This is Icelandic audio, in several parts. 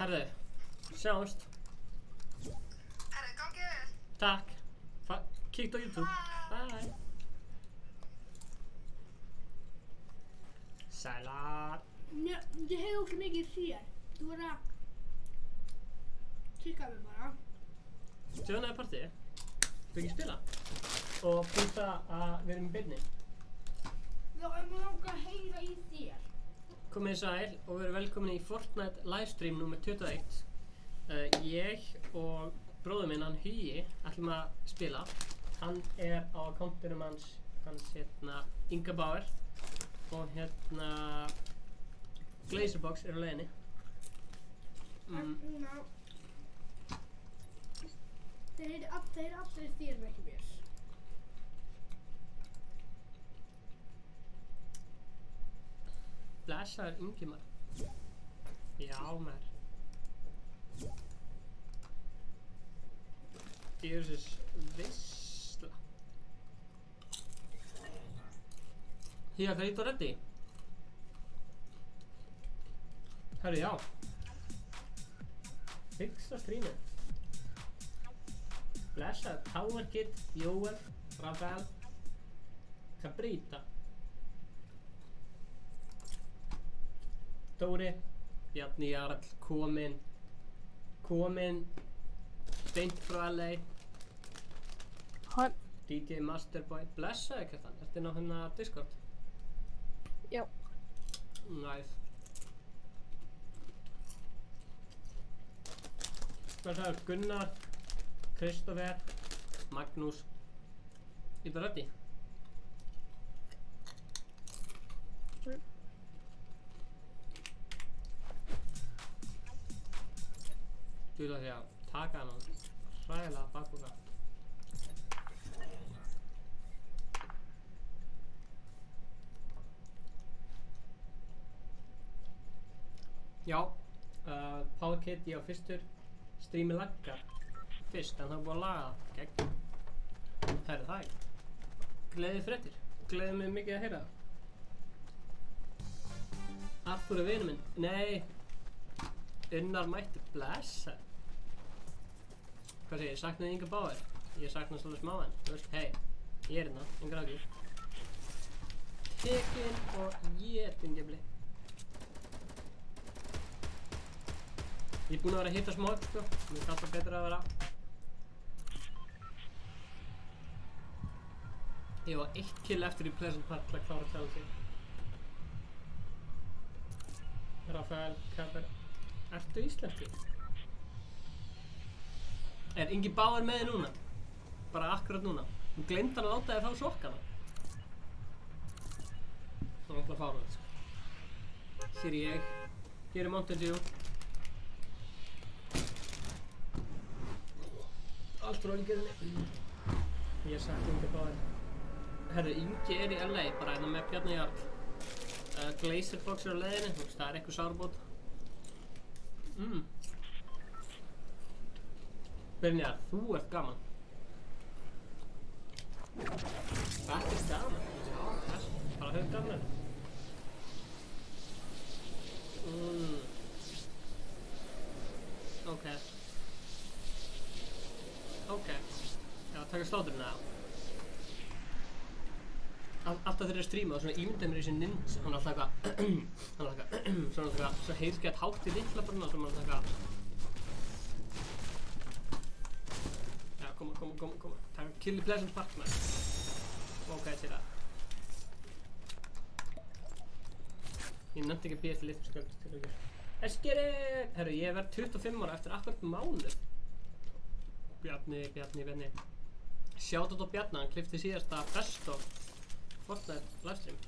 Herðu, sjáumst. Herðu, gangið vel. Takk. Kíktu á YouTube. Bye. Sælar. Ég hef óslega mikið þér. Þú verður að kikka mig bara. Sjónaði partí. Þú ekki spila? Og pústa að við erum í beinni. Já, en maður langar að heyra í þér. Komið sæl og verið velkomin í Fortnite livestream nr. 21. Ég og bróður minn, hann Hugi, ætlum að spila. Hann er á akkántinum hans Inga Bauer og Glazerbox er á leiðinni. Núna, þeir heyri allir þér en ekki mér. Blessaður Ingimar. Já, maður. Djöfisins veisla. Hía, hvað er þetta reddi? Herru, já. Fixa streamið. Blessaður Power Kid, Jóel, Rafael, Cabrita. Dóri, Bjarni Jarl, kominn beint frá LA. Hann. DJ Masterboy, blessaði Kjartan, ertu inn á hérna Discord? Já. Nice. Blessaður Gunnar, Kristoffer, Magnús. Ég er ready. Þú ætla því að taka hann hræðilega bakbúka. Já, Power Kid ég á fyrstur. Streami laggar fyrst en það er búið að laga það. Gegn. Herru það ekki. Gleðið fréttir. Gleðið mig mikið að heyra það. Arthur er vinur minn. Nei. Unnar mætti blessa. Hvað segir, saknaði Inga Bauer? Ég saknaði svolítið smá en, þú veist, hei, ég er hérna, engar ágjur. Tekinn og étingefli. Ég er búinn að vera að hitta smá upp, sko. Mér finnst alltaf betra að vera. Ég var 1 kill eftir í Pleasant Park til að klára challenge. Rafael, Kaffer. Ertu íslenski? Er Ingi Bauer með þig núna? Bara akkurat núna? Hún gleymdi hann að láta þér fá sokkana. Það var alltaf fáránlegt, sko. Hér er ég. Hér er Mountain Dew. Allt frá Ingiðinni. Ég sagt Ingi Bauer. Herru, Ingi er í LA, bara hérna með Bjarni Jarl. Glazerbox er á leiðinni, þú veist, það er eitthvað sárbót. Brynjar, þú ert gaman. Ekkert gaman? Já, þess. Bara höfð gaman. Ok. Ok. Já, taka sláturinn eða? Alltaf þegar ég er að stríma og svona ímyndaði mér í þessi ninja. Hann er alltaf eitthvað, svo heyrskætt hátt í litla bara sem hann alltaf koma. Taka kill í Pleasant Park maður. Ok, til það. Ég nefndi ekki að býja eftir litlum skjöld til að gera. Eskeri! Herru, ég verð 25 ára eftir akkúrat mánuð. Bjarni. Shoutout á Bjarni, hann klippti síðasta best of Fortnite livestream.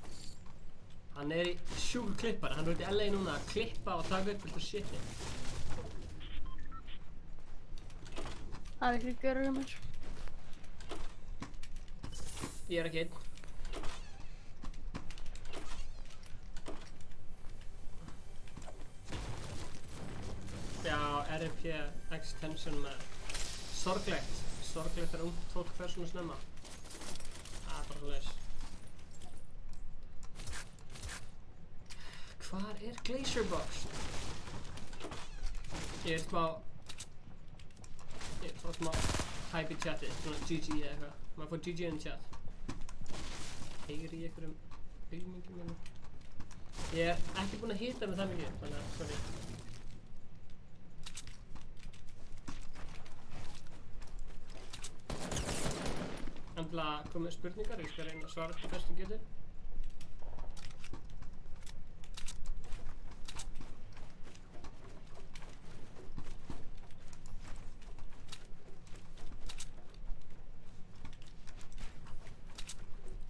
Hann er í sjúkur klippari, hann er út í LA núna að klippa og taka upp eitthvað shiti. Það er ekki görur um mér. Ég er ekki einn. Já, RIP extension með sorglegt. Sorglegt er ungt fólk fer svona snemma. Það er bara svoleiðis. Hvar er Glazerbox? Ég er smá hype í chati, svona GG eða eitthvað. Maður fór GG in chat. Heyri í einhverjum auðmingum hérna. Ég er ekki búinn að hita með það mikið, þannig að, sorry. Endilega komið spurningar, ég skal reyna að svara til bestu getur.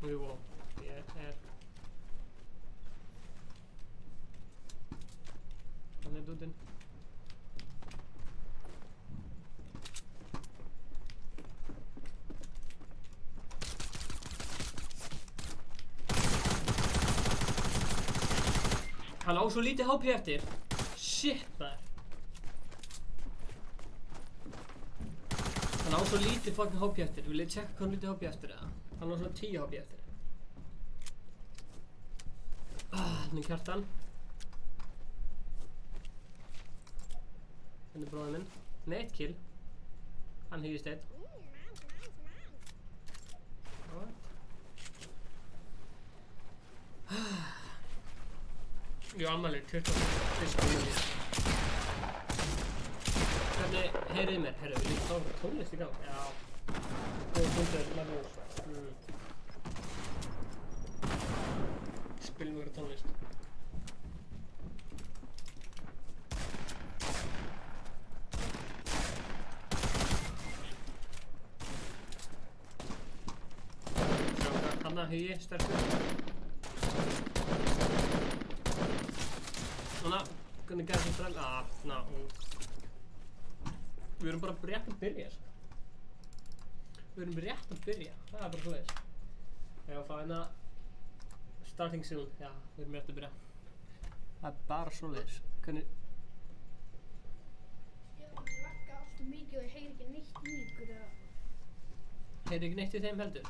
Jú, ég er... Hann er dúdinn. Hann á svo lítið HP eftir. Shit, maður. Hann á svo lítið fucking HP eftir. Vil ég tjekka hvað hann lítið HP eftir eða? Hann á svona 10 HP eftir. Þannig kjartan. Þannig bróðið minn. Nei, 1 kill. Hann hýðist 1. Jú, ammali, 21. júli. Hvernig heyrið mér? Herru, við líka tónlist í gang. Já. Góð tónlist með mús. Spilum ykkur tónlist. Sjáum hvað Hanna Hugi sterkur. Svona, hvernig gæði þetta ræðilega? Ná. Við erum bara rétt að byrja, sko. Við erum rétt að byrja, það er bara svoleiðis. Ég var að fá hérna starting soon, já, við erum rétt að byrja. Það er bara svoleiðis. Hvernig... Ég lagga alltaf mikið og ég heyri ekki neitt í ykkur eða... Heyrðu ekki neitt í þeim heldur?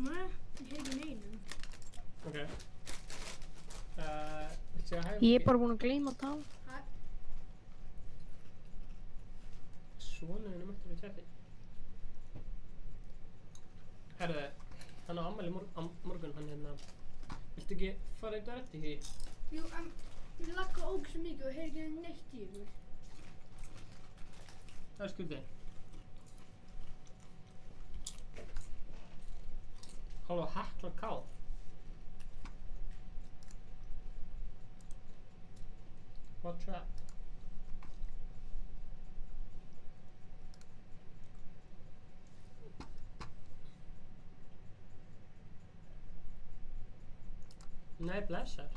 Nei, ég heyri ekki neinum. Ok. Viltu segja hæ? Ég er bara búinn að gleyma að tala. Hæ? Sonurinn mættur í chati. Herðu, hann á afmæli morgun, hann hérna... Viltu ekki fara í dörrætti því? Jú, en ég lagga ógeðslega mikið og heyri ekki neitt í ykkur. Það er skrítið. Hálfa Hekla K. What's that? Nei, blessar.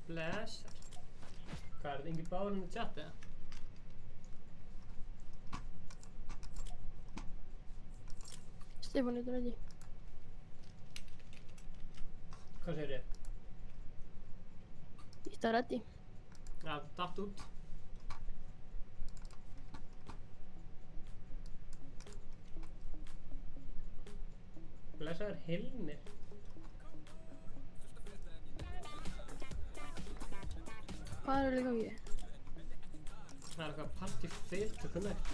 Blessar. Hvað er þetta? Engin báðurinn í chati, eða? Stefán er ready. Hvað segir þið? Ég er ready. Já, datt út. Blessaður Hilmir. Hvað er líka við? Það er eitthvað party fail to connect.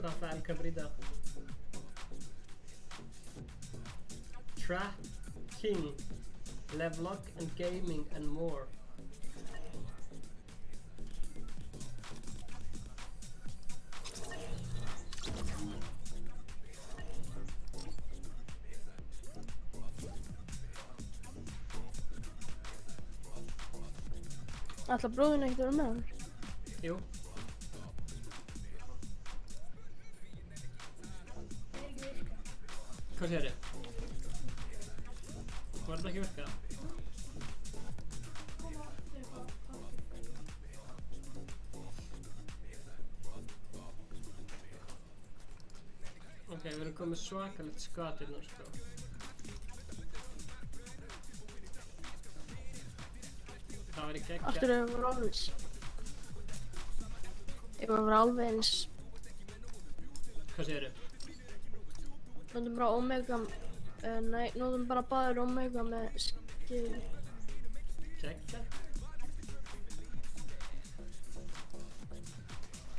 Rafael Cabrita. Trap King, Levelock and Gaming and more. Ætla bróðin ekkert að vera með hann? Jú. Hvað segir þið? Var þetta ekki virkað? Ok, við erum komið svakalegt skat hérna, sko. Það væri geggjað. Aftur ef það var alveg eins. Ef það var alveg eins. Hvað segir þið? Notum bara Omega, nei, notum bara báðir Omega með skil. Geggjað.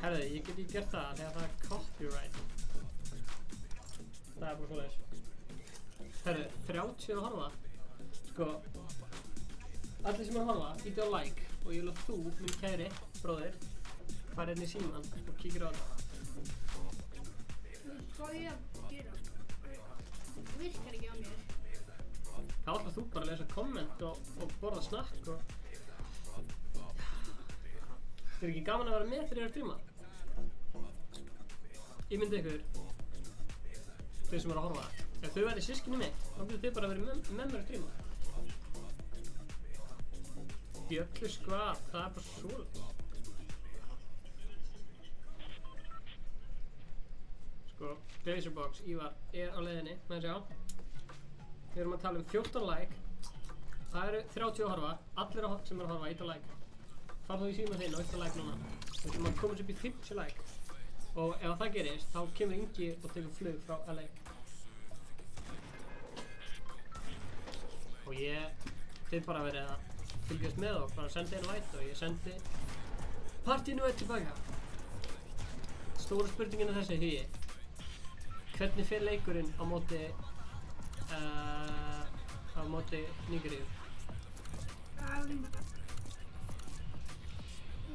Herðu, ég get ekki gert það þegar það er copyright. Það er bara svoleiðis. Herðu, 30 að horfa. Sko, allir sem er að horfa, íti á like og ég vil að þú, minn kæri bróðir, fara inn í síman og kíkir á það. Hvað ég að gera? Það virkar ekki á mér. Þá ætlar þú bara að lesa komment og borða snakk og... Það er ekki gaman að vera með þegar ég er að stríma. Ég myndi ykkur, þau sem eru að horfa, ef þau væri systkini mitt, þá getur þau bara að vera með mér að stríma. Bjöllu skvað, það er bara svoleiðis. Sko, Glazerbox, Ívar, er á leiðinni, með að sjá. Við erum að tala um 14 like. Það eru 30 að horfa, allir sem eru að horfa, íta like. Far þú í síma þinn og íta like núna. Við ætlum að komast upp í 50 like. Og ef það gerist, þá kemur Ingi og tekur flug frá LA. Og þið bara verið að fylgjast með og bara senda einn væt og ég sendi partíinu eitt tilbaka. Stóra spurningin er þessi, Hugi. Hvernig fer leikurinn á móti Nígeríu?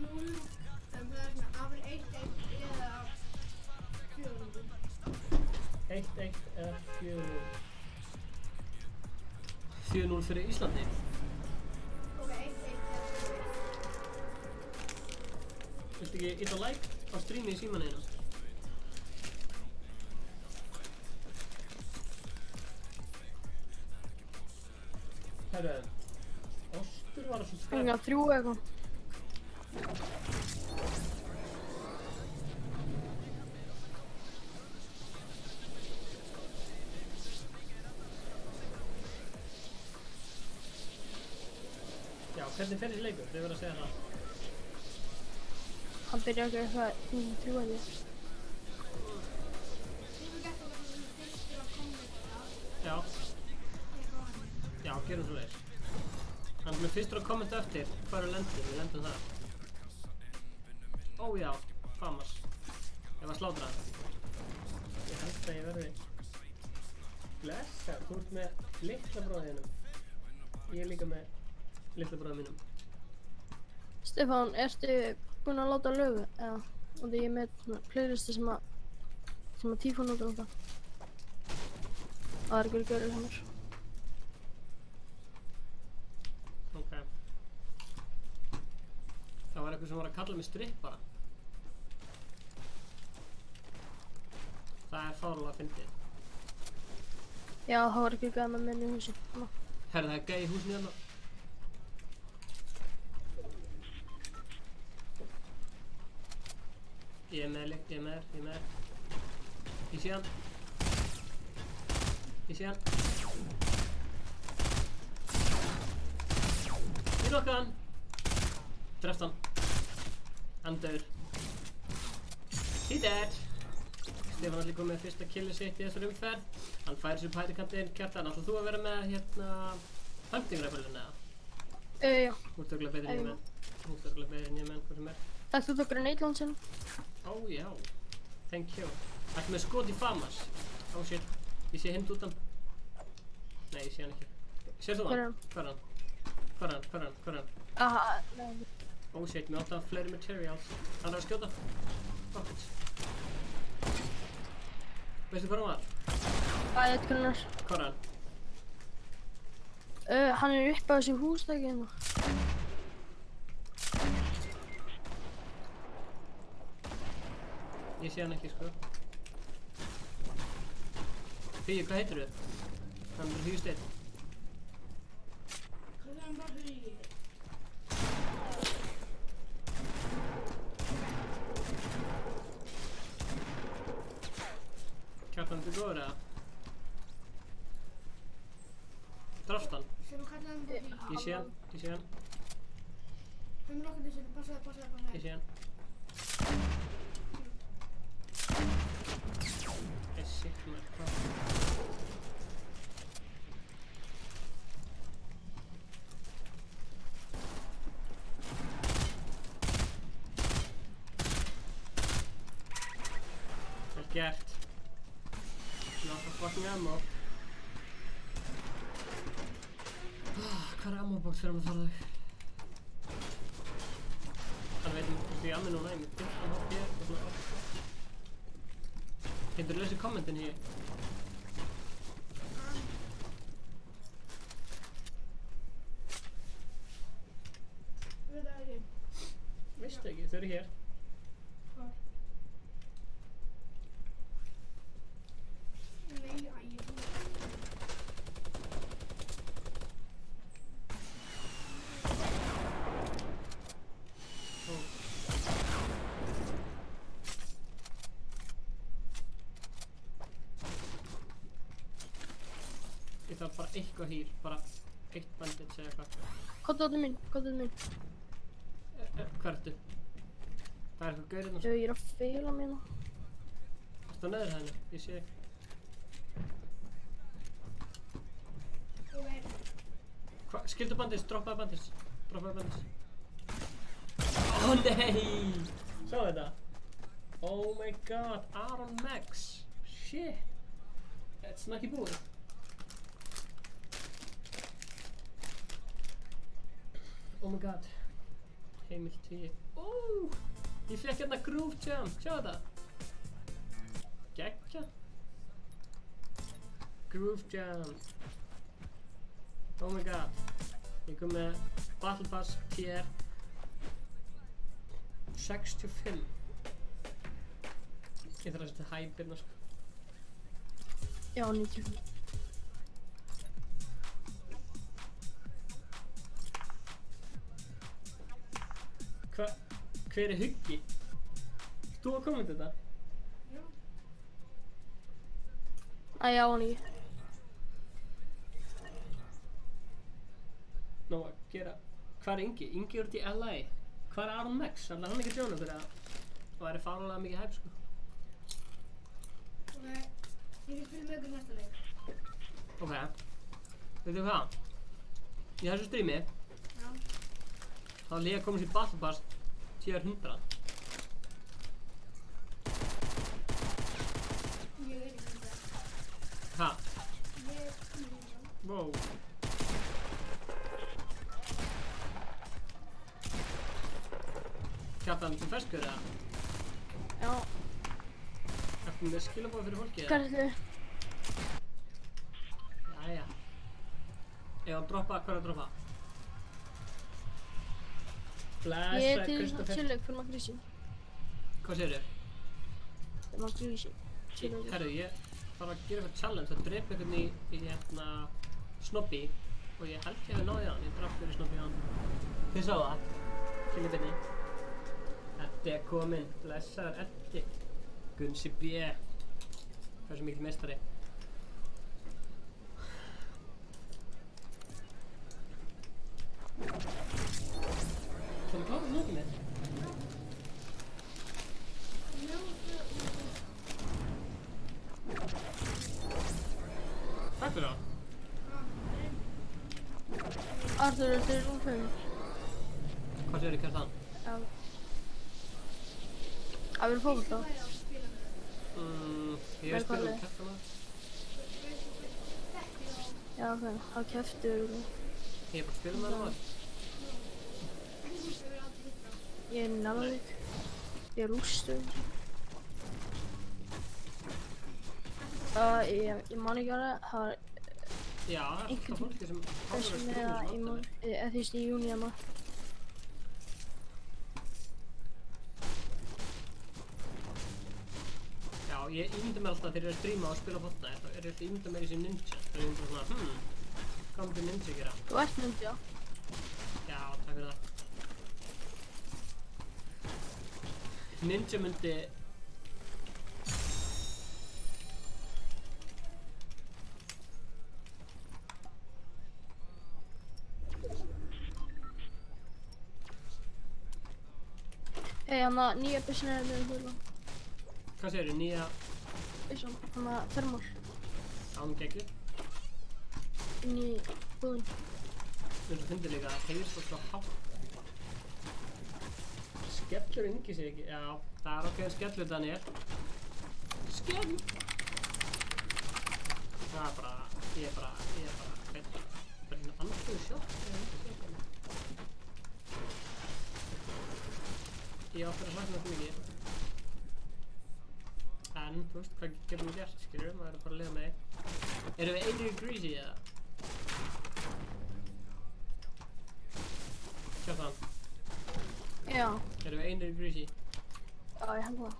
0, það er svona afur 1-1 eða 4-0. 1-1 eða 4-0. 4-0 fyrir Íslandi. Ok, 1-1 eða 4-1. Viltu ekki íta like á streami í símaninu? Herru, Ostur var svo spett. Enga 3 eitthvað. Já, hvernig fer þessi leikur? Þau verður að segja það. Hann byrjar ekki eitthvað 3 að því. Já. Já, gerum svo leiðis. Hann er fyrstur að kommenta eftir hvað eru lendur, við lendum það. Ó já, famas. Ég var slátrað. Ég held að ég verði blessað, þú ert með litla bróðinum. Ég er líka með litla bróðum mínum. Stefán, ertu búinn að láta lögu? Eða, og því ég er með playlisti sem að Tífó notar alltaf. Það er ekki að gera hjá mér. Ok. Það var eitthvað sem var að kalla mig strippara. Það er fárlega fyndið. Já, það var ekki gæð með minni í húsi. Herra, það er gæði í húsinu hérna. Ég er með þér. Ég sé hann. Ég nokkaði hann. Dreft hann. Hann döður. He dead. Stefán allir komið með fyrsta killi sitt í þessari umferð. Hann færi sér pætikantinn. Kjartan, ætlar þú að vera með hérna hunting rifle-un eða? Já. Þú ert örugglega betri en ég menn. Hvað sem er. Takk þú tókur Neitlund sinn. Ó já. Thank you. Ættu með skot í famas. Oh shit. Ég sé hinn út hann. Nei, ég sé hann ekki. Sér þú hann? Hvar er hann? Aha, nei. Oh shit, mér átti að fleiri materials. Hann er að skjóta. Rockets. Veistu hvað hann var? Það er eitthvað. Hvar er hann? Hann er upp á þessu húsdæki hérna. Ég sé hann ekki, sko. Hugi, hvað heitir þú? Hann er Hugi Steinn. Hvað er hann bara Hugi? Kjartan, þú góður eða? Drafst hann? Sem kallar hann bara Hugi. Ég sé hann. Hann er okkur þessu, passaði. Ég sé hann. Shit, maður, hvað? Gert. Not a fucking ammo. Hvað er ammo-box fyrir að fara þau? Hann veit hvort ég ammi núna, ég með 15 HP og svona 8. Getur þú lesið kommentin hér? Veit það ekki. Veistu ekki, þau eru hér. Hvar? Nei, æ, ég Ég þarf bara eitthvað hýr, bara eitt bandit segja hvað. Kottu áttu mín. Hvað ertu? Það er eitthvað gaurinn og Ég er að feila mína. Ertu á neðri hæðinni? Ég sé ekki. Hvað? Skildu bandits, droppaði bandits. Ó nei! Sjáðu þetta? Oh my god, Aron Max. Shit. Þetta er ekki búið. Oh my god. Heimild 10. Ég fekk hérna groove jump, sjá þetta. Gekkja. Groove jump. Oh my god. Ég kom með Battle Pass tier 65. Ég þarf að setja hype hérna sko. Já, 95. Hver er Huggi? Þú að koma þetta? Já. Æ, já, hann ekki. Nó að gera. Hvað er Ingi? Ingi er út í LA. Hvað er Aron Max? Þannig að hann ekki að joina okkur eða? Það væri fáránlega mikið hype sko. Ok, ég vil spila með ykkur næsta leik. Ok. Veitu hvað? Í þessu streami Já. þá er ég að komast í Battle Pass tier 100. Ég er ekki með það. Ha? Ég er ekki með það. Wow. Kjartan, þú ferskur eða? Já. Ertu með skilabóð fyrir fólki eða? Hvað er þau? Jæja. Ef að droppa, hvað er að droppa? Ég er Blessaði til Kristoffer. tilög fyrir maður grísi. Hvað segirðu? Fyrir maður grísi. Herru, ég þarf að gera eitthvað challenge að drepa einhvern í hérna snobby og ég held ég að náði hann, ég draf fyrir snobby hann. Þið sáu það? Kynni. Eddi er kominn, blessaður Eddi. Gunsi B. Hversu mikil meistari. Það er klárað nótið mitt. Takk fyrir það. Arthur, þetta er rúmfum. Hvað segir þið Kjartan? Já. Það verður fókvöld þá. Ég veist Hvað fyrir er? Kjartan það. Já, ok. Það keftur. Ég er bara að spila með það maður. Ég er Nalvík. Ég er Rústur. Ég man ekki alveg. Það var Já, það er einhvern fólki sem þessum með það í mál. Eða því í júni að maður. Já, ég ímynda mér alltaf þegar ég er að stríma og spila Fortnite þá er ég alltaf ímynda mér í þessi ninja. Það er ímynda svona, hvað myndi ninja gera? Þú ert myndi, já. Já, takk fyrir það. Ninja myndi... Hann að nýja byssin er með hula. Hvað segirðu, nýja Byssan, hann að thermal. ánum geggju? Inn í búðin. Þú finnir líka að heyrst svo hátt. Skellur Ingi sig ekki? Já, það er okkur skellur Daniel. Skemm! Það er bara, ég er bara, bara anduðu sjokk. Ég átti að sakna þetta mikið. En, þú veist, hvað getum við gert, skilur? Maður er bara að lifa með þig. Erum við einir í greasy eða? Sjá það. Já. Erum við einir í greasy? Já, ég held það.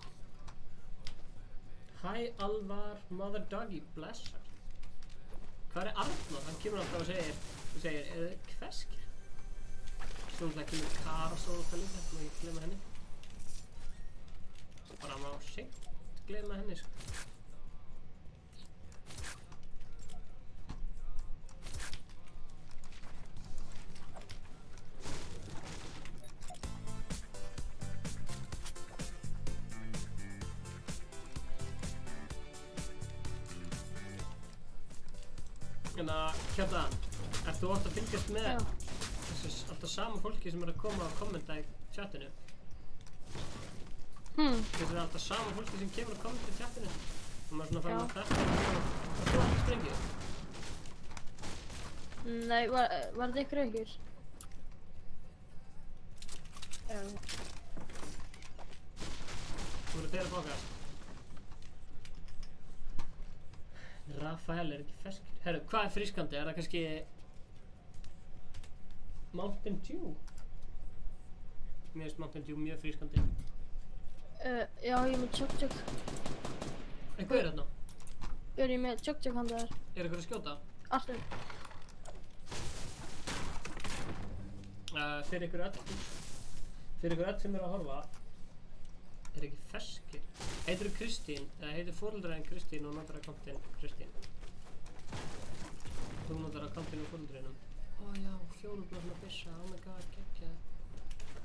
Hæ Alvar, mother doggy, blessar. Hvað er Arnór? Hann kemur alltaf og segir, eru þið hveskir? Svo það kemur Karasól og það líka, það má ekki glemma henni. Bara má seint glemma henni, sko. En Kjartan, ert þú oft að fylgjast með þessu alltaf sama fólki sem er að koma og kommenta í chatinu? Þessu er alltaf sama fólki sem kemur og kommenta í chatinu og maður svona fann að þetta og þú ekki sprengið? Nei, var þetta ykkur ykkur? Já. Þú voru þeirra bókast. Rafael er ekki feskir. Herru, hvað er frískandi? Er það kannski Mountain Dew? Mér finnst Mountain Dew mjög frískandi. Já, ég er með tjokk. Hvað er þarna? Ég er með tjokk handa þér. Er eitthvað að skjóta? Alltaf. Fyrir ykkur öll sem eru að horfa, er ekki feskir. Heitir þú Kristín, eða heitir foreldræðin Kristín og notar akkantinn Kristín? Þú notar akkantinn og foreldræðinum. Ó já, fjólublásna byssa, oh my god, geggjað.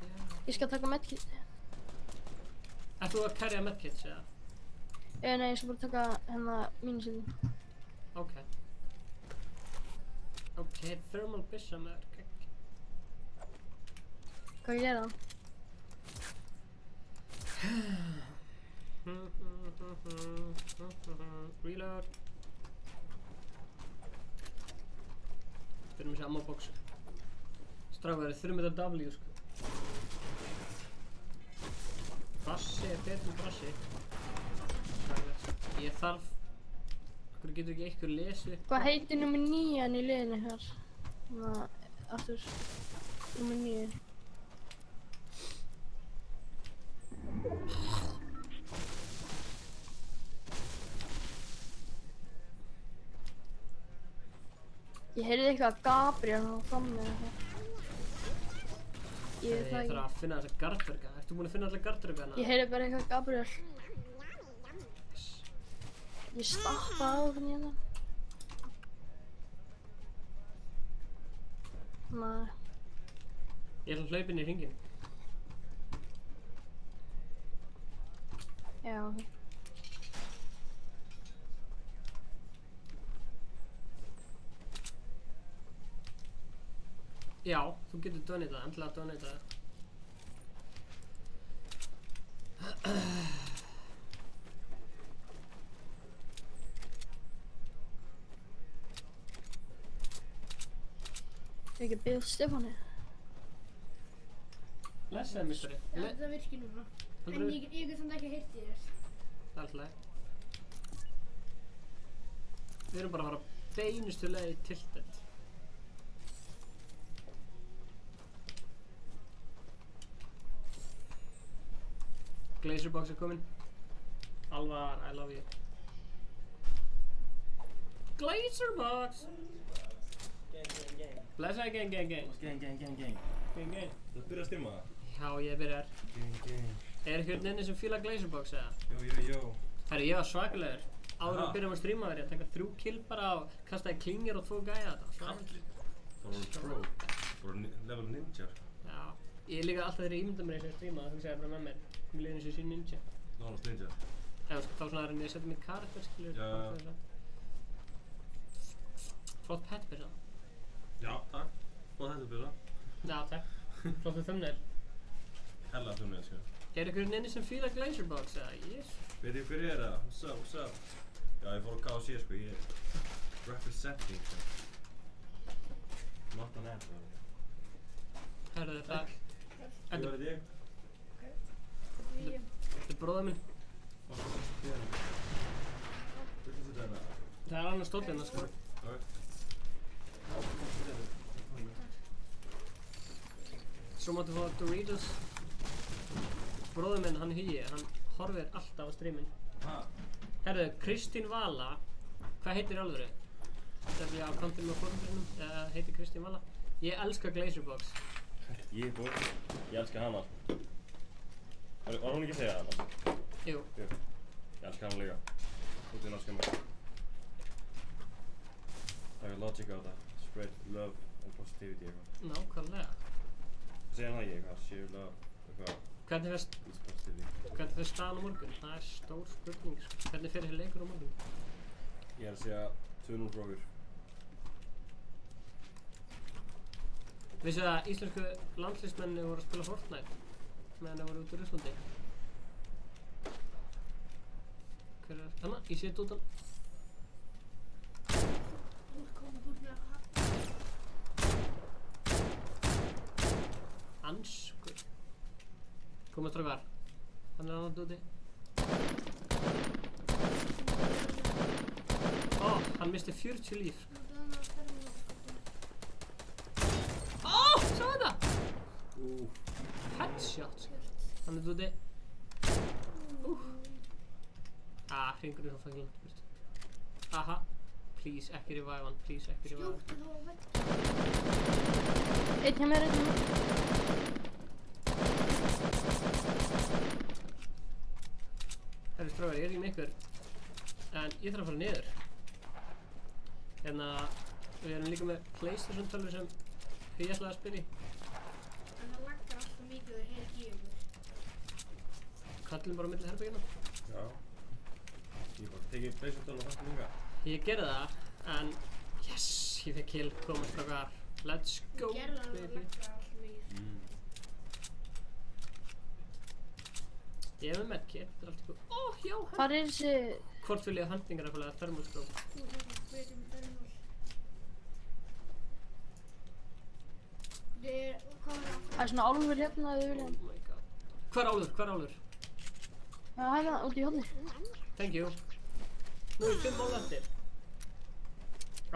Já. Ég skal taka medkit. Ert þú að carrya medkits, eða? Nei, ég skal bara taka hérna mínusettin. Ok. Ok, thermal byssa með geggjað. Hvað ég gera? Reload. Fyrir með þessi ammo box. Strákar, þurfum þetta W, sko. Brassi er betur en brassi. Ég þarf... Akkur getur ekki eitthvað lesið upp. Hvað heitir nummer 9 í liðinu hér? Þannig aftur. Nummer 9. Ég heyrði eitthvað að Gabriel var frammi eða eitthvað. Ég veit það Ég þarf að finna þessa gardverka. Ertu búinn að finna allir gardverkana? Ég heyrði bara eitthvað Gabriel. Ég stappaði á hvernig hérna. Nei. Ég ætla að hlaupa inn í hringinn. Já, ok. Já, þú getur donatað, endilega donatað. Ég ekki að biðja Stefáni. Lesaði mistari. Já, þetta virkir núna. En ég get samt ekki heyrt í þér. Það er alltaf leið. Við erum bara að fara beinustu leið í Tilted. Glazerbox er kominn. Alvar, I love you. Glazerbox! Gang. Blessaði gang. Gang. Gang. Þú byrjar að stimma það? Já, ég byrjar. Gang. Er eitthvað inni sem fílar Glazerbox eða? Jó. Herru, ég var svakalegur. Áður við byrjum að streama þér, ég taka 3 kill bara og kastaði klingir og 2 gæja þetta. Kallið. Það voru pro. Það voru level ninjar. Já. Ég líka alltaf þegar ég ímynda mér eins og ég streama, það hugsaði bara með mér. Mér liði eins og ég sé ninja. Nánast ninja. Eða þá svona er ég að setja mig karakter, skilur. Já. Flott pet byrja. Já, takk. Og þetta byrja. Já, takk. Flottu thumbnail. Hella thumbnail, sko. Er ykkur inni sem fíla Glazerbox eða? Yes. Veit þið hver er það? What's up? Já, ég fór á KFC sko, ég er representing sko. Not an ad, Herðu þetta. Hvað er ég? Þetta er bróðir minn. Hvað er þetta? Það er annars stóllinn sko. Svo máttu fá Doritos. Bróðir minn, hann Hugi, hann horfir alltaf á streaminn. Herðu, Kristín Vala. Hvað heitir í alvöru? Það er á kantinum á forumfyrinum. Heitir Kristín Vala. Ég elska Glazerbox. Ég elska hana. Var hún ekki að segja hana? Jú. Ég elska hana líka. Þú til að elska mig. Það er logic á þetta. Spread love and positivity eitthvað. Nákvæmlega. Segja hana ekki eitthvað. Share love eitthvað. Hvernig fer staðan á morgun? Það er stór spurning sko. Hvernig fer þessi leikur á morgun? Ég er að segja 2-0 brókur. Vissu að íslensku landsliðsmenni voru að spila Fortnite meðan þeir voru út í Rússlandi? Hver er þarna? Ég sé þetta út Anskur. Komum strákar. Hann er annað úti. Hann misti 40 líf. Sjá þetta! Headshot. Hann er úti. Hringurinn svo fucking langt burt. Aha. Please, ekki revive hann. Please, ekki revive hann. Einn hjá mér, einn hjá mér. Herri strákar, ég er ekki með ykkur. En ég þarf að fara niður. Hérna, við erum líka með PlayStation tölvu sem ég ætlaði að spila í. En það laggar alltaf mikið og heyr ekki ykkur. Kallum bara á milli herbergjanna. Já. Ég bara tekið PlayStation og þetta líka. Ég gerði það, en yes, ég fekk kill, komast strákar. Let's go, Ég gerði það baby. laggar alltaf mikið. Ég er með medkit, þetta er allt í góð. Já, Hvar er þessi... Hvort vil ég handlingar eitthvað eða thermoscope? Þú veitum þörmál. Hvað er Það er svona álfur hérna ef þið vilja. Oh my god. Hvar er Álfur? Já, hæða, út í hodni. Thank you. Nú er 5 mál eftir.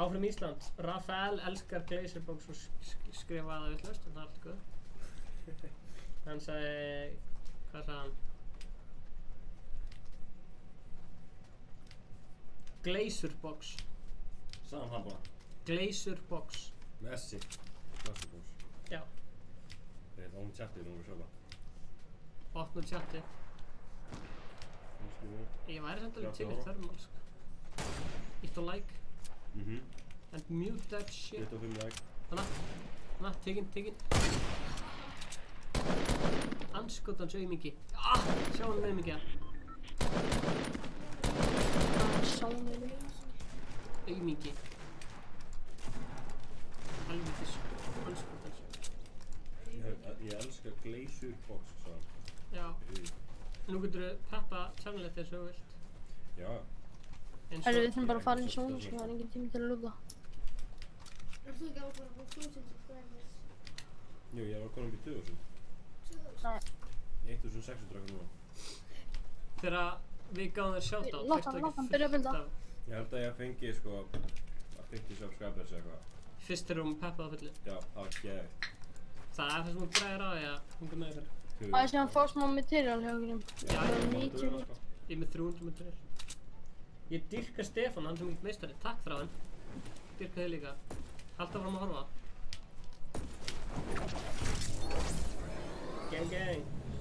Áfram Ísland. Rafael elskar Glazerbox og skrifaði það vitlaust, en það er allt góð. Hann sagði... Hvað sagði hann? Glazerbox. Sagðan hann bara. Glazerbox. Með S-i. Glazerbox. Já. Það er án chatið nú við sjálfa. Opna chati. Ég væri samt alveg til í thermal, sko. Ítt á like. And mute that shit. 25 like. Hanna, tekinn. Anskotans auðmingi. Sjá hann auðmingi. Sáminu. Auðmingi. Helvítis. Anskotans. Ég elska Glazerbox, sagði Já. Nú getur þú peppa channelið þegar þú vilt. Já. Herru, við þurfum bara að fara inn í svona, sko, það er engin tími til að lúta. Er þú ekki ákveðin að fá 1000 subscribers? Jú, ég var konum í 2000. Nei. 1600 núna. Þegar við gáðum þér shoutout, Láta hann byrja að builda. Ég held að ég fengi sko 50 subscribers eða eitthvað. Fyrst þegar hún peppaði á fullu. Já, það var geðveikt. Það er það sem hún bregður á því að hún er með þér. Það er sem að fá smá material hjá okkur. Já, Það er 90. Ég er með 300 metrar. Ég dyrka Stefán, hann sem er meistari. Takk fyrir hann. Dyrka þig líka. Halda fram að horfa. Gang.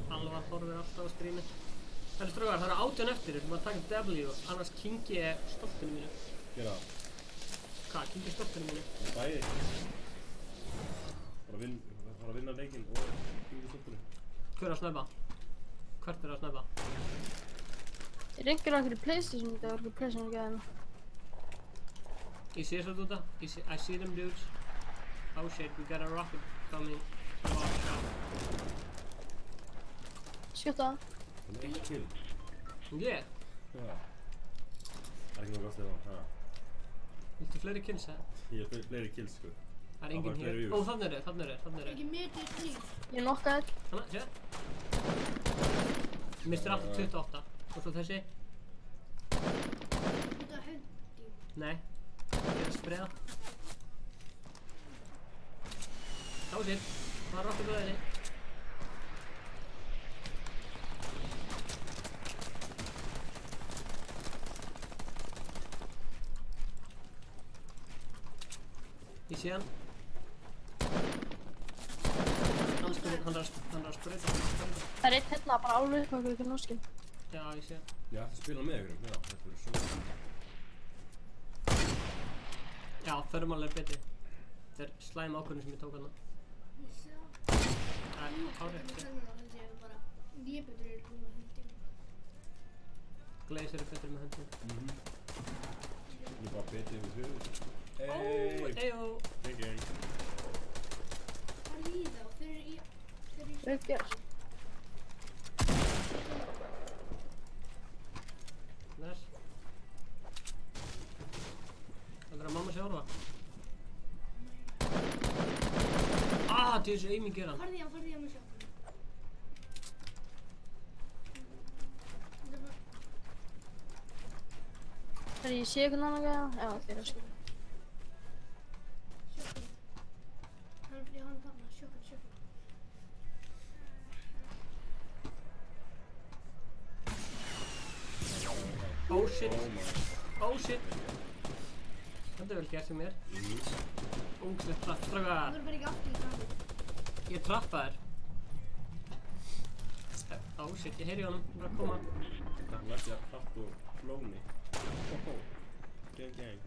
Alvar horfir alltaf á streamið. Herri strákar, það eru 18 eftir. Við erum að taka W, annars kingi ég stoltinu mínu. Gera það. Hvað? Kingi stoltinu mínu? Bæði. Bara að vinna leikinn og kingi stoltinu. Hver er að snöpa? Hvert er að snöpa? Er einhver okkur í PlayStation þetta var okkur PlayStation ekki aðeina? Ég sé svo þetta. I see them dudes. Oh shit, we got a rocket coming. Skjóta. Það er 1 kill. Ég? Já. Það er ekki nóg gott Stefán, ha? Viltu fleiri kills eða? Ég er fleiri kills sko. Það er enginn hér. Ó, þarna er þeir. Ekki metið 3. Ég nokkaði. Hanna, sér. Mistir alltaf 28. Og svo þessi. Þetta hendi. Nei. Ég er að spreða. Það var sér. Það er okkur blöðinni. Ég sé hann. Hann er að sprauta. Það er eitt hérna bara alveg upp með okkur ykkur norski. Já, ég sé hann. Ég ætti að spila með ykkur, já, þetta verður svo. Já, förmál er betri. Þetta er slæm ákvörðun sem ég tók hana. Ég sé það. Það er hárið. Þetta er bara lébetur með hendi. Glaze eru betri með höndum. Ég er bara betið yfir höfuð. Eyjó. Gang. Hvað líða og þeir eru í... Vel gert. Næs. Það verður að mamma sé orða. Til þessu aiming gera hann. Farði ég með sjókuna. Það ég sé ykkur annan gæða? Já, þeir eru að skilja. Sjókuna. Hann þarna, sjókuna. Oh shit. Oh shit. Þetta er vel gert hjá mér. Ógeðslegt trapp, strákar. Það verður bara ekki aftur í gangi. Ég trappa þér. Oh shit, ég heyri honum. Ég er bara að koma. Það lært ég að kraft og flóni. Gang.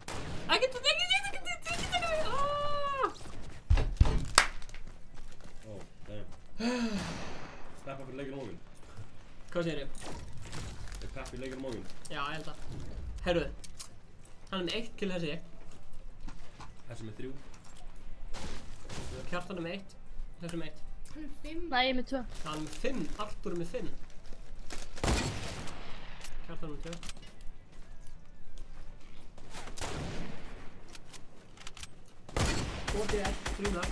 Ekki Oh, damn. Peppa fyrir leikir á morgun. Hvað segir ég? Er Peppi leikir á morgun? Já, ég held að. Herru, hann er með 1 kill þessi. Þessi með 3. Kjartan er með 1. Þessi með 1. Hann er 5. Nei, ég er með 2. Hann er með 5. Artur er með 5. Kjartan er með 2. Og þér, 3 lag.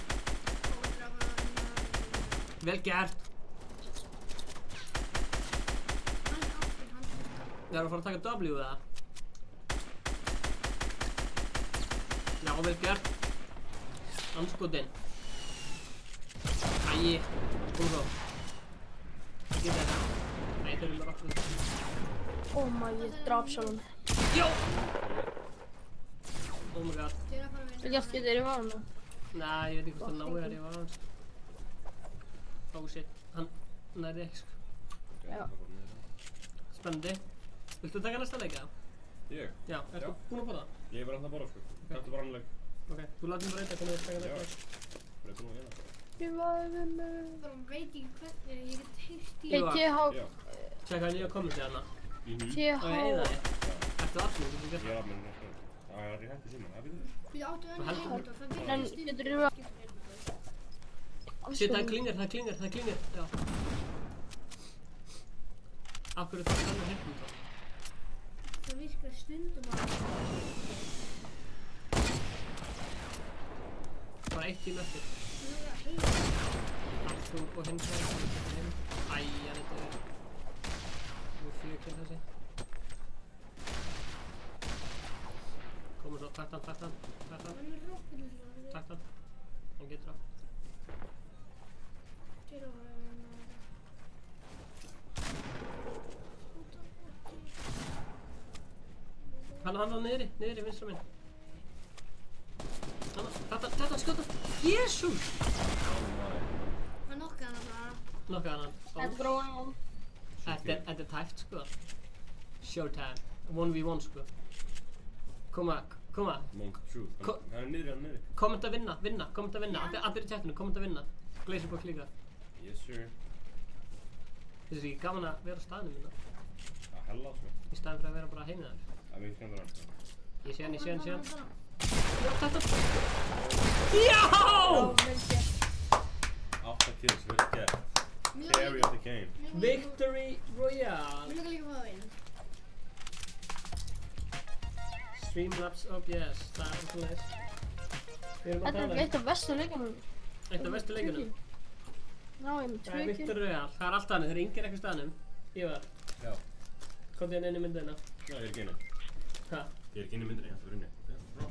Vel gert. Það er að fara að taka W eða? Já, vel gert. Anskotinn. Æi, kom svo. Geta þetta. Nei, þeir eru með rakkum. Oh my, ég draf sjálfum. Jó! Oh my god. Vel gert, getur þér í vana. Nei, ég veit ekki hvort það náði þér í vans. Oh shit, hann nærði ekki sko. Já. Spennandi. Viltu taka næsta leika? Ég? Já, ertu búinn að borða? Ég var alltaf að borða sko. Þetta var annað leik. Ok, þú látum bara eitthvað hvernig þið taka Já. þetta. Breytum nú hérna. Ég var með... Bara veit ekki hvernig, ég get heyrt í... Ég- TH... Já. Tjekka hann í að kommenti hana. Mhm. Og ég eyða TH... þig. Ertu allir, þú getur Ég gert er af mér næstu. Það er rétt í síma. Það byrjuð. Við áttu Þú önni heldur- heimut og það En virðist getur þér í vana. Shit, það klingir. Já. Af hverju það kannar heimtum þá? Það virkar stundum að... Bara 1 tím eftir. Það er að heyra. Artur og hinn svo. Æ, hann er döður. Nú 4 kill þessi. Komur svo, takt hann. Það er með rókinu svona. Takt hann. Hann getur á. Til að vera... Hann á niðri vinstra minn. Þetta skjóta. Jésús! Hann nokkaði hann bara. Nokkaði hann. Þetta er gróðan. Þetta er tæft sko. Showtime. 1v1 sko. Koma. Monk truth. Það er niðri. Komment að vinna. Allir í chattinu, komment að vinna. Glazerbox líka. Yes sir. Þetta er ekki gaman að vera á staðinu minna. Það hella sko. Í staðin fyrir að vera bara heimið þar. Það er mjög skemmtur hann sko. Ég sé hann. Bara. Já, þetta. Já! Vel gert. 8 kills, vel gert. carry of the game. Victory Royale. Mér langar líka að fá það inn. Streamlabs OBS, það er alltaf leis. Við erum að Þetta er tala eitt af bestu leikunum. eitt af vestu leikunum. Já, ég með Það er 2 kill. Victory Royale, það er alltaf hann, þeir yngir eitthvað staðnum. Ívar, Já. komdu hérna inn í myndina. Já, ég er ekki inni. Hæ? Ég er ekki inni í myndinni, ég ætla að vera inni. Já, bra.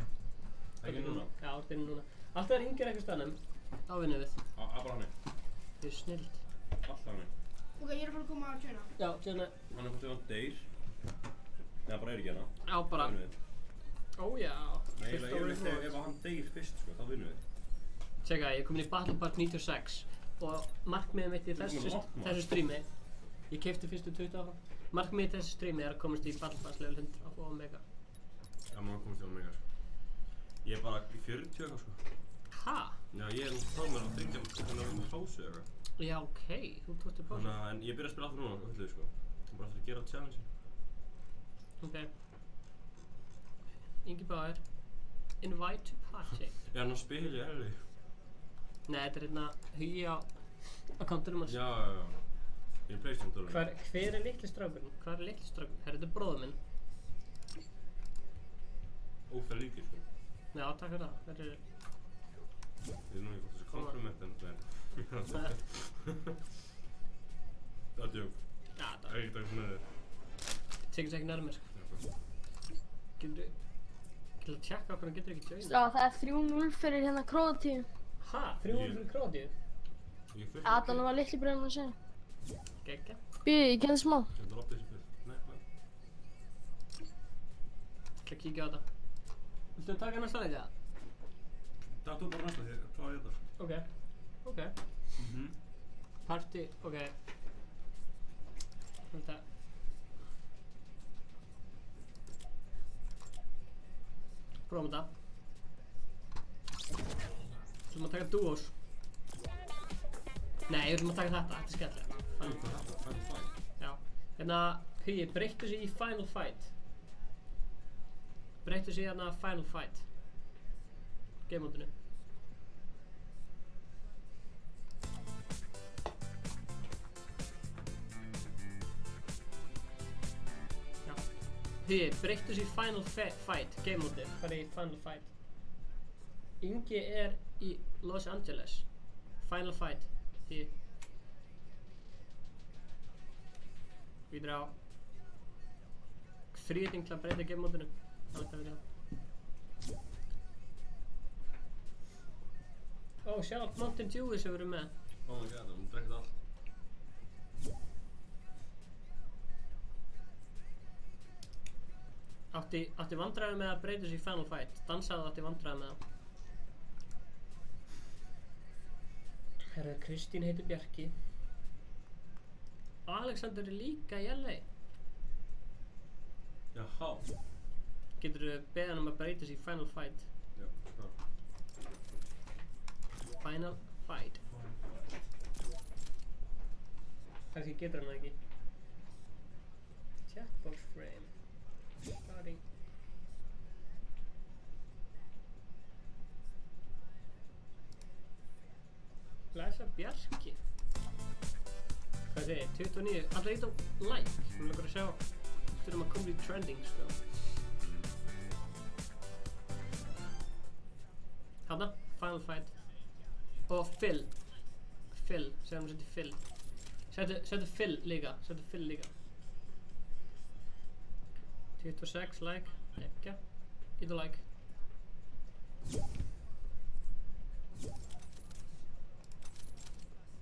Ekki núna. Já, þetta er núna. Alltaf þeir yngir eitthvað staðnum, þá vinnum við. Bara hann. Þið er snillt. Alltaf hann. Ok, ég er að fara að koma að tjöna. Já, hérna, Hann er hvort ef hann deyr. Nei, bara er ekki hérna. já bara. Þá vinnum við. Ójá. Nei, ef hann deyr fyrst, sko, þá vinnum við. Tjekka, ég er komin í Battle Park 96 og markmiðið mitt í Þú ert komin langt, maður. þessu strími, ég keypti fyrstu 20 ára, markmiðið í þessu strími er að komast í Battle Pass level 100 og Omega. Já, maður komast í hann mega, sko. Ég er bara í 40 eitthvað, sko. Ha? Já, ég er nú tómur á 30 pásu eitthvað. Já, ok, þú tókst í pásu. Þannig að, en ég byrja að spila aftur núna, öllu, sko. Ég er bara aftur að gera challenge. Ok. Ingi Bauer, invite to party. Er hann að spila í erfi? Nei, þetta er hérna hugi á akkántunum hans. Já. Ég er Playstation dólinn. Hver er litli strákurinn? Hvar er litli strákurinn? Herra, þetta er bróður minn. Ófæð líkir, sko. Já, takk fyrir það. Hver er... Ég er nú ekki hvort þessi kompliment, en... Það er djók. Já, Það það er ekki takk með þér. tekur sér ekki nærmir, sko. Getur að tjekka okkur hann getur ekki joinað. Já, það er 3-0 fyrir hérna Króatíu. Ha? 300 fyrir Króatíu? Ég er fyrst. Adam var litli bræðin að segja. Gekkja. Býði, ég kenni smá. Ég er droppið þessi fyrst. Nei, hvað? Ætla að kíkja á þetta. Viltu að taka næsta leik eða? Dattu bara næsta því, klára ég þetta. Ok. Ok. Party, ok. Þetta. Prófum þetta. Ætlum að taka duos. Nei, við ætlum að taka þetta, þetta er skemmtilegt. Hvað er þetta? Final fight? Já. Hérna, Hugi, breyttu sig í Final Fight. Breyttu sig í hérna Final Fight. Game-mótinu. Já. Hugi, breyttu sig í Final Fight. Game-mótinu. Hvað er í Final Fight? Ingi er í Los Angeles. Final Fight. Hugi. Vítur á þrýting til að breyta game-mótinu. Það veit að við Ó, sjálf Mountain Dew sem við erum með. Oh my god, hún drekkið allt. Átti vandræði með að breyta sig í Final Fight. Dansaði átti vandræði með það. Herra, Kristín heitir Bjarki. Alexander er líka í LA. Jaha. Geturðu beðið hann um að breyta sig í Final Fight? Já, hvað? Final Fight. Kannski getur hann það ekki. Chatbox frame. Starting. Læsa Bjarki. Hvað segir? 29. Alltaf eitt á like. Við langar að sjá. Þurfum að koma í trending, sko. Hanna, Final Fight. Og Phil. Phil, segjum við setja Phil. Setja Phil líka. Setja Phil líka. 26 like. Ekki. Ít á like.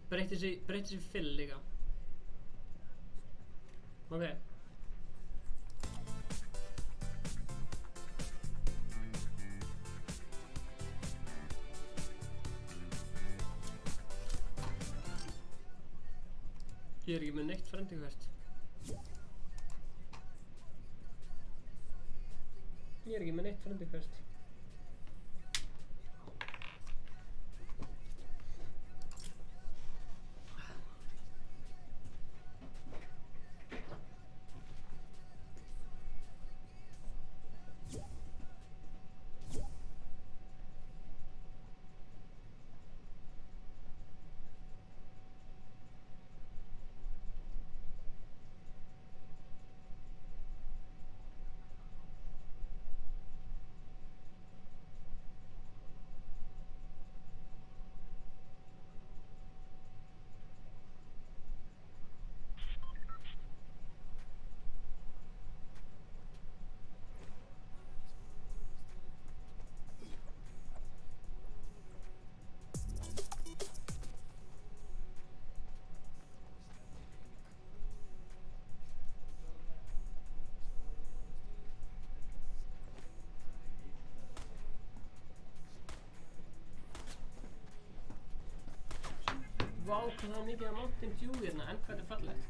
Breytti sig Phil líka. Ok. Ég er ekki með neitt friend request. Ég er ekki með neitt friend request. Vá, hvað það er mikið af Mountain Dew hérna, en hvað þetta er fallegt.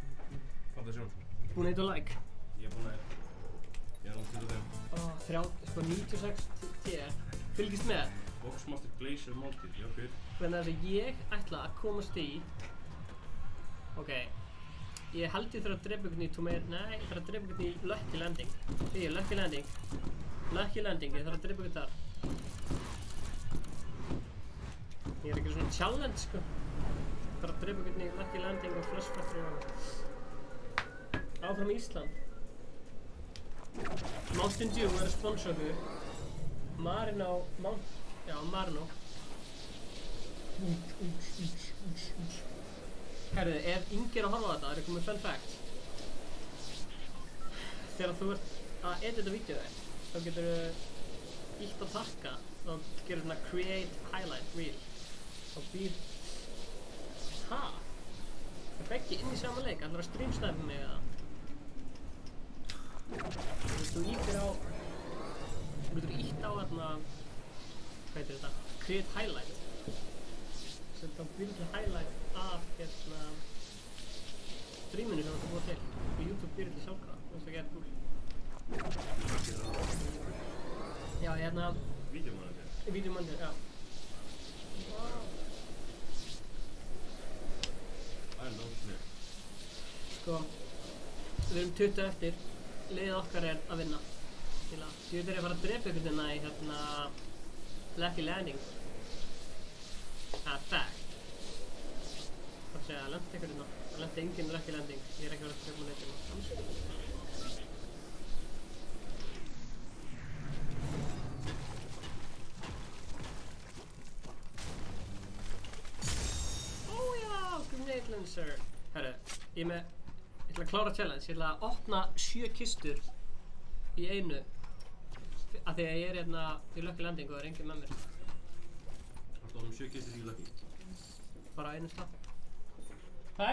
Fattu sjálf. Búin að eitthvað like. Ég er búinn að... Ég er á 25. 96 TR. Fylgist með. Boxmaster Glacier Máltíð, já, ok. Þannig að ég ætla að komast í... Ok. Ég held ég þarf að drepa ykkur í Nei, ég þarf að drepa ykkur í Lucky Landing. Lucky Landing. Lucky Landing, ég þarf að drepa ykkur þar. Ég er ekki svona challenge, sko. Ég þarf að drepa ykkur í Lucky Landing og Flush Factory og... Áfram Ísland. Mountain Dew er að sponsa okkur. Marino... Já, Marino. Herðu, ef yngir að horfa á þetta, það er komið fun fact. Þegar þú ert að edita vídeóið, þá getur þú ítt að takka og gerur svona create highlight reel. Og býr... Ha? Það er ekki inn í sama leik, ætlar að streamsnæpa mig eða? Þú ítir á... Þú getur ítt á þarna... Hvað heitir þetta? Create highlight. Svo þá býr til highlight af hérna... streaminu sem þú ert að búa til. Og YouTube býr til sjálfkrafa. Þú veist það getur cool. Já, hérna... Vídeómanager. Vídeómanager, já. Það er náttúrulega snið. Sko... Við erum 20 eftir. Liðið okkar er að vinna. Ég veit að ég að fara að drepa ykkur hérna í hérna... Lucky Landing. Fact. Hvað segja, það lendi ykkur hérna. Það lendi enginn Lucky Landing. Ég er ekki að vera að drepa með leikina. Grenade launcher. Herru, ég ætla að klára challenge. Ég ætla að opna 7 kistur í einu. Af því að ég er hérna í Lucky Landing og það er enginn með mér. Það stóðum 7 kistur í Lucky. Bara einu slapp. Hæ!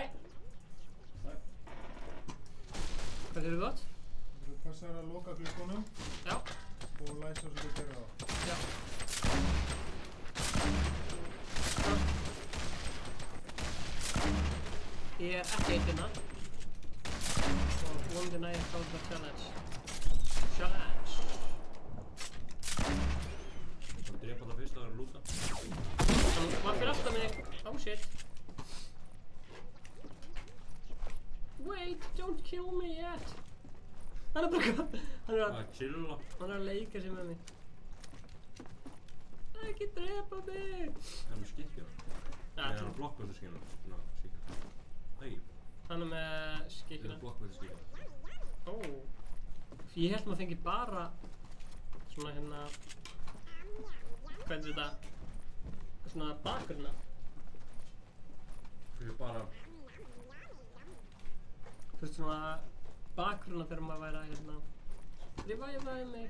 Hvað er gott? Þú passar að loka glukkunum Já. og læsa svo þú gerir það. Já. Ég er ekki eitt innan. Og vonandi næ ég að klára það challenge. Challenge! Það drepa það fyrst að það er að lúta. Hann var fyrir aftan mig. Oh shit. Wait, don't kill me yet. Hann er bara... Hann er Chilla. að leika sér með mig. Ekki drepa mig! Það er með skikja. Ja, Nei, hann er blokkvöldu skikja. Ná, skikja. Nei. Hann er með Það skikkuna. er blokkvöldu skikja. Ó. Ég held maður fengi bara svona hérna... Hvað er þetta? Svona bakgrunna. Fyrir bara... Þú veist svona bakgrunna þegar maður væri að hérna... Revivaði mig.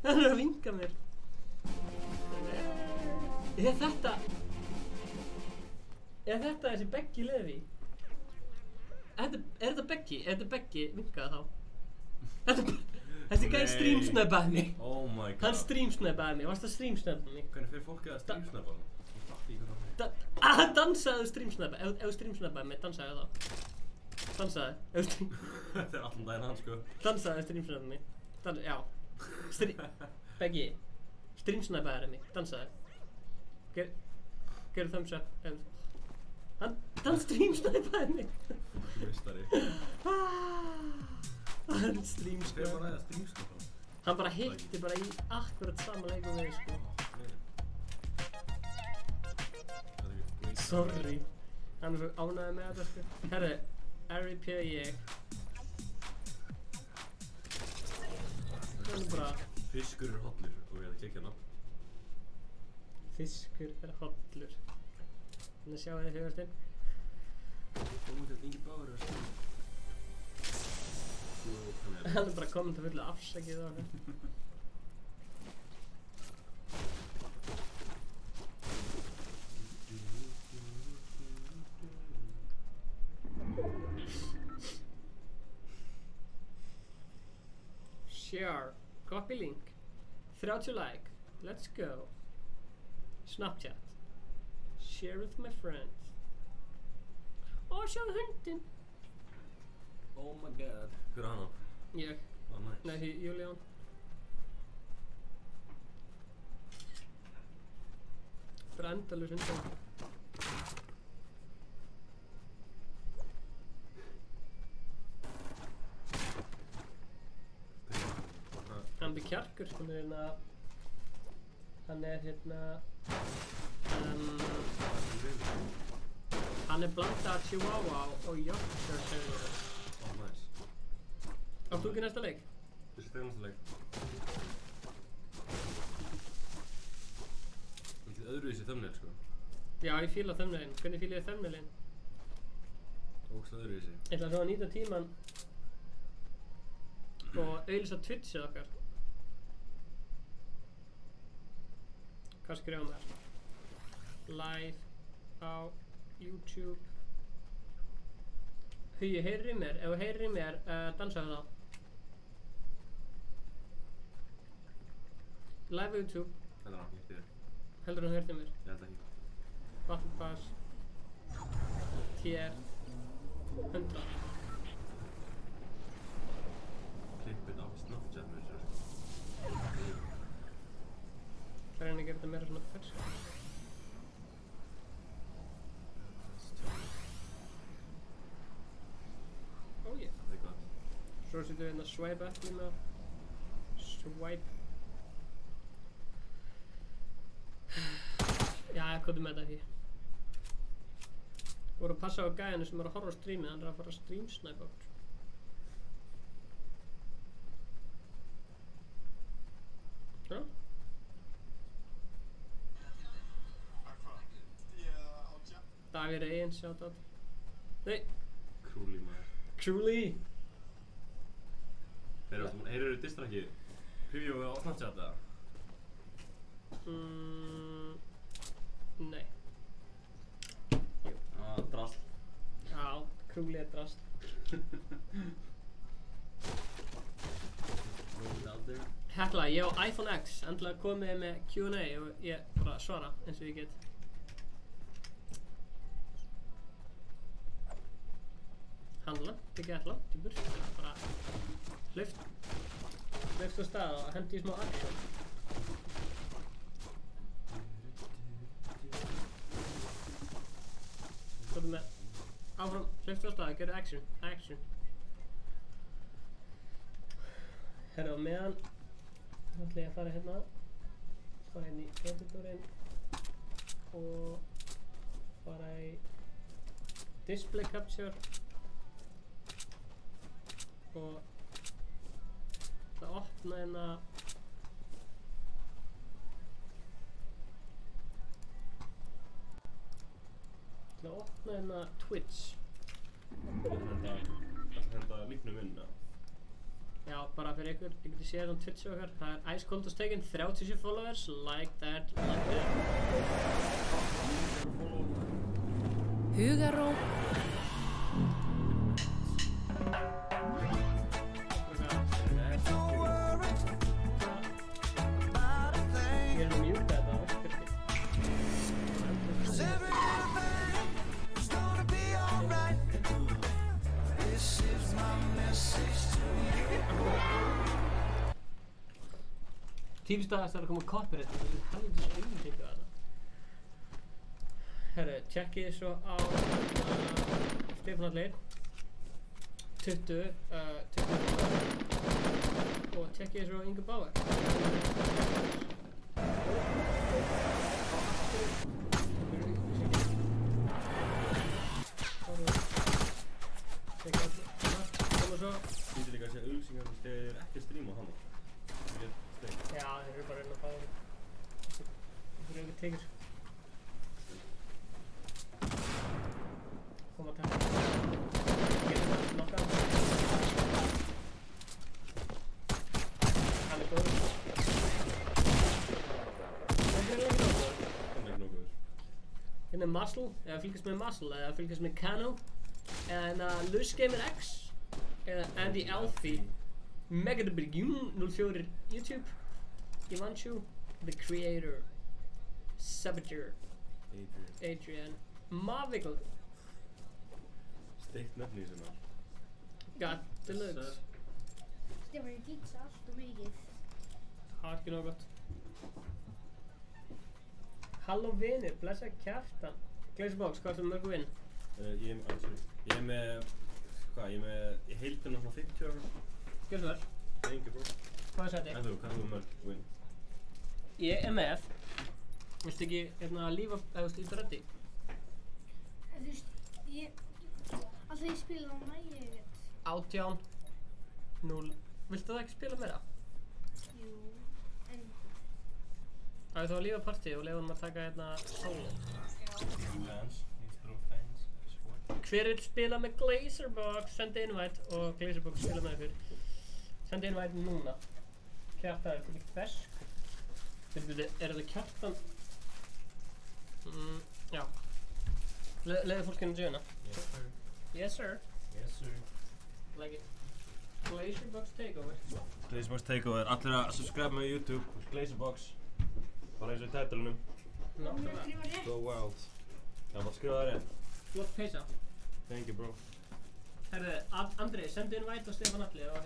Hann er að vinka mér. Er þetta þessi Beggi Levi? Er þetta Beggi? Er þetta Beggi vinkaði þá? Þessi gæði streamsnappaði mig. Oh my god. Hann streamsnappaði mig. Varst það streamsnappaði mig? Hvernig fyrir fólkið að streamsnappa hann? Ég fatt ekki hvað það er. Dansaðu streamsnappaði. Ef þú streamsnappaði mig, dansaðu þá. Dansaðu. Þetta er allan daginn hann sko. Dansaðu streamsnappaði mig. Já. Beggi. Streamsnappaði mig. Dansaðu. Gerðu thumbs up. Hann streamsnappaði mig. Mistari. Hann streamsnappaði. Hver var það að streamsnappa? Hann bara hitti bara í akkurat sama leik og við sko. Sorry. Hann er svo ánægður með þetta sko. Herru, RIP ég. Það er bara... Fiskur er hollur og ég ætla að kekja hann. Fiskur er hollur. Þannig að sjá þið Hugastinn. Komum til Ingi Báður að stjórn. Hann er bara komin til fullu afsakið og hann. Share. Copy link. 30 like. Let's go. Snapchat. share with my friends. Og sjá hundinn. Oh my god. Hver er hann á? Ég. Oh, nice. Nei, því Julián. Bara endalaus hundinn. Hann byrð kjarkur, hann er hann er blanda af Chihuahua og Yorkshire Terrier. Oh, nice. Átt þú ekki næsta leik? Þessi þegar næsta leik. Lítið öðruvísi thumbnail, sko. Já, ég fíla thumbnailin. Hvernig fíla ég thumbnailin? Ógeðslega öðruvísi. Ég ætla svo að nýta tímann og auglýsa Twitchið okkar. Hvað skrifa maður? Live á YouTube. Hugi, heyrir í mér? Ef þú heyrir í mér, dansaðu þá. Live á YouTube. Heldur hann ekki eftir þér? Heldur hann heyrt í mér? Ég held ekki. Battle Pass. Tier 100. Klippið á Snapchat með þessu, sko. Það reyna að gera þetta meira svona fersk. Oh yeah. Það er gott. Svo setjum við hérna swipe eftir með swipe. Já, hvað er með þetta því? Þú voru að passa á gæðinu sem er að horfa á streamið, hann er að fara að streamsnæpa okkur. Já? Davíð Egin, shoutout. Nei, Krúli, maður. Krúli! Heyrðu distan ekki preview á Snapchat, eða? Nei. Drasl. Já, Krúli er drast. Hekla, ég á iPhone X, endilega komið með Q&A og ég bara svara eins og ég get. Hann langt ekki alltaf langt í burtu, bara hlaupt á stað og hendi í smá action. Svo erum við áfram, hlaupt á stað og gerðu action. Herra, á meðan ætla ég að fara hérna, fara inn í editorinn og fara í display capture og það opna hérna Twitch. Það henda líknum inn, eða? Já, bara fyrir ykkur, ég geti séð á Twitch okkar. Það er Ice Cold Taken, 37 followers, like that. Hugarró. Ég er að mjúta þetta, það virkar ekki. Tímstæðast er að koma copyright, það er helvítið auðvitað þarna. Herru, tjekkið svo á Stefán Allir 20 og tjekkið svo á Ingu Bauer. Koma svo. Þú líka að segja auglýsingar þegar þið er ekki að streama á hana. Já, þeir eru bara að reyna að fá það. Það fyrir ekki tekið. Koma að taka. Getur það nokka. Hann er góður. Það er ekki nógur. Hann er ekki nógur. Hérna er Muscle, eða fylgjast með Muscle, eða fylgjast með Kano, eða hérna Lusgamer X, eða Andy Alfie, Megadabirgjum 04 YouTube, Ivanchu, The Creator, Saboteur, Adrian Mavigal. Steikt nöfn í þessu maður. God deluxe. Stefán, ég dýtsa allt og mikið. Það var ekki nóg gott. Halló vinir, blessa Kjartan. Glazerbox, hvað ertu með mörg vinn? Ég er með, í heildina svona 50 ára. Gjörðu vel. Thank you bro. Hvað er þetta? En þú, hvað er þú mörg win? Ég er með. Viltu ekki lífa, eða þú veist, ready? En þú veist, alltaf ég spila á nægir. 18 0. Viltu það ekki spila meira? Jú, en... Það er þá að lífa partí og leiða honum að taka solo. Fans, he's through fans. Hver vill spila með Glazerbox? Sendi invite og Glazerbox spila með ykkur. Sendi invite núna. Kjartan er ekki fersk. Er þetta Kjartan? Já. Leiði fólkinu að joina. Yes sir. Yes sir. Yes sir. Like it. Glazerbox takeover. Glazerbox takeover. Allir að subscribe með YouTube. Glazerbox. Bara eins og í tætlunum. Náttúrulega. Skrifa rétt. Go wild. Já, bara skrifa það rétt. Flott peysa. Thank you bro. Herðu, Andri, sendu invite á Stefán Atli og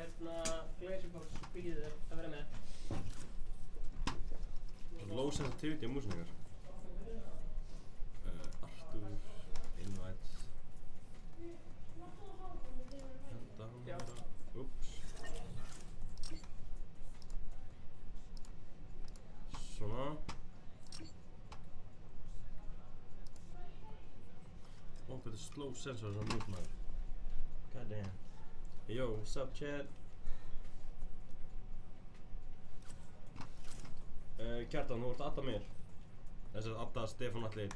Glazerbox býðir þér að vera með. Low sensitivity á músinu ykkar. Artur, invite. Já. Úps. Svona. Ó, hvað er slow sensor sem mút maður. God damn. Yo, what's up chat? Kjartan, þú ert að adda mér. Þess að adda Stefán Atli.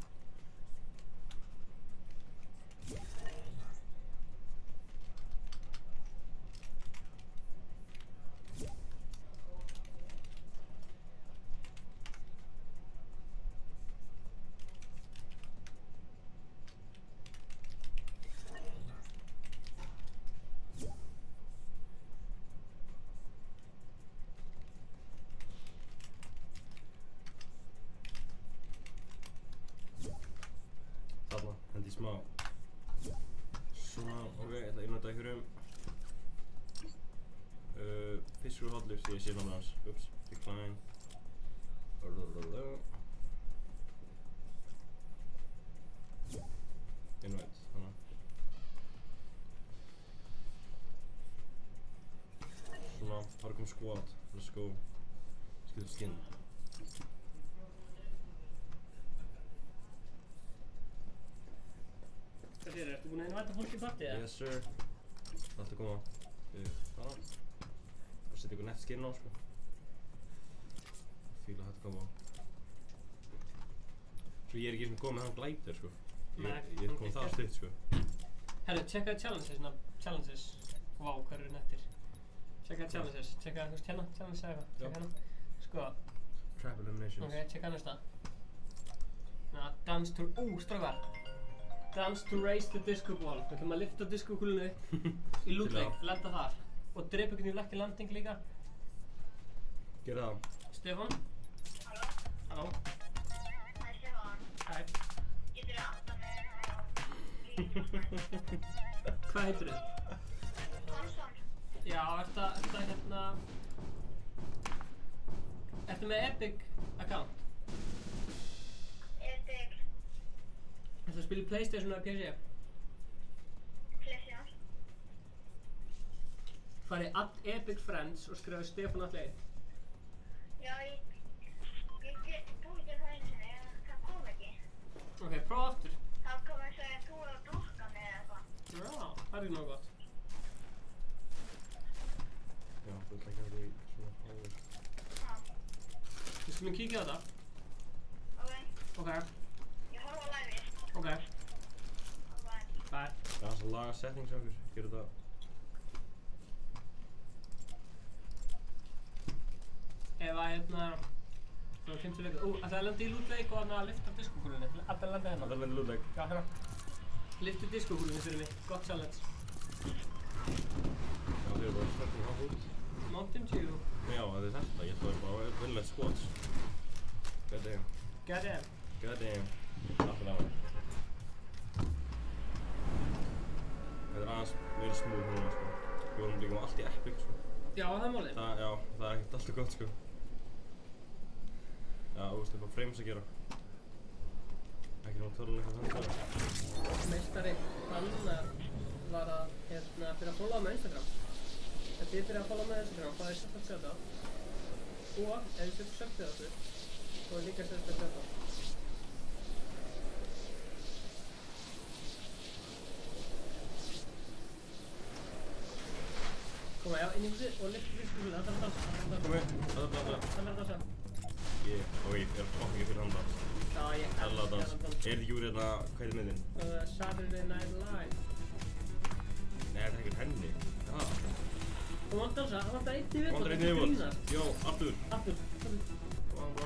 Þarna, hendi smá. Svona, ok, ég ætla að innvæta einhverjum. Fiskur hollur því ég sé námið hans. Ups, decline. Invite, hana. Svona, bara kom squad. Let's go. Skilur skinn. Hvað sér, ertu búin að invita fólk í partí eða? Yes sir. Það ætti að koma. Hana. Það setja ykkur nett skinn á sko. Fíla þetta koma á. Svo ég er ekki sem komið með hann glæpir sko. Nei, Ég er komið það stutt sko. Herru, tjekkaðu challenges. Vá, hvað eru nettir. Tjekkaðu challenges. Tjekkaðu, þú veist hérna, challenge eða eitthvað. Tjekka hérna. Sko. Trap eliminations. Ok, tjekka næsta. Dance to... strákar. Dance to raise the disco ball. Við ætlum að lyfta diskokúlunni í lootleik, lenda þar. Og drepa ykkur í lucky landing líka. Gerðu það. Stefán? Halló? Halló? Það er Stefán. Hæ. Getur þið aftan með Hvað heitir þið? Hansson? Já, ertu Ertu með Epic account? Epic Ertu að spila í PlayStation eða PC? PlayStation? Farið @Epic Friends og skrifaðu Stefán Atli. Já, ég get búið til það einu sinni, en það kom ekki. Ok, prófa aftur. Það kom eins og þú er að blokka mig eða eitthvað. Já, það er ekki nóg gott. Já, þú ætla ekki að því svona háður. Við skulum kíkja á þetta. Ok, Ok, ég horf á live-ið. ok. Alright. Bye. Það er að laga settings á okkur. Gerðu það. Ef að það er 50 leikur. Það er lendið í lootleik og að lyfta diskokúlunni. Allir lendið hérna. Það er verið lúðleik. Já, hérna. Lyftu diskokúlunni fyrir mig. Gott challenge. Já, þið eru bara fucking hot út. Mountain Dew. Já, það er þetta. Ég ætla bara að vera vinnlegt squats. God damn. God damn. God damn. Alltaf lega. Þetta aðeins meira smúð núna, sko. Við vorum líka allt í Epic, sko. Já, það er málið. Já, það er ekkert alltaf gott, sko. Já, þú veist, eitthvað frames að gera. Ekki náttúrulega tölulega þannig. Meistari, hann var að, fyrir að followa með Instagram. Ef þið fyrir að followa með Instagram, þá er sérstætt sjöta. Og ef þið setur söktið á þessu, þá er líka sérstætt sjöta. Koma, já, inn í húsið og lyftu fyrstu, það þarf að dansa. Kom hér, það er að dansa. Og ég er okkur ekki fyrir handa. Já, ég Hella dans. Er þetta ekki úr hérna, hvað er myndin? Saturday Night Live. Nei, þetta er ekkert henni. Já. Þú mátt dansa, það vantar einn í viðbót. Vantar einn í viðbót. Jó, aftur. Aftur. Kom á.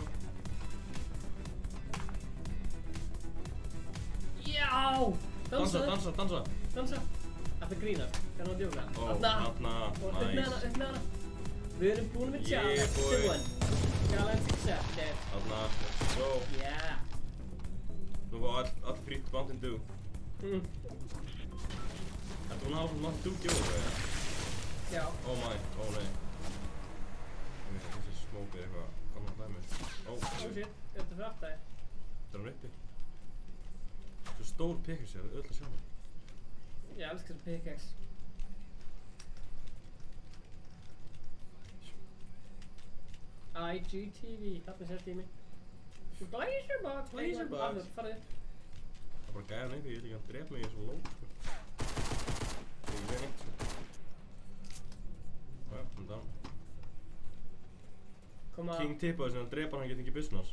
Já! Dansa. Dansa. Þetta grínast. Hérna að djóka. Ó, þarna. Og upp með hana. Við erum búin með challenge. Yeah, boy. Challenge accepted. Þarna. Go. Yeah. Nú var all frýtt Mountain Dew. Þetta var náttúrulega Mountain Dew giveaway, Já. Oh my, ó nei. Þessi smók er eitthvað annar dæmi. Ó, Shit, þetta fyrir aftæði. Þetta er hann uppi. Svo stór pickaxe, það er öll að sjá hann. Ég elskar þessi pickaxe. IGTV, þarna sést í mig. Glazerbox! Glazerbox. Aftur, farðu. Það er bara gæðan einhver, ég vil ekki að drepa mig í þessu lót, sko. Ég er ekki neitt, sko. Já, I'm down. Koma. King tippaði sem að drepa hann geti ekki business.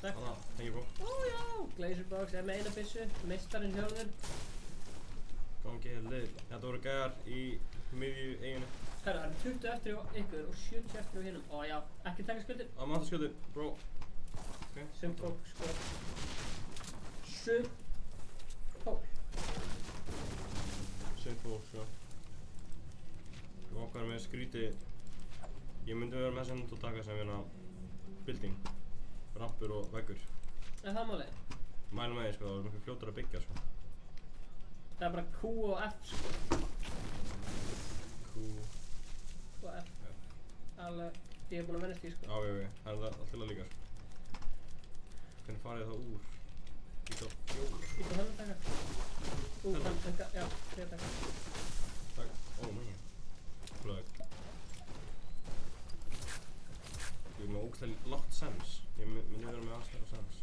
Takk. Þannig, hengi på. Ó já, Glazerbox er með eina byssu, meistarinn Hjörður. Gangi lið. Þetta voru gæðar í miðju eiginu. Herra, það eru 20 eftir á ykkur og 70 eftir á hinum. Ó já, ekki taka skjöldir. Á matarskjöldir, bro. Ok. Sum fólk, sko. Sum fólk. Sum fólk, sko. Ég okkar með skríti. Ég myndi vera með sem þú taka sem hérna building. Rampur og veggur. Er það málið? Mælum með því, sko, það er miklu fljótar að byggja, sko. Það er bara Q og F, sko. Q og F. Alveg, ég er búinn að vennast því, sko. Já, það er allt til að líka, sko. Hvernig farið það úr? Ít á fjóra. Ít á hann að taka. Hann, já, ég taka. Takk. Ó, mæja. Plögg. Ég er með ógæslega lágt sens. Ég myndi vera með aðstæða sens.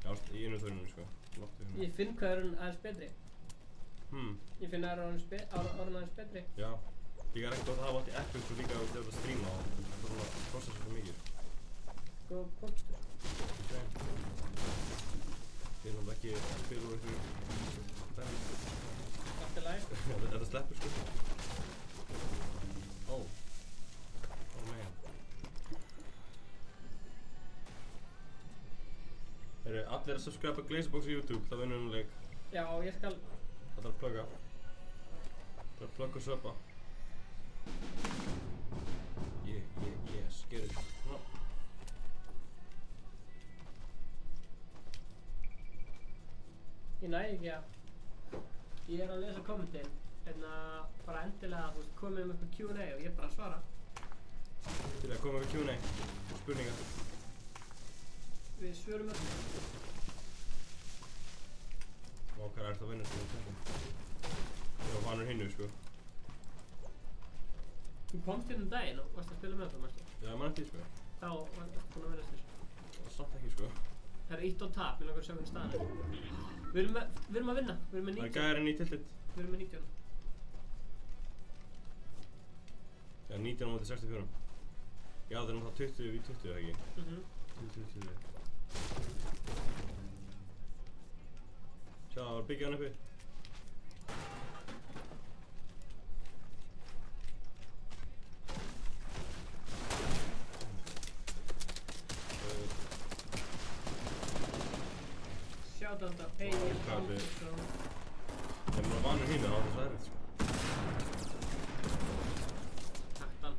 Já, í einu þörunum, sko. Lágt í hérna. Ég finn hvað er hann aðeins betri. Ég finn að það er orðin aðeins betri. Já. Líka er ekkert gott að hafa allt í Epic og líka ef þú ert að stríma og það er svona að processa svo mikið. Góð punktur. Ok. Ég er náttúrulega ekki að spila úr einhverju dæmi. Allt í lagi. Þetta sleppur, sko. Ó. Ó, man. Eru allir að subscribe Glazerbox á YouTube, það vinnum við leik. Já, ég skal. Það er að plugga. Það er að plugga og söpa. Yes, get it. No. Ég næ ekki að. Ég er að lesa kommentin. Bara endilega, þú veist, komið með eitthvað Q&A og ég bara svara. Til að koma við Q&A. Spurningar. Við svörum öll. Og hvað er þetta að vinna sem við tökum? Ég var vanur hinnu, sko. Þú komst hérna daginn og varst að spila með það, mæstu? Já, ég man eftir því, sko. Þá varst búinn að vera þessu. Það var samt ekki, sko. Það er 1 á tap, ég langar að sjá hvernig staðan er. Við erum að vinna, við erum með 19. Það er gæðarinn í tillit. Við erum með 19. Já, 19 á móti 64. Já, það er náttúrulega 20 í 20, ekki? 20. Sjá, það var byggja hann uppi. Sjátt þetta, hei, ég er Kappi. frá. Ég er bara vanur hínu, það var það erfitt, sko. Taktan.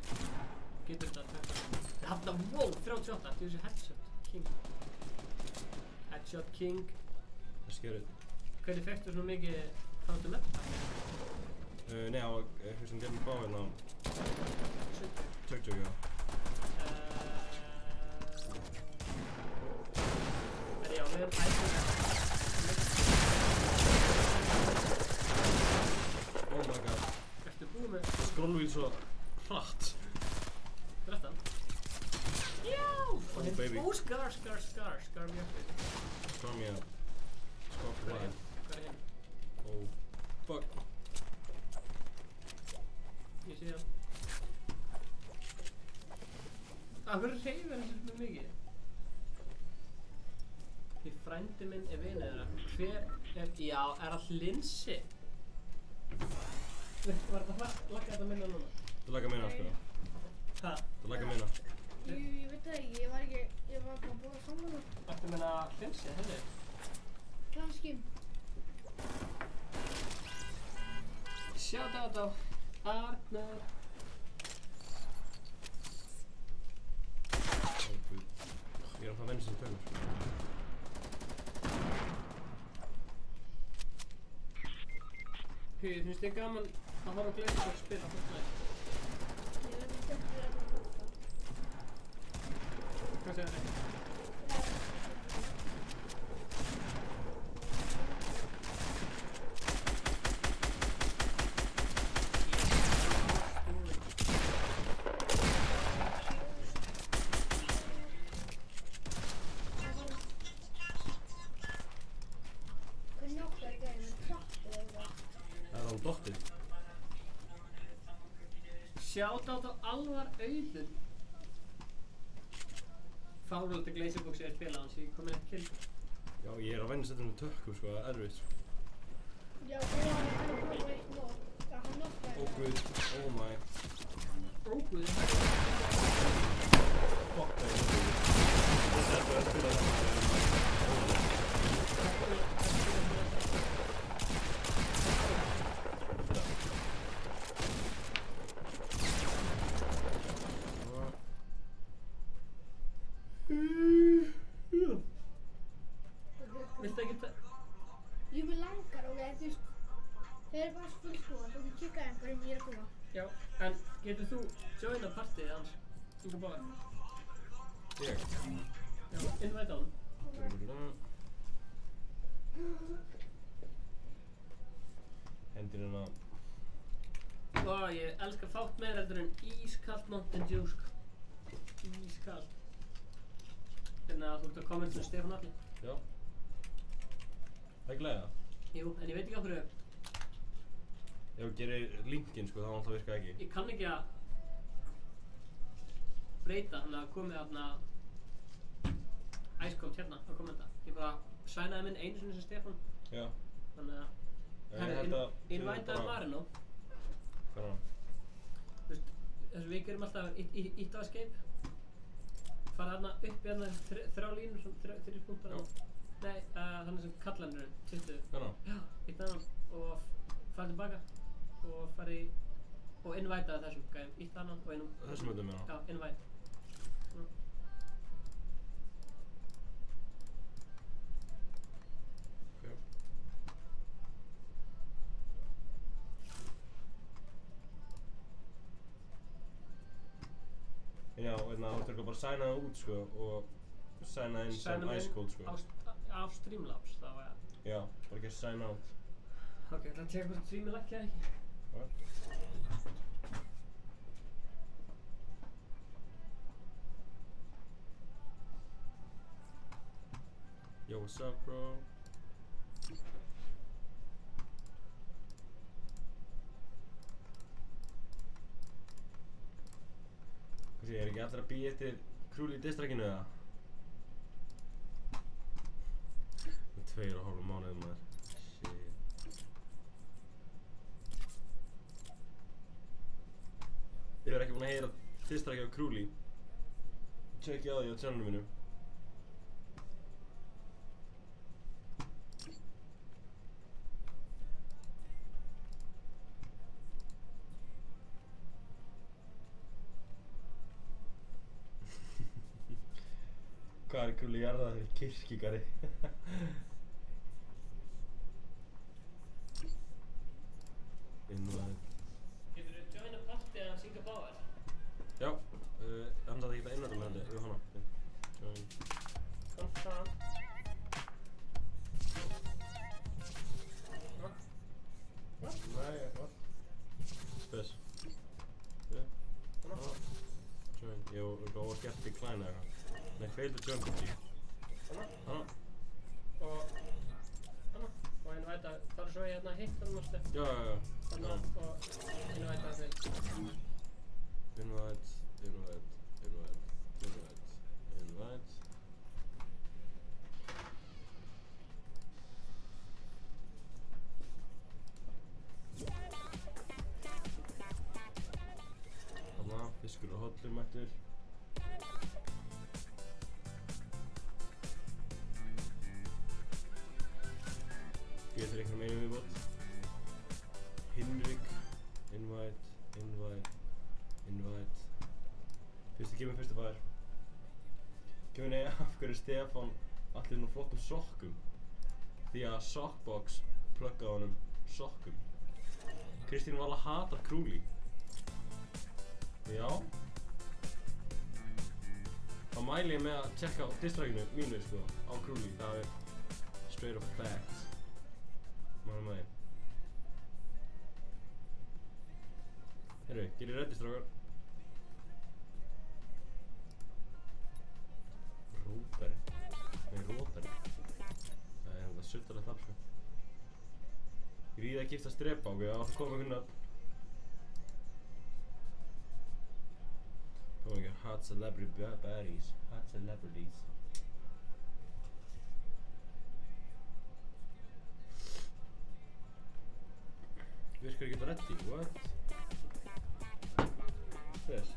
Getur þetta. Þarna, wow, 38, þetta er þessi headset. King. Headshot King. Let's get it. Hvernig fekkstu svona mikið fannstu með þetta? Nei, það var eitthvað sem gerði bá hérna. Tjökk, já. Já, við erum hægt. Oh my god. Ertu búið með? Skrollvíl svo hratt. Dresta hann. Já! Oh baby. Scar me up. Skar mér. Skar Hvað er mér. hinn? Oh fuck. Ég sé hann. Af hverju hreyfir hann svo mikið? Því frændi minn er vinur þeirra. Hver er... Já, er all Linsi? Var þetta lagga þetta minna núna? Það lagga minna sko. Hæ? Það lagga minna. Ég veit það ekki, ég var bara búin að samla það. Ættu minna Linsi, henni? Kannski. Shout out á Arnar. Oh guð. Ég er að fá venni sem tölur. Hugið, finnst þið gaman að horfa Gleisir og spila Fortnite? Ég veit ekki eftir að það búta. Hvað segir þið? Hvernig áttu að gera með trappu eða eitthvað? Það er hann dottið. Shout out á Alvar Auðun. Fáröldi Gleisirbox er spilað hans, ég kom með ekki kill. Já, ég er að venni setja með tökkum sko, það er erfitt sko. Já, og hann er að prófa eitt nóg. Já, hann nokkaði. Oh guð. Oh my. Óguð. Fuck það er það. Þetta er bara að spila þetta. Viltu ekki það? Ég vil langar og þú veist, þeir eru bara fullskóðar, þú getur kikkað einhverjum ég er að koma. Já, en getur þú joina partíið hans? Inga Báðar? Ég. Já, invite á hann. Hendir hérna. Ó, ég elska fátt meira heldur en ískalt Mountain Dew, sko. Ískalt. Þannig að þú ert að kommentinu Stefán Alli. Já. Það er glæða. Jú, en ég veit ekki á hverju. Ef þú gerir linkinn sko, þá alltaf virka ekki. Ég kann ekki að breyta, þannig að komið þarna Icecold hérna að kommenta. Ég bara sænaði minn einu sinni sem Stefán. Já. Þannig að invitaði Marino. Hvað er hann? Þú veist, þess að við gerum alltaf ítt á escape. Fara þarna upp hérna þrjá línur, svona þrjir punktar. Já. Nei, þannig sem kallanur 20. Hvað er hann? Já, ítt að hann og fara tilbaka og fara í og invitaði þessum gæðum. Ítt að hann og einum. Þessum myndum hérna? Já, invite. Já, þú þurfum bara að sæna það út sko og sæna inn sem Icecold sko. Á Streamlabs þá eða? Já, bara ekki að sæna út. Ok, það teka hvort Stream er laggja ekki. Hvað? Yo, what's up bro? Hvað sé, er ekki allir að bíða eftir krúli í distrackinu eða? 2,5 mánuðum maður. Shit. Ég er ekki búinn að heyra distracki á krúli. Tjekki á því á channelinu mínu. Hvað er Krúli jarðaði fyrir kirkjugarði. Innvæð. Getur þú joina partið að syngja báðar? Já, hann satt ekki að innvæða með henni, við hana. Join. Confirm. What? Nei, what? Spes. Yeah. Join. Ég var gert decline eða eitthvað. Nei, failed to join party. Hana. Og invite að fara svo í hérna hitt þannig að Já. Þannig og invite að þeim. Invite. Hanna, fiskur og hollur mættur. Ég þarf einhverjum einum viðbót. Hinrik, invite. Fyrstu kemur fyrstu fær. Kemur nei, af hverju Stefán allir nú flottum sokkum? Því að Sockbox pluggaði honum sokkum. Kristín Vala hatar Krúli. Já. Þá mæli ég með að tjekka á distrakinu mínu sko, á Krúli. Það er straight up facts. Mælum að því. Herru, gerir reddi strákar. Rótari. Nei, rótari. Það er þetta suttalegt nafn sko. Gríða að giftast drepa, ok, það áttu að koma einhvern nöfn. Koma ekki, hot celebrity baddies. Hot celebrities. Virkar ekki þetta reddi, what? Þess.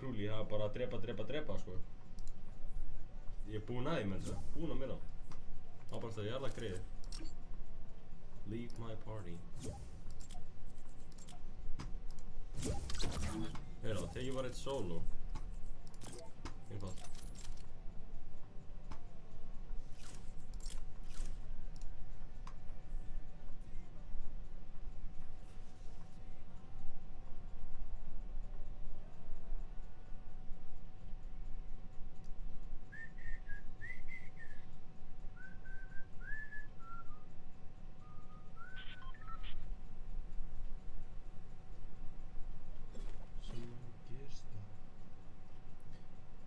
Krúli, það er bara að drepa sko. Ég er búinn að því menn það, búinn að mér á. Ábært að ég er alveg greiði. Leave my party. Heyrðu, þegar ég var eitt solo. Einfalt.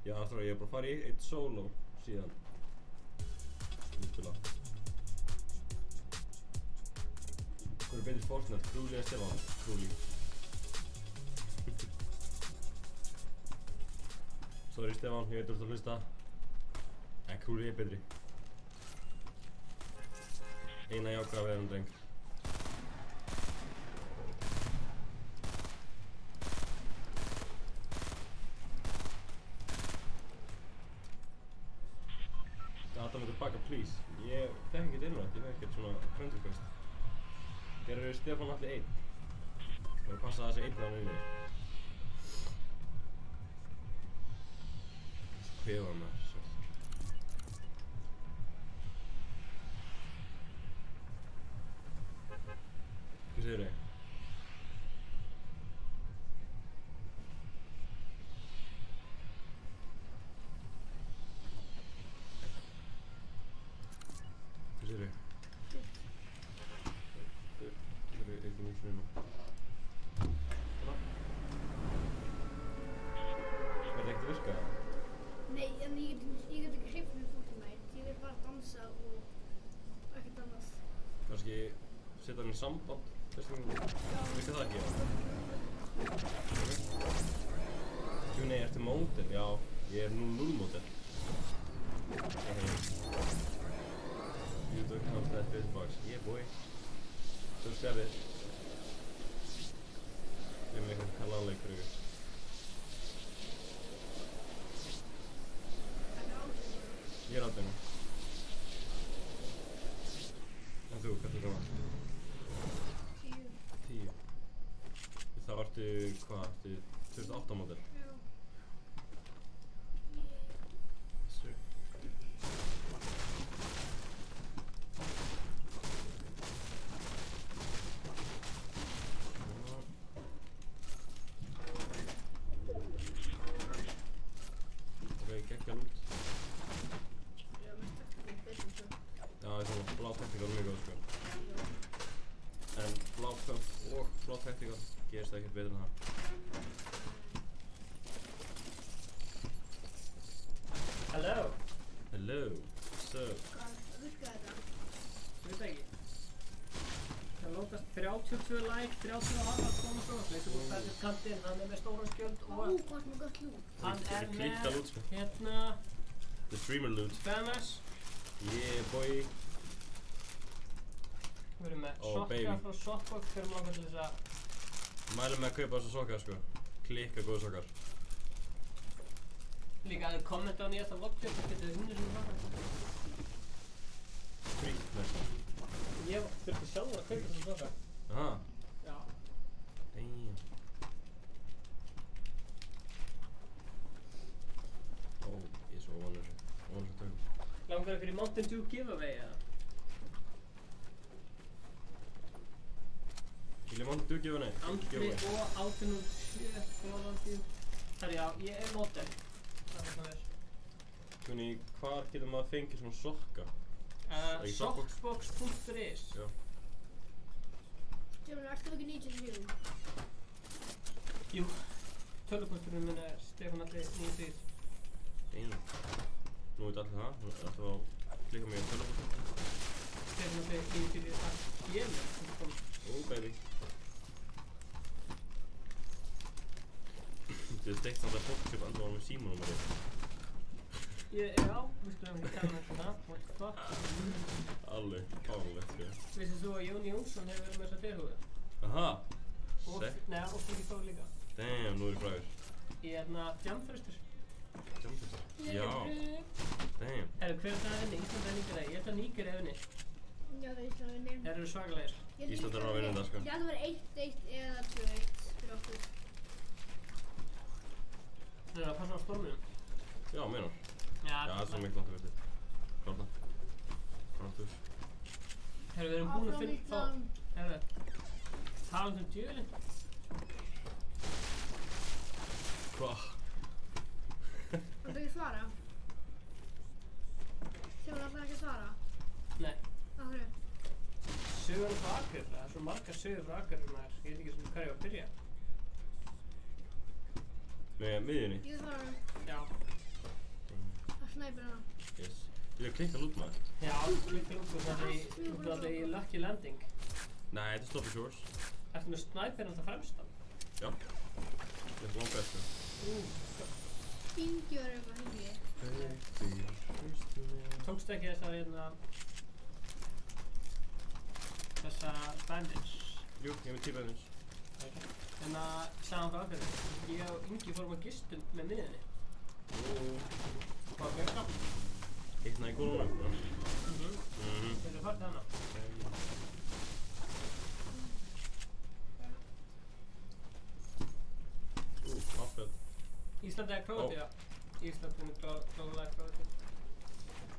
Já, aftur að ég hef bara farið í eitt solo síðan. Útfélag. Hvað er betri Fortnite, Krúli eða Stefán? Krúli. Sorry Stefán, ég veit þú ert að hlusta. En Krúli er betri. Eina jákvæða við dreng. Please. Ég fekk ekkert innrætt, ég fekk ekkert svona friend request. Gerðu Stefán allir einn. Og passa þessi einn á nýju. Hvað var maður svo? Hvað segir þau? Setja hann í samband, veistu það ekki? Nei, ertu módel? Já, ég er 0-0 módel. You don't count that bitbox. Yeah boy. Svo sérðir. Ég með einhvern kalanleikur yfir. Ég er áttunum. þú? Hvað er það? 10. Þá ertu, hvað, ertu 2008 módel? Já. Yes sir. Ok, geggja lút. Já, mest ekki betur svo. Já, ég svona, blá taktikal mjög góð, sko. En blá pump og blá taktikal gerist það ekkert betur en það. Hello. Hello, what's up? Hvað virkaði þetta? Ég veit það ekki. Það lókast 32 like, 30 og halva koma svo. Veistu hvað það er kantinn, hann er með stóra skjöld Ó, og hvað er með gott lút? hann Þetta er er klikkað með út, sko. hérna The streamer loot. Spammers. Yeah, boy. Við erum með Oh, sokka baby. frá Sockbox, við erum langar til þess að Mælum með að kaupa þessa sokkar, sko. Klikka góða sokkar. líka að kommenta á nýjasta vlogklip og getur þið hundið sem það. Sweet, nice. Ég þurfti sjálfur að kaupa þessum sokka. Aha, Já. damn. Ó, ég er svo óvanur þessu. Óvanur þessu tökum. Langar ykkur í Mountain Dew giveaway eða? Vilja Mountain Dew gefa henni? Andri og 1807 Volandi. Það er já, ég er model. Það er svona þess. Kunni, hvar getur maður fengið svona sokka? Ekki Sockbox? Sockbox.is. Já. Sjónu, ertu ekki 94? Jú, tölvupósturinn minn er Stefán Alli 93. Damn. Nú veit allir það. Nú ættu að klikka mig á tölvupóstum. Stefán Alli 93 Oh, baby. Þú veist eitt samt að fólk sem alltaf var með símanúmerið. Já, við skulum ekki tala um það. What the fuck? Alveg fárlegt, sko. Vissið þú að Jón Jónsson hefur verið með þessa derhúðu? Aha. Og, Sick. nei, og Friki Þór líka. Damn, nú er ég frægur. Í hérna Jamfrestur. Jumpfistar. Já. Damn. Herru, hver er það að vinni? Ísland er Nígeria. Ég held að Nígeria er vinni. Já, það er Ísland að vinna. Þeir eru svakalegir. Ísland er að vinna þetta, sko. Ég held að vera 1-1 eða 2-1 fyrir okkur. Þeir eru að passa á storminum. Já, meinar. Já, Já, það er svo mikið langt að veitir. Klárna. Klártus. Herru, við erum búin að Áfram finna Ísland. Herru, talað um djöfulinn. Hvað? Það er ekki að svara. Sjónu, það er ekki að svara. Nei, Af hverju? sögur frá Akureyri. Það er svo margar sögur frá Akureyri maður. Ég veit ekki svona hvað ég var að byrja. Með miðjunni? Ég svara. Já. Það snæpir hana. Yes. Þú er klikkað lút maður. Já, klikkar út úr þetta í Lucky Landing. Nei, þetta er Stop the Shores. Ertu með snæpirinn alltaf fremstan? Já. Þetta er langt best, sko. Ingi var eitthvað hingi. Tókstu ekki þessa bandage? Jú, ég er með 10 bæðins. En að sagði frá Akureyri. Ég og Ingi fórum að gistum með miðinni. Hvað fyrir það? Hittna í gólunum. Þeir eru farið hana. Áfæð. Ísland eða Króatía? Ísland er klóðulega Króatía.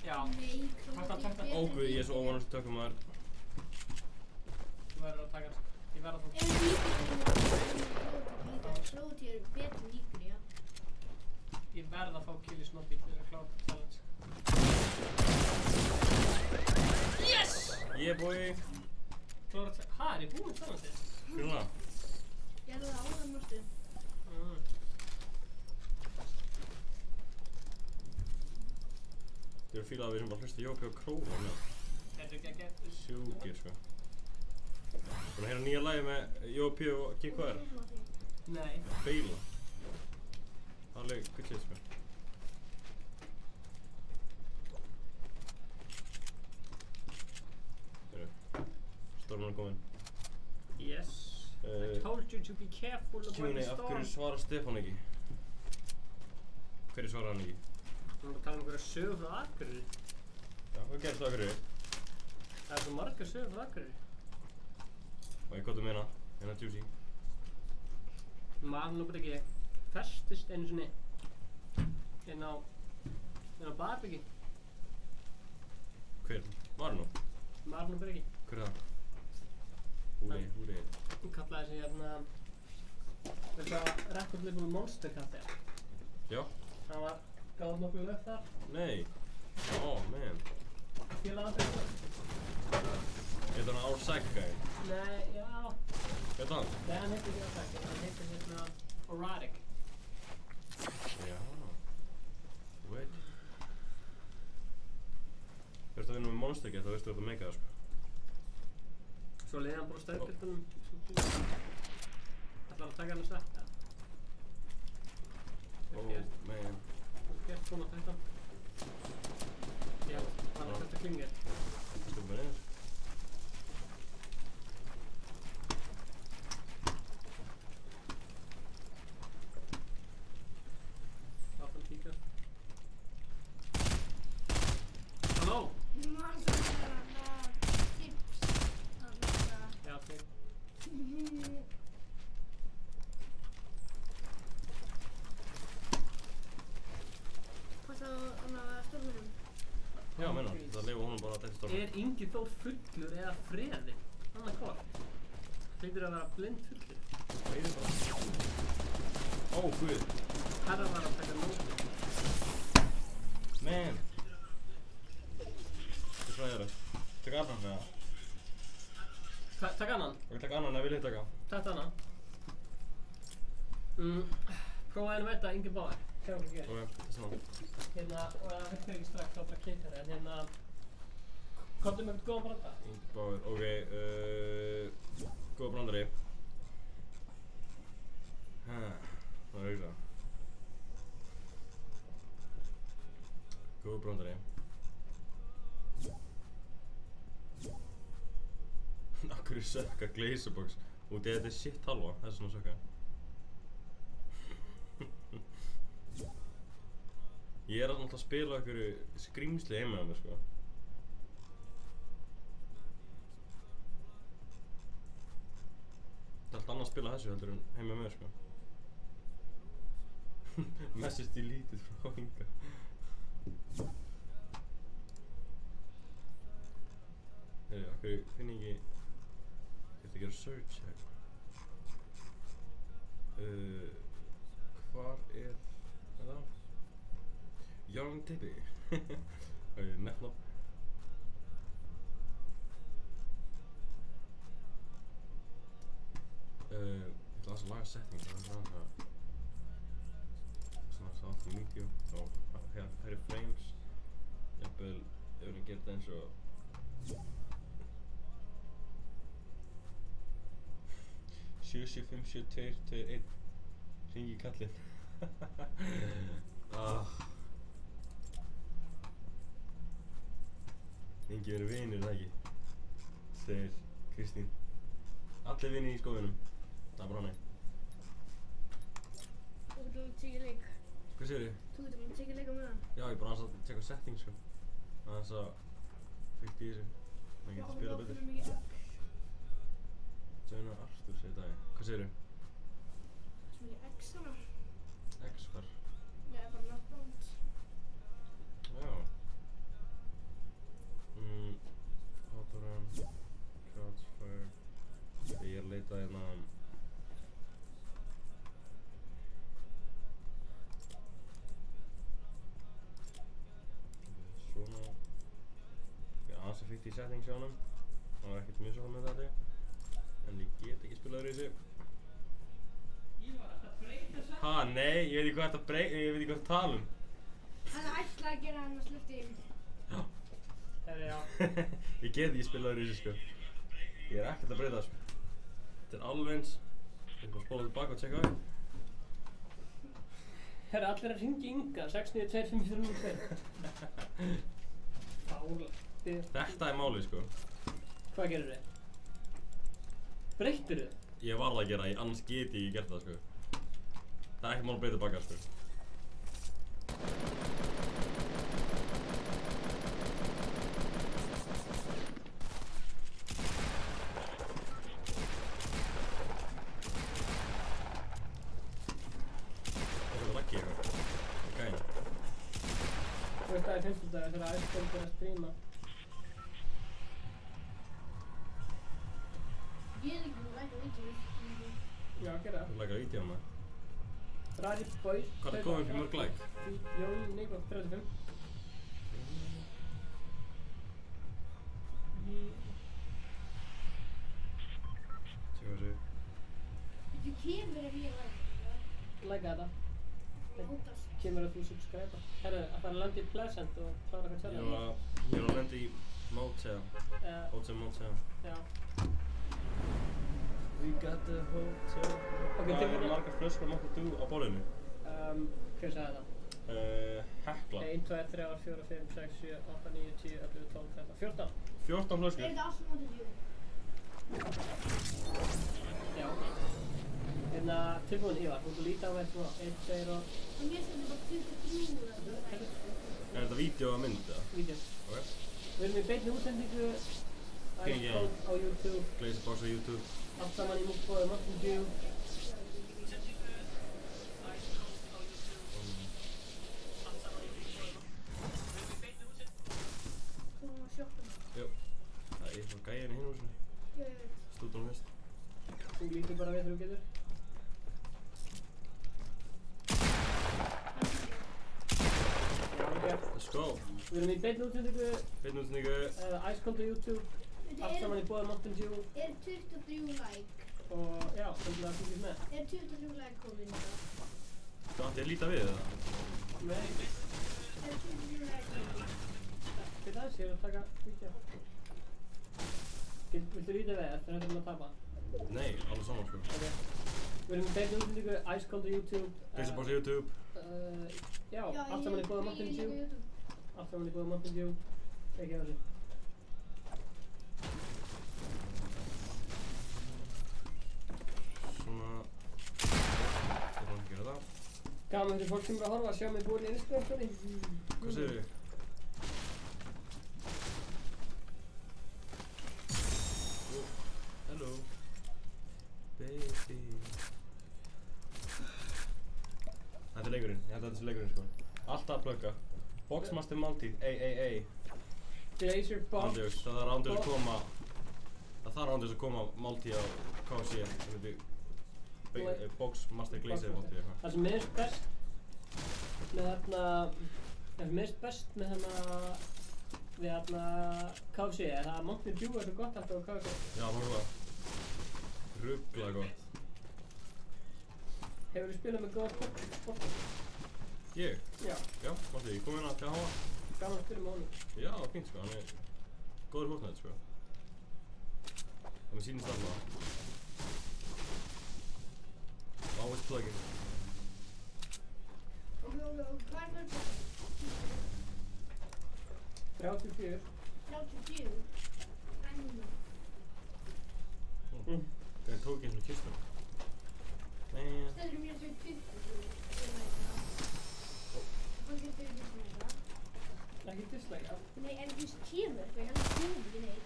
Já, Nei, Takk. Ó guð, ég er svo óvanur sem tökum maður. þú verður að taka þetta. Ég verð að fá. Króatía eru betur en Nígería. Ég verð að fá kill í snobby til að klára þetta challenge. Yes! Yeah boy. Klára þetta. Ha, er ég búinn með challenge? Hvernig það? Gerðu það áður mástu. Þið eru fílað að við erum bara að hlusta Jópi og Króla með. Þetta er ekki að geta. Sjúkir, sko. Búin að heyra nýja lagi með Jópi og Kik hvað er? Nei. Beila. Það er alveg gullið, sko. Heyrðu, stormur er kominn. Yes. I told you to be careful about Tjúni, the af storm. hverju svarar Stefán ekki? Hverju svarar hann ekki? Þú erum að tala um einhverja sögur frá Akureyri. Já, hvað gerist það hverju? Það svo margar sögur frá Akureyri. Og ég kottum hérna Juicy. Marnúbryggi festist einu sinni inn á Barbyggi. Hver? Marnú? Marnúbryggi. Hver er það? Húri. Hún kallaði sig hérna, veistu hvað Record Label Monster Cafe er? Já. Hann var gáð nokkuð lög þar. Nei. Man. Félagði hann fyrir. Heitir hann Our Sack Guy? Nei, já. Heitir hann? Nei, hann heitir ekki Attack, hann heitir hérna Erotic. Já. Wait. Þú ert að vinna með Monster Get, þá veistu þú ert að meika það, sko. Svo leiði hann bara stærkjöldunum. Ætlar að taka hann að svetta. Man. Gert svona þetta. Já, hann er þetta klingir. Stöfum við niður. Áfram kíka. Halló! Maður svo er hann tips að vera. Já, ok. Passa á hann að stórmennum. Já, meina, það leifa honum bara að þetta storma. Er Ingi Þór fullur eða freði? Annað hvort. Hlýtur að vera blind fullur. Æði bara. Ó, guð. Herra var að taka nóti. Man. Þetta er fræðilegt. Takk annan með það. Takk annan. Ok, takk annan, vil ég taka. Takk annan. Prófa einu veita Ingi Báðar. Sjá hvað gerir. Ok, það er svona. Hérna, og það hætti ekki strax á bara keittari, en hérna... Komdu með eitthvað góðan branda? Ingi Báður, ok, góða brandari. Það er auðvitað. Góða brandari. Akkur er sökka Glazerbox út í þetta er shit halva, það er svona sökka. Ég er alltaf að spila einhverju skrýmsli heima á mér, sko. Það er allt annað að spila þessu heldur en heima á mér, sko. Message deleted frá Inga. Heyrðu, okkur finn ég ekki... Ég ætti að gera search hérna. Hvar er... Hvað er það? Young Tippi. Og ég nefna. Ég ætla að laga settings. Það er svona sátt í video. Og það er frames. Jafnvel, ef við gerum þetta eins og... Sjö, 5, 7, 2, 2, 1. Hringi kallinn. Engi verið vinir, það ekki, segir Kristín. Allir vinir í skóginum. Það er bara hannig. Þú getur alveg tekið leik. Hvað segir þið? Þú getur alveg tekið leik á meðan. Já, ég bara aðeins að tjekka settings, sko. Aðeins að fyrst í þessu. Það getur spila betur. Já, mikið X. Sögna Arthur, segir Dagi. Hvað segir þið? Svo mikið X hana. X hvar? Já, bara náttúrulega. Já. Hotran, Crossfire. Ég er að leita hérna svona. Ég aðeins að fikta í settings hjá honum. Það var ekkert mjög svo með þetta. En ég get ekki spilað þessu. Ívar, þetta breyta sér? Ha, nei, ég veit ekki hvað þetta breyta, ég veit ekki hvað þetta tala um. Hann ætlaði að gera hann að slöfti í. Já. Herri, já. Ég get ekki spilað þessu, sko. Ég er ekkert að breyta þessu. Þetta er alveg eins. Ég er bara að spóla tilbaka og tjekka á því. Herri, allir að hringi Inga, 692-542. Fála. Þetta er málið, sko. Hvað gerir þið? Breyttir þið? Ég varð að gera, annars get ég ekki gert það, sko. Það er ekkert mál að breyta tilbaka, sko. í 15 dagar þegar Iceland er að stríma. Ég er ekki búin að læka vídeos. Já, gera það. Þú lækar vídeo maður. Rari Boys. Hvað er komið fyrir mörg like? Jón Nikon 35. Sjá þessu. Þú kemur ef ég læka. Læka þetta. Ég hótast. Kemur að þú subscribe. Herru, að fara að landa í Pleasant og klára eitthvað Ég challenge. var að lenda í Motel. Hotel Motel. Já. We got the hotel. Ok, Hvað tekur eru margar flöskur máttu þú á borðinu? Hver sagði það? Hekla. 1, 2, 3, 4, 5, 6, 7, 8, 9, 10, 11, 12, 13, 14. 14 flöskur. Er þetta allt sem áttu djú? Já. Hérna, tilbúin Ívar, þú ert að líta á þetta svona 1, 2 og... En mér stendur bara 23 eða eitthvað. Er þetta vídeo að mynd eða? Vídeó. Ok. Við erum í beinni útsendingu. Icecode á YouTube. Glazerbox á YouTube. Allt saman í Moonboy Mountain Dew. Þú erum að sjókta mig. Jú. Það er eitthvað gæjan í hinn húsinu. Ég veit. Stúdunum fyrst. Þú lítur bara við þegar þú getur. Já, ok. Let's go. Við erum í beinni útsendingu. Beinni útsendingu. Icecode á YouTube. Allt saman í bóði Mountain Dew. Er 23 like? Og já, þannig að fylgjast með. Er 23 like komin í það? Það átti að líta við það. Nei. Er 23 like komin? Fyrir aðeins, ég er að taka vídeo. Viltu líta við eftir að að tapa? Nei, alveg saman sko. Ok. Við erum í beinni útsendingu, Icecode á YouTube. Glazerbox á YouTube. Já, allt saman í bóði Mountain Dew. Allt saman í bóði Mountain Dew. Ekki á þessu. Svona. Ég er búinn að gera það. Gaman fyrir fólk sem er að horfa að sjá mig búin í Instagram-story. Hvað segir þið? Hello. Baby. Þetta er leikurinn. Ég held að þetta sé leikurinn sko. Alltaf að plugga. Boxmaster máltíð. Glazer Box. Ándjóks. Það þarf ándjóks að koma. Það þarf ándjóks að koma máltíð á KFC. Sem heitir Boxmaster Glazer máltíð eitthvað. Það sem mér finnst best með þarna... Það sem mér finnst best með þarna... Við þarna... KFC er það að Mountain Dew er svo gott alltaf á KFC. Já, það var það. Ruggla gott. Hefur þú spilað með góða sporta? Ég? Já. Já, máltíð. Ég kom hérna til að hafa. Gaman að spila með honum. Já, fínt sko. Hann er góður Fortnite sko. Það með sínist alltaf. Always plugging. Og hvað er það? 34. 34? Það tók eins og kistum. Man. Stendur mér sem 20. Hvað getur þið með það? Ekki dislike, já. Nei, en þú veist kemur, fyrir hann kemur ekki neitt.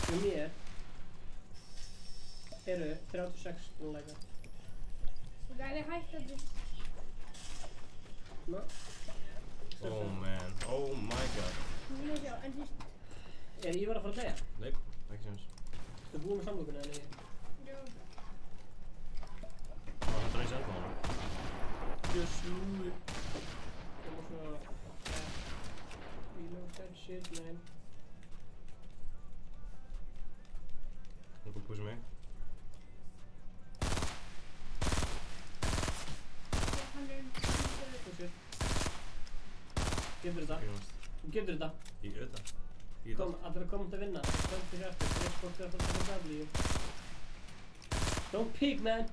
Með mér eru 36 búinleika. Og það er hægt að þú... Ná. Oh man, oh my god. Ég vil sjá, en þú veist... Er Ívar að fara að deyja? Nei, ekki séns. Þú búið með samlokunni en ég... Já. Það var hættur eins ennþá hana. Just do it. Ég má svo... Reload that shit, man. Hún er búið að pussa mig. Hann er... Push it. Getur þetta. Grínast. Þú getur þetta. Ég veit það. Ég Kom, allir að koma til að vinna. Don't pick up. Fólk er að fara að W. Don't peek, man.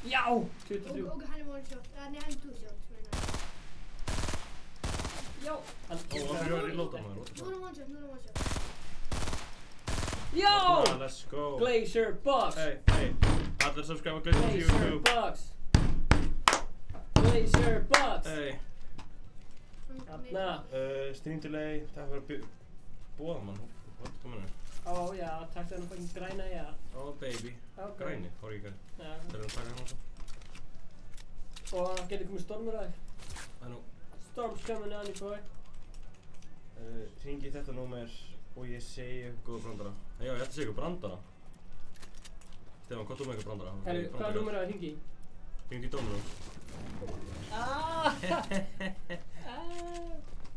Já! 23. Og hann er one shot. Nei, hann er 2 shot, meina. Já! Hann Ó, það fyrir að reloada maður. Nú er hann one shot, nú er hann one shot. Já! Let's go. Glazer Box! Hey, hey. Allir subscribe á Glazerbox á Glazer YouTube. Box! Glazer Box! Hey. Þarna. Stream delay. Takk fyrir að búa mann. Hvað er komin? Ó já, takk fyrir að fucking græna ég. Oh baby. Ok. Græni, fór ég ekki. Já. Það er að taka hann ásum. Og getur komið stormur að þig. Það er nú. Storm's coming on you, boy. Hringi þetta númer og ég segi góða brandara. Já, ég ætti að segja ykkur brandara. Stefán, hvað þú með ykkur brandara? Herru, hvaða númer er það að hringi í? Hringdi í Dominós.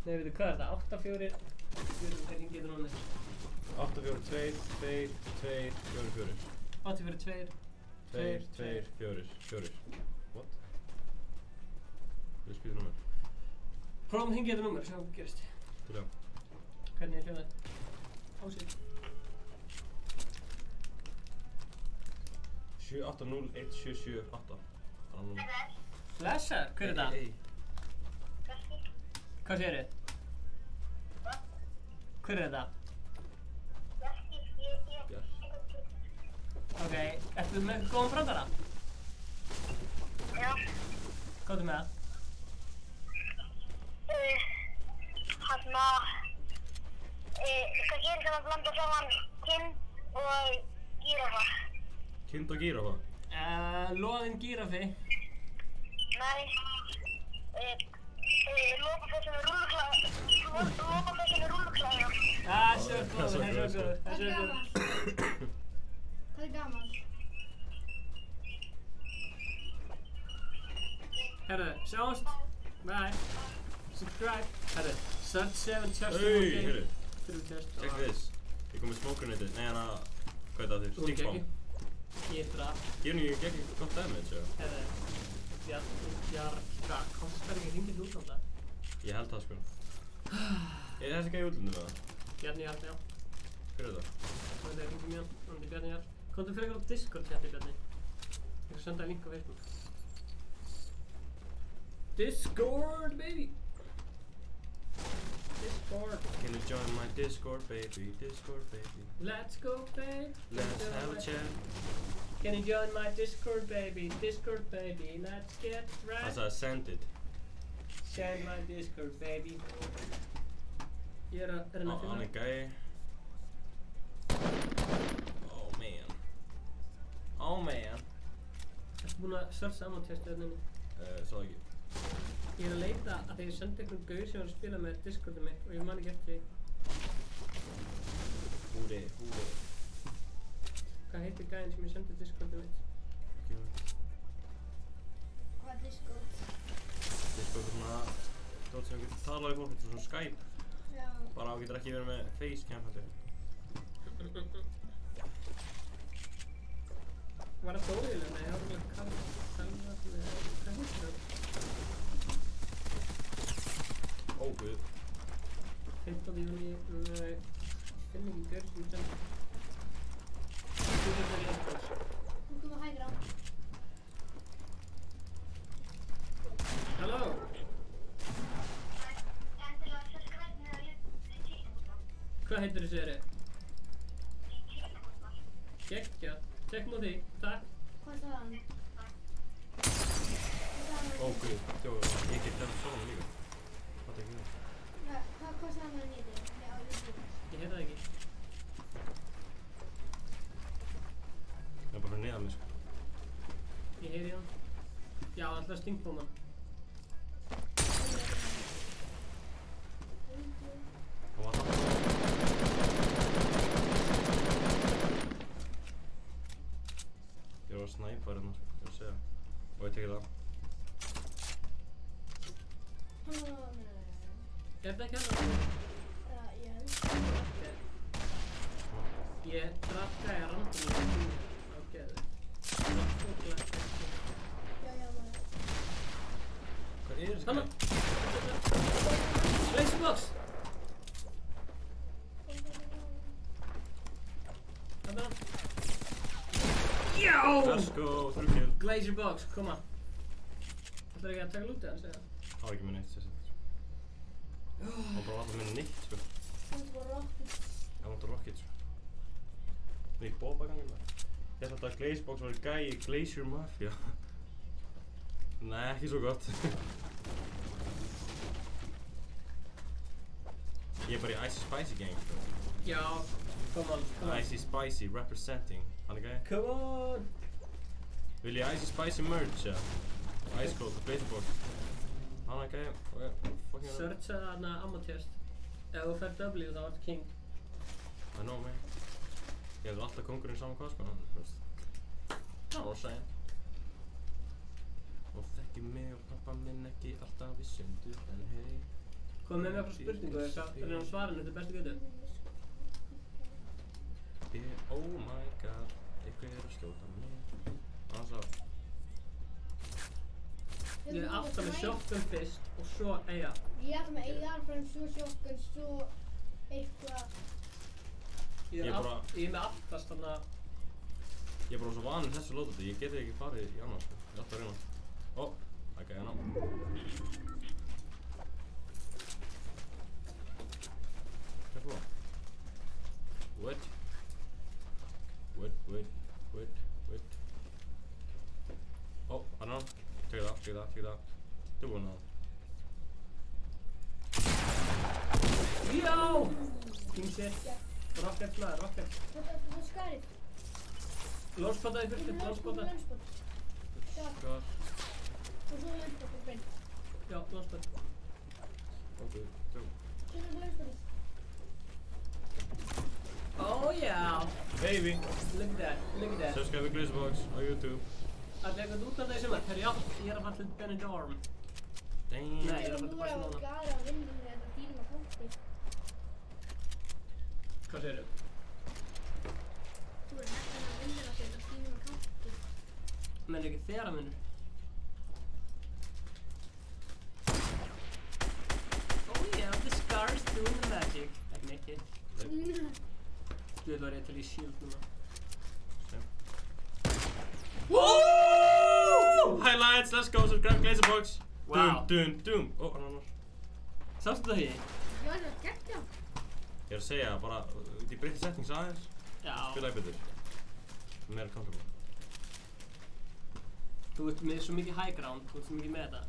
Nei, veitu, hvað er það? 8-4... Hvað hringi þetta núna? 8-4-2-2-2-4-4. 8-4-2-2-4. What? Hvað er spýður númer? Prófum að hringja þetta númer, sjá hvað gerist. Til já. Hvernig er hljóðað? Ásýr. 7801778. Annan númer. Blessar, hver er það? Hey. Hvað segir þið? Hver er það? Bjart. Ok, ertu með góðan brandara? Já. Hvað ertu með það? Hvað gerir það að blanda saman kind og gíraffa? Kind og gíraffa? Loðinn gíraffi. Nei. Lopapeysa með rúlluklæða. Lopapeysa með rúlluklæða. Þessi er góður, Það er svo þessi er góður. góður. Hvað er gaman? Hvað er gaman? Herru, sjáumst. Bye. Subscribe. Herru, search 7 chest. Hey, heyrðu. 3 chest. Check this. Ég kom með smoke grenade. Nei, hana... Hvað er það þér? Stick bomb. Ég draf. Gefur henni ekki gott damage, eða? Herru, Bjarka, kostar ekki hringið út á það? Ég held það, sko. Er þessi gæði útlunum, eða? Bjarni Jarl, já. Hver er það? Það er hringið mjög, hann er Bjarni Jarl. Komdu fyrir ykkur á Discord chati, Bjarni. Ég skal senda þér link á Facebook. Discord, baby! Discord. Can you join my Discord, baby? Discord, baby. Let's go, babe. Let's have a chat. Can you join my Discord, baby? Discord, baby. Let's get right. Það sagði send it. Send my Discord, baby. Ég er að reyna að Hann er finna. gæði. Oh man. Oh man. Ertu búinn að searcha ammo testa þarna inni? Sá ekki. Ég er að leita að þegar ég sendi einhvern gaur sem var að spila með Discordið mitt og ég man ekki eftir því. Húri. Hvað heitir gæinn sem ég sendi Discordið mitt? Hvað er Discord? Discord er svona... Dót sem getur talað við fólk, svona Skype. Já. Bara þú getur ekki verið með facecam heldur. Var það dóriðilega? Nei, ég var alveg hvað heitir það? Ó, guð. 15. júni, nei, finn ekki gaur sem ég sendi. Þú getur það í Xbox. Þú kom að hægra. Halló? Endilega subscribe með að Hvað heitir þessi eri? Gekkja. Tekkum á því. Takk. Hvað sagði hann? Ó, guð. Þjóður, ég get það svona líka. Hvað er ekki það? Hvað sagði hann að nýti? Já, YouTube. Ég heyrði það ekki. Það er bara fyrir neðan mig, sko. Ég heyri hann. Já, alltaf stingbóma. Hvað var það? Ég var að snæpa hérna, sko. Ég var að segja. Og ég tekið það. Er þetta ekki hann? Ég held. Ég draf gæja random í tíma á geðu. Já, bara. Hvað er þessi Hanna! gæði? Blazebox! Hanna! Já! Let's go, 3 kill. Glazerbox, koma. Ætlar ekki að taka lútið hans eða? Það var ekki með neitt, sérstaklega. Það var bara alltaf með neitt, sko. Hann var rocket. Það var rocket, sko. Nei, bóbagangin maður. Ég held að Glazebox var gæi í Glacier Mafia. Nei, ekki svo gott. Ég er bara í Icy Spicy gang, sko. Já, come on. Icy Spicy representing. Hann er gæi. Come on! Vil ég Icy Spicy merch, ja? Ice Cold, Glazebox. Hana gæði, ok, fucking Searcha þarna ammo chest. Ef þú fær W þá ertu king. I know, man. Ég hefði alltaf kongurinn saman hvað, sko, þú veist. Það var sæn. Og þekki mig og pappa minn ekki alltaf í sundu, en hei. Kom með mér frá spurningu, er hann svarinn eftir bestu götu? Oh my god, einhver að skjóta mig. Annars að... Ég er alltaf með shotgun fyrst og svo eiga. Ég er alltaf með AR frá svo shotgun, svo eitthvað. Ég Ég er bara- með aftast þannig að... Ég er bara svo vanur þessu lótati, ég geti ekki farið í annars, sko. Ég er alltaf að reyna. Ó, það gæði hérna. Hvað er það? Wait. Wait. Ó, hann er hann. Check það. Tilbúin á hann. Já! King shit. Rocket flag, rocket. Það er skarið. Lónspotta í burtu, lónspotta. Skar. Og svo lönspott og beint. Já, lónspotta. Ok, tökum. Svo er lönspott. Oh yeah! Baby! Look at that. Subscribe to Glazebox á YouTube. Það er eitthvað útlanda í sumar. Herri, já, ég er að fara til Benidorm. Damn. Nei, ég er að fara til Barcelona. Nú er það að vinna með þetta tíma kanti. Hvað segirðu? Þú er hægt að vinna þetta tíma kanti. Menn ekki þeirra minnur. Oh yeah, the scars doing the magic. Ekki neitt. Þú veit var ég til í shield núna. Woo! Highlights, let's go, subscribe Glazebox. Wow. Dum. Ó, hann annar. Sástu það hér? Já, það er geggja. Ég er að segja bara, út í breytti settings aðeins, Já. spila ég betur. Meira comfortable. Þú ert með svo mikið high ground, þú ert svo mikið með þetta.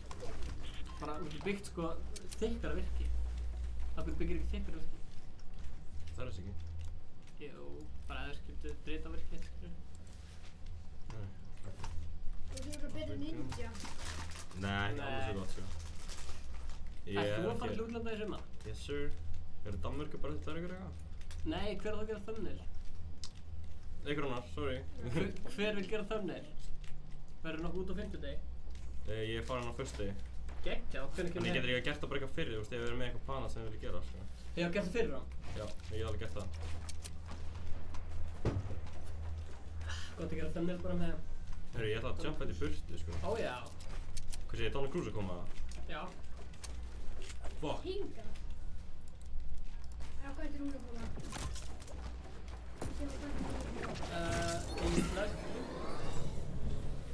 Bara, þú ert byggt sko þykkara virki. Það byggir ekki þykkara virki. Það er þess ekki. Jú, bara eða skiltu breyta virki, skilur. Nei. Og þú er bara betur ninja. Nei, ekki alveg svo gott, sko. Ert þú að fara til útlanda í sumar? Yes, sir. Er Danmörku bara til ykkur eitthvað? Nei, hver er það að gera thumbnail? Einhver annar, sorry. Hver vil gera thumbnail? Verður nokkuð út á fimmtudegi? Ég er farin á föstudegi. Geggja, og hvernig En ég getur ekki gert það bara eitthvað fyrir, þú veist, ef við erum með eitthvað plana sem við viljum gera, sko. Ég hef gert það fyrir hann. Já, ég get alveg gert það. Gott að gera thumbnail bara með... Herru, ég ætla að jumpa þetta í burtu, sko. Ó já. Hvað sé, Donald Cruise að koma? Já. Fuck. Hinga. Já, hvað heitir hún að koma? Í næst.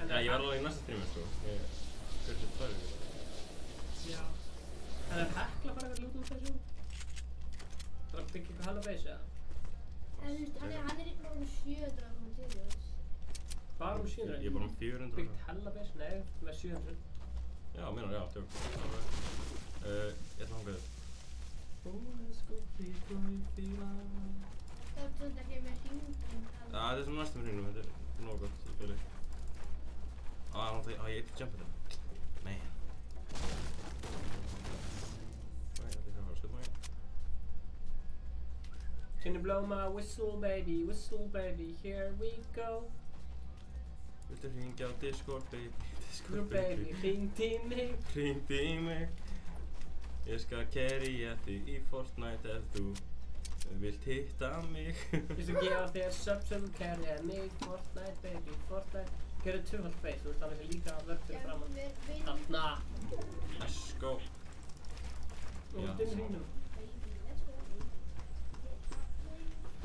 Já, ég verð alveg í næsta streami, sko. Ég fyrir sér tvær vikur. Já. En er Hekla bara verið út úr þessu? Það er að byggja eitthvað halva base, eða? En þú veist, hann er bara um 700 að koma til þess. Bara um 700? Ég er bara um 400. Byggt hella base? Nei, með 700. Já, já, tjók. Ég ætla að hanga þér. Let's go people you feel like. Það er svona ekki með hringum. Já, þetta er svona næstum hringnum, þetta er nóg gott í bili. Ég eitthvað jumpa þetta. Nei. Nei, þetta er hvað að fara, skutt mig. Can you blow my whistle baby, here we go. Viltu hringja á Discord baby, Discord baby, hringdu í mig. Hringdu í mig. Ég skal carrya þig í Fortnite ef þú vilt hitta mig. Ég skal gefa þér sub sem þú carrya mig, Fortnite baby, Fortnite. Gerðu tvöfald base, þú veist þannig að líka vörð fyrir framann. Þarna. Let's go. Þú ert inn í hringnum.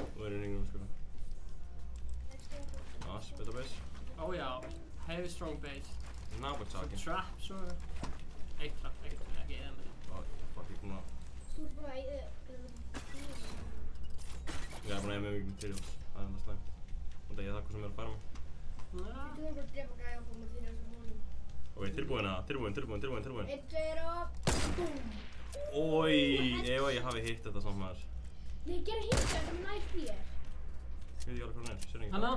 Þú er í hringnum, sko. Spita base. Ó já, heavy strong base. Now we're talking. Traps og... Eitt trap, ekki eða með því. Fuck, ég er búinn að... Þú er bara að Ég er búinn að eiga með mikið materials. Það er enda slæm. Þannig að ég þakka sem er að færa mig. Þú er bara að drepa gæja og koma til þess að honum. Ok, tilbúin. 1, 2 og BOOM! Ói, ef ég hafi hitt þetta samt maður. Nei, gera hinga sem er nær þér. Ég veit ekki alveg hvað hann er, sér ekki. Hanna?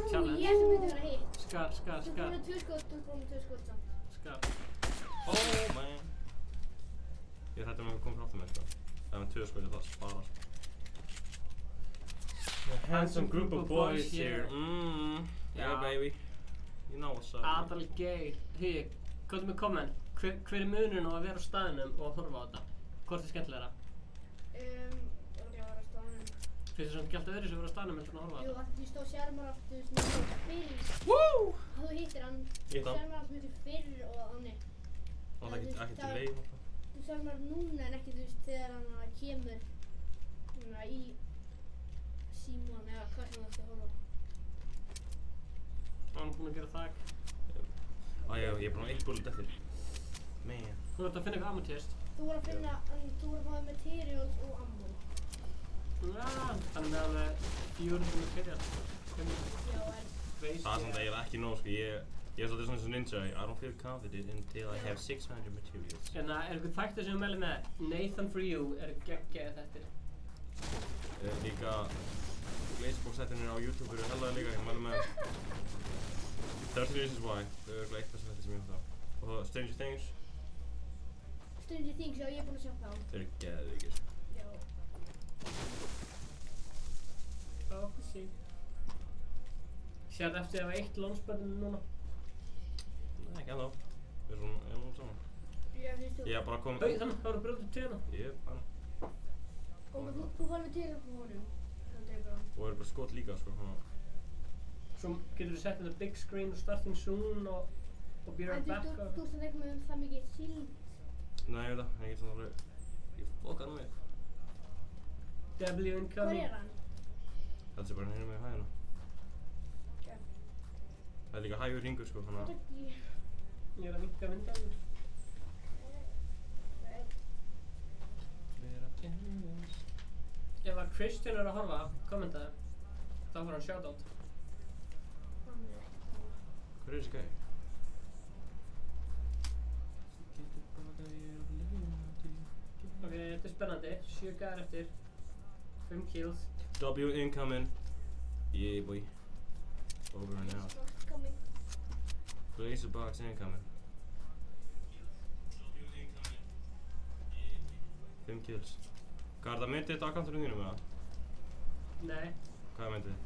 Ég ætti myndi vera hitt. Skar. Þú komið 2 skot, þú komið 2 skot samt. God. Oh man. Ég hræddur að koma frá aftur með sko. Það er með 2 sko, það sparar. A handsome group of boys here. Yeah baby. You know what's up. Adal Geir. Hugi, komdu með komment. Hver er munurinn á að vera á staðnum og að horfa á þetta? Hvort er skemmtilegra? Örugglega að vera á staðnum. Finnst þér svona gælt öðru sem vera á staðnum heldur en að horfa á Jú, þetta? að því stóð sérmar aftur svona fyrir. Woo! Þú hittir hann. Hitt hann. Sérmar aftur mikið fyrir og þannig. Það er ekki til leið náttúrulega. Þú sérmar núna en ekki þú veist þegar hann kemur svona í síman eða hvað sem þú ætti að horfa á. Hann er búinn að gera þak. Ég er búinn á 1 bullet eftir. Man. Þú ert að finna eitthvað amethyst. Þú voru að finna, þú voru að fá materials og ammo. Já, hann er með alveg 400 material. Já, en Það er samt eiginlega ekki nóg sko. Ég er svolítið svona eins og ninja. I don't feel confident until I have 600 materials. En er eitthvað þættir sem við meðlum með? Nathan for you er geggjaði þættir. Líka Glazebox-þættirnir á YouTube eru hellaði líka. Ég mælum með 30 Reasons Why. Það er örugglega eitt besta þættir sem ég hef það. Og það Stranger Things. Stranger Things, já, ég er búinn að sjá þá. Þeir eru geðveikir. Já. Sí. Sérðu eftir að hafa eitt lónsböndinu núna? Nei, ekki ennþá. Við erum svona saman. Já, finnst þú? Ég er bara Au, komið. þannig, það voru brjótið tréna. Hann. Og þú fær material frá honum. Þannig bara. Og eru bara skot líka sko. Svo getur þú sett þetta big screen og starting soon og be right back En og... þú ert ekki með það mikið síld. Nei, ég veit það. Ég get svona alveg. Ég fokkaði nú mig. W Hvor incoming. er hann? Þetta sé bara hérna með hæðina. Já. Það er líka hægur hringur sko. Þannig að Ekki. Ég er að vinka myndaðum. Ef að Kristján er að horfa, kommentaði. Þá får hann shoutout. Hann er ekki. Hver er þessi gæi? Ok, þetta er spennandi. 7 gæðar eftir. 5 kills. W incoming. Yeah boy. Over and out. Not coming. Glazebox incoming. 5 kills. Hvað er það myndið þetta á akkantunum þínum eða? Nei. Hvað er myndið?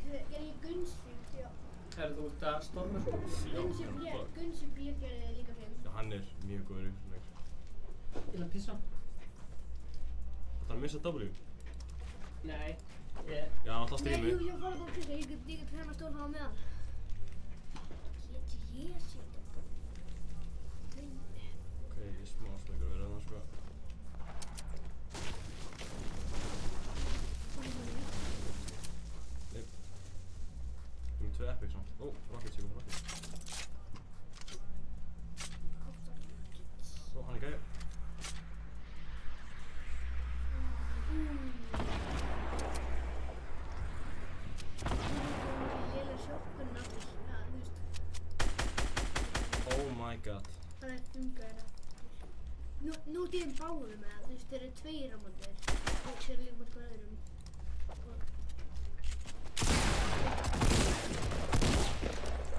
Gerði ég Gunsvík, já. Er þú út að storma sko? Gunsvík B gerði líka fimm. Já, hann er mjög góður í þessum leik. Ég vil að pissa. Það er að missa W. Nei. Já, alltaf Nei, strími. jú, ég fór bara að pissa. Ég get hérna stórn á meðan. Get ég sér þetta? Ok, ég er smá smegur að vera þarna sko. Nei. Við erum 2 epic samt. Ó, rocket, ég kom rocket. Ó, hann er gæði. Lélega sjokkurinn allir. Já, þú veist. Oh my god. Það er þungaðir aftur. Nú er ég báðum með það, þú veist, þeir eru 2 á móti þér. Og þeir eru líka móti hvað öðrum.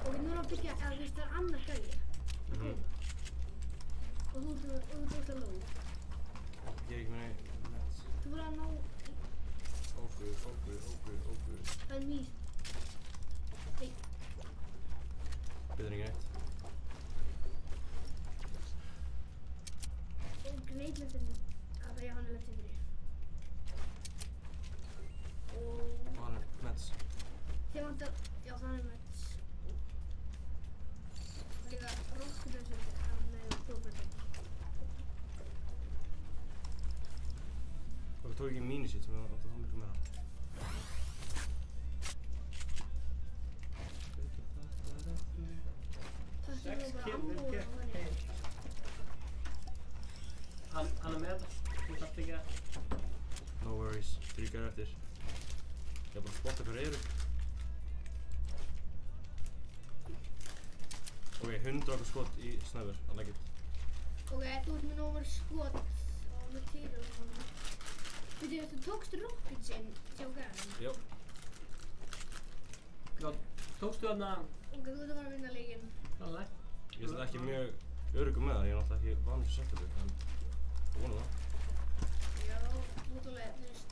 Og nú er að byggja, eða þú veist, það er annar gæði. Og þú ert að lóð. Ég er ekki með neitt. Þú verður að ná, Óguð. það er mís. Hei, Betur ekki neitt. greit leftinni. Það er hann er leftinni. Og Og hann er mets. þið vantar, já það er mets. Og líka rokkurlösið, hann er prófbætið. Hvað tók ekki mínisitt sem það átti þá miklu meira? Það er 6 bara kills, ammóð vel á gert. henni. Hey. Hann er með þetta. Þú þarft ekki að... No worries. 3 gæðar eftir. Ég er bara að spotta hver eru. Ok, 100 okkur skot í snæður. I like it. Ok, þú ert með nómur skot og með týru og svona. Veitu, þú tókst rocket sinn hjá gæðanum. Já. Tókstu þarna... Ok, þú ert að fara að vinna leikinn. Alveg. Ég er þetta ekki mjög öruggum með það, ég er náttúrulega ekki vanur til setupi, en ég vona það. Já, útrúlega, þú veist.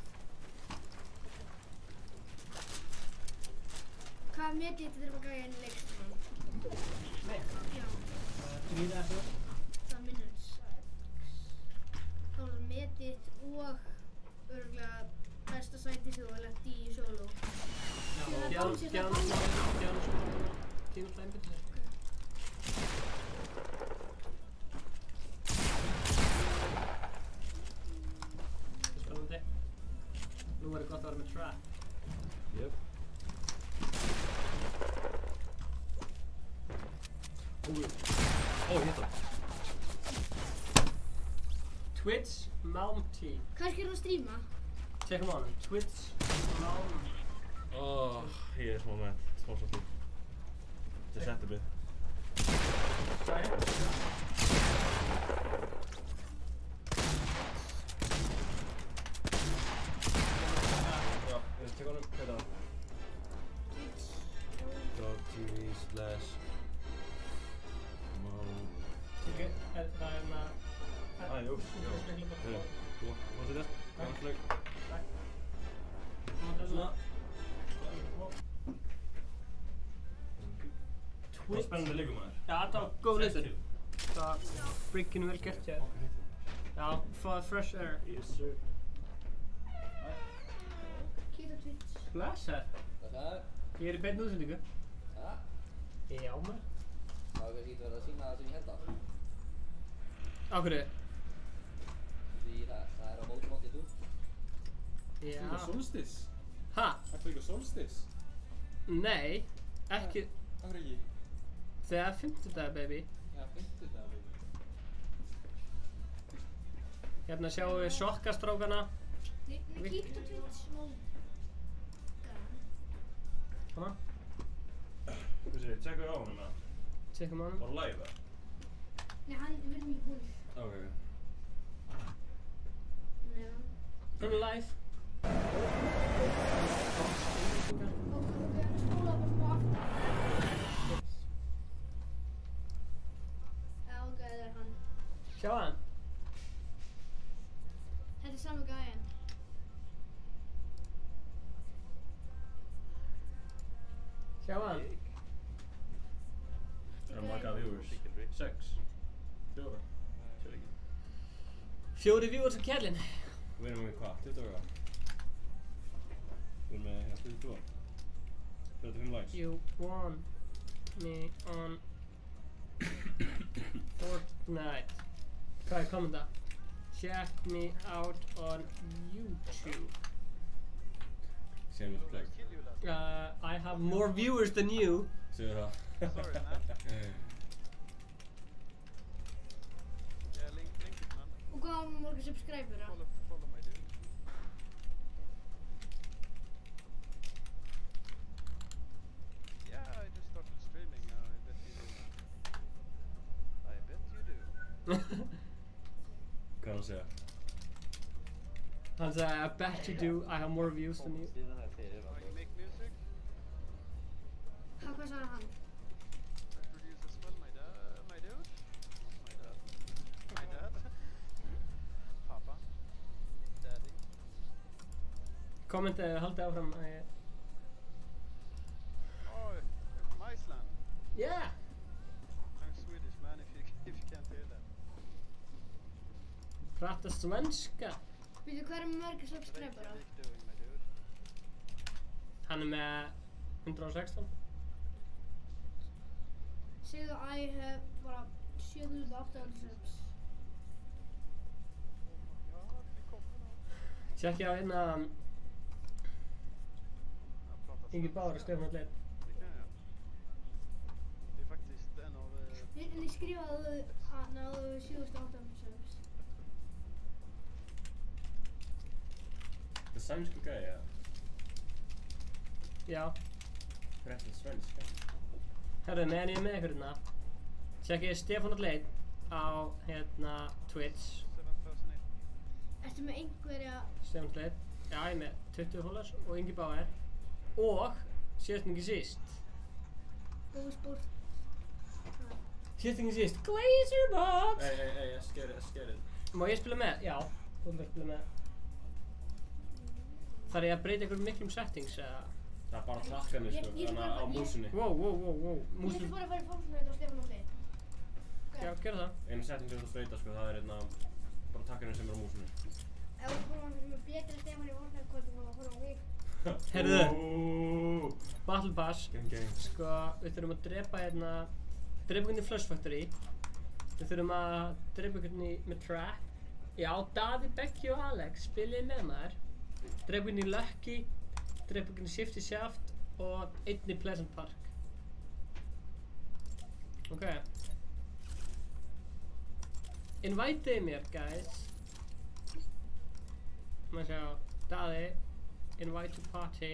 Hvað metið þetta þurfa að gæja inn í leikstjóðan? Nei. Já, 3 eða svo. það minnur 6. Þá var það metið og örugglega besta sæti sem þú hefur lent í solo. Gefðu tíma til að einbytta sér. Þetta er spennandi. Nú verður gott að vera með trap. Jep. Ó, ég hitt það. Twitch Malmty. Kannski er það að stríma? Tjekkum á hann. Twitch Malmty. Ég er smá svolítið. Þetta er setupið. Sæði? Já, ég tek honum, hvað er það? .tv/mal Það er hérna... Jú. Þú varst þetta? Gansleik. Svona. Það var spennandi leikur maður. Já, þetta var góð leikur. Það var friggin vel gert hjá þér. Já, fresh air. Yes sir. Kíkja á Twitch. Blessar. Það Ég er í beinni útsendingu. það? Já, maður. Það var kannski verið að sína það sem ég held á. Á hverju? Því það er á móti þú. Já. Þú er solstis? Ha? Ertu ekki á solstis? Nei, ekki. Af hverju ekki? Þegar er 50 baby. Já, 50 dagar baby. Hérna sjáum við sokkastrákana. Nei, kíkja á Twitch. Hana? Hvað segir, tjekka á honum það? Tjekkum á hann. Var live það? Nei, við erum í hús. Ok. Já. Hann er live. Og við erum spólað bara smá aftur. Já, ok, það er hann. Sjá hann. Þetta er sami gæjan. Sjá hann. Það er marga viewers. 6. 4. Sér ekki. 4 viewers á kjærlinn. Við erum með hvað? 20 ára? Við erum með 22. 35 likes. You won me on Fortnite. Hvað er kommenta? Check me out on YouTube. Shameless plug. I have more viewers than you. Segðu það. Sorry, man. Yeah, link it, man. Og hvað á morgun subscribera? Follow my dude. Yeah, I just started streaming. I bet you do. I bet you do. Hvað er hann að segja? Hann sagði, I bet you do, I have more views than you. Oh, you make music? Hvað sagði hann? I produce as well, my dude. My dad. Papa. Daddy. Kommentið, haldið áfram. Oh, you're from Iceland. Yeah! I'm Swedish, man, if you can't hear that. Prata svenska. Veitu hvað er margir subscribera? Reykjavik doing, my dude. Hann er með 116. Segðu að ég hef bara 7800 subs. Ja, vi kommer då. Tjekkja á hérna Jag pratar Ingi svenska. Bauer og Stefán Leif. Det kan jag. Det är faktiskt en av... En ég skrifaði að náðu 7800 subs. Það er sænsku gæði, eða? Já. Þetta er svenska. Herru, meðan ég er með ykkur hérna. Tjekkið Stefán Leif á hérna Twitch. 7008. Ertu með einhverja... Stefán Leif. Já, ég er með 20 followers og Ingi Bauer. Og, síðast en ekki síst. Góð sport? Kissing exist. Glazerbox! Hey, I scared it. Má ég spila með? Já, þú ætlar að spila með. Þarf ég að breyta einhverjum miklum settings eða? Það er bara takkanir sko, Ég þannig á músinni. Wow. Ég Músin. ætla bara að fara í fólksmöðu og Stefán og þig. Já, gerðu það. Einu setting sem þú þrauta sko, það er bara takkanir sem er á músinni. Ef þú horfum að sem er betri Stefán í Fortnite-kvöldum og horfum á mig. Heyrðu. Battle Pass. Gang. Sko, við þurfum að drepa einhvern í Flush Factory. Við þurfum að drepa einhvern með Trap. Já, Daði, Becky og Alex spilið með maður. Drepa einhvern í Lucky, drepa einhvern í Shifty Shaft og einn í Pleasant Park. Ok. Inviteið mér, guys. Má sjá, Daði, invite to party.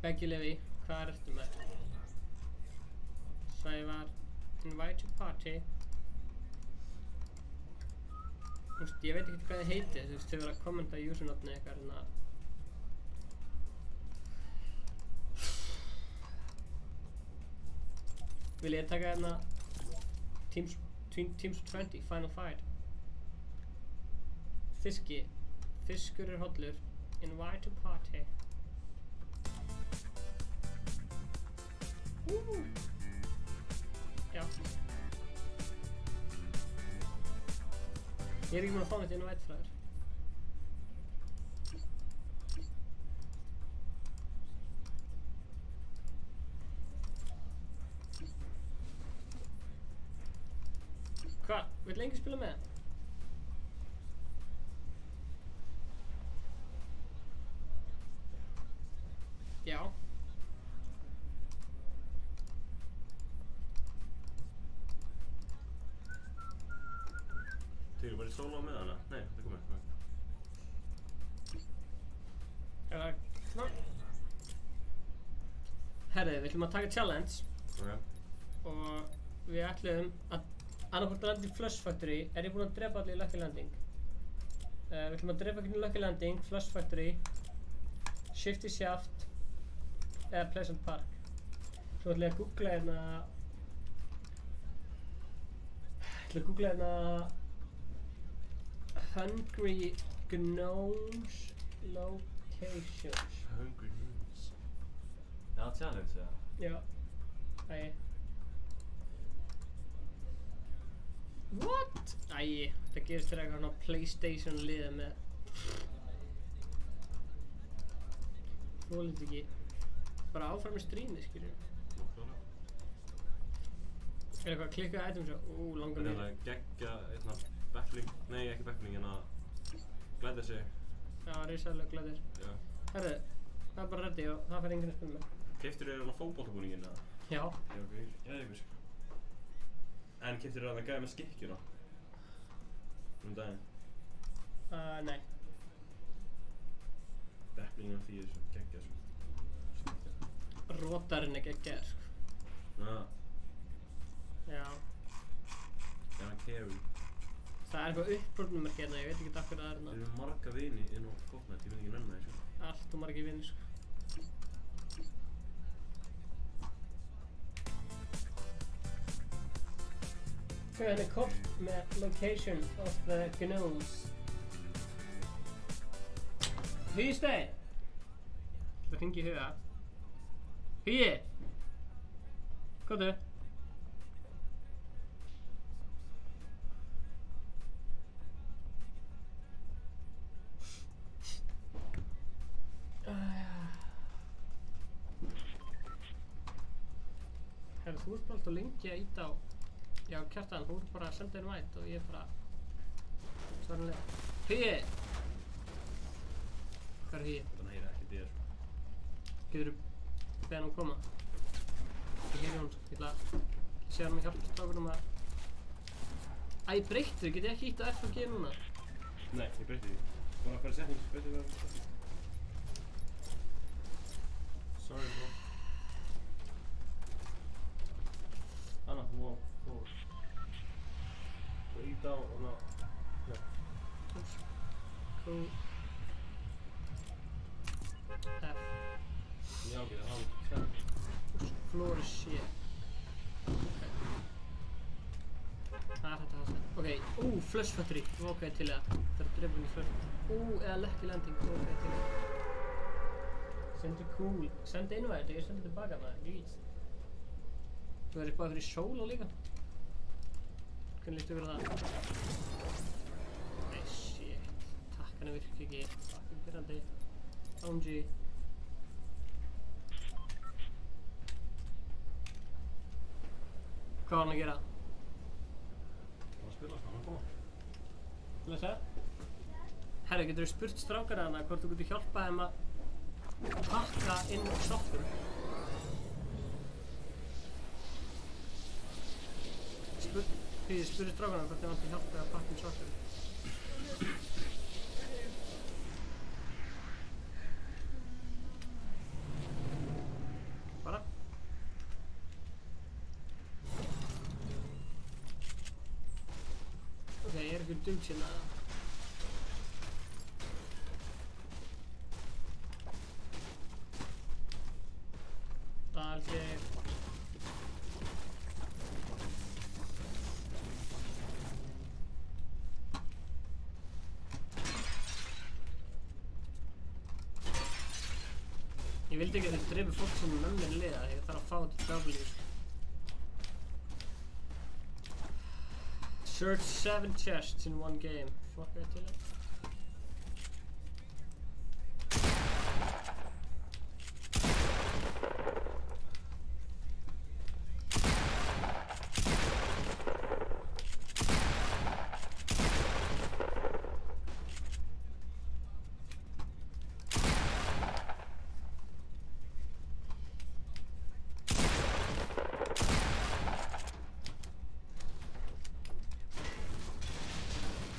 Beggi Levi, hvað ertu með? Sævar, invite to party. Þú veist, ég veit ekki hvað þið heitið, þú veist, þau verða að kommenta usernafni ykkar hérna. Vil ég taka hérna Teams 20 Final Fight. Fiskur er hollur. Invite to party. Já. Ég er ekki með að fá þetta invite frá þér. Hvað? Vill lengi spila með? Já. Þú var í solo með hana? Nei, það komið. Herri, við ætlum að taka challenge. Ok. Og við ætlum að annarkvort landa í Flush Factory. Er ég búinn að drepa allir í Lucky Landing? Við ætlum að drepa einhvern í Lucky Landing, Flush Factory, Shifty Shaft eða Pleasant Park. Svo ætlum ég að googla hérna Hungry Gnomes Locations. Hungry Gnomes. Já, challenge, já. Já. Æi. What? Æi, það gerist þér eitthvað PlayStation liða með. Þolið ekki. Bara áfram með strími, skiljum. Nákvæmlega. Er eitthvað að klikka items og langar Það er mér. að gegja backling, nei ekki backling en að glæða sig. Já, risalega glæðir. Já. Herðu, það er bara ready og það fær enginn að spila með. Keyptirðu þér fótboltabúninginn eða? Já. Já, ok, geðveikur sko. En keyptirðu þér gæði með skikkjuna? Daginn? Nei. Backlingin af því er svo geggjað sko. Rótarinn er geggjaður, sko. Já. Já. Já, carry. Það er eitthvað uppbrotnumerki hérna, ég veit ekki af hverju það er Við hérna. erum marga vini inn á Fortnite, ég veit ekki nenni það sko. Allt og margir vinir, sko. Hérna er kort með location of the gnomes. Hugsteinn! Það hringi í huga. Hugi! Komdu. Herru, þú ert bara alltaf lengi að íta á. Já, Kjartan, þú ert bara að senda þér væt og ég er bara svaranlega. Hugi! Hvað er Hugi? Þannig heyri ekki þér. Geturðu beðið hann að koma? Ég heyri hún, ég ætla að sé hann að hjálpa strákunum að... Æ, breyttu, get ég ekki ítt á F og G núna? Nei, ég breyti því. Bara að fara í setning, breyti því að... Sorry bro. Anna, þú má fór. Þú ít á hana... Já. Cool. F. Já, ok, hann. Floor is shit. Það er þetta. Ok, flush factory. Ok, til það. Það er drifun í flush. Eða lucky landing. Ok, til það. Sendi cool. Sendi invite, ég sendi tilbaka maður. Lít. Þú verður bara fyrir solo líka. Hvernig lístu verið það? Nei, shit. Takkarna virka ekki. Fucking byrjandi. OMG. Hvað var hann að gera? Það var að spila, hann var að koma. Vil það segja? Herri, getur þú spurt strákara hana hvort þú getur hjálpað þeim að pakka inn sokkum? Spurðu strákara hvort þeim vantar hjálpað að pakka inn sokkum. Bara? Ok, ég er ykkur dugg hérna. Það held ég... Ég vildi ekki að þið dreifir fólk sem með mér liða, ég þarf að fá þetta W. Search 7 chests in one game. Fuck it til það.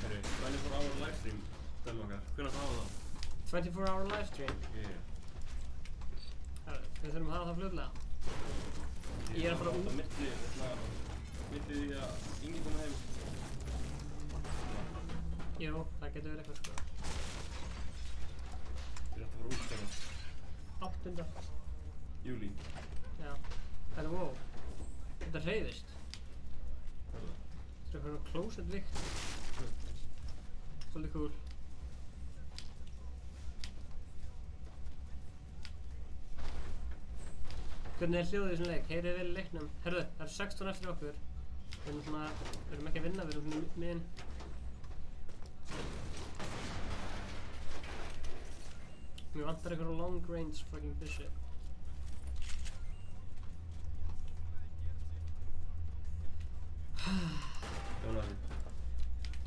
Herri, 24-hour livestream, dæmi okkar. Hvenær það hafa það? 24-hour livestream. Herru, við þurfum að hafa það fljótlega. Ég er að fara út. Milli því að yngi koma heim. Jú, það getur verið eitthvað sko. Ég er að fara út þarna. 8. Júlí. Já. Herru, wow. Þetta hreyfist. Hvað er það? Þetta er eitthvað closet vikt. Svolítið cool. Hvernig er hljóðið í þessum leik? Heyrið vel í leiknum? Herðu, það eru 16 eftir okkur. Við erum ekki að vinna, við erum svona í miðin. Mér vantar eitthvað long range fucking bishop. Jóna því.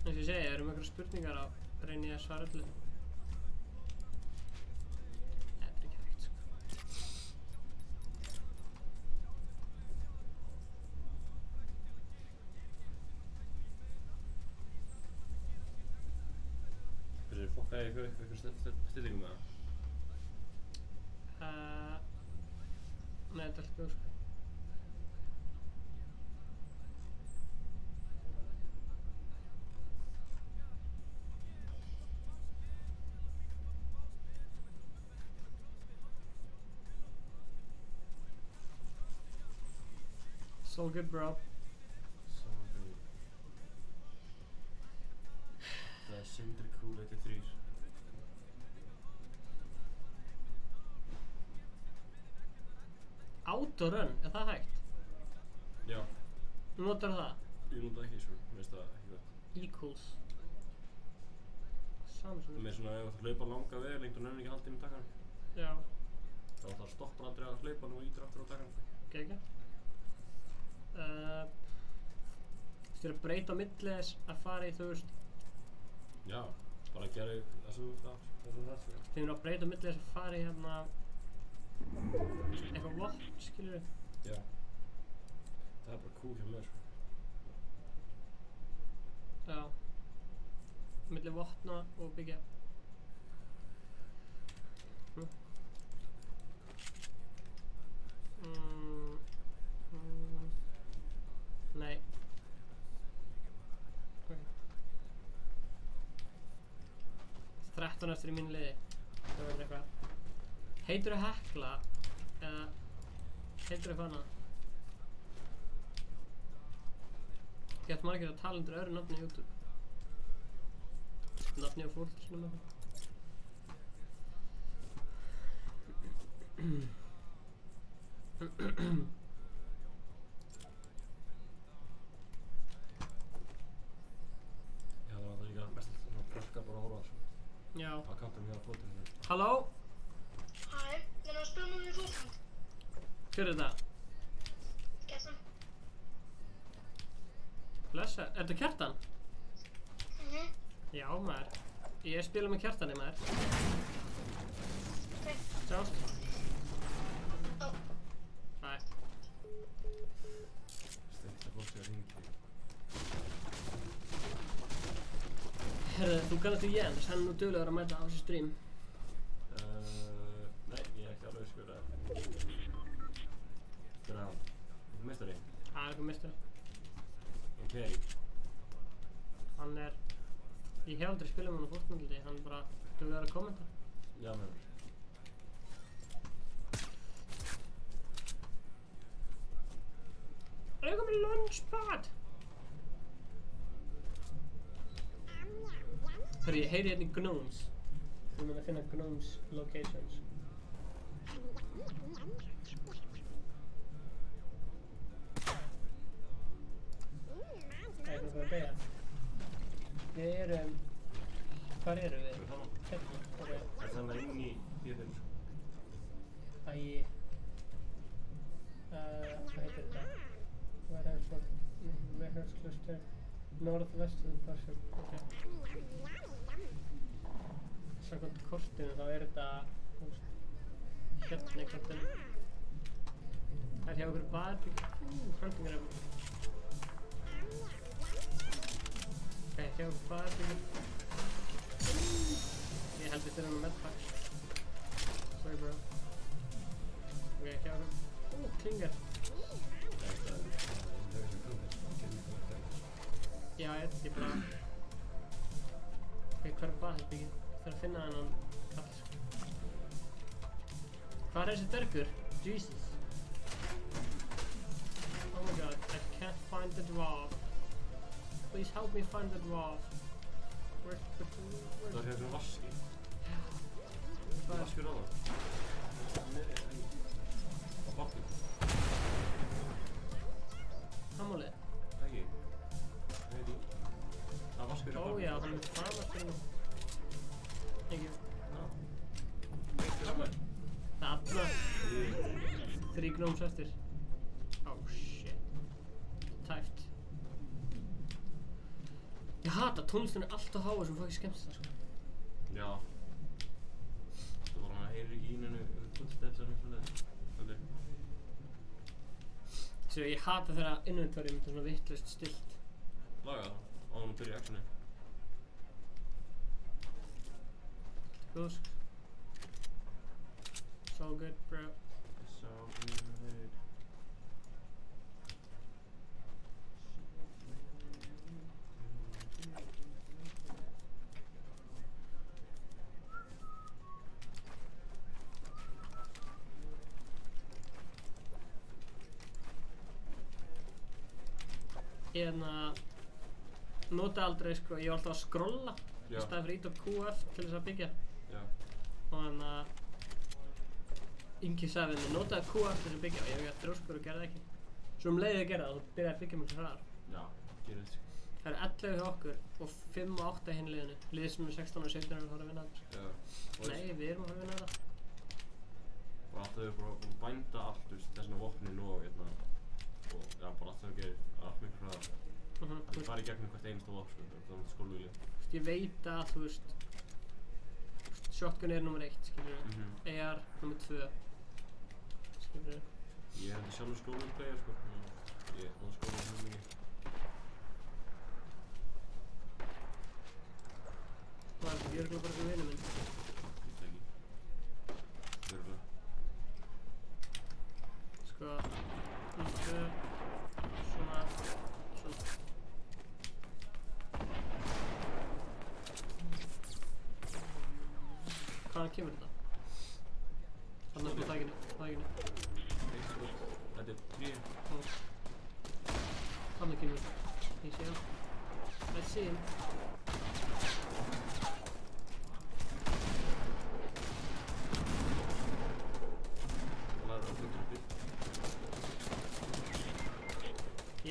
Eins og ég segi, erum einhverjar spurningar á reyni ég að svara öllu. Þetta er ekki hægt sko. Fyrir fokkaði ykkur stillingum með það? Nei, þetta er alltaf góð sko. It's all good, bro. So good. Það er Sindri Cool 83. Autorun, er það hægt? Já, Þú notar það? ég nota ekki sko, mér finnst það ekki gott. Equals. Samsung. Með svona ef þú hlaupa langa veg, lengt og nefnir ekki haldið með takkan. Já, Þá það stoppar aldrei að hlaupa nú og ítir aftur á takkan. geggjað. Þú ert að breyta á milli þess að fara í, þú veist, Já, bara gera það sem þú þarft sko. þegar þú ert að breyta á milli þess að fara í hérna eitthvað vopn, skilur við? Já. Það er bara cool hjá mér sko. Já. Milli vopna og byggja. Nei. Ok. 13 eftir í mínu liði. Það verður eitthvað. Heitirðu Hekla eða heitirðu eitthvað annað? Ég ætti margir að tala undir öðru nafni á YouTube. Nafni á fólksnum eitthvað. Já, það var líka mest svona krakkar bara að horfa á þessu. Já. Á kantinum hjá flótinu. Halló? Hæ, ég er að spila með mér fólk. Hver er þetta? Kjartan. Blessa. Er þetta Kjartan? Mhm. Já, maður. Ég spila með Kjartani, maður. Ok. Sjáumst. Ó. Næ. Steikt að fólk sé að hringja. Herðu, þú kannast við Jens, hann er nú duglegur að mæta á þessu stream. Nei, ég er ekki alveg skur að... Hver er hann? Eitthvað meistari? Það er eitthvað mistari. En Kerry? Hann er... Ég hef aldrei spilað með hann á fólkmyndildi, hann er bara duglegur að kommenta. Já, meður. Ég kom með lunchpad! Hörru, ég heyri hérna í Gnomes. Við erum að finna Gnomes locations. Það er eitthvað að beigja. Við erum... Hvar erum við? Hérna, ok. Er það inn í P5? Æi... Hvað heitir þetta? Warehouse cluster. Northwestern portion. Ok. Samkvæmt kortinu þá er þetta... Hérna í kortinu. Það er hjá okkur baðbygg. Handlingarefni. Ok, hjá okkur baðbygg. Ég held við þurfum með medpacks. Sorry bro. Ok, hjá okkur. Klingar. Já, ég bara... Ok, hvar er baðherbyggið? Ég þarf að finna þennan kall. Hvar er þessi dvergur? Jesus. Oh my god, I can't find the dwarf. Please help me find the dwarf. Where's Það er hérna vaski. Hvað er Vaskur á það. Á bátnum. Hammálið? Ekki. Veit ég. Það er vaskur á Ó bátnum. já, hann er framast Thank you. Saman. Þarna. 3 gnóms eftir. Oh shit. Tæft. Ég hata tónlistin er alltaf háa sem fór ekki skemmst það sko. Já. Það var hann að heyra ekki í hennu footsteps eða eitthvað svoleiðis. Svo ég hata þegar inventory myndir svona vitlaust stillt. Laga það. Á hann að byrja actioni. Góðsk. So good, bro. So good. Ég nota aldrei sko, ég var alltaf að skrolla í Já. staði fyrir ít og QF til þess að byggja. Já. Og Ingi sagði við mig, notaði QF til þess að byggja og ég var þrjóskur og gerði það ekki. Svo leiði að gera það, þú byrjaði að byggja mjög hraðar. Já, gerir þetta. Það eru 11 hjá okkur og 5 og 8 í hinn liðinu. Liðið sem er 16 og 17 er að fara að vinna þetta. Já. Nei, við erum að fara að vinna þetta. Og alltaf hefur bara búin að bænda allt, þú veist, þessna vopnin og hérna. Og já, bara alltaf að gera allt miklu hraðar. Það er bara í gegnum hvert einasta vopn, sko. Það er náttúrulega skólvíli. Ég veit að, þú veist, shotgun er nummer 1, skilur við. AR nummer 2, skilur við. Ég er þetta sjálfur skólinn player, sko. Ég er skólinn mjög mikið. Það er örugglega bara sem vinur minn. Ég veit ekki. Örugglega. Sko, svona. Hvaðan kemur þetta? Þarna upp í þæginu. Þetta er 3. Þarna kemur. Ég sé hann. Let's see him. Hann er að hluta uppi.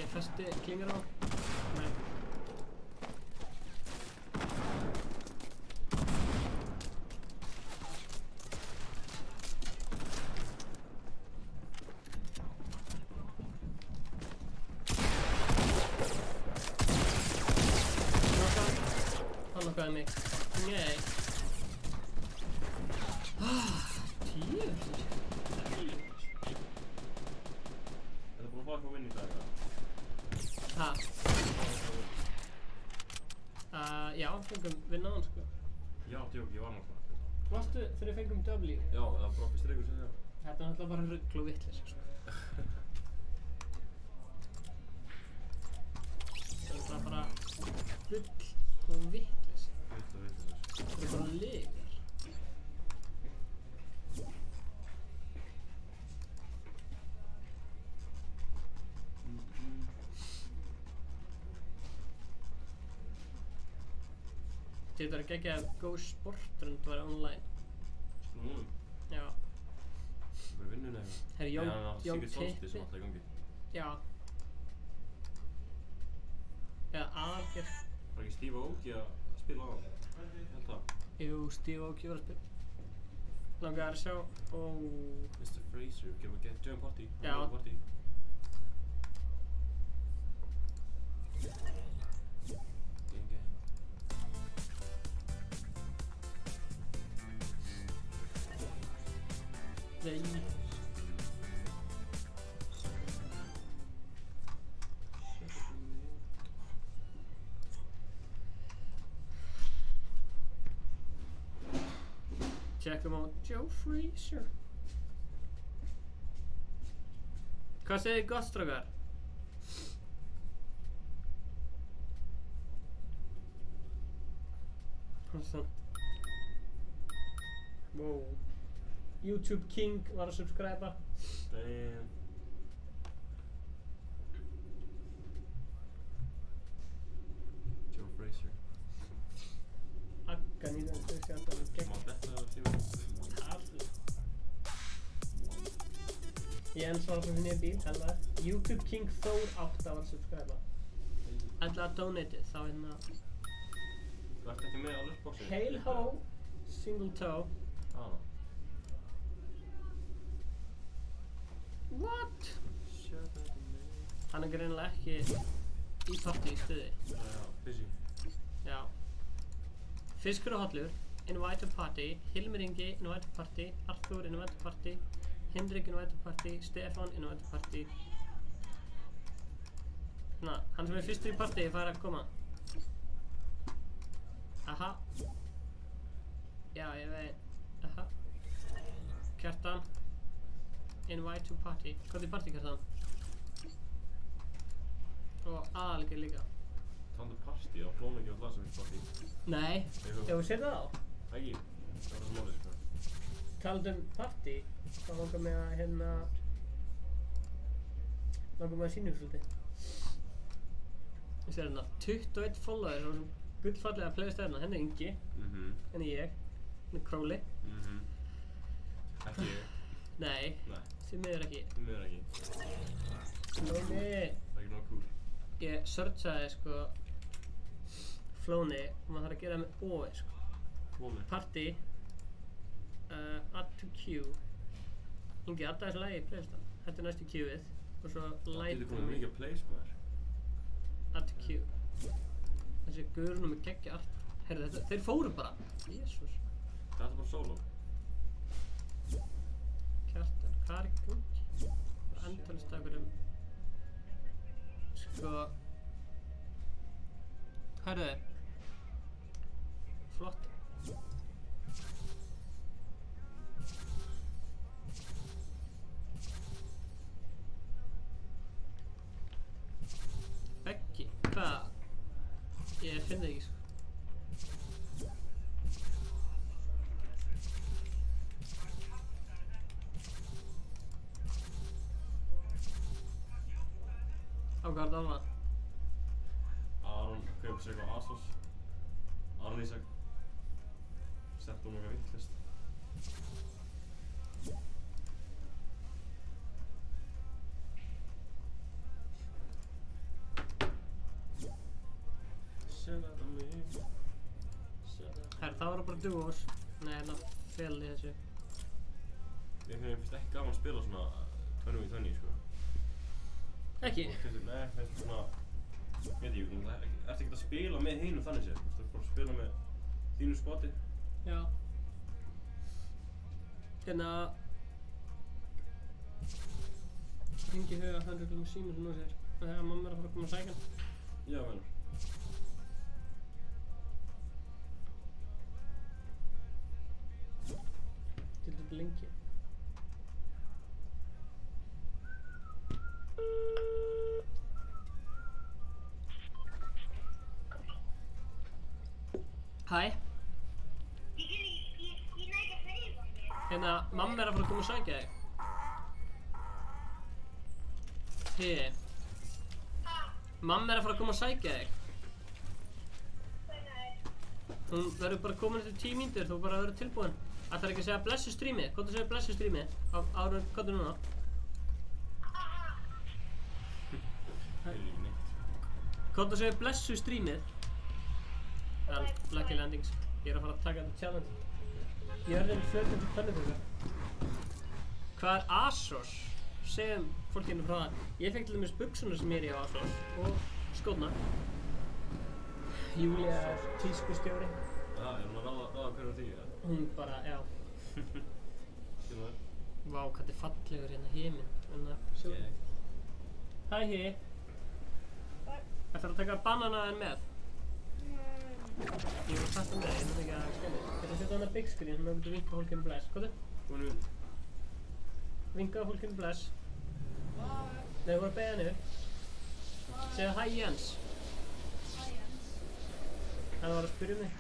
Ég festi klingar á. Nei. Hann nokkaði mig. Nei. Djöfull. Þetta er búin að fá eitthvað vinn í dag, eða? Ha? Já, fengum vinnaðan sko. Já, djók, ég var náttúrulega. Varstu þegar við fengum W? Já, það var bara fyrst leikur sem það. Þetta er náttúrulega bara rugl og vitleysa sko. Þetta er bara rugl og vitleysa. Þetta er bara lygar. Þetta er ekki ekki að góð sportrund var online. Snúðum. Já. Það er vinnun eða? Herri, Jón Sigurd Solstis Tippi. sem alltaf í gangi. Já. Eða Aðalgeir. Var ekki Steve Aoki að spila á hann? Ég held það. Jú, Steve Aoki var að spila. Langar að sjá. Mr. Fraser, can we get join party? Já. Party. Gang gang. Nei. Check him out, Joe Fraser. Hvað segir þið gott, strákar? Hvað wow. YouTube King var að subscriba. Damn. Joe Fraser. Agga 968 Má þetta að tíma? Harli. Ég ensvar að finna í bíl, hella. YouTube King Thor 8 var að subscriba. Hella að donate þá hérna. Þú ert ekki með á lustboxi? Hail ho, single toe. Ah. What? Hann er greinilega ekki í partí í stuði. Já, busy. Já. Fiskur og Hollur, invite to party. Hilmir Ingi, invite to party. Arthur, invite to party. Hendrik, invite to party. Stefán, invite to party. Svona, hann sem er fyrstur í partí fær að koma. Aha. Já, ég veit. Aha. Kjartan. Invite to party. Hvað er partí, Kjartan? Og Aðalgeir líka. Tandu partí á Flóningi og Hlaðsvíks partí. Nei, Jú. ef við setjum það á. Ekki? Það var það málið, sko. Talað partí, þá langar mig að langar mig að sýna ykkur svolítið. Ég sé hérna, 21 follower og gullfallega playlist hérna. Henni er Ingi, henni er ég, henni er Króli. Ekki ég. Nei, Nei, því miður ekki. því miður ekki. Flóni, Það er ekki nóg cool. ég searchaði sko Flóni og maður þarf að gera það með OI sko. Flóni. Party, add to queue. Ingi, adda þessu lagi í playlistan. Þetta er næstu queueið og svo Það light getur komið mikið place, maður. add to queue. Þessi gaurunum er geggja allt. Heyrðu þetta, þeir fóru bara. Jésús. Þetta er bara solo. Kjartan, hvað er í gangi? Bara endalist dagur sko. Heyrðu þið. Flott. Beggi, hvað? Ég finn það ekki sko. hvað er það alveg? Aron kaupir sér eitthvað Asos. Aron Ísak. Sett hún eitthvað vittlist. Herra, það var bara duos. Nei, hérna fel í þessu. Ég finnst ekki gaman að spila svona 20v20 sko. Ekki? Nei, finnst svona, veit ég ekki, ertu ekkert að spila með hinum þannig séð. Þú ert bara að spila með þínu skoti. Já. Hérna... Hringi huga, hann er með síma sem nú sér. Þegar mamma er að fara að koma að sækja hann. Já, menn. Til þetta lengi. Hæ? Ég næ ekki að hreyfa mig. Hérna, mamma er að fara að koma að sækja þig. Mamma er að fara að koma að sækja þig. Hún verður bara komin eftir 10 mínútur, þú bara verður tilbúin. Ætlar ekki að segja blessu strími? Hvað þú segir blessu strími? Áður, hvað er núna? Hvað þú segir blessu strímið? Lucky Landings. Ég er að fara að taka þetta challenge. Jörðin flötandi pönnukökur. Hvað er Asos? Segjum fólkinu frá það. Ég fekk til dæmis buxuna sem er í Asos og skóna. Júlia er tískustjóri. Já, er hún að ráða hverju á því, eða? Hún bara, já. Skilur það? Vá, hvað þetta er fallegur hérna himinn. Hæ, hi. Ætlar að taka bananaðin með? Ég var að taka með, ég veit ekki að skemmi. Þetta setja hana big screen, þannig að þú getur vinkað fólkinu bless. Hvað er? Hún er Vinkaðu fólkinu bless. Nei, þú voru að beigja niður. Segðu hæ Jens. Hæ Jens. Hann var að spyrja mig.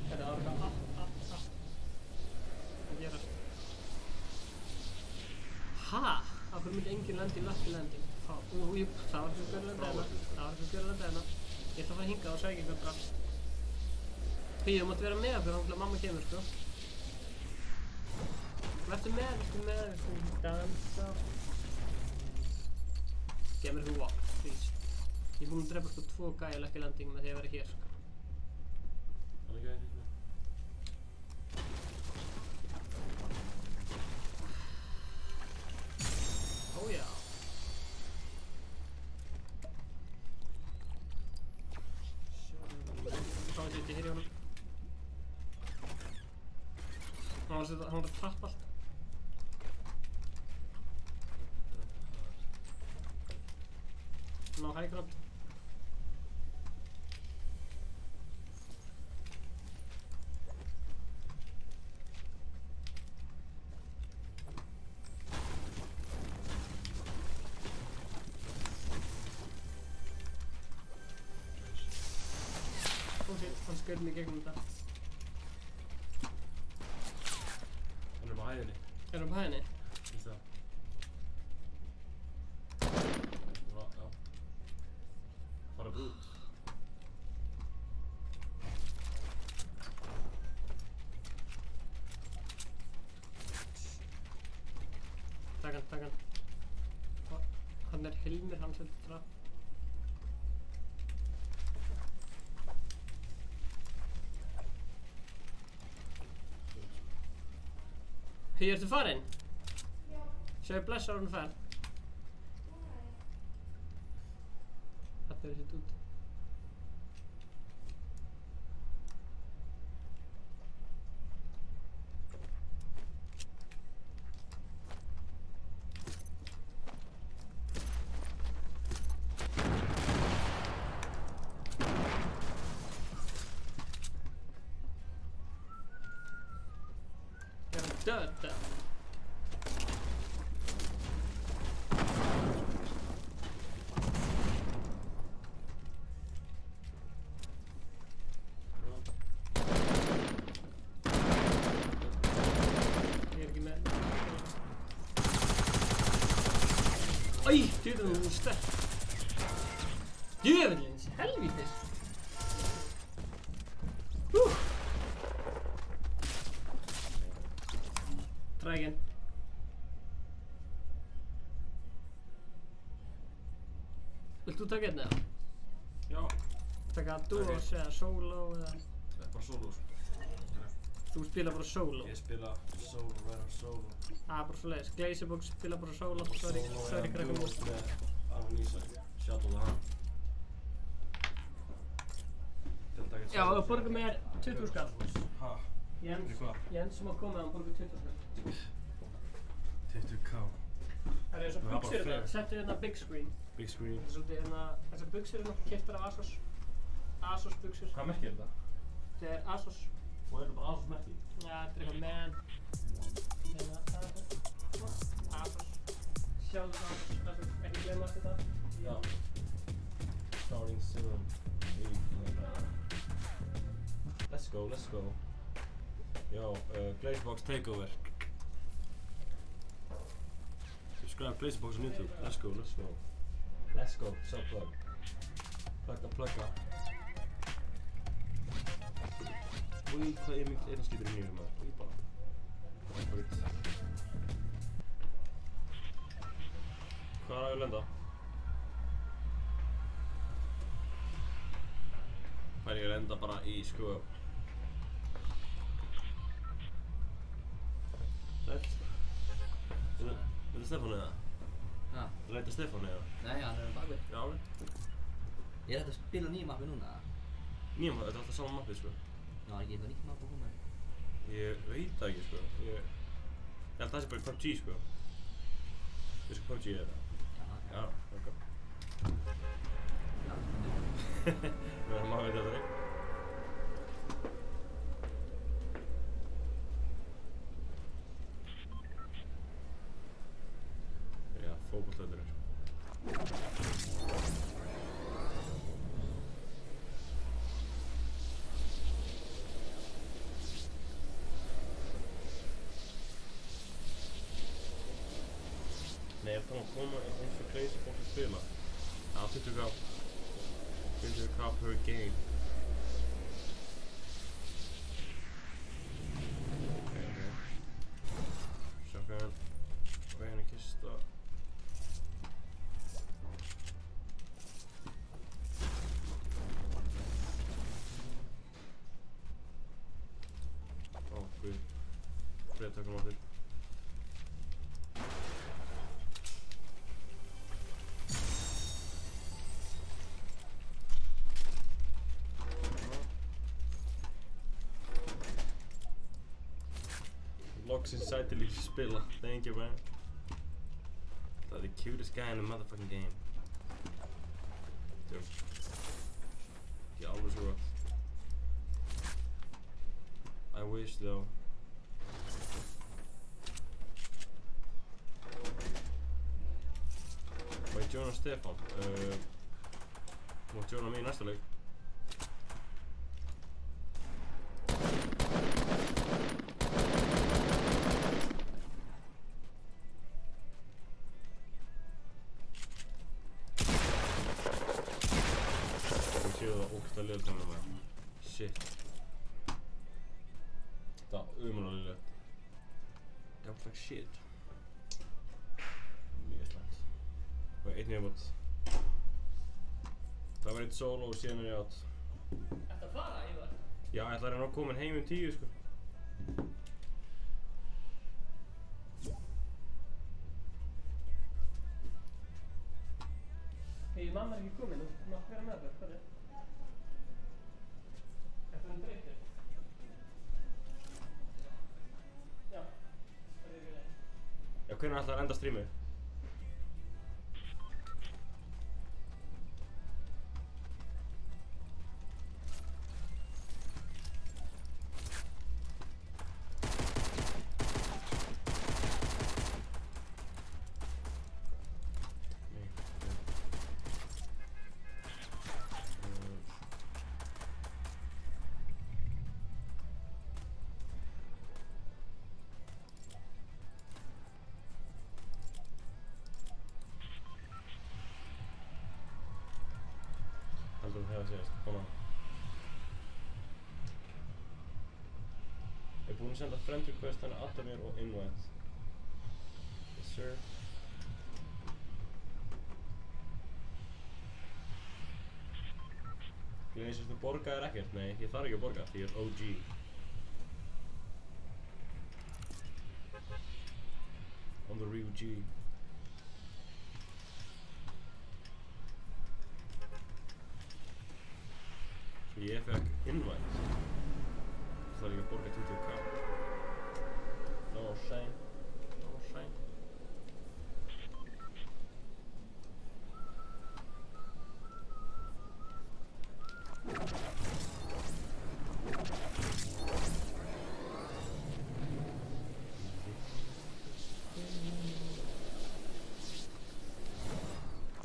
Þetta var eitthvað að gerast. Ha? Af hverju myndi enginn lenda í Lucky Landing? Jú, það var fyrir skjörlanda hérna. Ég ætla að fara hingað og sækja eitthvað bara. Píu, þú mátt vera með okkur þangað mamma kemur, sko. Vertu með, dansa. Gemur þú walk, please. Ég er búinn að drepa sko 2 gæja Lucky Landing með því að vera hér, sko. Hann er gæðið hérna. Ó já. Hvað setja hér í honum? Hann var að trappa allt. Ná high ground. Hann skaut mig gegnum þetta. Hann er á hæðinni. Er hann på hæðinni? Finnst það? Já. Fara brút. Takk hann. Hann er Hilmir, hann setur trapp. Hei, ertu farinn? Já. Sjáðu bless ára hún fær. Þetta er þessi út. Döda. Ég er ekki með. Æ, djöfullinn hún sterk. Djöfullins, helvítis. Try again. Vilt þú taka einn eða? Já. Taka duos eða solo eða? Það er bara solo sko. Þú spila bara solo? Ég spila solo, verður solo. Það er bara svo leiðis. Glazerbox spila bara solo. Sorry krakkar Solo múst. með Aronisa. Shout out to hann. Já, þú borgar mér 20 skall. Ha? Jens, Fyrir hvað? Jens sem á komið, hann borgar 20 skall. 20k. Það er þessar Það er bara buxur hérna, fair. settu hérna big screen. Big screen. Það er svolítið hérna, þessar buxur hérna, keyptar af Asos. Asos buxur. Hvað merkir þetta? Þetta er Asos. Og er þetta bara Asos merki? Já, þetta er eitthvað man. Hérna, Asos. Sjáðu það, Asos, ekki glemma þetta. Já. Starting soon. Let's go, let's go. Yo, Glazerbox takeover. Subscribe Glazerbox on YouTube. Let's go, let's go. Let's go, subplug. Plugga. Új, hvað er mikil eyrnaskítur í nýjum maður? Új, bara. Það er bara út. Hvað er að lenda? Fær ég að lenda bara í sko. Sæll. Er þetta Stefán eða? Ha? Leita Stefán eða? Nei, hann er bakvið. Já, alveg. Ég er hægt að spila nýja mappi núna. Nýjum, þetta er alltaf sama mappið sko. Já, ekki eitthvað nýtt mapp að koma. Ég veit það ekki sko. Ég held að það sé bara PUBG sko. Veistu hvað PUBG er það? Já. Já, ok. Já, Meðan maður veit þetta ekki. Já, fótboltavöllurinn. Nei, ég er þannig að koma eins og Glazerbox að spila. Já, 20k. 20k per game. Ok. Shotgun. Veginn í kista. Ó, guð. Friðtökum áttur. Loksins sætilíks spila. Thank you, man. That's the cutest guy in the motherfucking game. Dude. Ég alveg svo gott. I wish though. Má ég joina Stefán? Þú mátt joina mig í næsta leik. Ógeðslega leiðilegt hjá mér maður. Shit. Það var ömurlega leiðilegt. That was like shit. Mjög slæmt. Það var einn viðbót. Það var einn solo og síðan er ég átt. Ættu að fara, Ívar? Já, ég ætla að reyna að koma heim 10 sko. Hei, mamma er ekki komin, þú mátt vera með okkur, hvað er? Ertu hún þreyttur? Já, það er ekki leið. Já, hvernig ætlar að enda streamið? þú hefði síðast, koma. Ég er búinn að senda friend request þannig að adda mér og invite. Yes sir. Gleðis að þú borgaðir ekkert? Nei, ég þarf ekki að borga því ég er OG. I'm the real G. Svo ég fekk invite. Það þarf ég að borga 20k. No shame. No shame.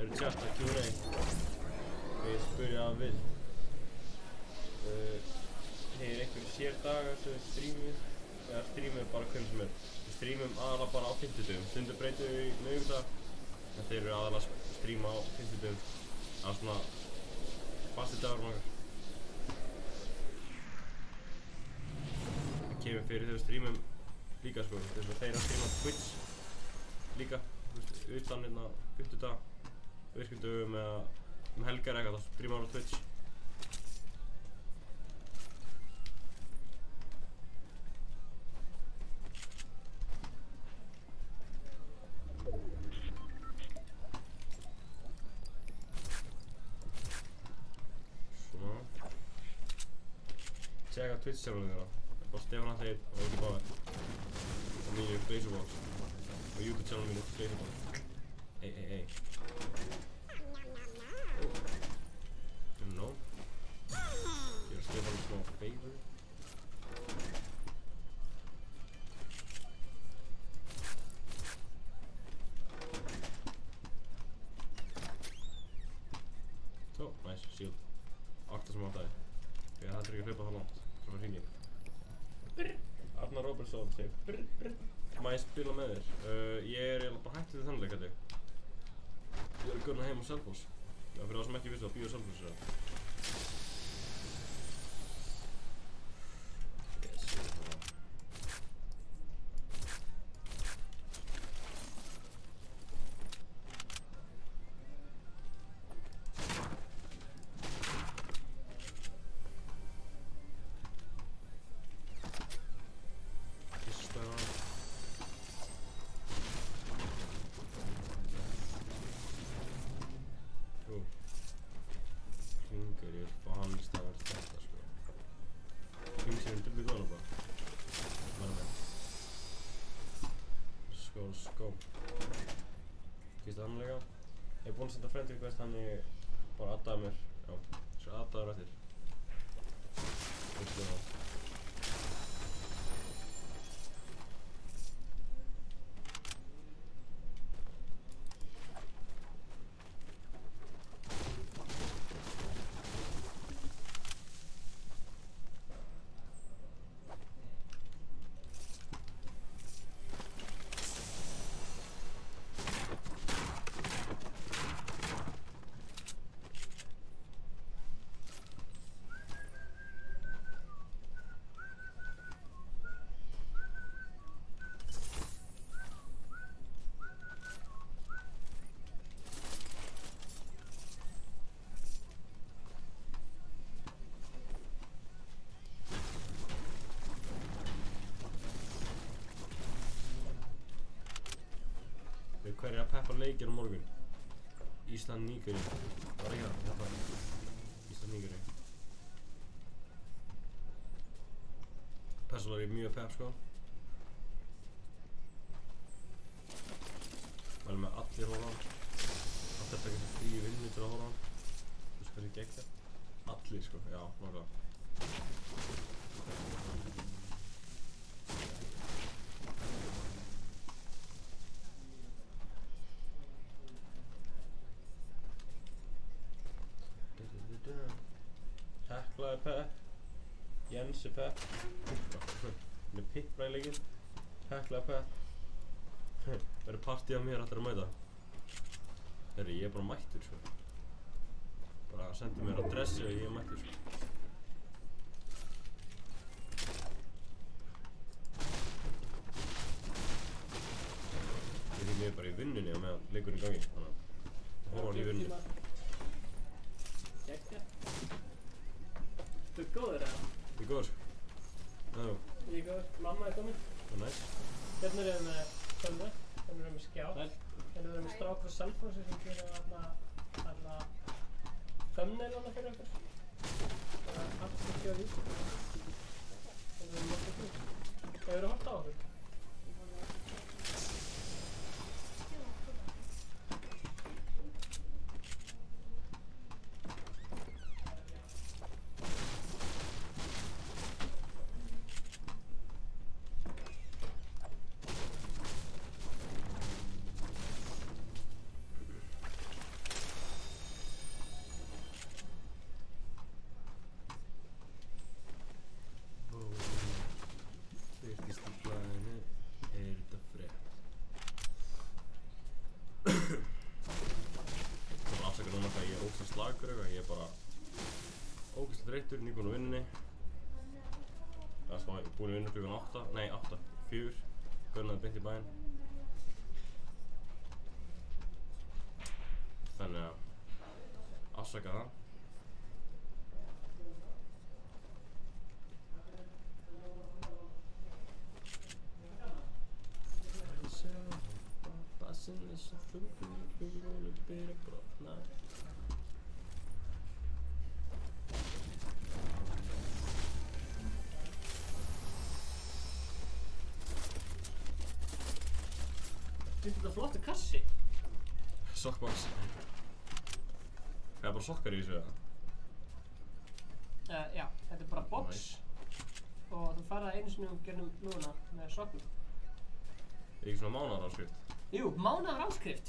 Eru tjátt að Q&A? Við spyrja að við. Hefur einhver sér dagar sem við streamum eða streamum bara hvernig sem er? Við streamum aðalega bara á 50 stundum breytum við í miðvikudag en þeir eru aðalega að streama á 50 það er svona fasti dagur okkar. Það kemur fyrir þegar við streamum líka sko, þess að þeir að streama Twitch líka, utan hérna 50 dag virkundum eða helgar eitthvað, þá streamar á Twitch. Svona. Tjekka Twitch channelinu þarna. Það er bara Stefán Atli og Óli Báðar. Og mínu Blazerball. Og YouTube channel mínu Blazerball. Ei. No. Ég er að Stefán smá favor. Svo, nice, shield. 8 sem áttaði. Ég hættir ekki að hlaupa það langt. Svo fyrir hringin. Arnar Robertson segir brr. Má ég spila með þér? Ég er eiginlega bara hættið þannig held ég. Ég er að gunna heim á Selfoss. Já, fyrir það sem ekki vissu að bíða Selfoss er það. Yes, ég veit það. Ég er búinn að senda friend request þannig bara addaði mér, já, svo addaður eftir. Hver er að peppa leikir á morgun? Ísland Nígeríu. Það var ekki það, þetta var Ísland Nígeríu. Persónulega er ég mjög pepp sko. Mælum með allir horfa á hann. Allir taka sér frí vinnu til að horfa á hann. Þú veist hvað ég gegn það? Allir sko, já, nákvæmlega. Hekla er pepp, Jens er pepp, hann er pippra í leikinn, Hekla er pepp, verður partí af mér allir að mæta. Herri, ég er bara mættur sko. Bara sendu mér adressi og ég er mættur, sko. Ég finn mér bara í vinnunni á meðan leikurinn í gangi, þannig að horfa hann í vinnunni. Gekkja. Þú ert góður eða? Ég er góður. Já, Ég er góður. Mamma er komin. það er næst. Hérna erum við með tölvu, hérna erum við með skjá. Hérna erum við með strák frá Selfossi sem gerir alla thumbnailana fyrir okkur. Það er allt sem skjóð í. Hérna erum við með þetta. Hefurðu horft á okkur? Birtist í blaðinu, þetta frétt. Það var afsakað núna þegar ég er ógeðslega slakur eitthvað, ég er bara ógeðslega þreyttur, nýbúinn á vinnunni. Það er búinn að vinna klukkan 8, nei 8, 4, gunnaði beint í bæinn. Þannig að afsakað það. Bassinn er svo þungur og byrja að brotna. Finnst þetta flottur kassi? Sokkbox. Það er bara sokkar í þessu eða? Já, þetta er bara box. Nice. Og þú færði einu sinni gegnum lúðuna með sokkum. Er ekki svona mánaðaráskrift? Jú, mánaðar áskrift.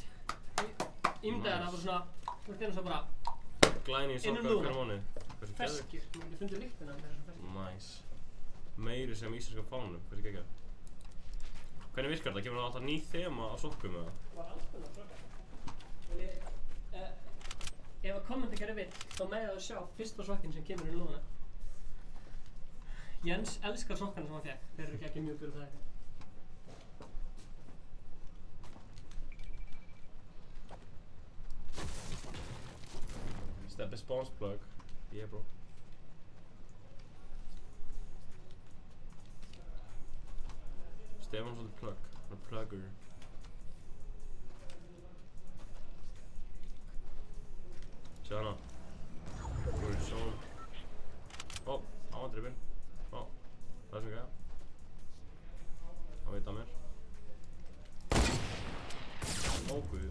Ímyndaði það bara svona, þú ert eins og bara Glæni í Innum sokkar lúðuna. hverja mánuði. Hversu ferskir. Þú getur fundið lyktina með þessum ferskir. Nice. Meiri sem íslenska fánum, hversu geggjað. Hvernig virkar þetta? Kemur það alltaf ný þema á sokkum eða? Bara alls konar sokkar. Ef að kommentarkerfi vill, þá megið það að sjá fyrsta sokkinn sem kemur í lúðuna. Jens elskar sokkana sem hann fékk. Þeir eru ekki mjúkir og það ekki. Steppi spawns plug. Yeah, bro. Stefán svolítið plug. Hann er plugger. Sjá hana. Þú er svona. Ó, hann var drifinn. Ó, það er sem gæða. Hann veit að mér. Ó, guð.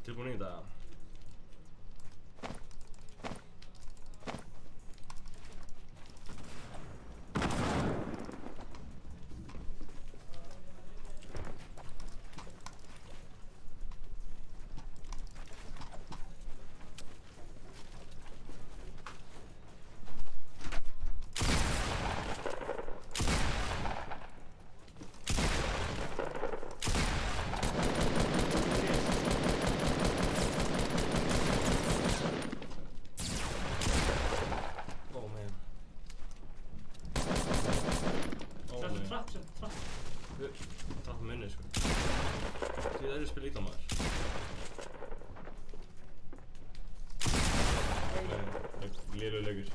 Tilbúin í þetta. Trapp minni sko. Því það eru spil illa maður. Lélegur leikur.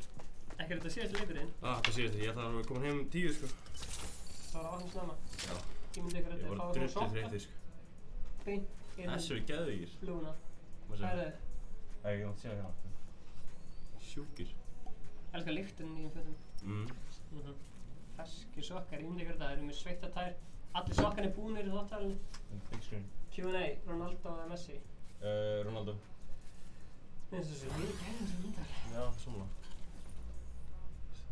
Ekki er þetta síðasti leikurinn? Það síðasti, ég ætla að vera komin heim 10 sko. Það var að vakna snemma. Já. Ég myndi ykkur að Ég þetta var fá drullið svona þreyttur sko. beint Þessu eru geðvigir. lúðuna. Hvað Það segir er það? Ég mátt sjá hérna. Sjúkir. elskar lyktin í nýjum fötum. Ferskir sokkar, ég myndi ykkur að það eru með sveittar tær. Allir sokkarnir búnir í þvottalinu. Big screen. Q&A, Ronaldo eða Messi. Ronaldo. Minnst þessu, við gerðum þessu myndar. Já, svona.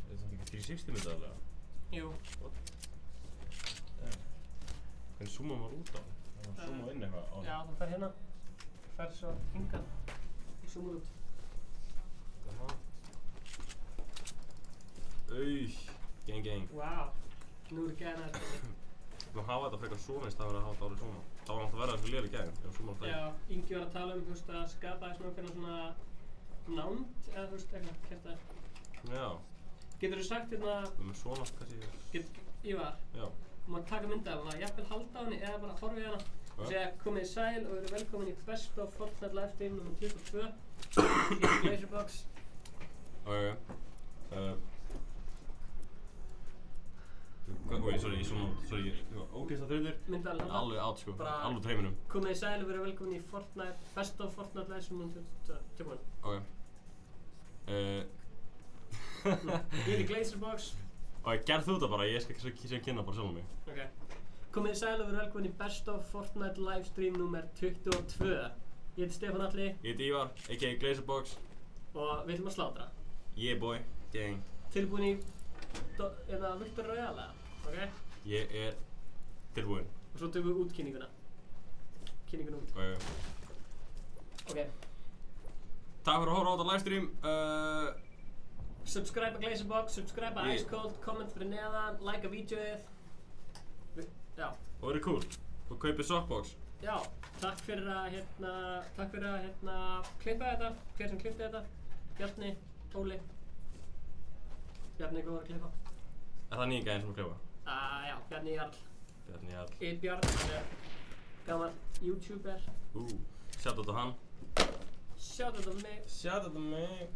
Er það ekki 360 myndað alveg? Jú. Hvernig zoomar maður út á? Það zoomar inn eitthvað á? Já, þú fer hérna. Fer svo hingað. Og zoomar út. Þannig. Gang gang. Vá. Nú er gæðin að Þú hafa þetta frekar svona í stað fyrir að hafa þetta árið svona. Það var náttúrulega verið að lélega gæðin, ef svona alltaf. Já, Ingi var að tala þú veist, að skapa svona nánd, eða þú veist, eitthvað, kæftæði. Já. Getur þú sagt hérna, Með svona, kannski. Ívar, Já. maður taka mynda af hana, jafnvel halda á henni eða bara horfa í hana og segja komið í sæl og verið velkomin í Best of Fortnite livestream nr. 22 í Glazerbox. Ok. Oi, sorry, ógeðslega þreytur. Myndavél handa. Alveg átt sko, Bara- alveg út heiminum. Komið í sæl og verið velkomin í Fortnite, Best of Fortnite livestream nr. 22. Tilbúin. Ok. Ég er í Glazerbox. Ok, gerð þú þetta bara, ég skal sem kynna bara sjálf mig. Ok. Komið í sæl og verið velkomin í Best of Fortnite livestream nr. 22. Ég heiti Stefán Atli Ég heiti Ívar, a.k.a. Glazerbox. og við ætlum að slátra. Yeah boy, gang. Tilbúin í Victor Royale, ok? Ég er tilbúinn. Og svo tökum við út kynninguna. Kynninguna út. Ok. Ok. Takk fyrir að horfa á þetta livestream. Subscribe að Glazerbox, subscribe að Ég- Ice Cold, comment fyrir neðan, like að vídeoið. Já. Og verið cool. Og kaupið sockbox. Já, takk fyrir að klippa þetta, hver sem klippti þetta. Bjarni, Óli. Bjarni er góður að klippa. Er það nýja gæðin sem að klippa? Já, Bjarni Jarl. Bjarni Jarl. Bjarn, hann er gammal YouTuber. Shoutout á hann. Shoutout á mig. Shoutout á mig.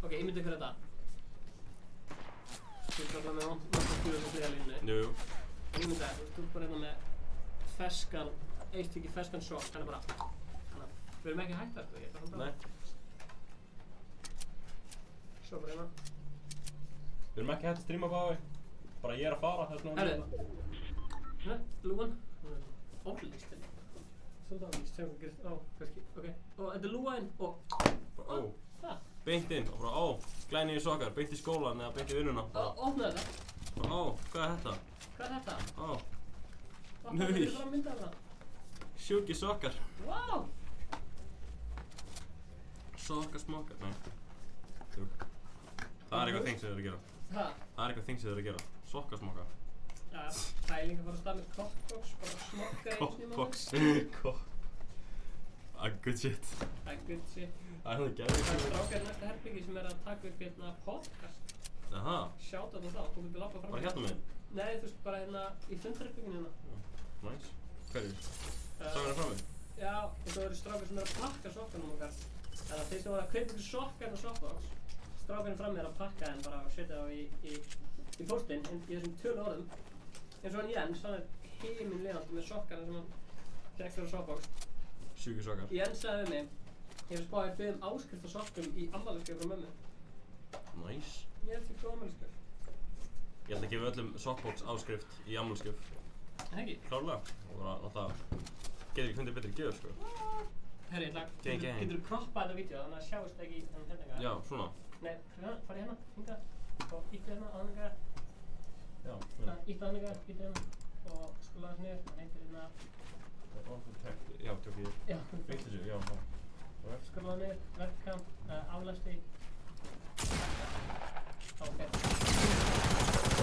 Ok, ímyndið ykkur þetta. Þú veist alltaf með vantarskjúður sem hlýja línunni. Jú. En ímyndið það, þú ert bara hérna með ferskan, eitt ekki ferskan sokk, hann er bara, við erum ekki hægt það, sko, ég ætla að halda Nei. Svo bara hérna. Við erum ekki hægt að streama báði. Bara ég er að fara, það er svona. Herru, hérna, lúan. Ólýst hérna. Svolítið ólýst, sem hvað gerist, kannski, ok. Og þetta er lúaðinn og, Ó. það. Beint inn og bara glænýju sokkar, beint í skólan eða beint í vinnuna. Opnaðu þetta. Hvað er þetta? Hvað er þetta? Nei. Þetta er bara að mynda þetta. Sjúki sokkar. Vá! Sokkasmokkar, nei. Tjók. Það er eitthvað þing sem þið eru að gera. Ha? Það er eitthvað þing sem þið eru að gera. Sokkasmokka. Já, pæling að fara að stað með kokkbox, bara smokka einu sinni í mánuði. Good shit. Það er good shit. Það er það gerðið. Það er strákar í næsta herbyggi sem er að taka upp hérna podcast. Aha. Shoutout á þá, þú getur labba fram. Bara hérna meginn? Nei, þú veist, bara hérna í fundarherbygginu hérna. Nice. Hverjir? Strákarnir frammi? Já, og svo eru strákar sem er að pakka sokkanum okkar. Þannig að þeir sem var að kaupa ykkur sokkan og sockbox, strákarnir frammi er að pakka þeim bara og setja þá í póstinn í þessum tölu orðum. Eins og hann Jens, hann er himinlegandi með sokkana sem hann fekk fyrir sockbox. Sjúki sokkar. Jens sagði við mig, ég hef spáðið að biðja áskrift á sokkum í afmælisgjöf frá mömmu. Nice. Ég held ekki góð afmælisgjöf. Ég held að gefa öllum sockbox áskrift í afmælisgjöf. Það ekki? Klárlega. Og bara náttúrulega getur ekki fundið betri gjöf sko. Herri, ég ætla, Gang. getur þú kroppað þetta vídeo þannig að sjáist ekki hérna hérna? Já, svona. Nei, farið hérna, hingað og íttu hérna, á hana Já. íttu á hana, íttu hérna og skóla þess niður, hann heitir hérna. Já, tjók ég. Já. Veistu þessu, já. Skóla það niður, verkam, aflæsti. Ok.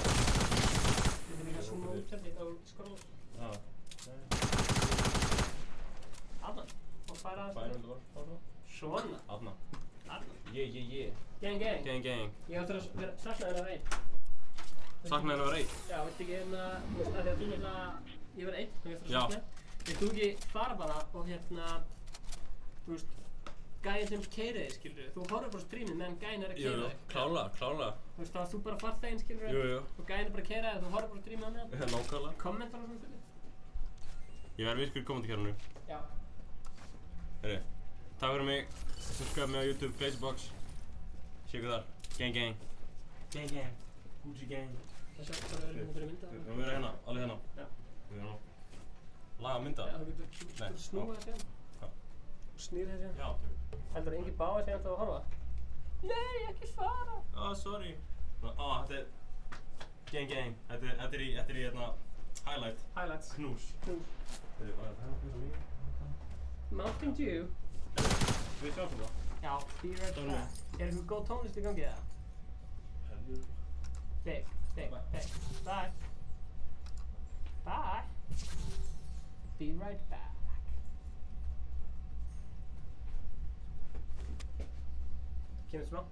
Þetta er líka svona út hérna á skóla. Já. Aðna. Og færa það. Bænum þetta bara. Svona. Aðna. Aðna. Yeah. Gang. Gang. Ég áttur að vera saknað hennar einn. Saknaði henni að vera einn? Já, veistu ekki hérna, þú veist, af því að þú náttúrulega, ég verði einn og ég ætla Já. að sakna. Ég þú ekki fara bara og hérna, þú veist, gæinn sem keyrir þig, skilur þú horfir bara á streamið meðan gæinn er að keyra þig. Klárlega. Þú veist, þá varst þú bara farþeginn, skilur Jú. og gæinn er bara að keyra þig og þú horfir bara á streamið á meðan. Nákvæmlega. Kommentar og svona fyrir. Ég verð virkur í kommentarkerfinu. Já. Herri, takk fyrir mig. Subscribe mig á YouTube, Glazerbox. Séu þar. Gang. Gucci gang. Það sjá bara verður hérna fyrir mynda. Við erum vera hérna, alveg hérna. Já. Við erum laga mynda. Já, þú getur snúið þessi hérna. Já. Snýr þessi hérna. Já. Heldur engin báði þessi hérna að horfa? Nei, ekki fara! Sorry. Þetta er gang. Þetta er í hérna highlight. Highlights. Knús. Það er hérna knús á mig. Mountain Dew. Við sjáum það. Já, be right back. Er eitthvað góð tónlist í gangi eða? Heldur. Big. Hey, Bye. hey, bye. Bye. Be right back. Kemur smá.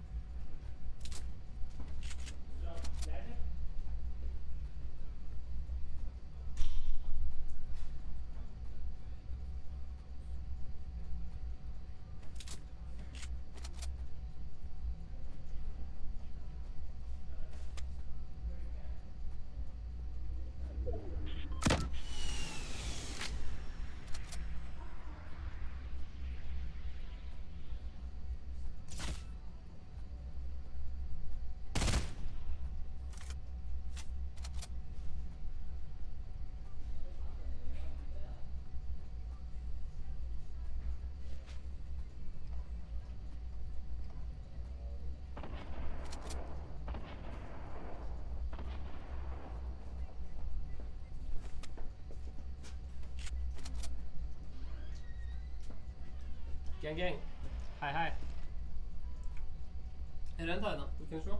Gang, gang. Hæ, hæ. Ennþá hérna? Þú kemur svo?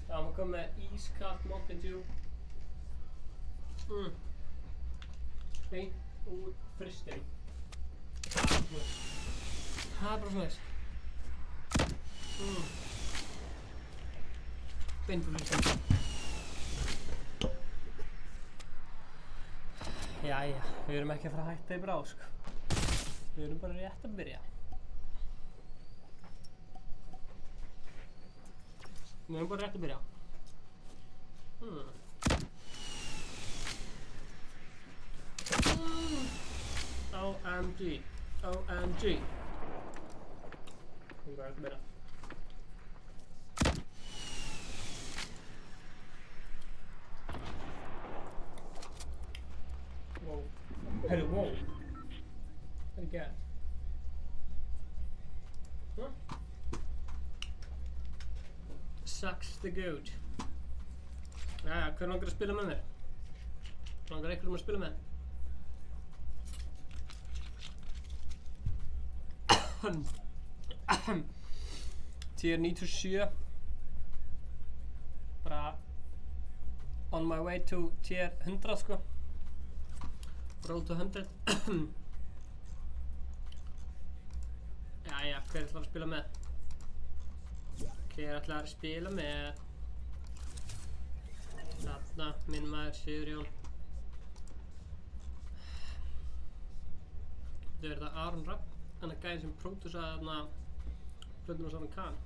Já, maður kom með ískalt Mountain Dew. Beint úr frystinum. Það er bara svoleiðis. Beint úr frystinum. Jæja, við erum ekki að fara að hætta í bráð, sko. Við erum bara rétt að byrja. Við erum bara rétt að byrja. OMG. OMG. Við erum bara rétt að byrja. Wow. Herru, wow. Hvað er gert? Sucks the goat. Jæja, hver langar að spila með mér? Langar einhverjum að spila með? Tier 97. Bara on my way to tier 100, sko. Road to 100. Jæja, hver ætlar að spila með? Hver ætlar að spila með? Þarna, minn maður Sigurjón. Þetta er þetta Aron Rapp, hann er gæðin sem pródúsaði þarna plötuna Salman Khan.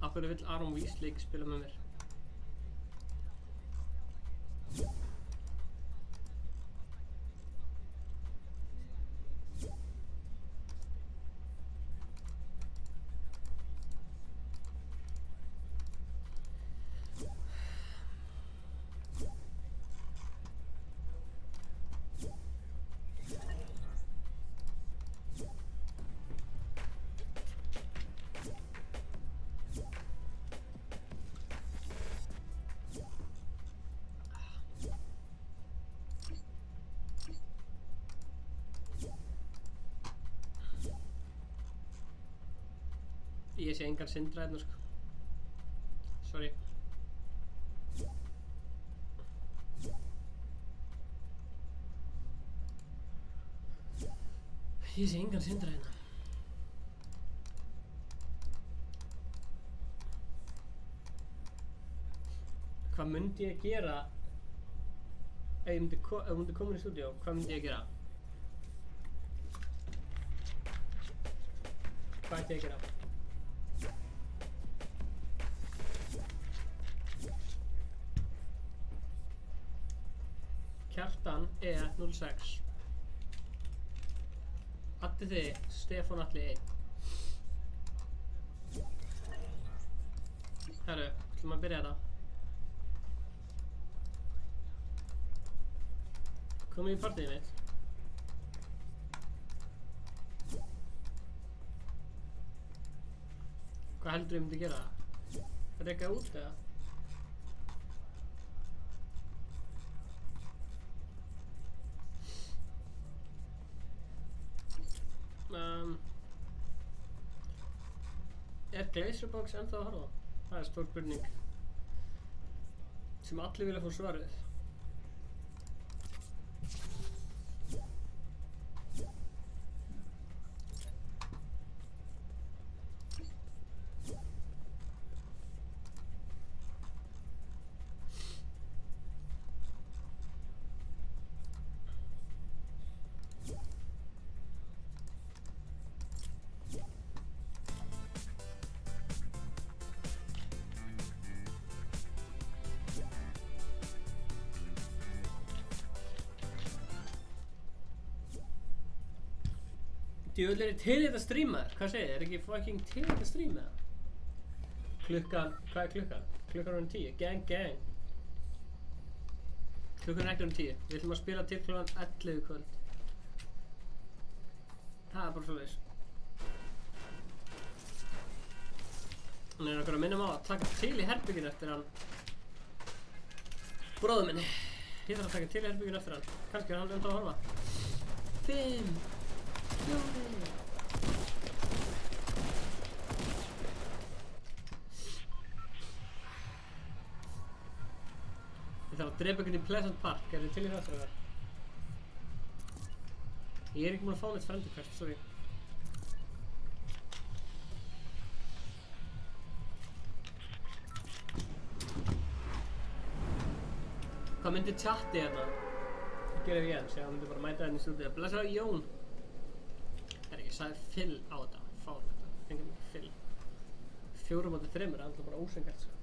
Af hverju vill Aron Weasley ekki spila með mér? Ég sé engan Sindra hérna, sko. Sorry. Ég sé engan Sindra hérna. Hvað myndi ég gera ef ég myndi koma inn í stúdíó? Hvað myndi ég gera? Hvað ætti ég að gera? Kjartan E06. Addi þið Stefán Atli 1. Herru, ætlum að byrja þetta. Komið í partíið mitt. Hvað heldur ég myndi gera? Reka út eða? Er Glazerbox ennþá að horfa? Það er stór spurning sem allir vilja fá svarið. Djöfull er ég til í þetta streama þér? Hvað segir þið? Er ekki fucking til í þetta streama það? Klukkan, hvað er klukkan? Klukkan er 10, gang gang. Klukkan er ekki 10. Við ætlum að spila til klukkan 11 í kvöld. Það er bara svoleiðis. Hann er okkur að minna á að taka til í herbygginu eftir hann bróður minni. Ég þarf að taka til í herbygginu eftir hann. Kannski er hann enda að horfa. 5 4 Ég þarf að drepa ykkur í Pleasant Park. Er þið til í það fyrir það? Ég er ekki múin að fá neitt friend request, sorry. Hvað myndi chatti hérna? Gera við Jens, hann myndi bara mæta hérna í stúdíu. Blessaður Jón! Ég sagði Phil á þetta, fár þetta, fengið mig Phil. 4 móti 3 er alltaf bara ósengart sko.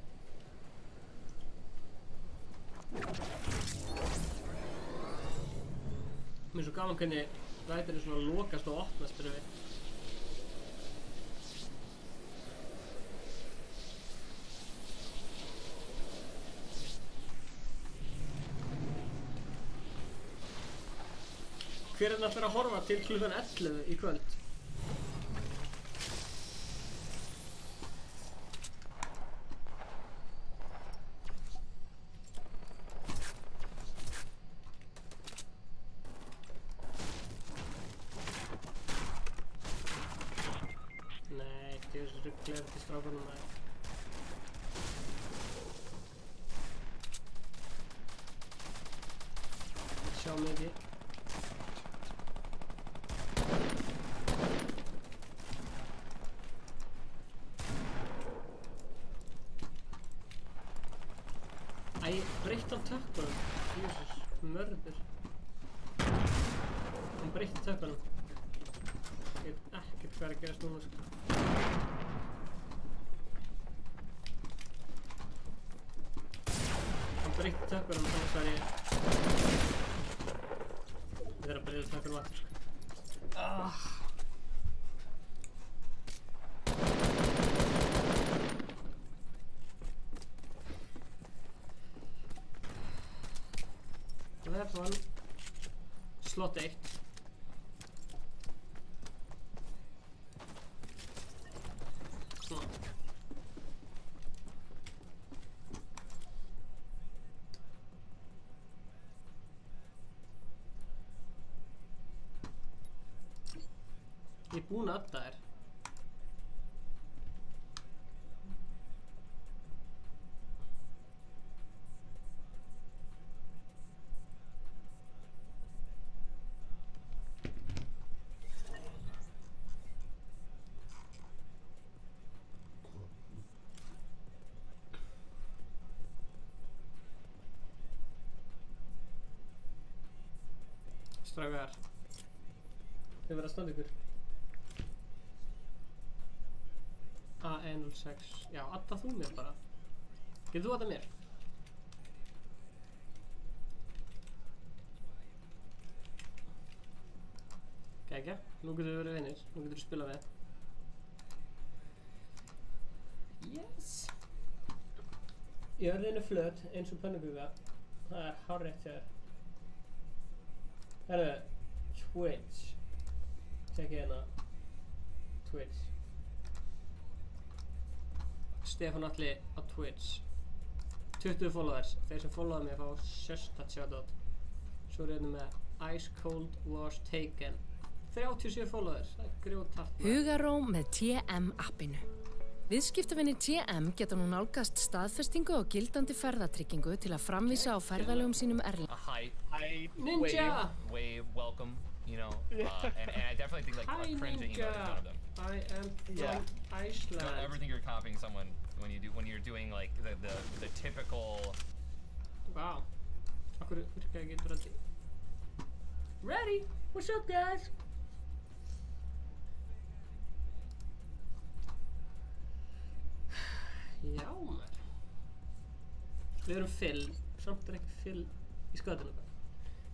Mér er svo gaman hvernig rætir er svona lokast og opnast fyrir við. Hver er náttúrulega að horfa til klukkan 11 í kvöld? Nei, þetta er svo rugglegur til strákunum að sjá mikið. Breytt á tökkunum. Jesus, mörður. Hann breytti tökkunum. Ég veit ekkert hvað er að gerast núna sko. Hann breytti tökkunum þannig að ég þarf að breyta tökkunum aftur sko. Weapon slot 1. Svona. Ég er búinn að adda þér. Strákar, þið verða að standa ykkur. A106, já, adda þú mér bara. Getur þú adda mér? Gækja, nú getur við verið vinir, nú getur við spila með. Yes! Jörðin er flöt eins og pönnuguga. Það er hárrétt hjá þér. Herðu, Twitch. Tjekkið hérna. Twitch. Stefán Atli á Twitch. 20 followers. Þeir sem followaðu mig fá sérstakt shoutout. Svo er hérna með Ice Cold Was Taken. 37 followers. Það er grjótart. Hugarró með TM appinu. Viðskiptavinir TM geta nú nálgast staðfestingu og gildandi ferðatryggingu til að framvísa á ferðalögum sínum erlendis. A hype Ninja! wave welcome, you know, and I definitely think like Hi, cringe that you know there's none of them. I am from Iceland. Don't ever think you're copying someone when you're doing like the typical. Wow. Akkur virka ekki dröndi. Ready? What's up, guys? Já, maður. Við erum fyll, samt er ekki fyll í skötunum.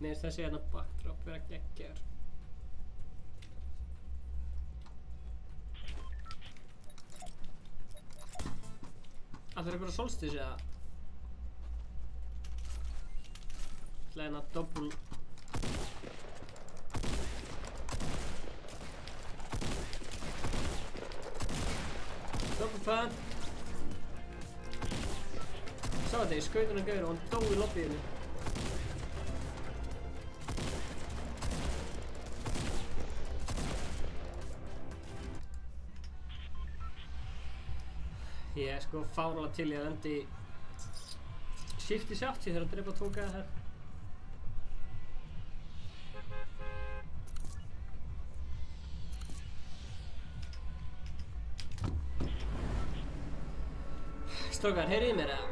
Mér finnst þessi hérna backdrop vera geggjar. Það er einhverja solstis eða? Það er hérna double. Double fan. Sá þetta, ég skaut hann gaur og hann dó í lobbyinu. Ég er sko fáránlega til í að lendi shifti sjálft ég þegar að drepa tóka það. Strókar, heyrið í mér eða?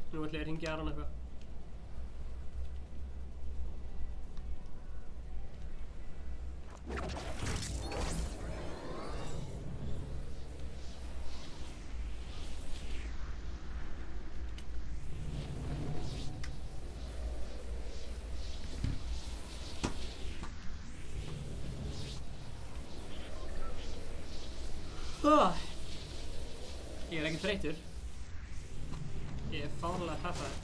Nú ætlum ég að hringja Aron eitthvað. Ég er ekki þreytur. Ég er fáránlega hraðaður.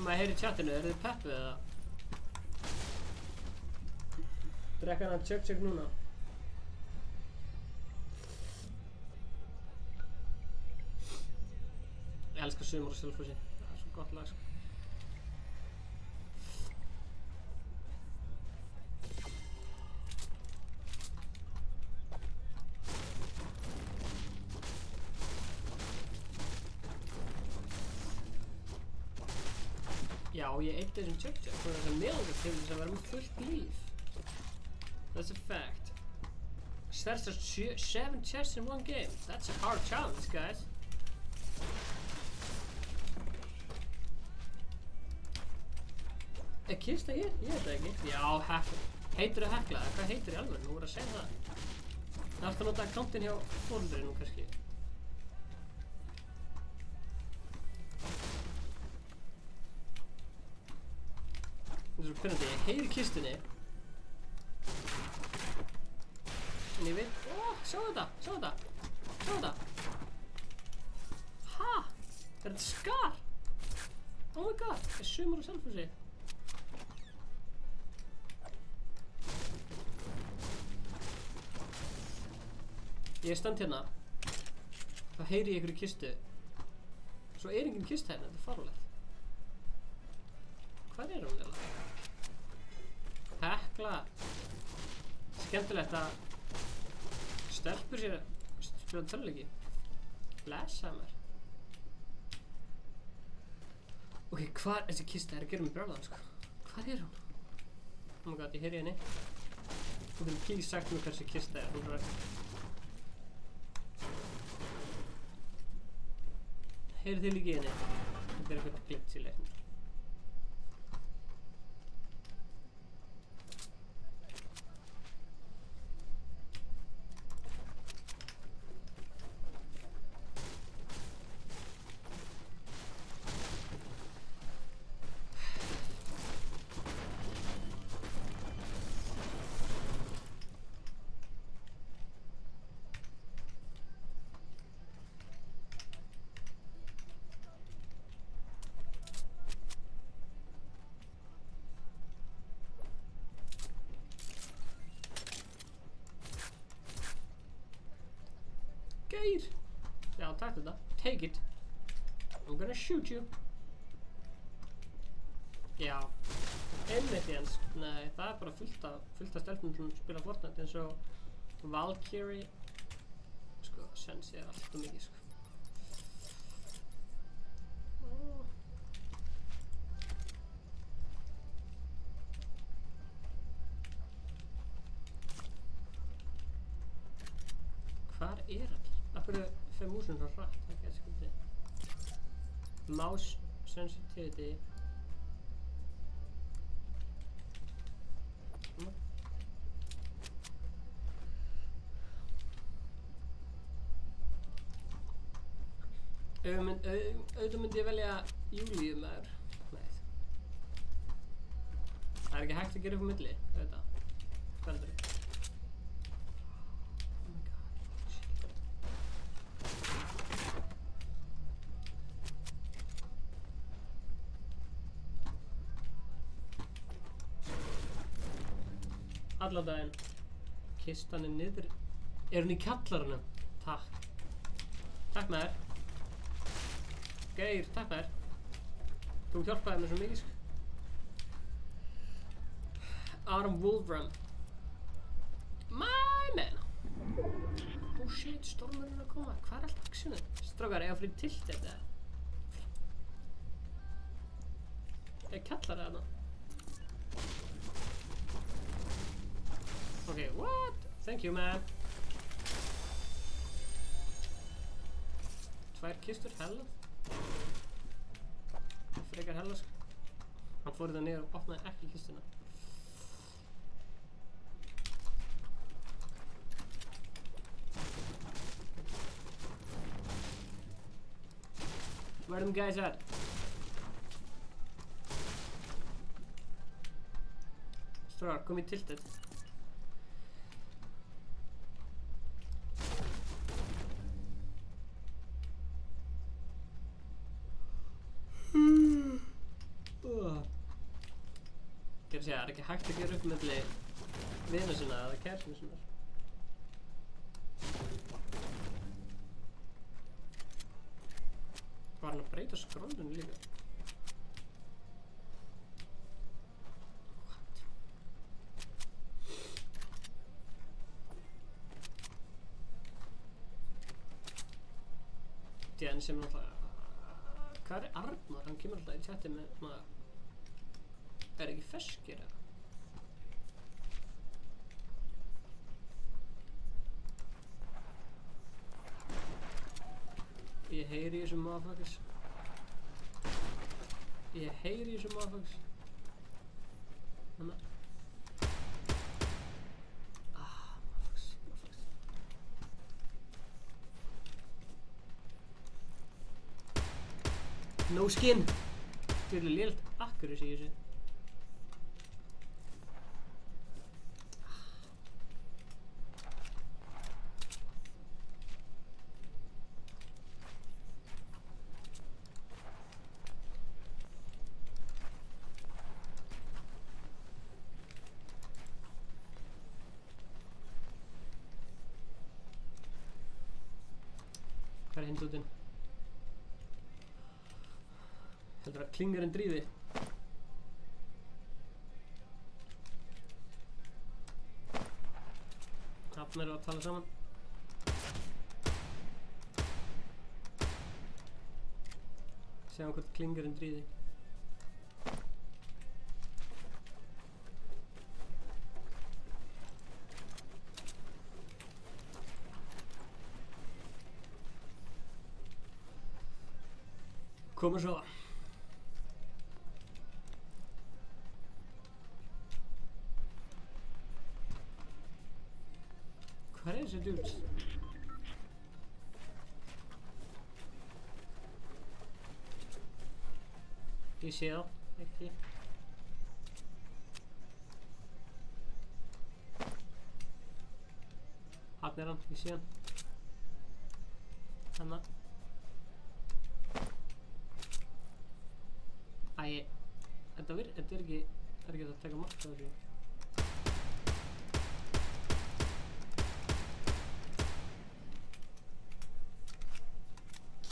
Maður heyri í chatinu, eru þið peppuð eða? Drekka hana chug núna. Ég elskar sumar og Selfossi. Það er svo gott lag sko. Já, ég eitt þessum chug og þess að meðlega til þess að vera með fullt líf. That's a fact. That's just 7 chests in one game. That's a hard challenge, guys. Er kista hér? Ég veit það ekki. Já, heitir það Hekla? Hvað heitir það alveg? Nú voru að segja það. Það ertu að nota accountinn hjá foreldrinu kannski. Það er svo spennandi, ég heyri kistunni. En ég veit, sjá þetta. Ha? Er þetta skar? Oh my god, það er sumar og Selfossi. Ég er stand hérna. Þá heyri ég einhverju kistu. Svo er engin kista hérna, þetta er farulegt. Hvað er hún eða? Hekla. Skemmtilegt að stelpur sér að spila töluleiki. Lesa mér. Ok, hvað er þessi kista? Er að gera mig brjálaðan sko. Hvað er hún? Oh my god, ég heyri henni. Þú getur please sagt mér hvað þessi kista er. Hún er heyrið þið líka í henni? Þetta er eitthvað glitch í leiknum. Geir! Já, takk þetta. Take it. I'm gonna shoot you. Já. Einmitt Jens. Nei, það er bara fullt af stelpum sem spila Fortnite eins og Valkyrie. Sko, Sensi er alltaf mikið, sko. Hvar er allir? Af hverju fer músin svo hratt? Það er skrítið. Mouse sensitivity. Auðvitað myndi ég velja Júlíu maður. Nei. Það er ekki hægt að gera upp á milli, auðvitað. Hvað er þetta? Allan daginn. Kistan er niður. Er hún í kjallaranum? Takk. Takk með þér. Geir, takk með þér. Þú hjálpaði mér svo mikið, sko. Adam Wolfram. My man. Oh shit, stormurinn er að koma. Hvað er alltaf aksjónu? Strákar, ég á fyrir tilt þetta. Ég kallar það þarna. Okay, what? Thank you, man. Tvær kistur, hella. Frekar hella, sko. Hann fór þetta niður og opnaði ekki kistuna. Where are them guys at? Strákar, kom í tiltið. Það er ekki hægt að gera upp milli vina sinna eða kærlinu sinna. Var hann að breyta skrollinu líka? What? Dén sem náttúrulega... Hvað er Arnar? Hann kemur alltaf í chati með svona... Er ekki feskir eða? Ég heyri þessum motherfuckers. Ég heyri þessum motherfuckers. Þannig. Motherfuckers. No skin. Þetta er lélt akkuris í þessu. Hvað er hindútin? Heldur að klingarinn drífi? Þarna erum við að tala saman. Sjáum hvort klingarinn drífi. Komum svo. Hvað er þessi dudes? Ég sé þá, ekki. Hann er hann, ég sé hann. Hanna. Æ, þetta er ekki að taka margt af þessu.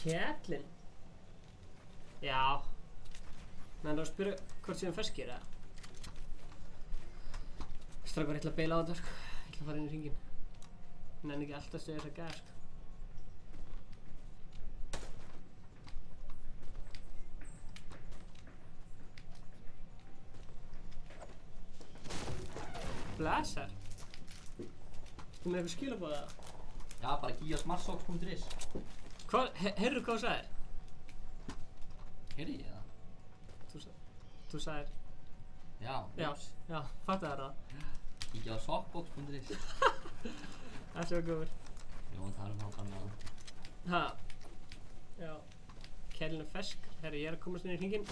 Kjellinn? Já. Menn að spyrja hvort séum ferskir eða? Strákar, ég ætla að beila á þetta sko. Ég ætla að fara inn í hringinn. Ég nenni ekki alltaf að stöðja þessa gæða sko. Blessar. Þú með eitthvað skilabóð eða? Já, bara giasmartsocks.is. Hvað, heyrðu hvað þú sagðir? Heyrði ég það? Þú sagðir? Já. Já, fattaði það. Giassockbox.is. Það er svo góður. Jó, það er nákvæmlega með það. Ha. Já. Kjellinn er fersk. Herri, ég er að komast inn í hringinn.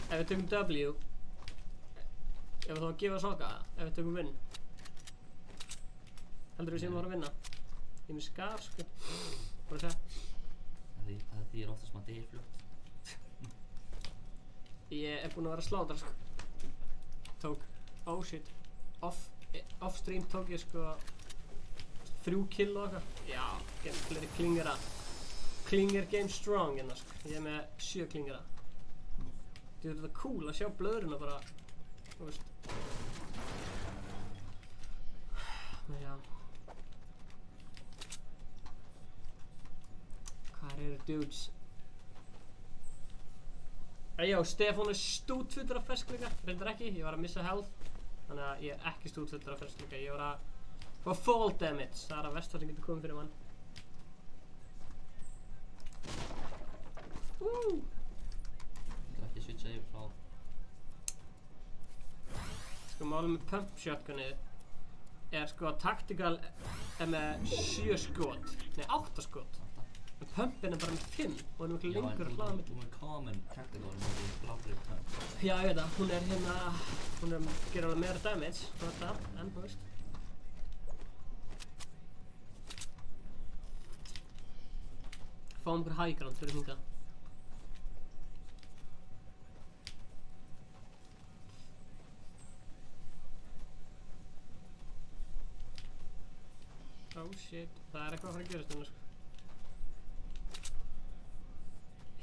Ef við tökum W. Ef við þá að gefa sokka það. Ef við tökum vinn. Heldur við séum að fara að vinna? Ég er með skar sko. Bara að segja. Það þýðir oftast maður deyr fljótt. Ég er búinn að vera að slátra sko. Tók, oh shit. Off stream tók ég sko 3 kill og eitthvað. Já, fleiri klingera. Klinger game strong hérna sko. Ég er með 7 klingera. Þetta er þetta cool að sjá blöðruna bara, þú veist. Men já. Hvað eru dudes? Já, Stefán er stútfullur af ferskleika, reyndar ekki, ég var að missa health. Þannig að ég er ekki stútfullur af ferskleika, ég var að fá fall damage, það er að versta sem getur komið fyrir mann. Þú ekki að switcha yfir frá. Sko málið með pump shotgunnið er sko að tactical er með 7 skot, nei 8 skot. En pumpin er bara með 5 og er miklu lengur að hlaða milli. Hún er common tactical og hún er bláfrið pump. Já, ég veit það, hún er hérna, hún gerir alveg meira damage og þetta, en þú veist. Fáum okkur high ground fyrir hingað. Oh shit, það er eitthvað að fara að gerast hérna sko.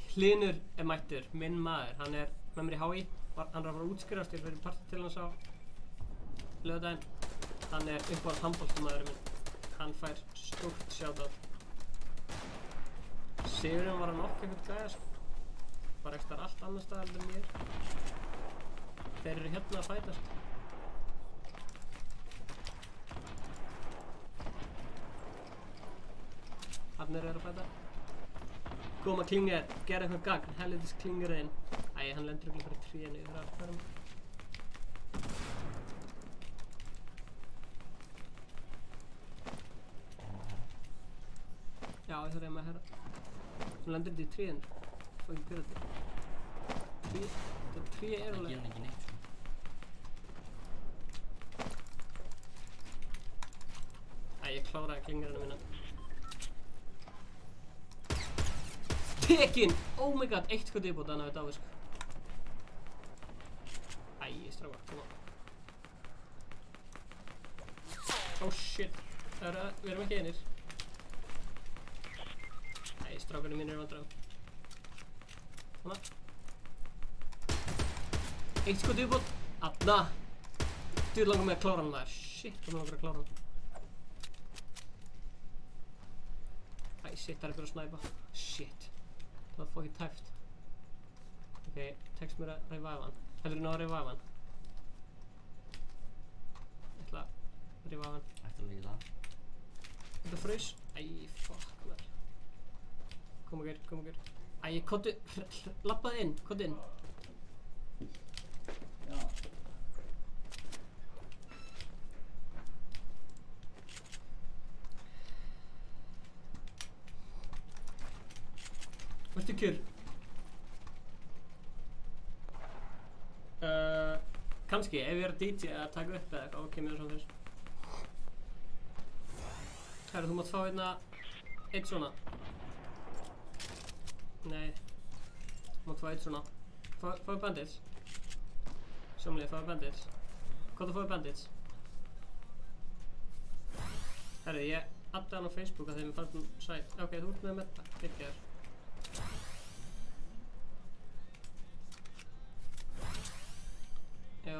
Hlynur er mættur, minn maður, hann er með mér í HÍ, hann er að fara að útskrifast, ég fyrir partí til hans á laugardaginn. Hann er uppáhalds handboltamaðurinn minn, hann fær stórt shoutout. Sigurinn var að nokka eitthvað gæja sko, bara eitthvað allt annað staðar en mér. Þeir eru hérna að fætast. Hafnir eru að fæta. Koma Klinger, gera eitthvað gagn, helvitis Klingerinn. Æ, hann lendur ekki bara í trénu yfir að færa mig. Já, ég þarf að herra. Hann lendur þetta í trénu. Fá ekki byrja þetta. Þetta tré er alveg. Það gerir ekki neitt sko. Æ, ég kláraði Klingerinn minna. Tekin! Oh my god, 1 skot viðbót að hann hafi dáið sko. Æ, strákar, koma. Oh shit, við erum ekki einir. Æ, strákarnir mínir eru vandræðum. Koma. 1 skot viðbót. Aðna! Þú langar með að klára hann þar. Shit, það langar að klára hann. Æ, shit, það er eitthvað að snæpa. Shit. Það er fokkið tæft. Ok, tekst mér að revive hann. Heldur þú ná að revive hann? Ég ætla að revive hann. Ætti alveg ekki það. Þetta fraus. Æ, fuck maður. Kom okkur, kom okkur. Æ, kottu, lappaði inn, kottu inn. Já. Vertu kjur. Kannski, ef ég er að DJ að taka upp eða eitthvað, kemur það svona fyrst. Herru, þú mátt fá hérna eitt svona. Nei. Þú mátt fá eitt svona. Fáðu bandits. Samlega, fáðu bandits. Hvað þú fáðu bandits? Herru, ég adda hann á Facebook að þeim fannst sæt. Ok, þú ert með medpack, ekki þér.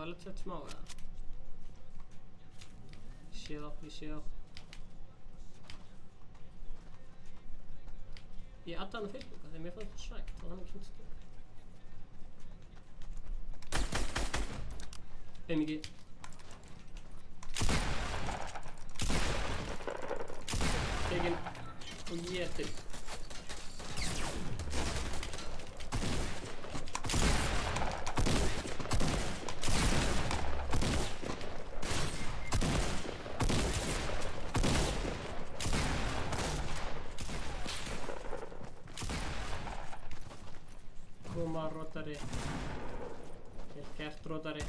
legit smá eða? Ég sé þá. Ég adda hann á Facebook þegar mér fannst það svægt og hann kynst það. Mikið. Tekinn og étinn. Koma rótari. Vel gert rótari.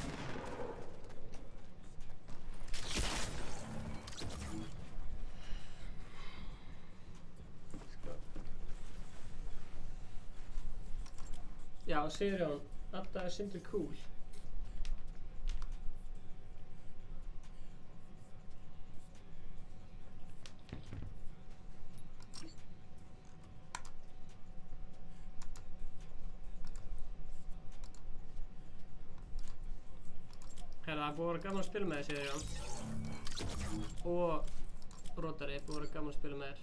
Já, Sigurjón, þetta sindri cool. Herra, það búið að vera gaman að spila með þér, Sigurjón. Og Rótari, búið að vera gaman að spila með þér.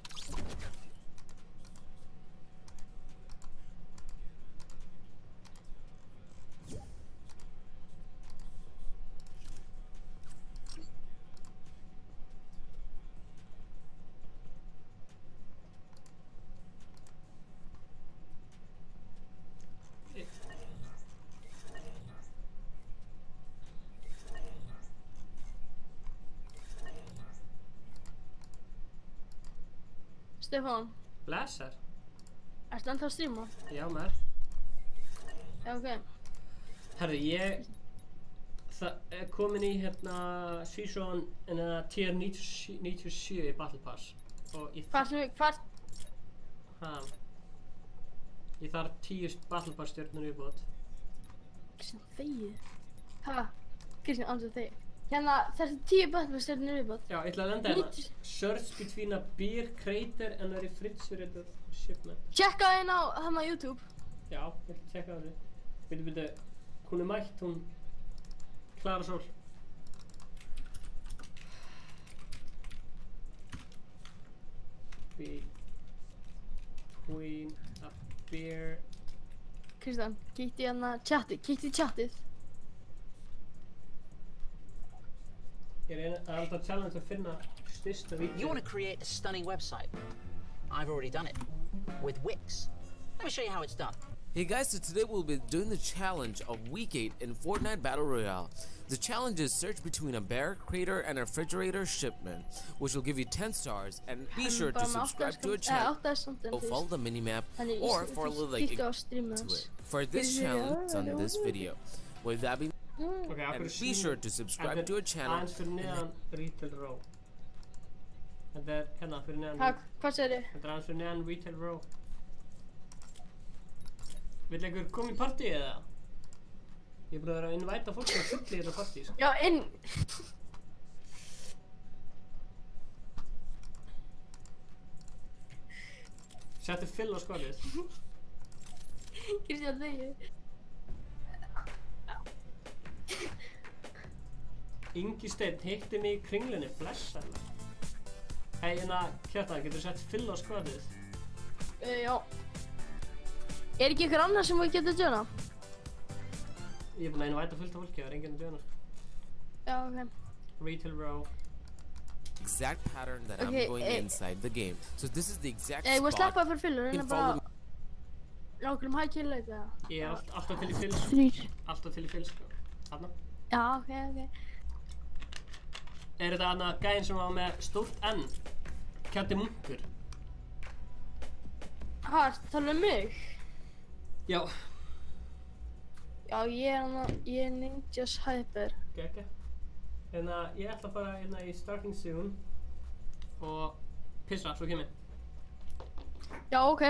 Stefán, Blessar. ertu ennþá að streama? Já, maður. Já, ok. Herri, ég er komin í hérna season tier 97 í Battle Pass og ég ég þarf 10 Battle Pass stjörnur viðbót. Kristján, þegið. Kristján, ansið þegið. Hérna, þessi 10 Battle Pass stjörnur viðbót. Já, ég ætla að lenda hérna. Search between a beer crater and a refrigerator shipment. Tjekka það inn á hana YouTube. Já, ég ætla að tjekka það. Bíddu, hún er mætt, hún Klara Sól. Between a beer. Kristján, kíkti hérna chatið, kíkti chatið. Ég reyna að alltaf challenge að finna styrsta vídeo. You want to create a stunning website? I've already done it with Wix. Let me show you how it's done. Hey guys, so today we'll be doing the challenge of week 8 in Fortnite Battle Royale. The challenge is search between a bear crater and a refrigerator shipment, which will give you 10 stars, and be sure to subscribe to our channel or follow the minimap or for a little like to it for this challenge on this video. With that being and be sure to subscribe to our channel. Aðeins fyrir neðan Retail Row. Þetta hérna fyrir neðan. Hvað segir þið? Þetta aðeins fyrir neðan Retail Row. Vill einhver koma í partí eða? Ég er búin að vera að invita fólk að fulli í þetta partí, sko. Já, inn! Settu fyll á skvalið. Kristján, þegið. Ingi Steinn hitti mig í kringlunni, blessa hérna. Hei, hérna, Kjartan, getur þú sett fyll á skvalið? Já. Er ekki ykkur annar sem við getum að joina? Ég er búin að invita fullt af fólki, það er enginn að joina. Já, ok. Retail Row. Exact pattern that I'm going inside the game. So this is the exact Ég var spot. sleppað fyrir fyllur, en bara rákulum hækjuleik eða? Ég er alltaf til í fyll, sko. Alltaf til í fyll, sko. Þarna. Já, ok. Er þetta hana gæinn sem var með stórt N? Kjarti Munkur. Talaðu um mig? Já. Já, ég er Ninjas Hyper. Gekka. Hérna, ég ætla að fara hérna í starting soon og pissa, svo kem ég. Já, ok.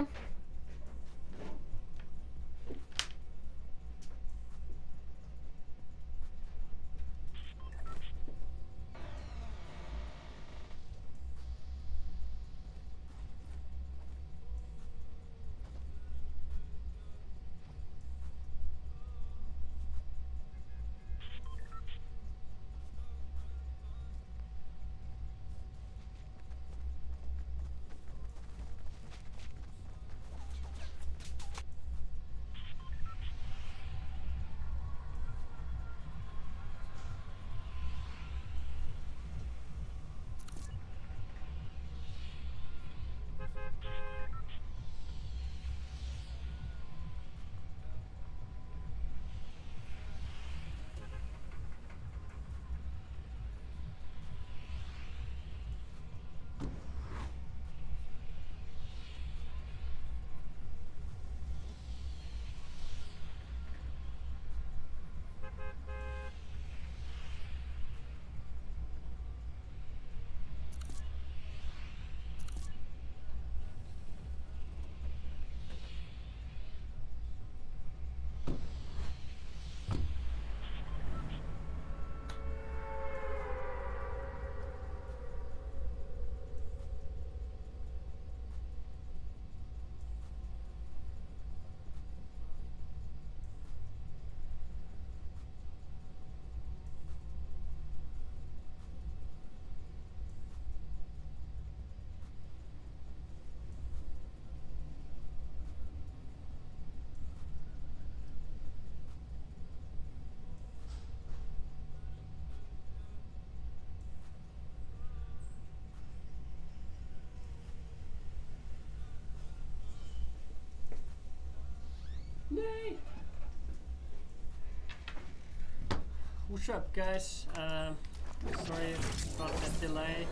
What's up guys? Sorry about the delay.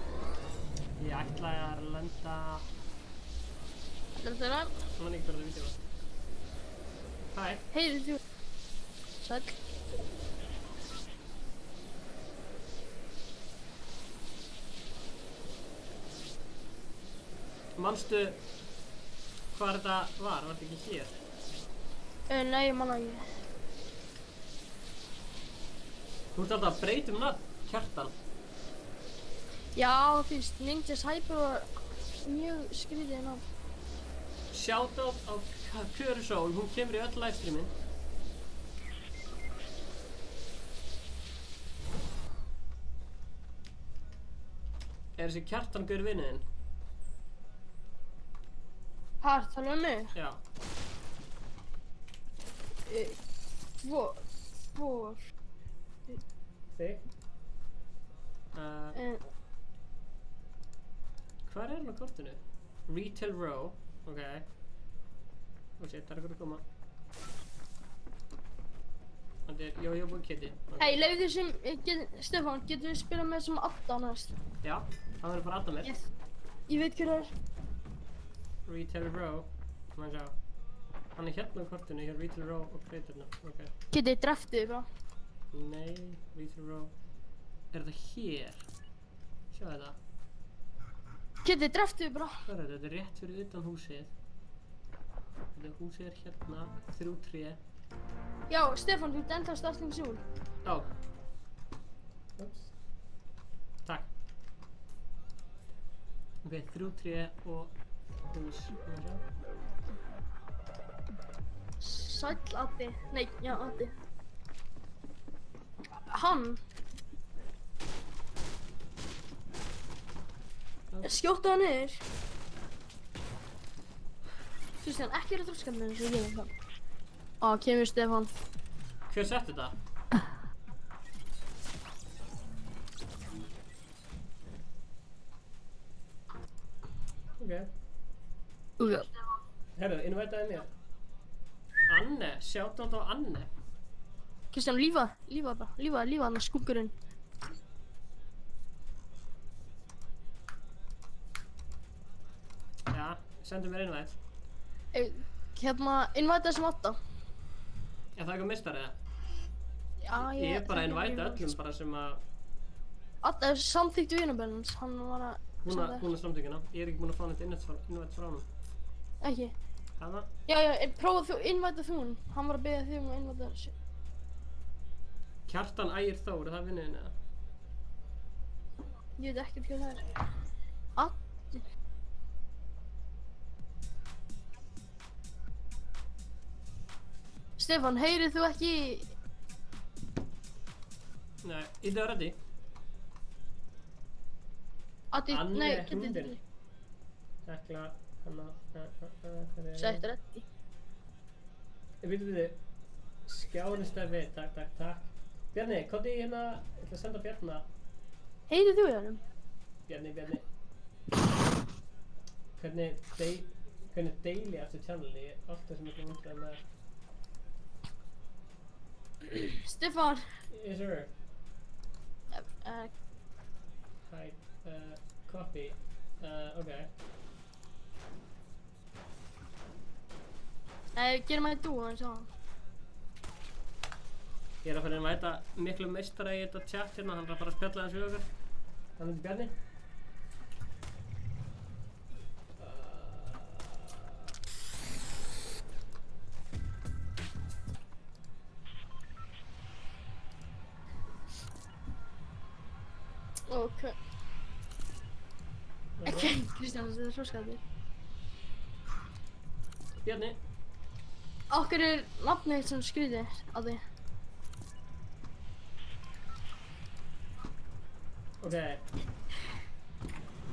Ég ætlaði að lenda... Þetta er það. Það var ekki bara það vídeo. Hæ. Heyrðu þú. Sæll. Manstu hvað þetta var? Var þetta ekki hér? Nei, ég manna ekki. Þú ert alltaf að breyta nafn, Kjartan. Já, þú veist, Ninjas Hyper var mjög skrítið nafn. Shoutout á Kjörusól, hún kemur í öll livestreamin. Er þessi Kjartan gaur vinniðinn? Hæ, tala um mig? Já. Hvor? Þig? Hvað er hann á kortinu? Retail Row, ok. Oh shit, það er eitthvað að koma. Þetta er Jojo Kitty. Hei, leiðu sem, Stefán, getur við spila með sem Adda næst? Já, það verður bara Adda með. Ég veit hver það er. Retail Row, maður sjá. Hann er hérna á kortinu, hér Retail Row og Creatorna, ok. Getið þið dreftið bara? Nei, Retail Row. Er þetta hér? Sjá þetta. Getið þið dreftið bara? Hvað er þetta? Þetta er rétt fyrir utan húsið. Þetta húsið er hérna, 3 tré. Já, Stefán, þú ert ennþá starting soon. Já. Ups. Takk. Ok, 3 tré og hús. Sæll Addi. Nei, já, Addi. Hann. Skjóttu hann niður. Kristján, ekki vera þroskað með þessu líka. Á, kemur Stefán. Hver sett þetta? Ok. Herru, invitaði mér. Anne, shoutout á Anne. Kristján, lífa bara. Lífa hann að skúkurinn. Já, sendu mér invite. Hérna, invite þessum Adda. Er það eitthvað mistar eða? Já, ég er bara að invite öllum bara sem að... Adda er samþykkt vinabennans, hann var að... Hún er samþykkina. Ég er ekki búinn að fá neitt invite frá hann. Ekki? Hanna? Já, prófað þú, invite þú hún. Hann var að beða þig að invite þessu. Kjartan Ægir Þór, er það vinniðinn eða? Ég veit ekkert hvað það er. Addi. Stefán, heyrið þú ekki... Nei, í það ready. Addi, nei, getið þið. Tekla, hanna, Sætt ready. Við. Skjári Stefi, takk. Bjarni, komdu í hérna, ég ætla að senda Bjarna. Heyrið þú í hannum? Bjarni. Hvernig daily eftir channel í allt það sem ég kom undraði með. Stefán. Yes sir. Hi, copy. Okay. Gerum að þú hann sá. Ég er að fara að mæta miklu meistara í þetta chat hérna, hann er að fara að spjalla hans við okkur. Hann heitir Bjarni. Ok. Kristján, þetta er þroskaður. Bjarni. Okkur er nafnið eitt sem skrítið á því. Ok.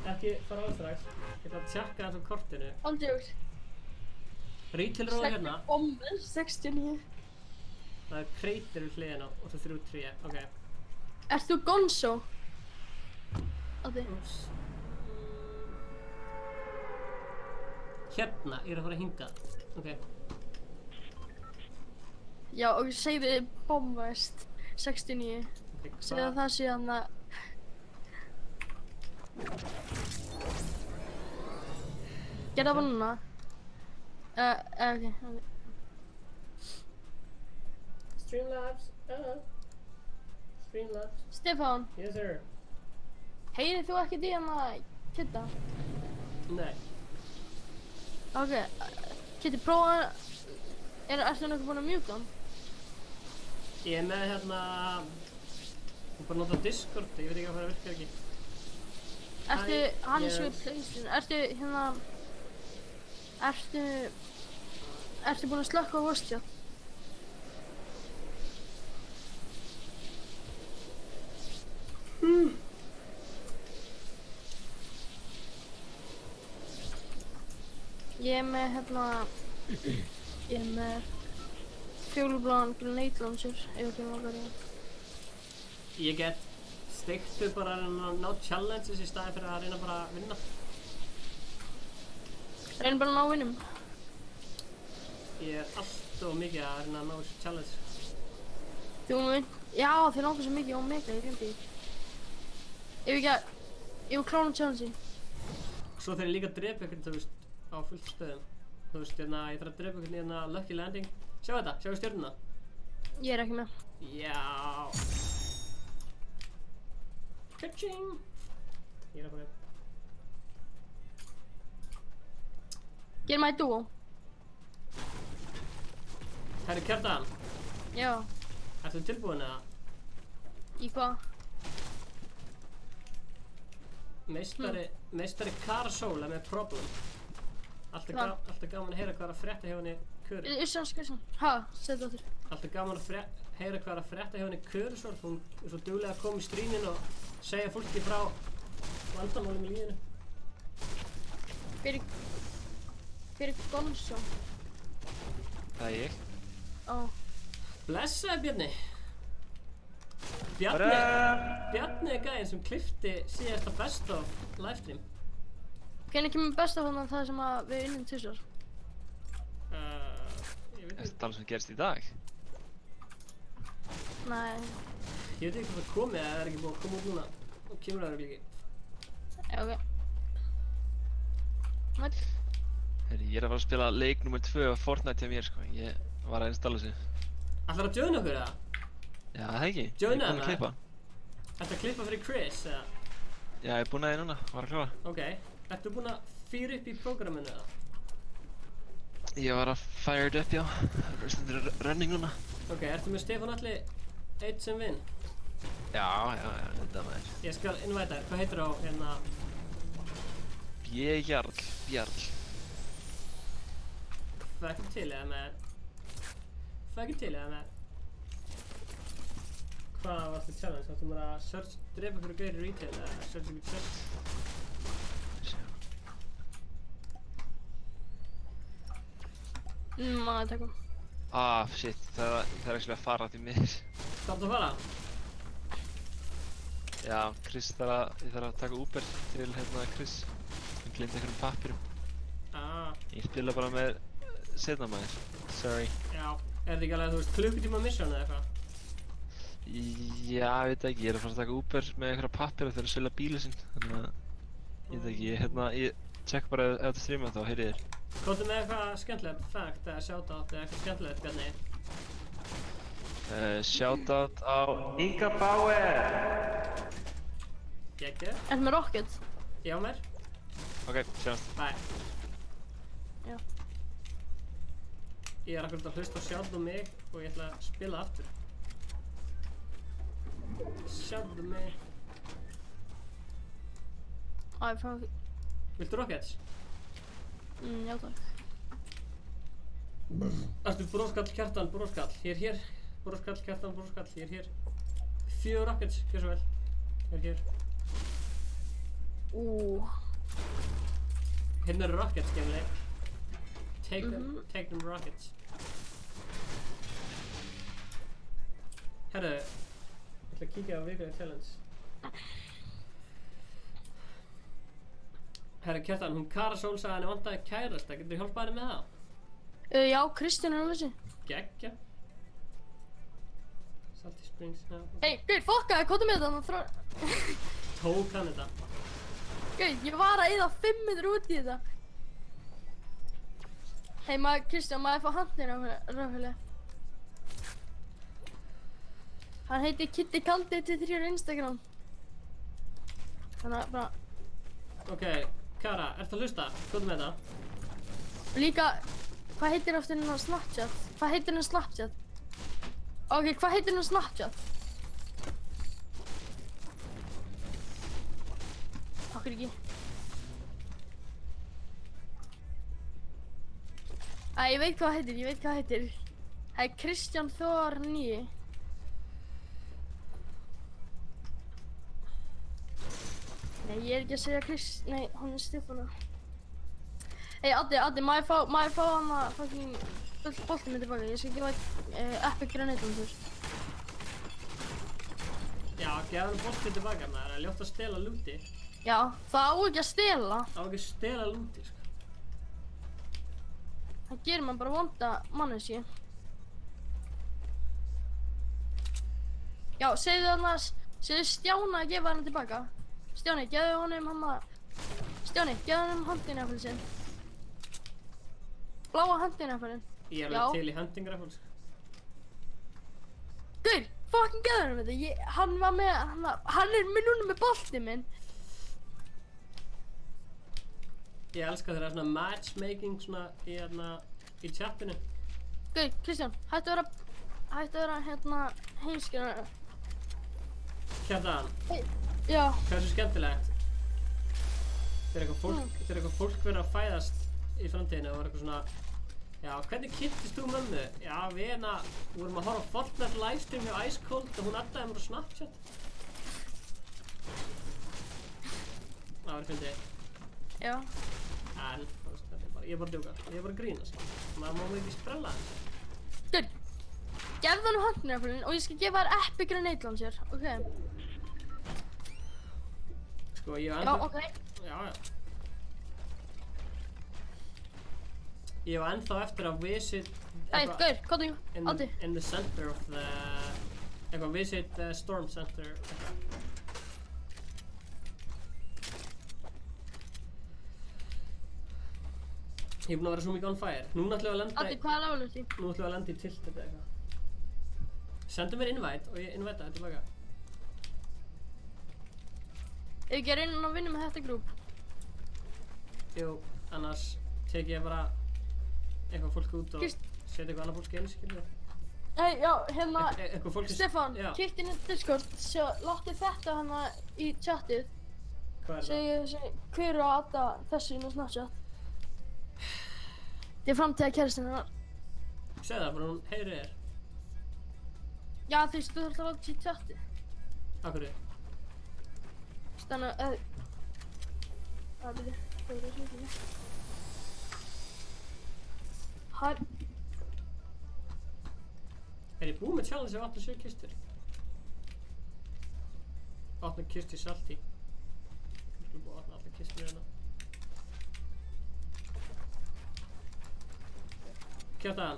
Ekki fara á strax. Ég ætla að tjekka þessu kortinu. Aldjóks. Retail Row hérna. Bomber, 69. Það er Creator við hliðina og svo 3 tré. Ok. Ert þú Gonzo? Addi. Hérna, ég er að fara hingað. Ok. Já, og segðu bombast. 69. Ok, Segðu að það sé hann að... Gerðu það bara núna. Ok. Streamlabs, Streamlabs. Stefán, Yes sir. heyrið þú ekkert í hann að Kidda? Nei. Ok, Kiddi, prófa... Ertu nokkuð búinn að mjúta hann? Ég er með hérna... Ég bara nota Discord, ég veit ekki hvað það virkar ekki. Ertu, hann er svo í yes. PlayStation, ertu hérna... Ertu búinn að slökka á voice chat? Ég er með hérna... Ég er með... Fjólubláðan grenade launcher, ef ekki maður verið. Ég get steiktu bara að reyna að ná challenges í staði fyrir að reyna bara að vinna. Reynir bara að ná vinnum. Ég er alltof mikið að reyna að ná þessu challenge. Þú mun... Já, þið langar svo mikið á Omega, ég glemdi því. Ef ekki að... Ég vil klána challenge-i. Svo þegar ég líka að drepa ykkur, þú veist, á fullt stöðum. Þú veist, hérna, ég þarf að drepa ykkur hérna Lucky Landing. Sjá þetta, sjáu stjörnuna. Ég er ekki með. Já. Ka-ching! Ég er að fara upp. Gerum það í dúo. Herri Kjartan, Já. ertu tilbúin eða? Í hvað? Meistari Karsól er með problem. Alltaf gaman að heyra hvað er að frétta hjá henni Köru. Ussan. Ha, segðu það þér. Alltaf gaman að heyra hvað er að frétta hjá henni Körusól. Hún er svo duglega að koma í strímin og segja fólki frá vandamálum í lífinu. Fyrir Gonzo. Það er ég. Ó. Blessaði Bjarni. Bjarni er gæðin sem klippti síðasta best of livestream. Hvernig kemur best af þannig það sem að við unnum tvisvar? Ég veit Ertu að tala sem gerist í dag? Nei. Ég veit ekki hvað það komið eða það er ekki búið að koma út núna. Og kemur það ekki. Ok. Herri, ég er að fara að spila leik nr. 2 á Fortnite hjá mér, sko. Ég var að installa sig. Ætlar að joina okkur eða? Já, það ekki. Joina Ég er búinn að klippa. Ætlar að klippa fyrir Chris eða? Já, ég er búinn að því núna. Var að klára. Ok. Ertu búinn að fýra upp í prógraminu eða? Ég var að fired up, já. Það er stundur running núna. Ok, ertu með Stefán Atli eitt sem vinn? Já, þetta maður. Ég skal invita þér. Hvað heitir á hérna? Bjarl. Fækkum til eða með? Hvað var þetta challenge? Áttu maður að search, drepa fyrir gauðir retail eða search ykkur search? Maður tekum. Ah, shit. Það er ekki að fara til mér. Hvað áttu að fara? Já, ég þarf að taka Uber til hérna Chris. Ég glemdi einhverjum pappirum. Ég spila bara með seinna maður. Sorry. Já. Er þetta ekki alveg, þú veist, klukkutíma mission eða eitthvað? Já, ég veit ekki. Ég er að fara að taka Uber með einhverja pappir og þeir að selja bílið sinn. Þannig að, ég veit ekki, ég check bara ef þetta streama þá, heyrið þér. Komdu með eitthvað skemmtilegt fact eða shoutout eða eitthvað skemmtilegt, Bjarni? Shoutout á Inga Bauer! Gekkið. Ertu með Rocket? Já, mér. Ok, sjáumst. Bye. Já. Ég er akkurat að hlusta á Sjáðu mig og ég ætla að spila aftur. Sjáðu mig. Ég fá ekki. Viltu Rockets? Já takk. Ertu bróskall, Kjartan, bróskall. Ég er hér. Bróskall, Kjartan, bróskall. Ég er hér. 4 Rockets, gjör svo vel. Ég er hér. Hérna eru Rockets, gemli. Take them Rockets. Herru, ég ætla að kíkja á vikulega challenge. Herru Kjartan, hún Kara Sól sagði henni vantaði kærasta. Getur þú hjálpað henni með það? Já, Kristján er á þessu. Geggja. Salty Springs, já. Hei, gaur, fokkaði, komdu með þetta. Tók hann þetta. Gaur, ég var að eyða 5 minnur út í þetta. Hei, Kristján, maður fá handin á Rafhili. Hann heitir Kitty Kaldi 83 á Instagram. Þannig að bara... Ok, Kara, ertu að hlusta? Komdu með þetta. Líka, hvað heitir aftur hennar Snapchat? Hvað heitir hennar Snapchat? Ok, hvað heitir hennar Snapchat? Okkur ekki. Ég veit hvað það heitir, Það er Kristján Þór 9. Nei, ég er ekki að segja Nei, hún er Stefána. Hei, Addi, má ég fá hana fucking full bolti með tilbaka? Ég skal gefa epic grenade fyrst. Já, gefa hann bolti tilbaka, það er ljótt að stela lúti. Já, það á ekki að stela. Það á ekki að stela lúti, sko. Það gerir mann bara vonda manneskju. Já, segðu Stjána að gefa hana tilbaka. Stjáni, gefðu honum handin sinn. Bláa handin Ég er alveg til í hunting rifle, sko. Gaur, fucking gefðu honum þetta. Hann var með, hann er núna með boltið minn. Ég elska þeirra svona matchmaking svona í chatinu. Gaur, Kristján, hættu að vera heimskir. Kjartan. Já. Hversu skemmtilegt. Þegar eitthvað fólk verður að fæðast í framtíðinu og eitthvað svona, já, hvernig kynntist þú mömmu? Já, við vorum að horfa á Fortnite livestream hjá Ice Cold og hún addaði mér á Snapchat. Það var fyndið. Já. En, ég er bara að djóka. Ég er bara að grínast. Maður má ekki sprella hans. Gaur, gefðu hann handin og ég skal gefa þér epic grenade launcher, ok? Sko, ég var ennþá... Já, ok. Já. Ég var ennþá eftir að visit... Hey, gaur, komdu, Addi. In the center of the... Eitthvað, visit the storm center, eitthvað. Ég er búinn að vera svo mikið on fire. Núna ætlum við að lenda í... Addi, hvað er levelið því? Nú ætlum við að lenda í tilt eða eitthvað. Sendu mér invite og ég invita það tilbaka. Ef ekki að reyna að vinna með þetta grúp? Jú, annars tek ég bara eitthvað fólk út og setja eitthvað annað fólk inn, skilur. Hey, já, Stefán, kíkt inn í Discord, láttu þetta í chatið. Hvað er það? Hver er að adda þessu inn á Snapchat? Þetta er framtíða kærastinn hennar. Segð það, bara hún heyrir þér. Já, þú veist, þú þarft að láta þessu í chatið. Af hverju? Stanna, byrju, hvað er það sem ekki? Hæ? Er ég búinn með challenge af 87 kistur? 8 kistur salty. Ég skulle búið að 8 allar kistur hérna. Kjartan.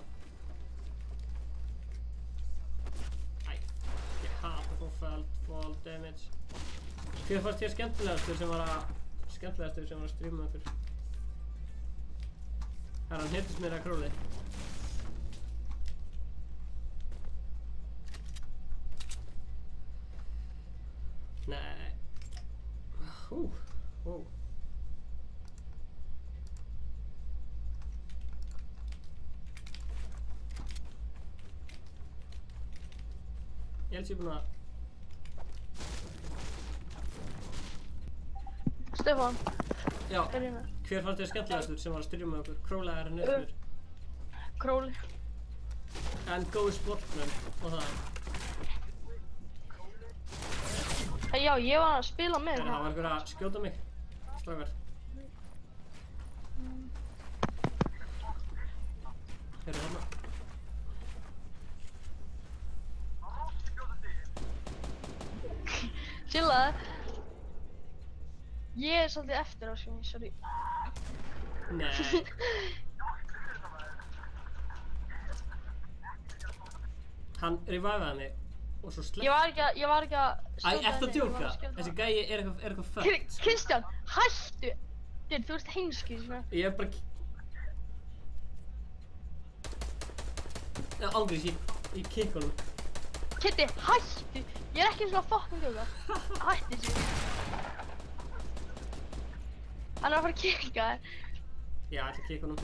Æ, ég hata að fá fall damage. Hvað fannst þér skemmtilegastur sem var að stríma með okkur? Hann hittist mér að króli. Nei. Ég held ég búinn að... Stefán. Já, hver fannst þér skemmtilegastur sem var að stríma með okkur? Króli eða nöfnur? Króli. En góði sportmenn og það. Já, ég var að spila með það. Það var einhver að skjóta mig, strákar. Heyrðu þarna. Chillaði. Ég er svolítið eftir á, sorry. Nei. Hann revivaði mig og svo slepp. Ég var ekki að Æ, ertu að djóka? Þessi gæi er eitthvað fett. Kristján, hættu! Þú ert heimskur, svona. Ég er bara... Ángriðs, ég kikk honum. Kitty, hættu! Ég er ekki svona fucking djóka. Hættu þessu. Hann er að fara að kikka þér. Já, ég ætla að kikka honum.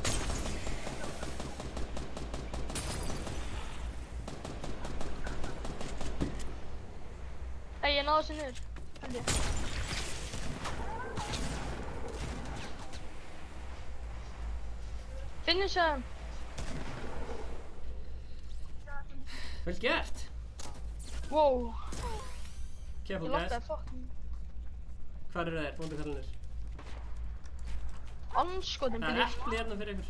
Nei, ég náði þessu niður. Held ég. Finnur hann. Vel gert. Wow. Careful, Ég guys. lokkaði fucking. Hvar eru þeir, vondu kallinir? Anskotin Það er byrju. epli hérna fyrir ykkur.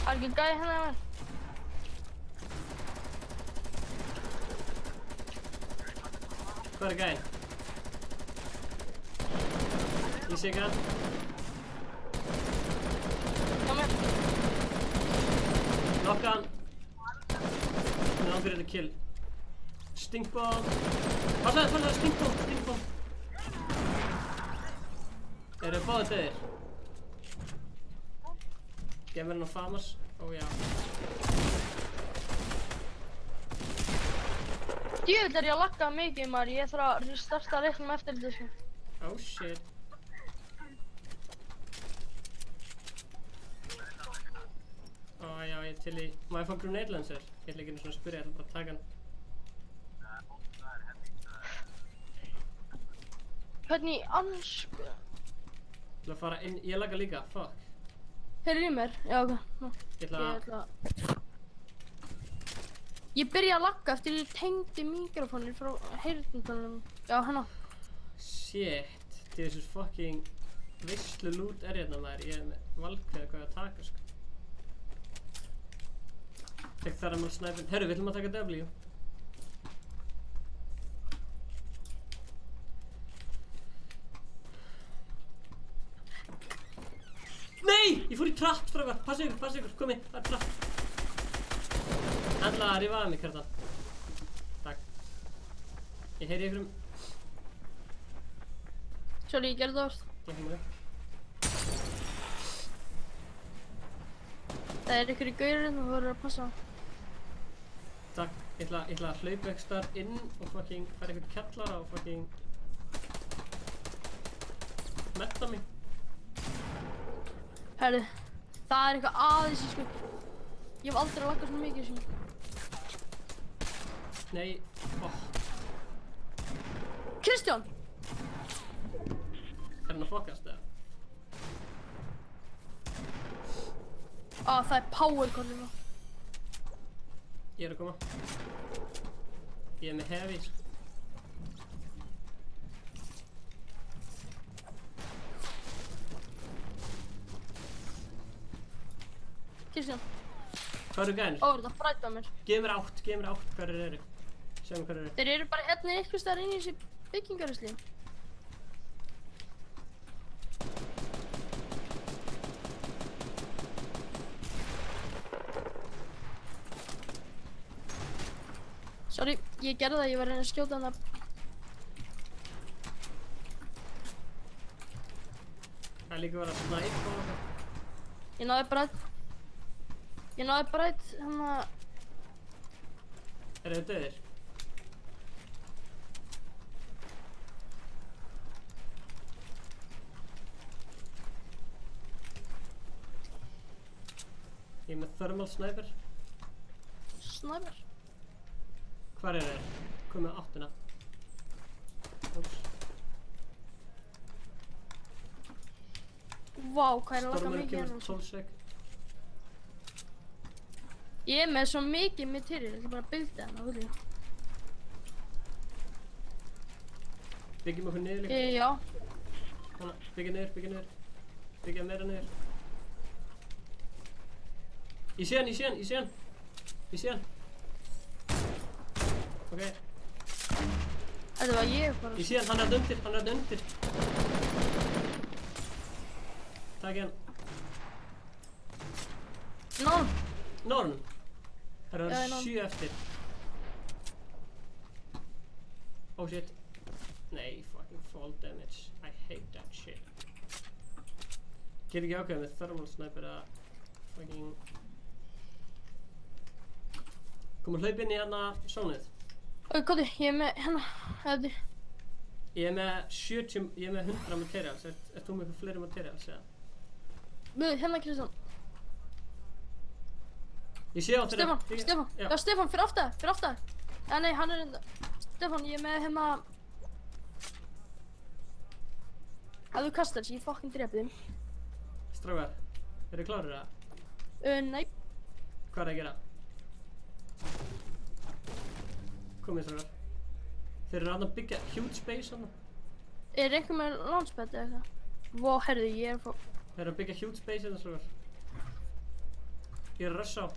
Það er ekki gæði hérna hjá mér. Hvar er gæinn? Ég sé ekki hann. Hjá mér. Nokka hann. Hann er ángriðið að kill. Stinkbomb. Passaði, stinkbomb. Eru þið báðir döðir? Gef mér hann á famas. Ó já. Djöfull er ég að lagga mikið maður. Ég þarf að starta leiknum eftir þessu. Oh shit. Ó já, ég er til í... Má ég fá grenade lancer? Ég ætla ekki einu svona að spyrja, ég ætla bara að taka hann. Hvernig ansko... Ég ætla að fara inn... Ég lagga líka, fuck. Heyrðu í mér? Já, ok. Ég ætla að... Ég byrja að lagga eftir ég tengdi mikrofónir frá heyrnartólunum. Já, hérna. Shit. Þessu fucking veislu loot er hérna maður. Ég er með valkveða hvað ég að taka, sko. Tek þar að maður snæpinn. Herru, við ætlum að taka W. Nei! Ég fór í trapp, strákar. Passa ykkur, komi. Það er trapp. Handla að rifaði mig, Kjartan. Takk. Ég heyri ykkur Sorry, ég gerði það orð. Ég heyri mig. Það er ykkur í gaurinn og þú verður að passa. Takk. Ég ætla að hlaupa ekki starf inn og fucking fara ykkur kjallara og fucking metta mig. Herru, það er eitthvað aðeins í sko. Ég hef aldrei laggað svona mikið sem. Nei, Kristján! Er hann að fokast eða? Það er power konuna. Ég er að koma. Ég er með heavy. Kristján. Hvað eru gænir? Ó, það frætti á mér. Gef mér átt, hvar eru? Sjáum hvar eru. Þeir eru bara hérna eitthvað staðar inn í þessi byggingarhúsli. Sorry, ég gerði það, ég var að reyna að skjóta hann að... Það er líka verið að snæpa og eitthvað. Ég náði bara eitt, hann að... Eru þið döðir? Ég er með thermal sniper. Sniper? Hvar eru þeir? Komið á áttuna. Úps. Vá, hvað er að laka mikið kemur hérna. 12 sek. Ég er með svo mikið material, ég ætla bara að builda hérna, vil ég. Byggjum okkur niður líka. Já. Hanna, byggja niður. Byggja meira niður. Ég sé hann. Ok. Þetta var ég bara. Ég sé hann, hann er undir. Takk hann. Norn. Það eru 7 eftir. Oh shit. Nei, fucking fall damage. I hate that shit. Get ekki ákveðið með thermal sniper að fucking... Kom að hlaupa inn í hérna sónið. Góði, ég er með hérna, hefði. Ég er með 70, ég er með 100 materials. Ert þú með eitthvað fleiri materials, eða? Hérna Kristján. Ég sé á þeirra. Stefán. Já, Stefán, fyrir aftar. Ja, nei, hann er enda. Stefán, ég er með hérna... Ef þú kastar þessi, ég fucking drepi þig. Strákar, eru þið klárir það? Nei. Hvað er að gera? Komið strákar. Þeir eru að byggja huge space hann. Er einhver með launchpad eða eitthvað? Vó, herðu, ég er að fá... Þeir eru að byggja huge space hérna strákar. Ég er að russa á.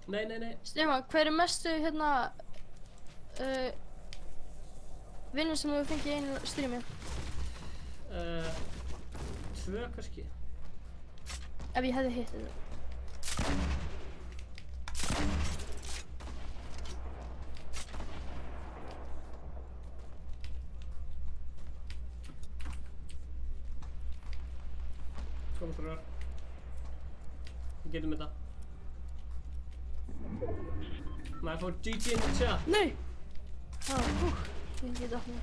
Nei. Stefán, hver er mestu hérna vinnur sem þú fengið í einu streami? 2 kannski. Ef ég hefði hitt þetta. Kom strákar. Við getum þetta. Maður fór GG in the chat. Nei! Ég get aftur.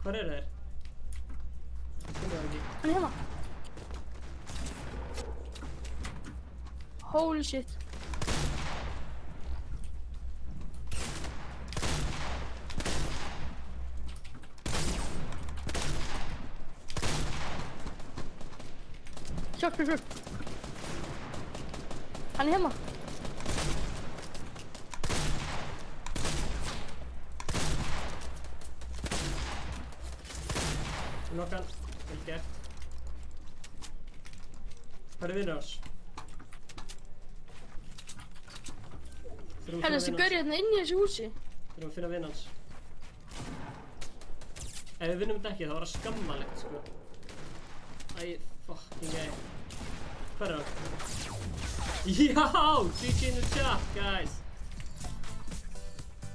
Hvar eru þeir? Hann er hérna. Holy shit. Hjálp. Hann er hérna. Nokkan, vel gert. Hvað er vinnur oss? Herra, þessi gaur hérna inn í þessu húsi. Þurfum að finna vinn hans. Ef við vinnum þetta ekki, þá var það skammalegt, sko. Æ, fucking gay. Hvað er það? Já! GG in the chat, guys!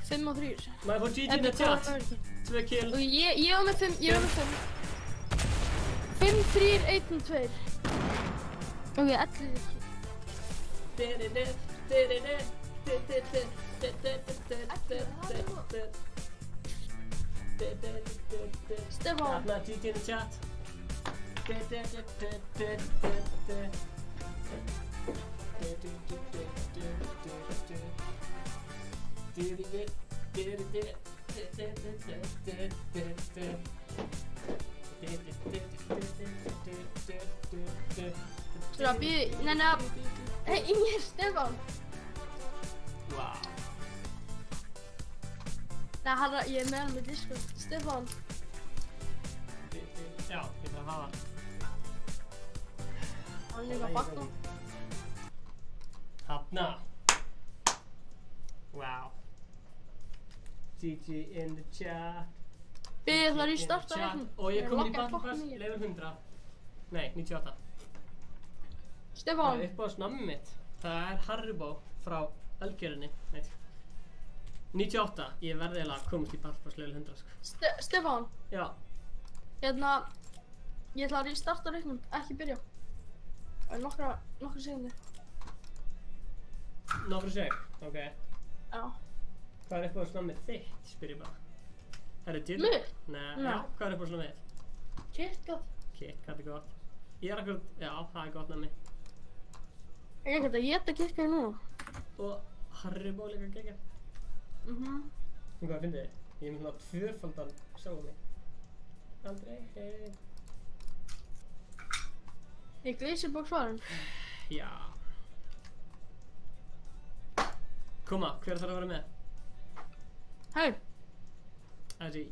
5 og 3. Maður fór GG in the chat. 2 kill. Og ég var með 5, 5, 3, 1 og 2. Ok, 11 Stefán. Þarna, GG in the chat. Hei, Inger, Stefán. Wow. Nei, ég er með hann með Discord. Stefán. Já, ég þarf að hafa hann. Hann er líka að bakna. Hanna. Wow. GG in the chat. Ég ætla að restarta reiknum. Og ég kom í Battle Pass level 100. Nei, 98. Stefán. Það er uppáhalds nammi mitt. Það er Haribo frá Ölgerðinni. 98. Ég verði eiginlega að komast í Battle Pass level 100, sko. Stefán. Já. Hérna, ég ætla að restarta reiknum, ekki byrja. Það er nokkra sekundir. Nokkra sek? Ok. Já. Hvað er uppáhalds nammið þitt, spyr ég bara. Er það til? Mitt? Nei, já, hvað er uppáhalds nammið þitt? KitKat. KitKat er gott. Ég er akkurat, já, það er gott nammi. Ég er ekkert að éta KitKat núna. Og Haribo líka geggjað. Hvað finnst þið? Ég er með svona 2-faldan sjálf mig. Andrei, hei. Ég gleysi bók svarun. Já. Koma, hver þarf að vera með? Hei. Þessi.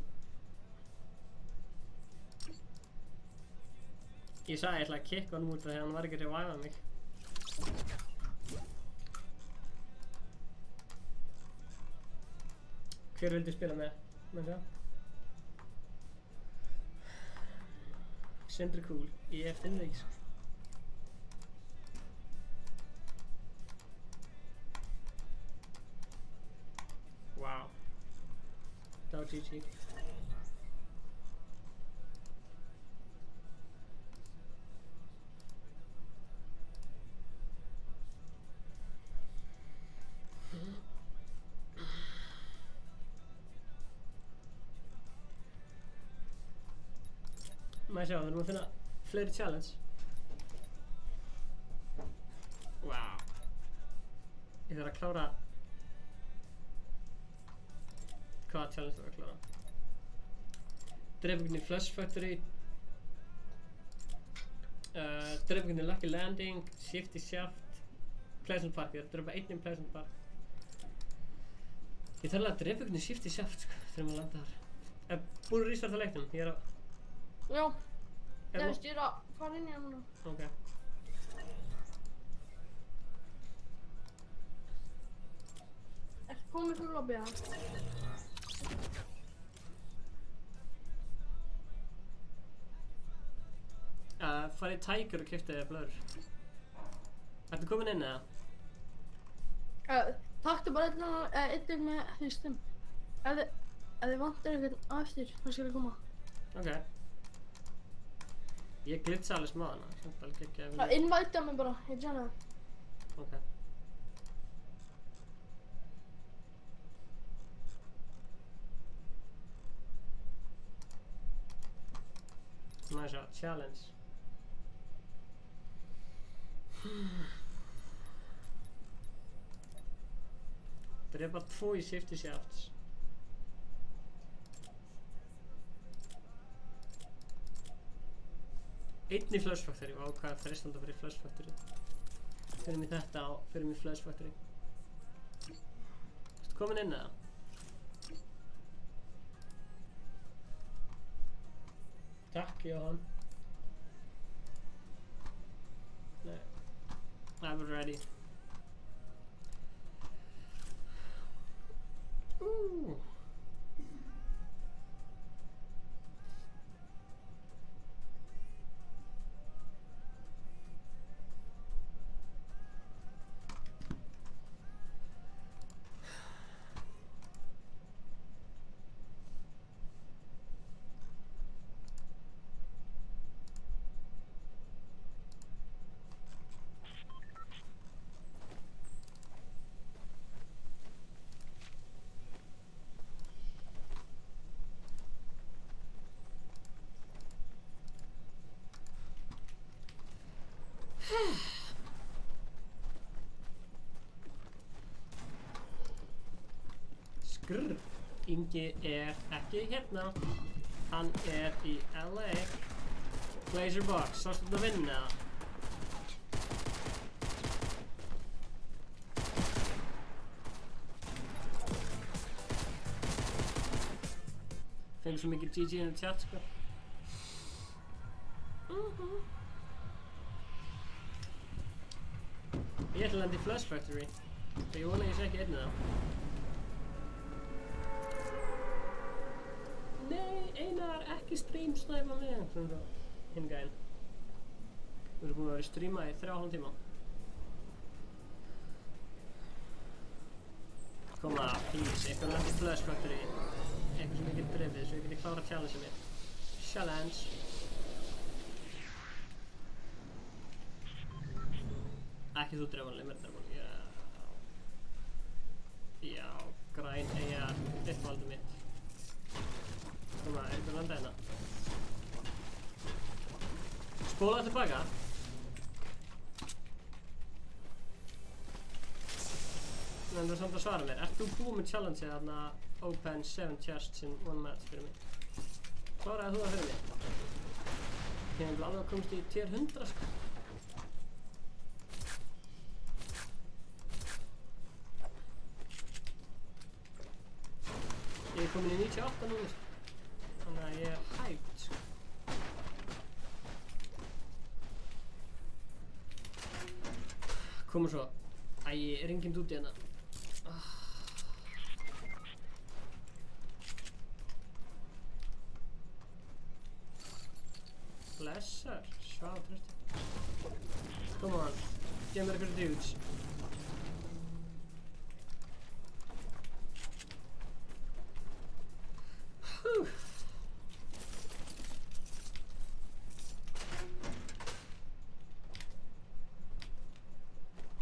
Ég sagði ég ætla að kikka hann út þegar hann var ekki að reviva mig. Hver vildi spila með? Sindri Cool. Ég finn það ekki sko. Wow. Það var GG. Maður sjá, við erum að finna fleiri challenge. Wow. Ég þarf að klára. Hvaða challenge þarf að klára? Dreifugni Flush Factory. Dreifugni Lucky Landing. Shifty Shaft. Pleasant Park. Ég þarf að dreifa einnig Pleasant Park. Ég þarf að dreifugni Shifty Shaft sko, þegar maður landa þar. Búin að restarta leiknum? Ég er að... Já. Ég veist, ég er að fara inn í hann núna. Ok. Ertu komið fyrir lobbyið það? Farið í Tiger og keypti blöður. Ertu komin inn eða? Taktu bara einn með hlustum. Ef þið vantar eitthvað á eftir, þá skal ég koma. Ok. Ég glitsa alveg smáðana, samt alveg ekki að vilja. Invita mig bara, ég tjána það. Ok. Maður sjá, challenge. Drepa 2 í Shifty Shafts. Einn í Flush Factory, og hvað er fristanda fyrir Flush Factory. Fyrir mig þetta og fyrir mig Flush Factory. Ertu komin inn eða? Takk Jóhann. Nei. I'm ready. Skrrr. Ingi er ekki hérna. Hann er í LA. Glazerbox, sástu þetta að vinna? Fengið svo mikið GG in the chat sko. Ég ætla að landa í Flush Factory. Ég vona ég sé ekki einn það. Nei, Einar, ekki streamsnæfa mig. Svona hinn gæinn. Við erum búin að vera í streama í 3,5 tíma. Koma, please, eitthvað landa í Flush Factory. Eitthvað sem ég get drifið, svo ég geti klára challenge mitt. Challenge. Ekki þú drefanlega, mér drefanlega. Já, græn eiga uppvaldið mitt. Koma, er eitthvað landa hérna? Spóla tilbaka. En þú er samt að svara mér. Ert þú búinn með challengeið þarna open 7 chests in 1 match fyrir mig? Kláraði þú það fyrir mig? Ég hef alveg komist í tier 100 sko. Ég er komin í 98 núna, sko. Þannig að ég er hyped, sko. Komum svo. Æ, ég er enginn út í hérna. Blessar, svá trösti. Come on, gef mér eitthvað dudes.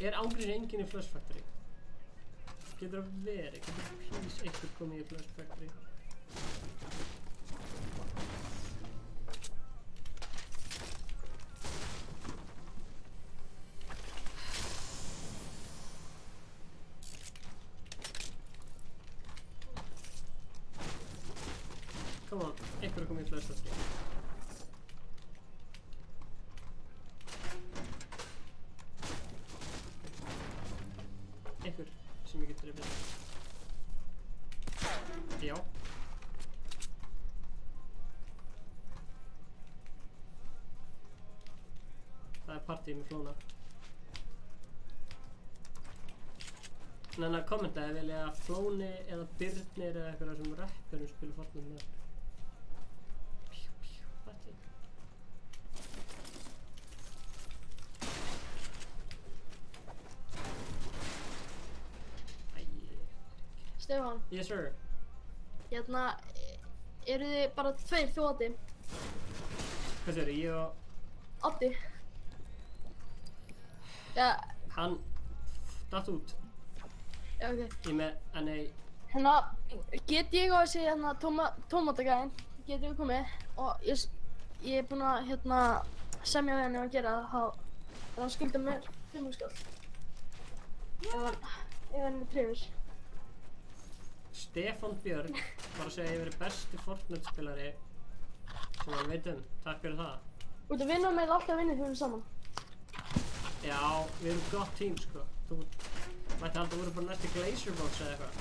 Er ángríns enginn í Flush Factory? Getur það verið? Getur please eitthvað komið í Flush Factory? Come on, eitthvað komið í Flush Factory. Einhver sem ég getur drifið. Já. Það er partíð með Flóna. Þannig að kommenta ef vilja að Flóni eða Birnir eða eitthvað sem rappurum spila Fortnite með. Partíð. Stefán. Yes sir. Hérna, eru þið bara tveir þú Addi? Hvað segirðu, ég og... Addi. Já. Hann datt út. Já, ok. Ég með, nei. Hérna, get ég á þessi hérna tómatagæðin, getur við komið og ég er búinn að hérna semja við henni að gera það, þá hann skuldar mér 5 skall. Ef hann er trefur. Stefán Björn var að segja að ég verið besti Fortnite spilari sem hann veit um. Takk fyrir það. Út að vinna með alltaf vinnið þegar við erum saman. Já, við erum gott tím sko. Þú mætti alltaf voru bara næsti Glazerbox eða eitthvað.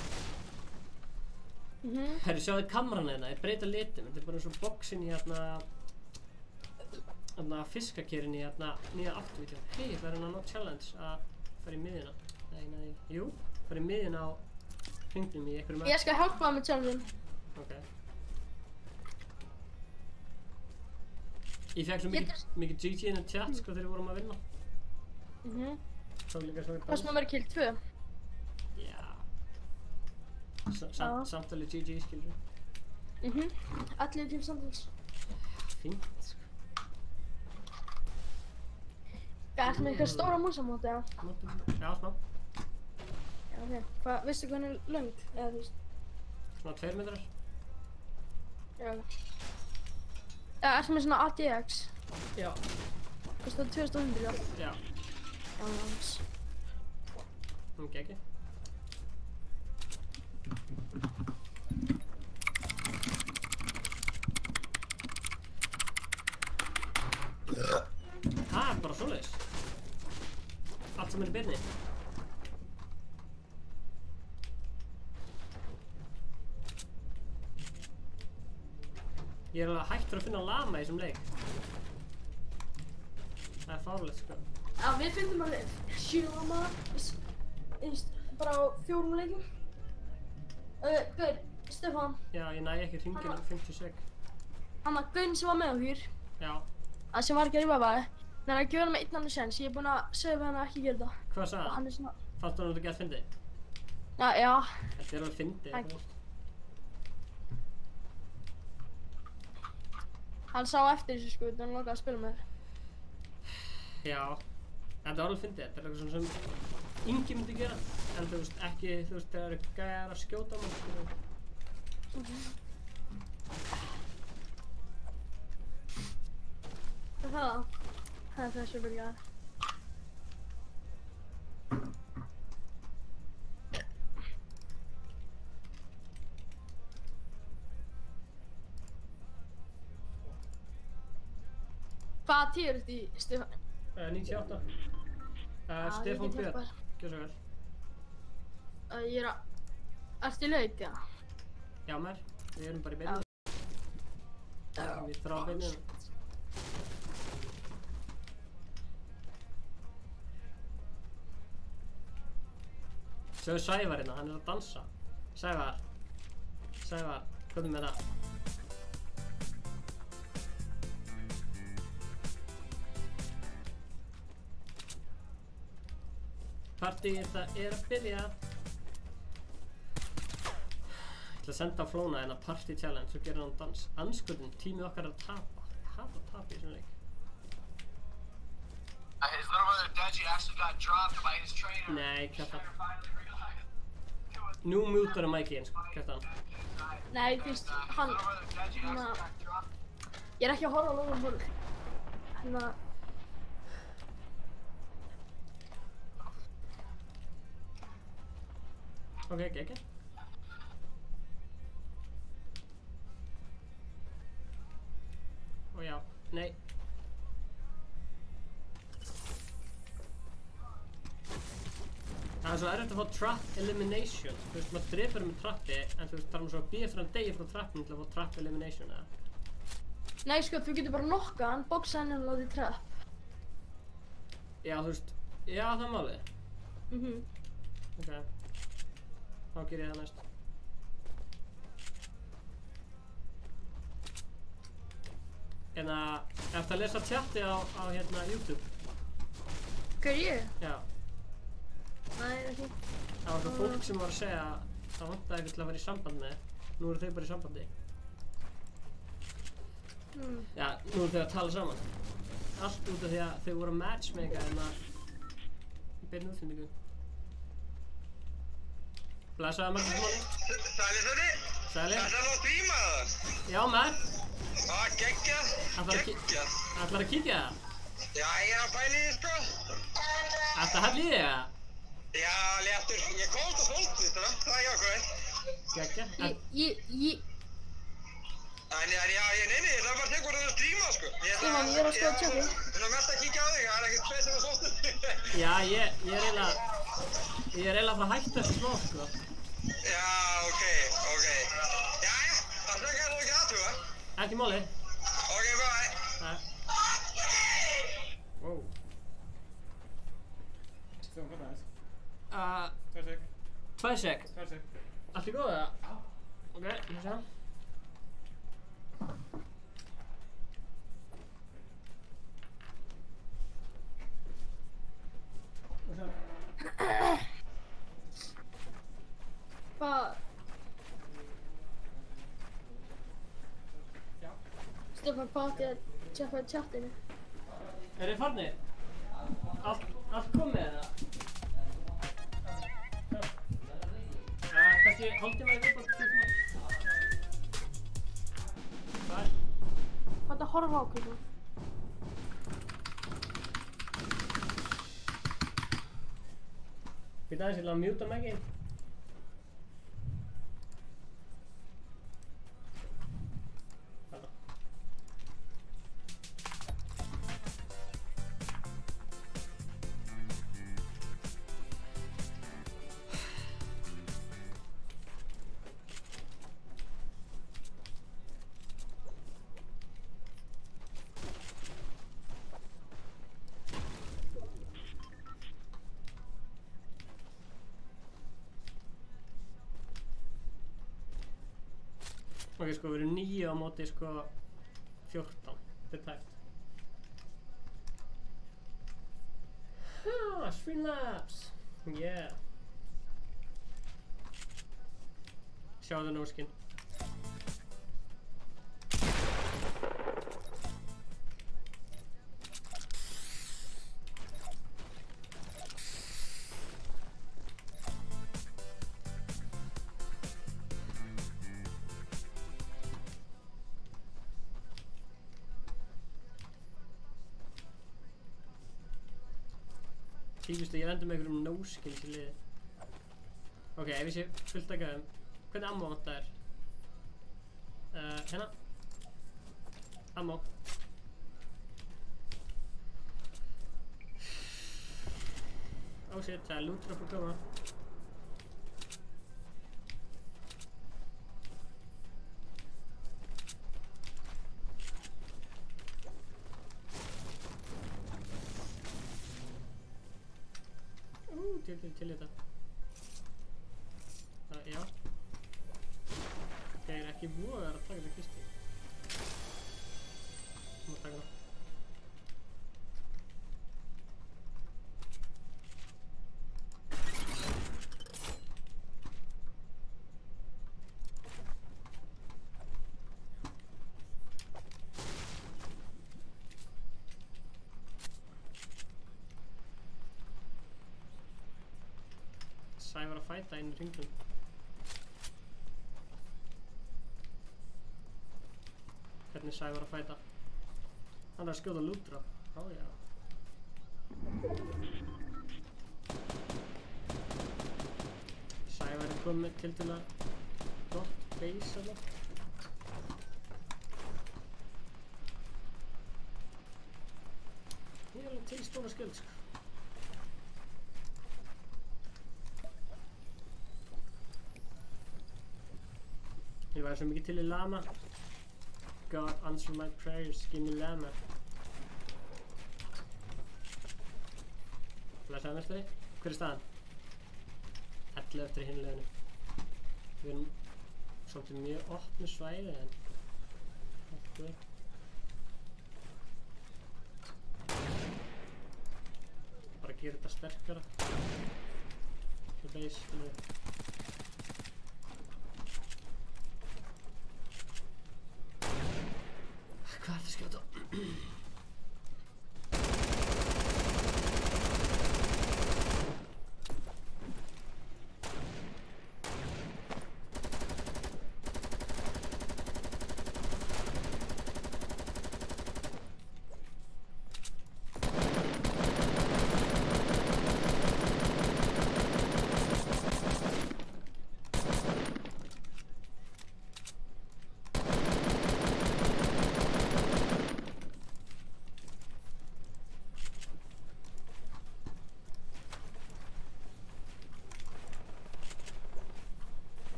Herri, sjáðu kameran hérna, ég breyta litum. Þetta er bara eins og boxin í hérna fiskakerinn í hérna nýja afturvídeó. Hei, það er hérna no challenge að fara í miðjuna. Nei, jú, fara í miðjuna á hringnum í einhverjum. Ég skal hjálpa það með challenge-in. Ok. Ég fekk svo mikið GG inn í chat sko þegar við vorum að vinna. Hvað sem að vera kill 2? Já. Samtalið GG skilur við. Allir tím samtals. Fínt sko. Hvað, ertu með eitthvað stóra músamóti eða? Já, smá. Já, ok. Hvað, veistu hvað hann er löng? Eða þú veist? Svona 2 metrar. Já, ok. Ertu með svona ATX? Já. Kostar 2500 já? Já. Já, náttúrulega. Ekki. Það er bara svoleiðis. Allt sem er í byrni. Ég er alveg hættur að finna lama í þessum leik. Það er fárlegt sko. Já, við finnum alveg 7 lama bara á 4 leikjum. Gaur, Stefán. Já, ég næ ekki hringinu 50 sek. Hanna, Gaun sem var með okkur. Já. Það sem var ekki að rífaði. Nei, að gefa hann með einn annan séns. Ég er búinn að segja við hann að ekki gera þetta. Hvað sagði hann? Svona... Fannst hann að þetta gett fyndið? Já. Þetta er alveg fyndið, eitthvað. Hann sá eftir þessu sko, þannig að hann lokaði að spila með þér. Já. Þetta er alveg fyndið. Þetta er eitthvað svona sem Ingi myndi gera. En þú veist, ekki, þú veist, þegar það eru gæjar að skjóta á mig. Það er þessu byrjaði. Hvaða tíu er þetta í Stefán? 98. Stefán Björn, gjör svo vel. Ég er að... Ertu í lauk, já? Já, maður. Við erum bara í beinni. Við þrá beinni. Sjáðu Sævar hérna, hann er að dansa. Sævar, komdu með það. Partíið það er að byrja. Ég ætla að senda á Flóna hérna party challenge og gera hann dans. Anskurðin, tímið okkar er að tapa. Ég hata að tapa í þessum leik. His little brother Deji actually got dropped by his trainer. Nei, kjartan. Nú mjútar mækið eins, kjartan. Nei, þú veist, hann, ég er ekki að horfa á Logan Paul. Ok. Ó já, nei. Það er svo erfitt að fá trap elimination. Þú veist, maður drepur með trappi, en þú veist, þarf maður svo að bíða fyrir degi frá trappinu til að fá trap elimination, eða? Nei, sko, þú getur bara nokkað hann, boxa hann og látið trap. Já, þú veist, já, það er málið. Ok. Þá ger ég það næst. En ertu að lesa chati á hérna YouTube? Hver ég? Já. Nei, ekki. Það var svo fólk sem var að segja að það vantaði eitthvað til að vera í samband með. Nú eru þau bara í sambandi. Já, nú eru þau að tala saman. Allt út af því að þau voru að matchmaka hérna í beinni útsendingu. Blessaði Magnús Máni. Sælir Svenni. Sælir. Ætlar þú að stríma það? Já, maður. Geggjað. Ætlar að kíkja það? Já, ég er að pæla í því, sko. Ætlar að hella í þig, eða? Já, léttur. Ég komst að svolítið, það er jákvæmt. Geggjað. Nei, ég ætla bara að tekja hvort þú stríma, sko. Ég er að skoða tjati. Þú erum mest að kíkja á þig, það er ekkert spes sem að svolítið. Já, ég er eiginlega að fara að hætta þessu smá, sko. Já, ok. Jæja, það frekar þú ekki aðtuga. Ekki máli. Ok, bye. Wow. Stefán, hvað er það? 2 sek. Allt í góðu, eða? Já. Ok, ég sé. Hvað? Stefán, hvað átti að tjekka tjatinu? Er þið farnir? Allt komið, eða? Kannski hálftíma í viðbót, tíma. Hvað? Hvað er að horfa á okkur? Býta aðeins, ég ætla að mjúta mig ekki. Ok, sko, við erum 9 á móti, sko, 14. Þetta er tæft. Streamlabs! Yeah! Sjáðu nóskinn. Tíkustu, ég lendur með einhverjum no-skins í liði. Ok, ef ég sé fullt að gæðum. Hvernig ammo vantar þér? Hérna. Ammo. Oh shit, það er loot drop að koma. til í þetta. Já. Þeir ekki vogar að taka þetta kistu. Má taka það. Sævar að fæta inn í hringnum. Hvernig Sævar að fæta? Hann að skjóta lúdra. Ó já. Sævar komið til að gott base alveg. Ég alveg til stóra skjöld sko. Ég væri svo mikið til í lama. God, answer my prayers, give me lama. Blessaði mestari. Hver staðan? 11 eftir hinleginu. Við erum svolítið mjög opnu svæði en bara gera þetta sterkara. Base, hvað er það að skjóta?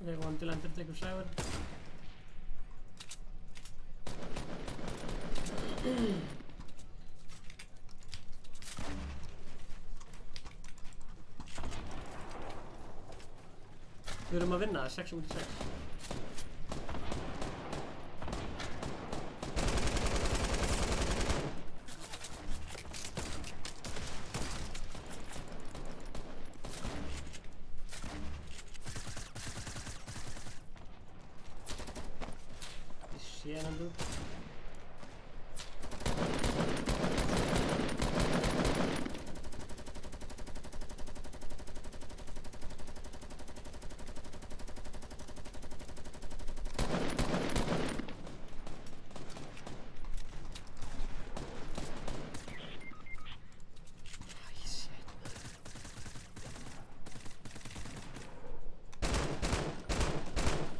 Þeir vonandi lendir þetta ykkur Sævar. Við erum að vinna það, 6-6. Sénandu.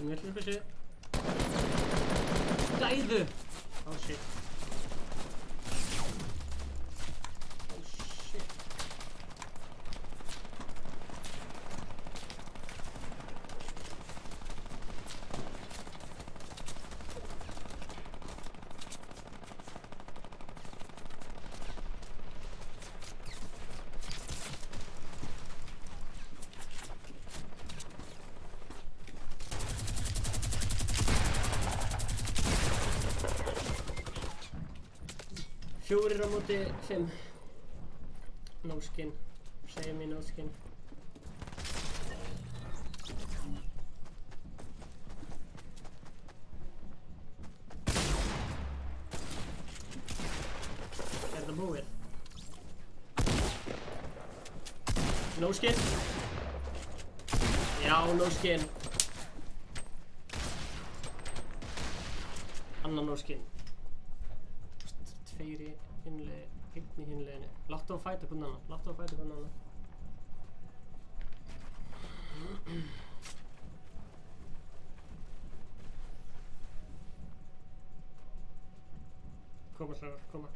Ég ætlum þessi Gæðu! Oh shit. Oh shit. Fjórir á móti 5. No skin. Segja mér no skin. Er það búið? No skin. Já, no skin. Annan no skin. Tveir í hinlegi, einn í hinleginu. Láttu að fæta hvernig annan, láttu að fæta hvernig annan. Koma Sævar, koma.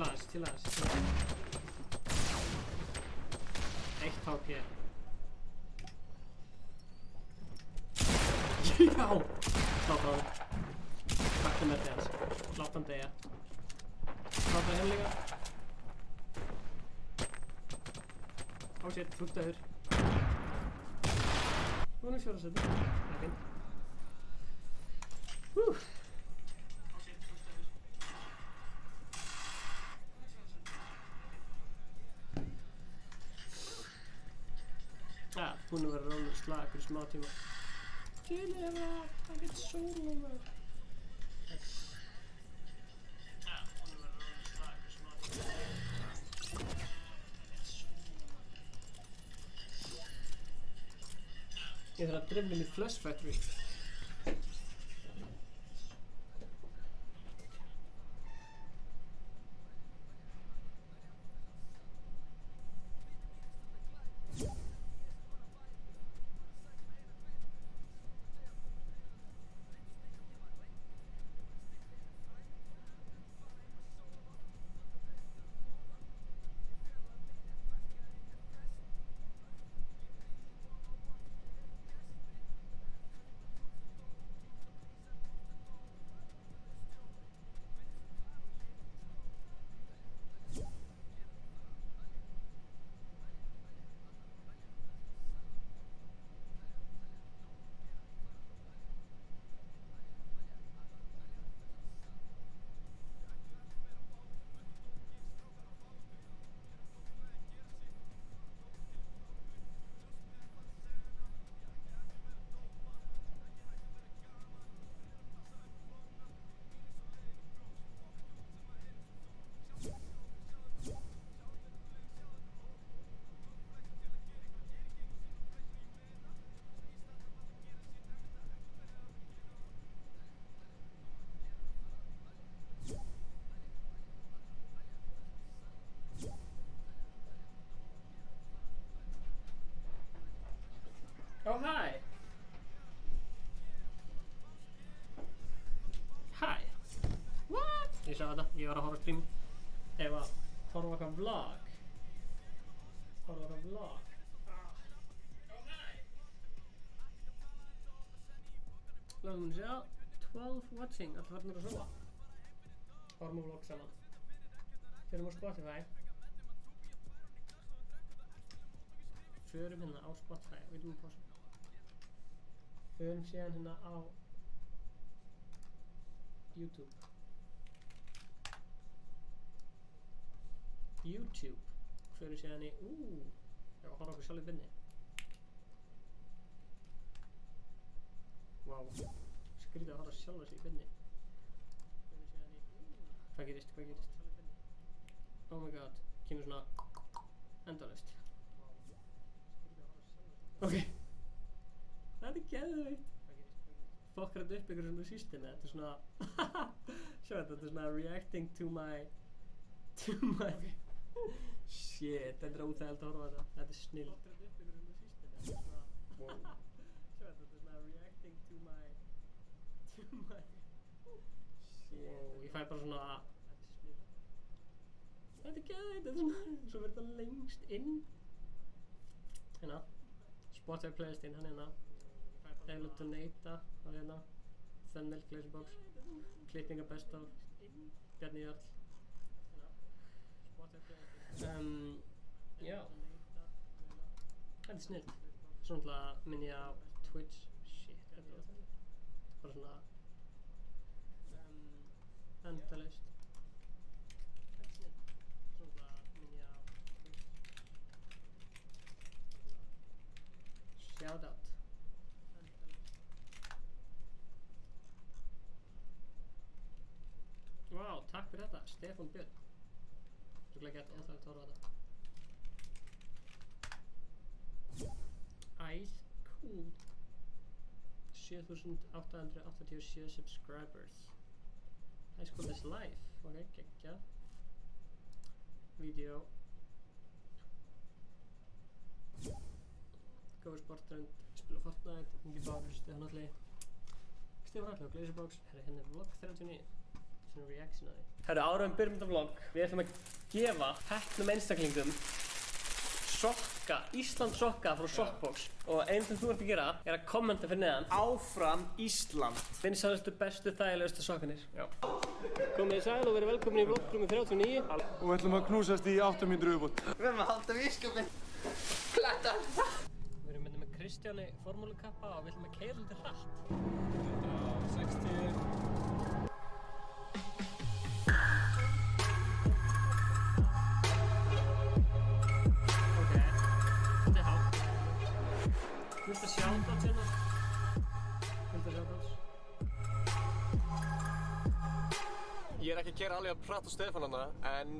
Til aðeins. 1 HP. Já! Slátt á hann. Takk með hans. Slátt hann deyja. Slátt á henn líka. Á shit, fullt döður. Hún 4. seti. Það fint. Búinn að vera rólegur slagur í smá tíma. Til eða taka eitt sóló maður. Ég þarf að drifla mig Flush Factory. Oh, hi! Hi! What? Ég sá þetta, ég var að horfa á stream. Ef að horfa okkar vlog. Látum við sjá. 12 watching, allir farnir að sofa. Horfum á vlog saman. Förum á Spotify. Förum hérna á Spotify, viljum við pása. Förum síðan hérna á YouTube. Förum síðan í, já, horfa okkur sjálf í byrni. Wow, skrítið að horfa sjálfa sig í byrni. Förum síðan í, hvað gerist? Oh my god, kemur svona endalaust. Ok, þetta er geðveikt. Fokkar þetta upp ykkur svona systemi, þetta er svona sjá þetta er svona reacting to my shit, þetta er óþægilegt að horfa á þetta, þetta er snill. Fokkar þetta upp ykkur svona systemi, þetta er svona sjá þetta er svona reacting to my shit, ég fæ bara svona þetta er geðveikt, þetta er svona svo verður þetta lengst inn hérna Spotify playlistinn, hann hérna Eða Donata, hann hérna Thumbnail, Glazebox Klippinga best of Bjarni Jarl Já Þetta er snill Svo náttúrulega minn ég á Twitch Shit, þetta er það bara svona endalaust Þetta er snill Svo náttúrulega minn ég á Twitch Shout out Wow, takk fyrir þetta, Stefán Björn Þú glæði gett óþægilegt að horfa á þetta Ice Cool 7887 subscribers Ice Cool is live Ok, geggja Video Góður sportrönd Spila Fortnite Ungi Báður Stefán Alli Stefán Alli og Glazebox Herri, henni er vlog 39 svona reaction að því. Herru, áður en við byrjum þetta vlog, við ætlum að gefa heppnum einstaklingum sokka, Ísland sokka frá Sockbox. Og einu sem þú ert að gera er að kommenta fyrir neðan. Áfram Ísland. Vinsælustu, bestu, þægilegustu sokkanir. Já. Komið í sæl og verið velkomin í vlog nummer 39. Og við ætlum að knúsast í 8 mínútur viðbót. Við erum að halda vískapinn. Kletta. Við erum með Kristjáni formúlukappa og við ætlum að keyra svolítið hratt. 160. Fullt að shoutouts hérna. Fullt að shoutouts. Ég er ekki að keyra alveg að prata á Stefán hana, en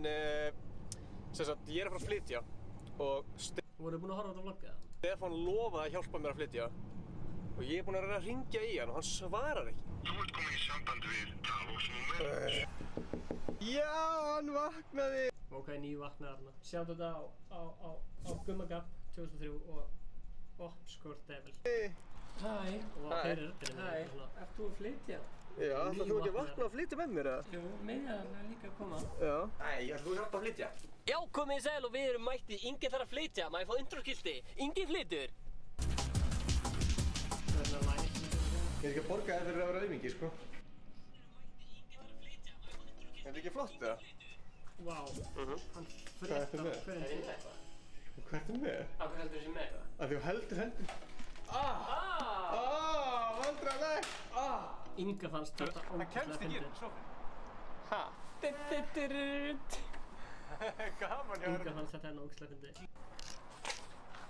sem sagt, ég er að fara að flytja og Voruð búin að horfa á þetta vlog eða? Stefán lofaði að hjálpa mér að flytja og ég er búin að reyna að hringja í hann og hann svarar ekki. Þú ert komin í samband við talvóksnúmer. Já, hann vaknaði! Ok, nývaknaði þarna. Shoutout á Gummagap 2003 og Opskort Devil. Hæ. Og þeir eru svona. Ert þú að flytja? Já, ætlar þú ekki að vakna og flytja með mér eða? Jú, miðjan er líka að koma. Já. Æ, ætlar þú að hjálpa að flytja? Já, komið í sæl og við erum mætti Ingi þarf að flytja. Má ég fá introskilti? Ingi flytur! Ég er ekki að borga þér fyrir að vera auðmingi, sko. Er þetta ekki flott, eða? Vá. Hann frétt á hverjum tíma. Og hvert er með? Af hverju heldur þessi með eitthvað? Af því þú heldur hendur. Vandræðilegt! Inga fannst þetta ógeðslega fyndið. Ha? Gaman, já. Inga fannst þetta hérna ógeðslega fyndið.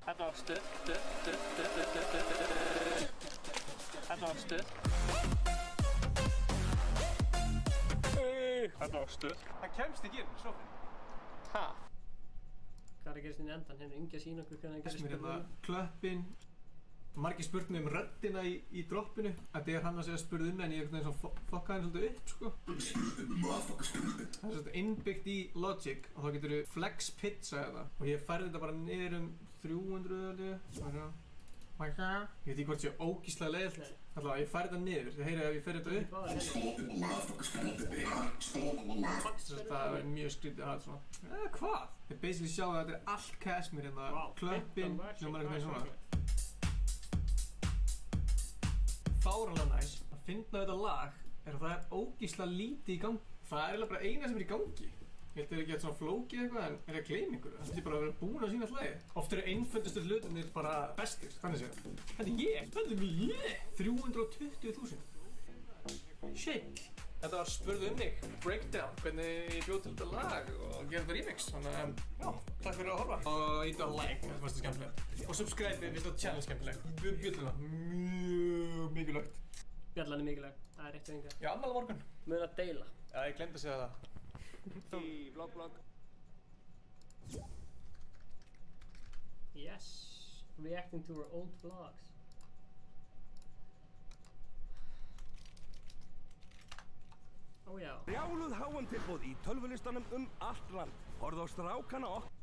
Þetta var stuð. Þetta var stuð. Þetta var stuð. Hann kemst ekki inn, sofinn. Ha? Hvað er að gerast inn í endan? Hérna Ingi að sýna okkur hvernig hann gerir spurningu. Klöppin. Margir spurði mig röddina í droppinu. Þetta er hann að segja spurði en ég fokkaði hann svolítið upp, sko. Það er svolítið innbyggt í Logic og þá getur þú flex pizza eða. Og ég færði þetta bara niður 300 eða. Ég veit ekki hvort sé ógíslega leiðilegt. Alltaf, ég færði þetta niður. Þið heyrið ef ég færði þetta upp. Það er mjög skrítið að hafa svona. Hvað? Þið basically sjáu að þetta er allt Kashmir hérna. Klöppin, hljómar eitthvað svona. Fáranlega næs að finna þetta lag er að það er ógíslega lítið í gangi. Það er eiginlega bara eina sem er í gangi. Ég held að það er ekki eitthvað svona flókið eitthvað en er ég að gleyma ykkur. Það er bara að vera búin að sína slagið. Oft eru einföldustu hlutinir bara bestir, þannig séð. Þetta er ég! Þetta er ég! 320.000. Shit! Þetta var spurðu mig, breakdown, hvernig ég bjóð til þetta lag og gera þetta remix. Þannig að, já, takk fyrir að horfa. Og íta á like, þetta fannst það skemmtilegt. Og subscribe ef þetta channel skemmtilegt. Bjölluna, mjög mikilvægt. Bjallan er mikilvæg, það er rétt hjá Inga. Já, afmæli á morgun. Mun að deila. Já, ég glemdi að segja það. Í vlog. Yes, reacting to our old vlogs. Ó já. Brjáluð háantilboð í tölvulistanum allt land. Horfðu á strákana okkur.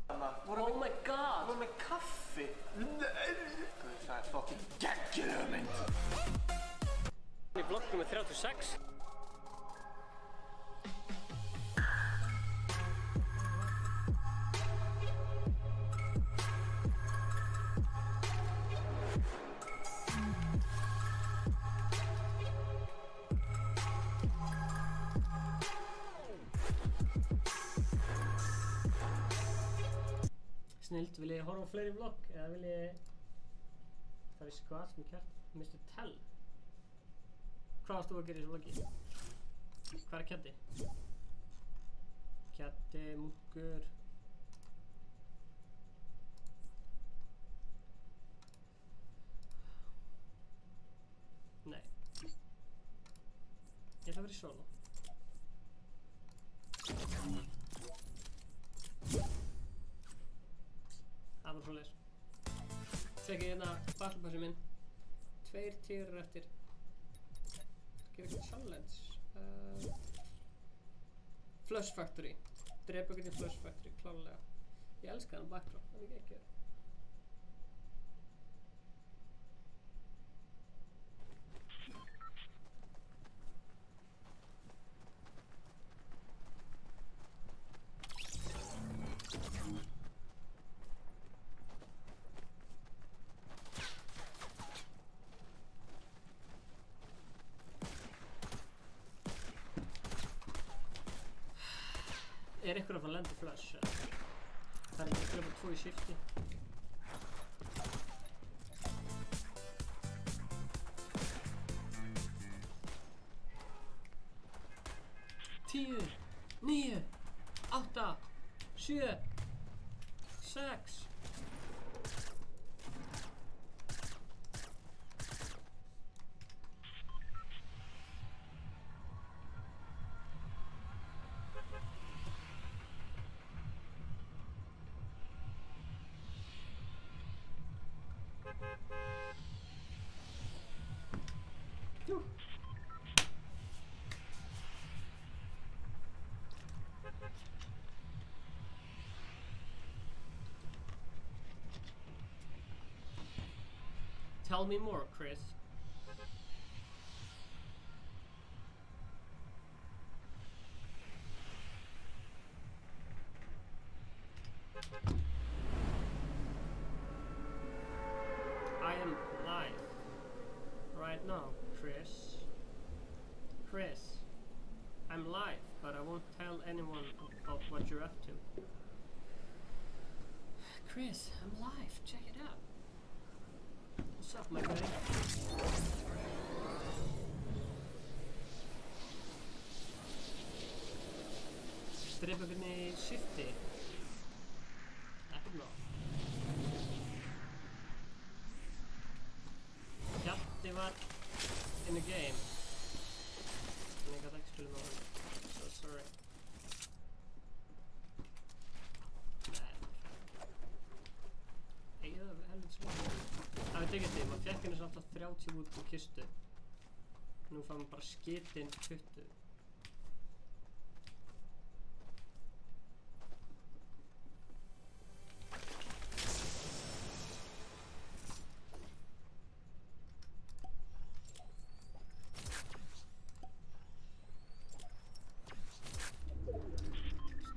Oh my god! Voru með kaffi? Það er fucking geggjuð hugmynd. Í vlog nummer 36. Snilt, vil ég horfa á fleiri vlogg eða vil ég fara í squats með kjart Mr. Tell? Hvað varst þú að gera í þessu vloggi? Hvað er Kjatti? Kjatti, munkur. Nei. Ég ætla að vera í solo. Það var svoleiðis. Tekið hérna battlepassin minn. 2 týrar eftir. Gera eitthvað challenge. Flush Factory. Drepa eitthvað í Flush Factory, klárlega. Ég elska hann backdrop, það er ekki ekki. að fara að lenda flash. Það ekki að gera bara 2 í shifti. Tíu, 9, 8, 7, 6. Tell me more, Chris. I am live right now, Chris. Chris, I'm live, but I won't tell anyone about what you're up to. Chris, I'm live. Check it out. What's up, my buddy? Drepa hvernig shifti. Ekki nóg. Hjalti var in the game. En ég gæti ekki spila með honum. So sorry. Nei, það er helvits smá. Það veit ekki því, maður fekk henni svo alltaf 30 út úr kistu. Nú fann maður bara skitinn 20.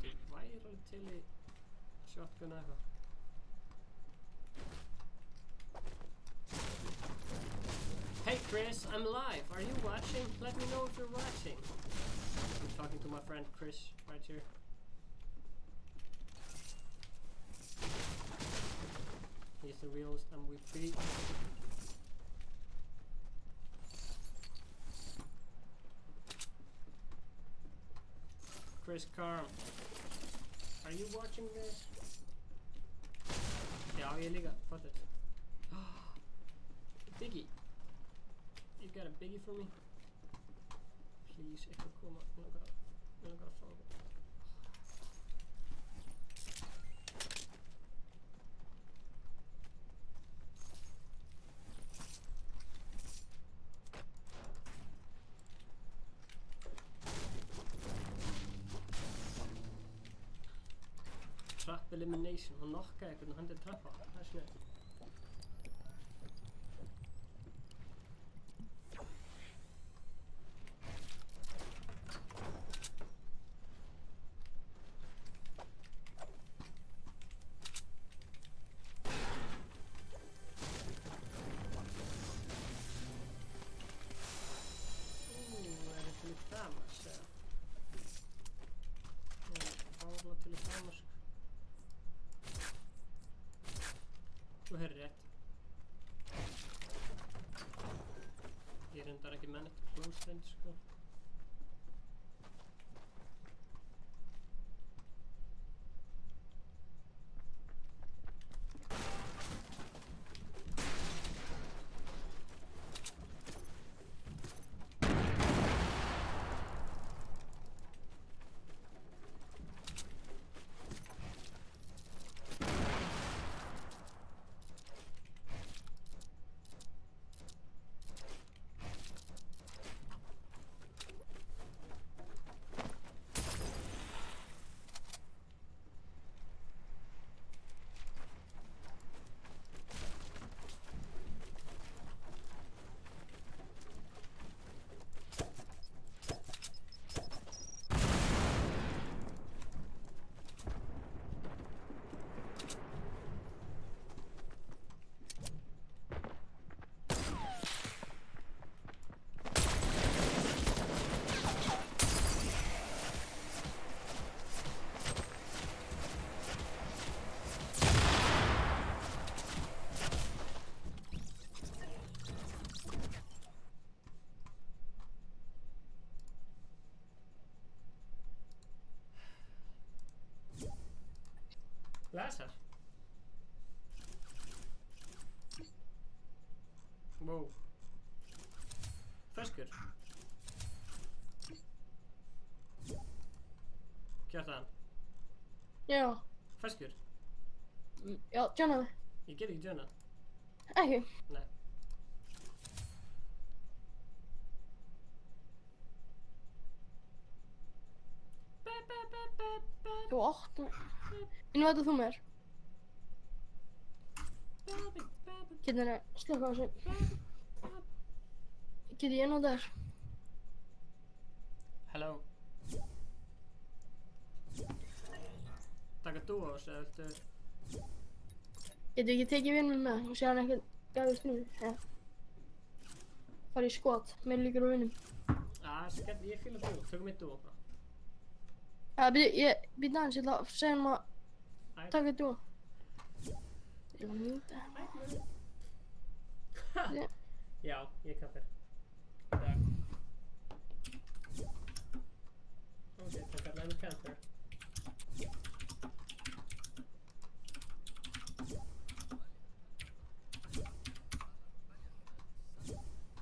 Stík væri alveg til í shotgun eða eitthvað. Hey Chris, I'm live. Are you watching? Let me know if you're watching. I'm talking to my friend Chris right here. He's the realest MVP. Chris Carm, are you watching this? Já, ég líka, fattu. Biggie. You got a biggie for me? Please, eitthvað koma. Ég langar að fá það. Trap elimination. Hún nokkaði eitthvað og hendið trappa. Það er snöð. Þú heyrðir rétt. Ég reyndar ekki menn eftir close range, sko. Blessar. Wow. Ferskur. Kjartan. Já. Ferskur. Já, joinaðu. Ég get ekki joinað. Ekki? Nei. Þú átt. Innvæta þú mér. Getur þér slökka á þessu. Get ég innvæta þér? Hello. Taka duos eða viltu? Getur ekki tekið vinn með og sé hann ekkert gæður strímið? Ja. Fara í skot, mér líkur á vinnum. Ég fíla duo, tökum eitt duo bara. Ég býta aðeins, ég ætla að segja hann að taka eitt duo. Ég ætla að mjúta. Já, ég kappir. Ok, það kallar henni Panther.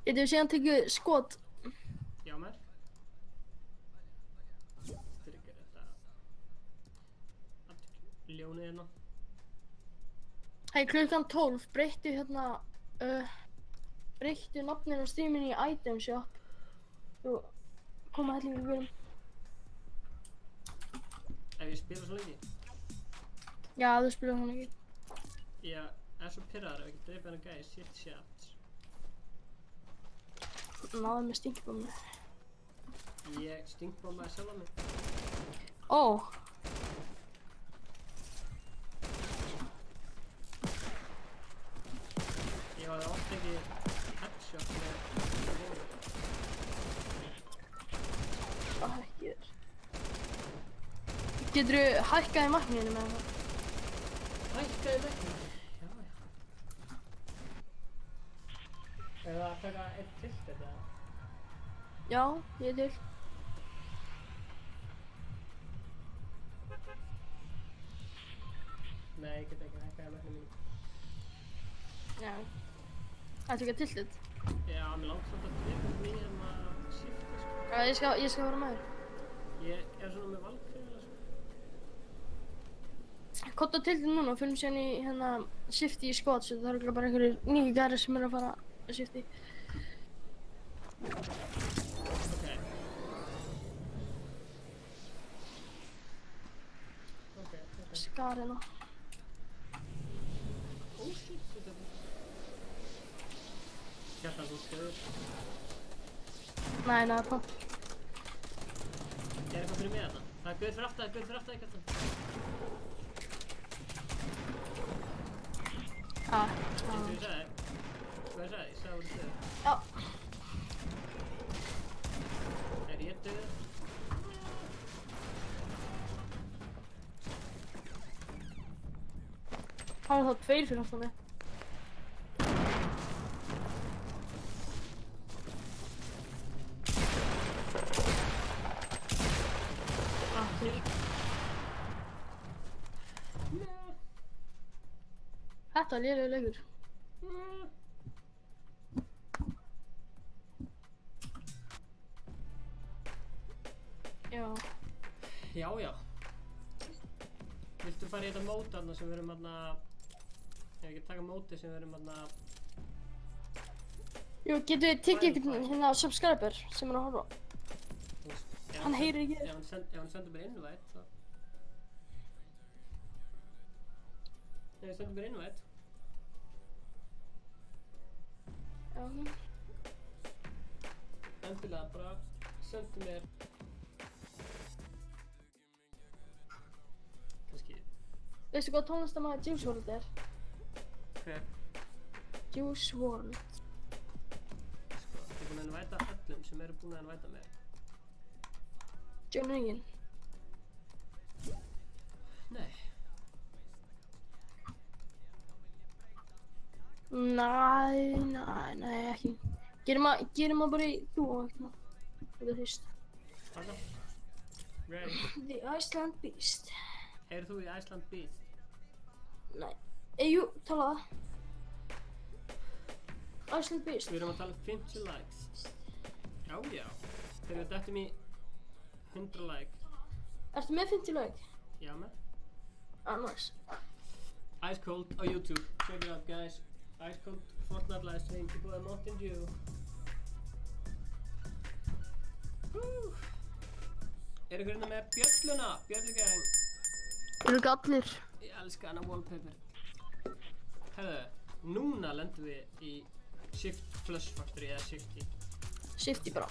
Getur við síðan tekið skot? Já, mér. Styrkir þetta. Ljónið hérna. Hei, klukkan 12, breyttu hérna, breyttu nafninu á streaminu í Item Shop. Þú koma hellingur guðum. Ef ég spila svo lengi? Já, þú spila svo lengi. Ég er svo pirraður ef ég dreipið hennar gæði shit shafts. Náðu með stinkbombu. Ég stinkbombaði sjálf á mig. Ó. Ég hafði oft ekki headshot með hóður. Það hækkir. Geturðu hækkað í markmiðinu með það? Hækkað í markmiðinu? Já. Er það að taka eitt tilt þetta? Já, ég er til. Nei, ég get ekki hækkað í markmiðinu mínu. Já. Ættu ekki að tiltið? Já, mér langt svolítið að drepa mig en að shifta sko. Já, ég skal vera með þér. Ég er svona með valkfriðilega sko. Kottu á tiltið núna og fylgum síðan í hérna shifti í skot, svo það eru bara einhverjir nýju gæri sem eru að fara að shifti. Ok. Skar hérna. Oh shit, þetta er búin. Kjartan, þú stöður. Nei, það er pop. Er eitthvað fyrir mig þarna? Það er gauð fyrir aftan, Kjartan. Getur þú sagði? Hvað sagði? Ég sagði að þú stöður. Já. Er ég döður? Það er þá tveir fyrir aftan mig. Þetta er lélegur leikur. Já. Já. Viltu fara í þetta mót þarna sem við erum þarna... Ef ekki taka mótið sem við erum þarna... Jú, getur við tekið einhvern hérna subscriber sem er að horfa? Hann heyrir ekki þér. Ef hann sendur mér invite, þá... Ef ég sendur mér invite... Já. Endilega bara sendu mér... Kannski... Veistu hvað tónlistarmaður Juice WRLD er? Hver? Juice WRLD. Sko, ég er búinn að invita öllum sem eru búin að invita mér. John Regan. Nei. Nei, ekki. Gerum að bara í þú og eitthvað. Þetta er fyrst. Taka. Ready. The Iceland Beast. Heyrðu þú í Iceland Beast? Nei. Jú, tala það. Iceland Beast. Við erum að tala 50 likes. Já. Þegar við dettum í 100 like. Ertu með 50 like? Já, með. Nice. Ice Cold á YouTube. Check it out, guys. Ice Cold Fortnite livestream í búið Mountain Dew. Er ykkur hérna með bjölluna? Bjöllugang. Eru ekki allir? Ég elska hana wallpaper. Herðu, núna lendum við í Shift Flush Factory eða Shifty. Shifty bara.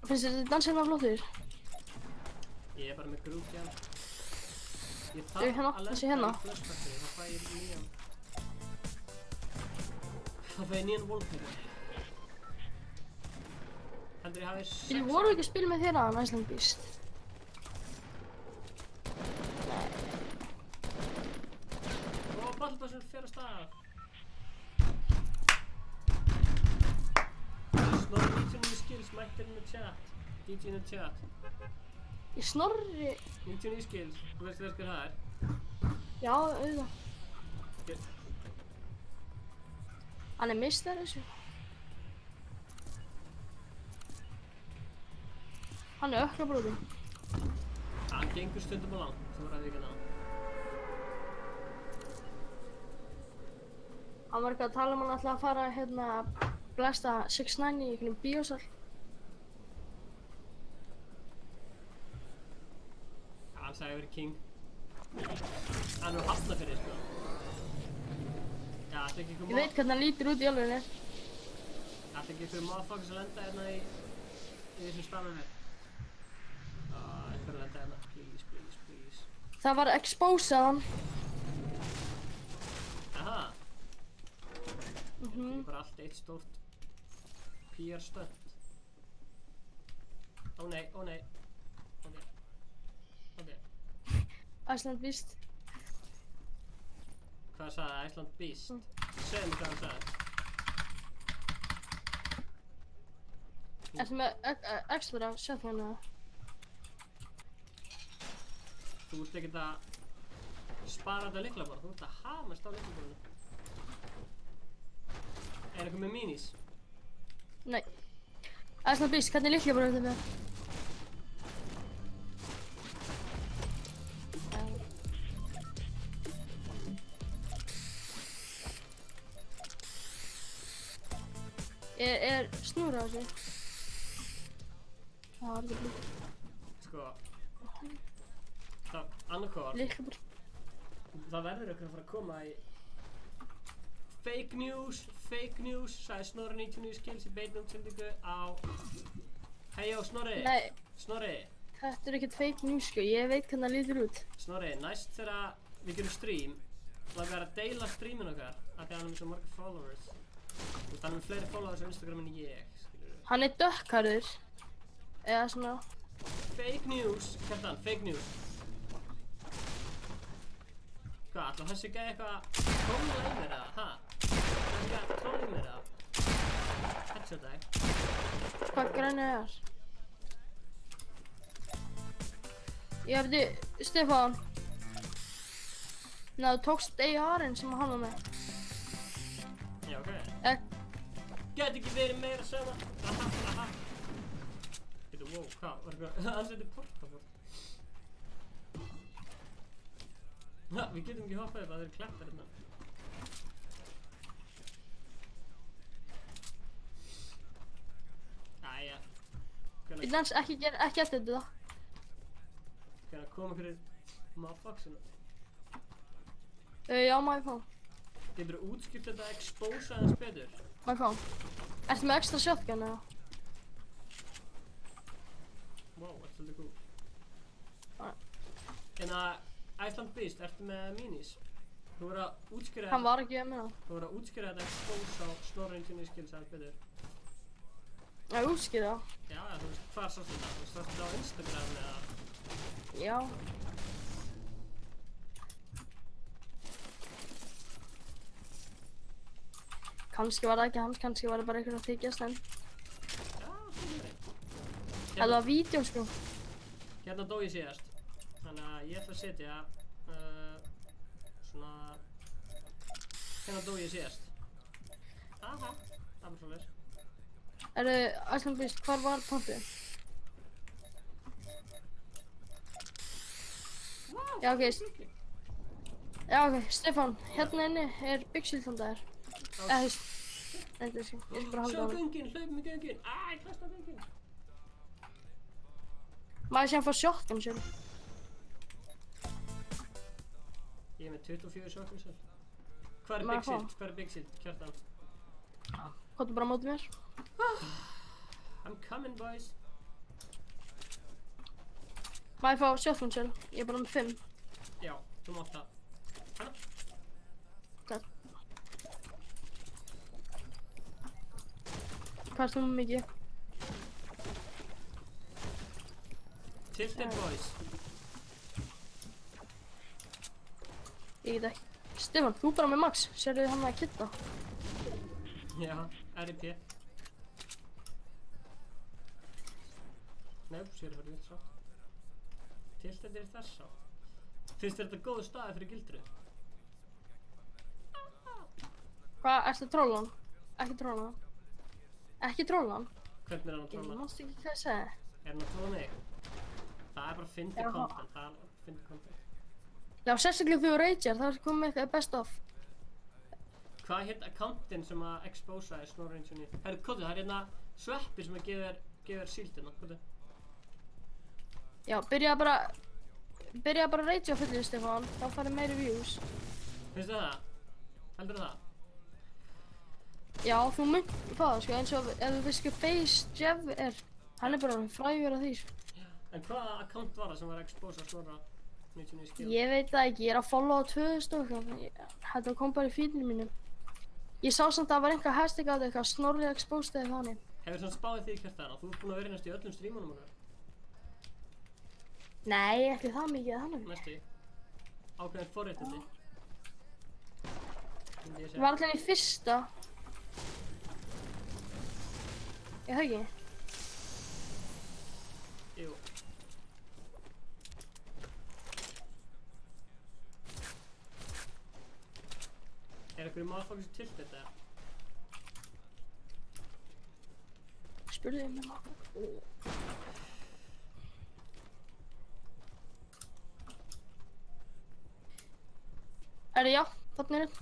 Finnst þér þetta dansinn að flottur? Ég bara með grúti hann. Ég þarf að lenda í Flush Factory, þá fæ ég nýjan. Þá fæ ég nýjan wallpaper. Heldur ég hafi 6... Við vorum ekki að spila með þér að Iceland Beast. Ballbassun fer að stað. Snorri 99 skills mættir inn í chat. DJ inn í chat. Ég Snorri... 99 skills, þú veist hver það er? Já, auðvitað. Hann er mistar þessu. Hann er ökklabróðinn. Hann gengur stundum á langt, þú verður að vika það. Hann var ekki að tala um hann ætlaði að fara hérna að blæsta 6ix9ine í einhvern bíósal. Hann sagði að vera king. Hann er hafnað fyrir sko. Já, það er ekki einhver Ég veit hvernig hann lítur út í alvegni. Það er ekki einhver motherfuckers að lenda hérna í þessum stafnum hér. Einhver að lenda hérna, please. Það var exposað hann. Aha. Það er bara allt eitt stórt PR stönd. Ó nei. Ok. Iceland Beast. Hvað sagði Iceland Beast? Segðu mér hvað hann sagði. Ertu með extra shotgun eða? Þú ert ekkert að spara þetta lyklaborð, þú ert að hamast á lyklaborðinu. Er eitthvað með minis? Nei. Iceland Beast, hvernig lyklaborð er þetta með? Er snúr á þessu? Það var ekki blík. Sko, það annarkort. Lyklaborð. Það verður eitthvað að fara að koma í fake news, sagði Snorri 99 skills í beinni útsendingu á... Hejjó, Snorri! Nei. Snorri! Þetta er ekkert fake news sko, ég veit hvernig það lítur út. Snorri, næst þegar við gerum stream, langar að deila streamin okkar af því að hann er með svo marga followers. Þú veist, hann er með fleiri followers á Instagram en ég, skilur við. Hann er dökkarður. Eða svona... Fake news, Kjartan, fake news. Hvað, ætla þessi gæði eitthvað að tróla í mér eða, ha? Það er ekki að tróla í mér eða? Headshot þig. Hvað grænið er? Ég hefði, Stefán. Ná, þú tókst AR-inn sem hann var með. Já, ok. Gæti ekki verið meira sama. Aha. Veitu, wow, hvað, var eitthvað, hann seti portabort. Já, við getum ekki hoppað upp að það eru klettar hérna. Æja. Ég dans ekki eftir þetta. Hvernig koma hverju motherfucksinu? Já, má ég fá. Getur þú útskipt þetta að expósa aðeins betur? Má ég fá. Ertu með extra shotgun eða? Wow, þetta er svolítið cool. En að Iceland Beast, ertu með minis? Þú verður að útskýra þetta. Hann var ekki með það. Þú verður að útskýra þetta expósa á Snorri 99 skills aðeins betur. Já, útskýra það? Já, þú veist, hvað sástu þetta? Þú sástu þetta á Instagram eða? Já. Kannski var það ekki hans, kannski var það bara einhvern að þykjast en... Já, það er reynd. Það var vídeo sko. Hérna dó ég síðast. Þannig að ég ætla að setja svona Hvernig dó ég síðast? Aha, það var svoleiðis. Iceland Beast, hvar var pompið? Já, ok. Já, ok, Stefán, hérna inni Big Shield handa þér. Eða, þú veist, ég skal bara halda á hann. Sjá göngin, hlaupum í göngin. Ég kasta göngin. Maður sé að fá shotgun sér. Ég með 24 shotgun sér. Hvað Big Shield? Hvað Big Shield? Kjartan. Kottu bara á móti mér. I'm coming, boys. Maður fá shotgun sér. Ég bara með 5. Já, þú mátt það. Hanna. Hvað? Hvað er þú með mikið? Tilted, boys. Ég get ekki. Stefán, þú bara með Max. Sérðu hann að kitta? Já, RIP. Nei, sér það fyrir svo. Tilted þess á. Finnst þér þetta góðu staði fyrir gildru? Hvað, ertu að trolla hann? Ekki trolla hann. Ekki trolla hann? Hvernig hann að trolla? Ég mást ekki hvað ég segi. Hann að trolla mig? Það bara fyndið content, það fyndið content. Já, sérstaklega þegar þú ragear, það er komið eitthvað best of. Hvað accountinn sem að exposa Snorri99? Herru, kóttu, það hérna sveppi sem að gefur síldina, kóttu. Já, byrja bara að ragea fullu, Stefán, þá farið meiri views. Finnstu það? Heldur það? Já, þú mynd fá það, sko, eins og ef þú veist ekki Face Jeff hann bara frægur af því, sko. En hvaða account var það sem var að exposa Snorra99 skil? Ég veit það ekki, ég er að followa 2000 og eitthvað, þetta kom bara í feedinu mínum. Ég sá samt að það var einhver hashtag á þetta, eitthvað Snorri exposed eða þannig. Hefur svona spáðið því hvert það er? Þú ert búinn að vera næstu í öllum strímunum okkar? Nei, ekki það mikið þannig. Næstu í? Ákveðin forréttindi? Ég var allir í fyrsta. Ég það ekki? Jú. Er einhverju motherfuckers til þetta? Spurðu ég mig motherfuckers. Já, þarna er hann.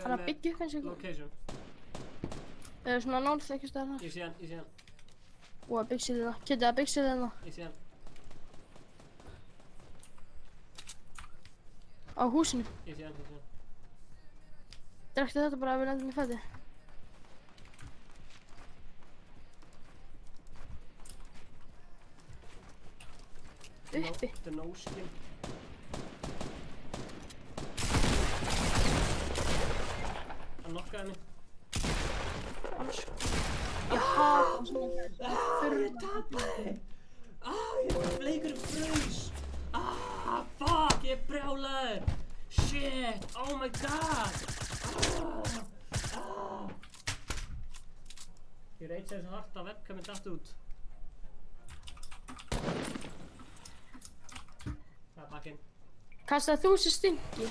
Hann að byggja upp eins og eitthvað. Location. Svona north ekki staðar þar. Ég sé hann. Ó, að byggsilið það. Kitty, að byggsilið það. Ég sé hann. Á húsinu. Ég sé hann. Drektu þetta bara að við lendum í fæti. Uppi. Þetta er no-skin. Hann knockaði mig. Ég hata svona. Ég tapaði! Ég var bleikur fraus! Fuck! Ég er brjálaður! Shit! Oh my god! Ég reitsaði svo hart að webcaminn datt út. Það er bakkinn. Kastaði þú sér stingi?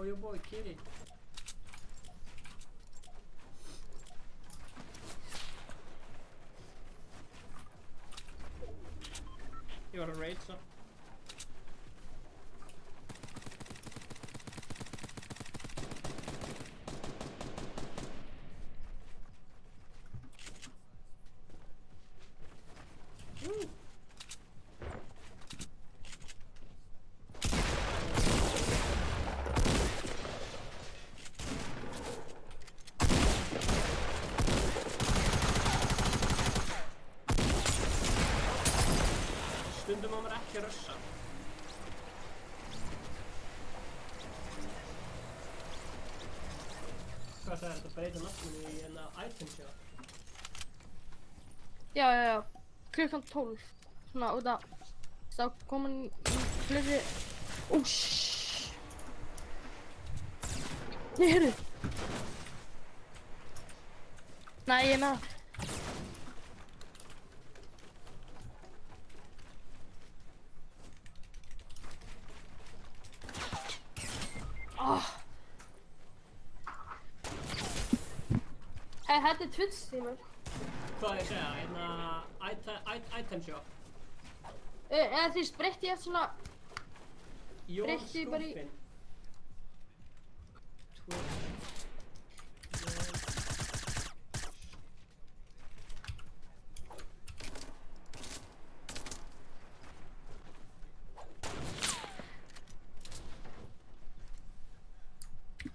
Yo boy, kitty. You want a raid, so? Stundum má maður ekki rössa. Hvað það er þetta að breyta nafninu í enna item sjá? Já. Klukkan 12. Svona út af þá komin í fleiri. Nei, heyrðu. Nei, ég með það. Hei, þetta Twitch streamer. Hvað ég segja, item shop. Eða því breytti ég eftir svona... Breytti ég bara í...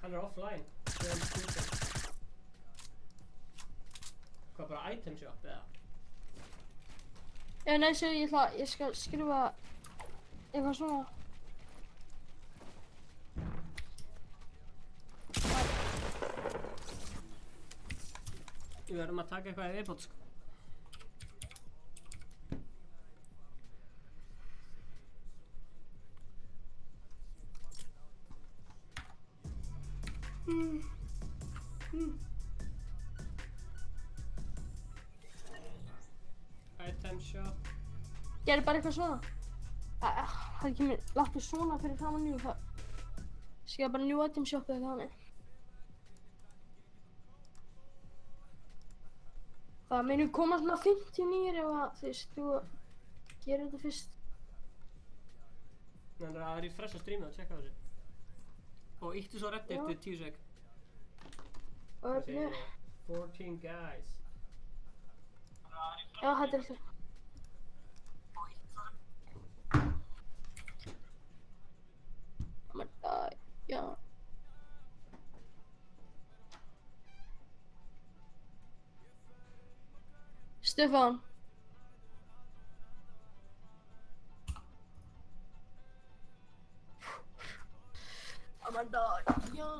Hann offline. Hvað, bara item shop eða? Nei, svo ég skal skrifa eitthvað svona. Við verðum að taka eitthvað í viðbót, sko. Item shop. Gerði bara eitthvað svona. Það kemur láttu svona fyrir framan njú það. Skrifa bara new item shop eða eitthvað hannig. Það meinum koma svona 59 ef að þú gerir þetta fyrst. Þannig að refresha streamið og checka þessu. Og íttu svo reddi eftir 10 sek. Og öfni. 14 guys. Já, þetta alltaf. Oh my god, já. Stefán. Oh my god, já.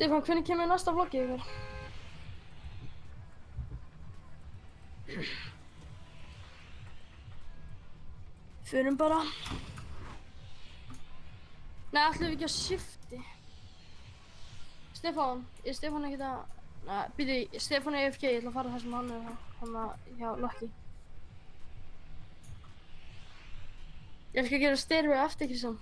Stefán, hvernig kemur næsta vloggið ykkur? Förum bara. Nei, ætlum við ekki að shifti? Stefán, er Stefán ekkert að... Nei, býtu, Stefán er AFK, ég ætla að fara þar sem hann er hjá Lucky. Ég ætla að gera stereo eftir Kristján.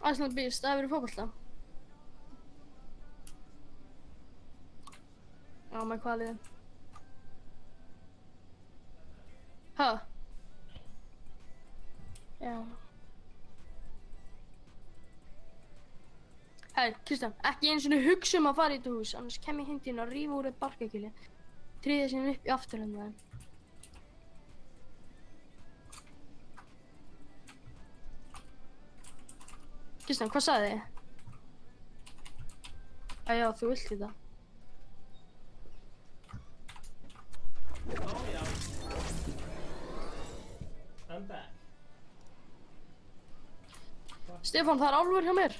Iceland Beast, það hefur verið fótbolta. Já, með hvaða liði? Ha? Já. Hei, Kristján, ekki einu sinni hugsa að fara í þetta hús, annars kem ég heim til þín að rífa úr eitt barkakýli. Tryggja síðan upp í afturhönda þeim. Kristján, hvað sagði þið? Já, þú vilt þetta. Oh, já. I'm back. Stefán, það er álfur hjá mér.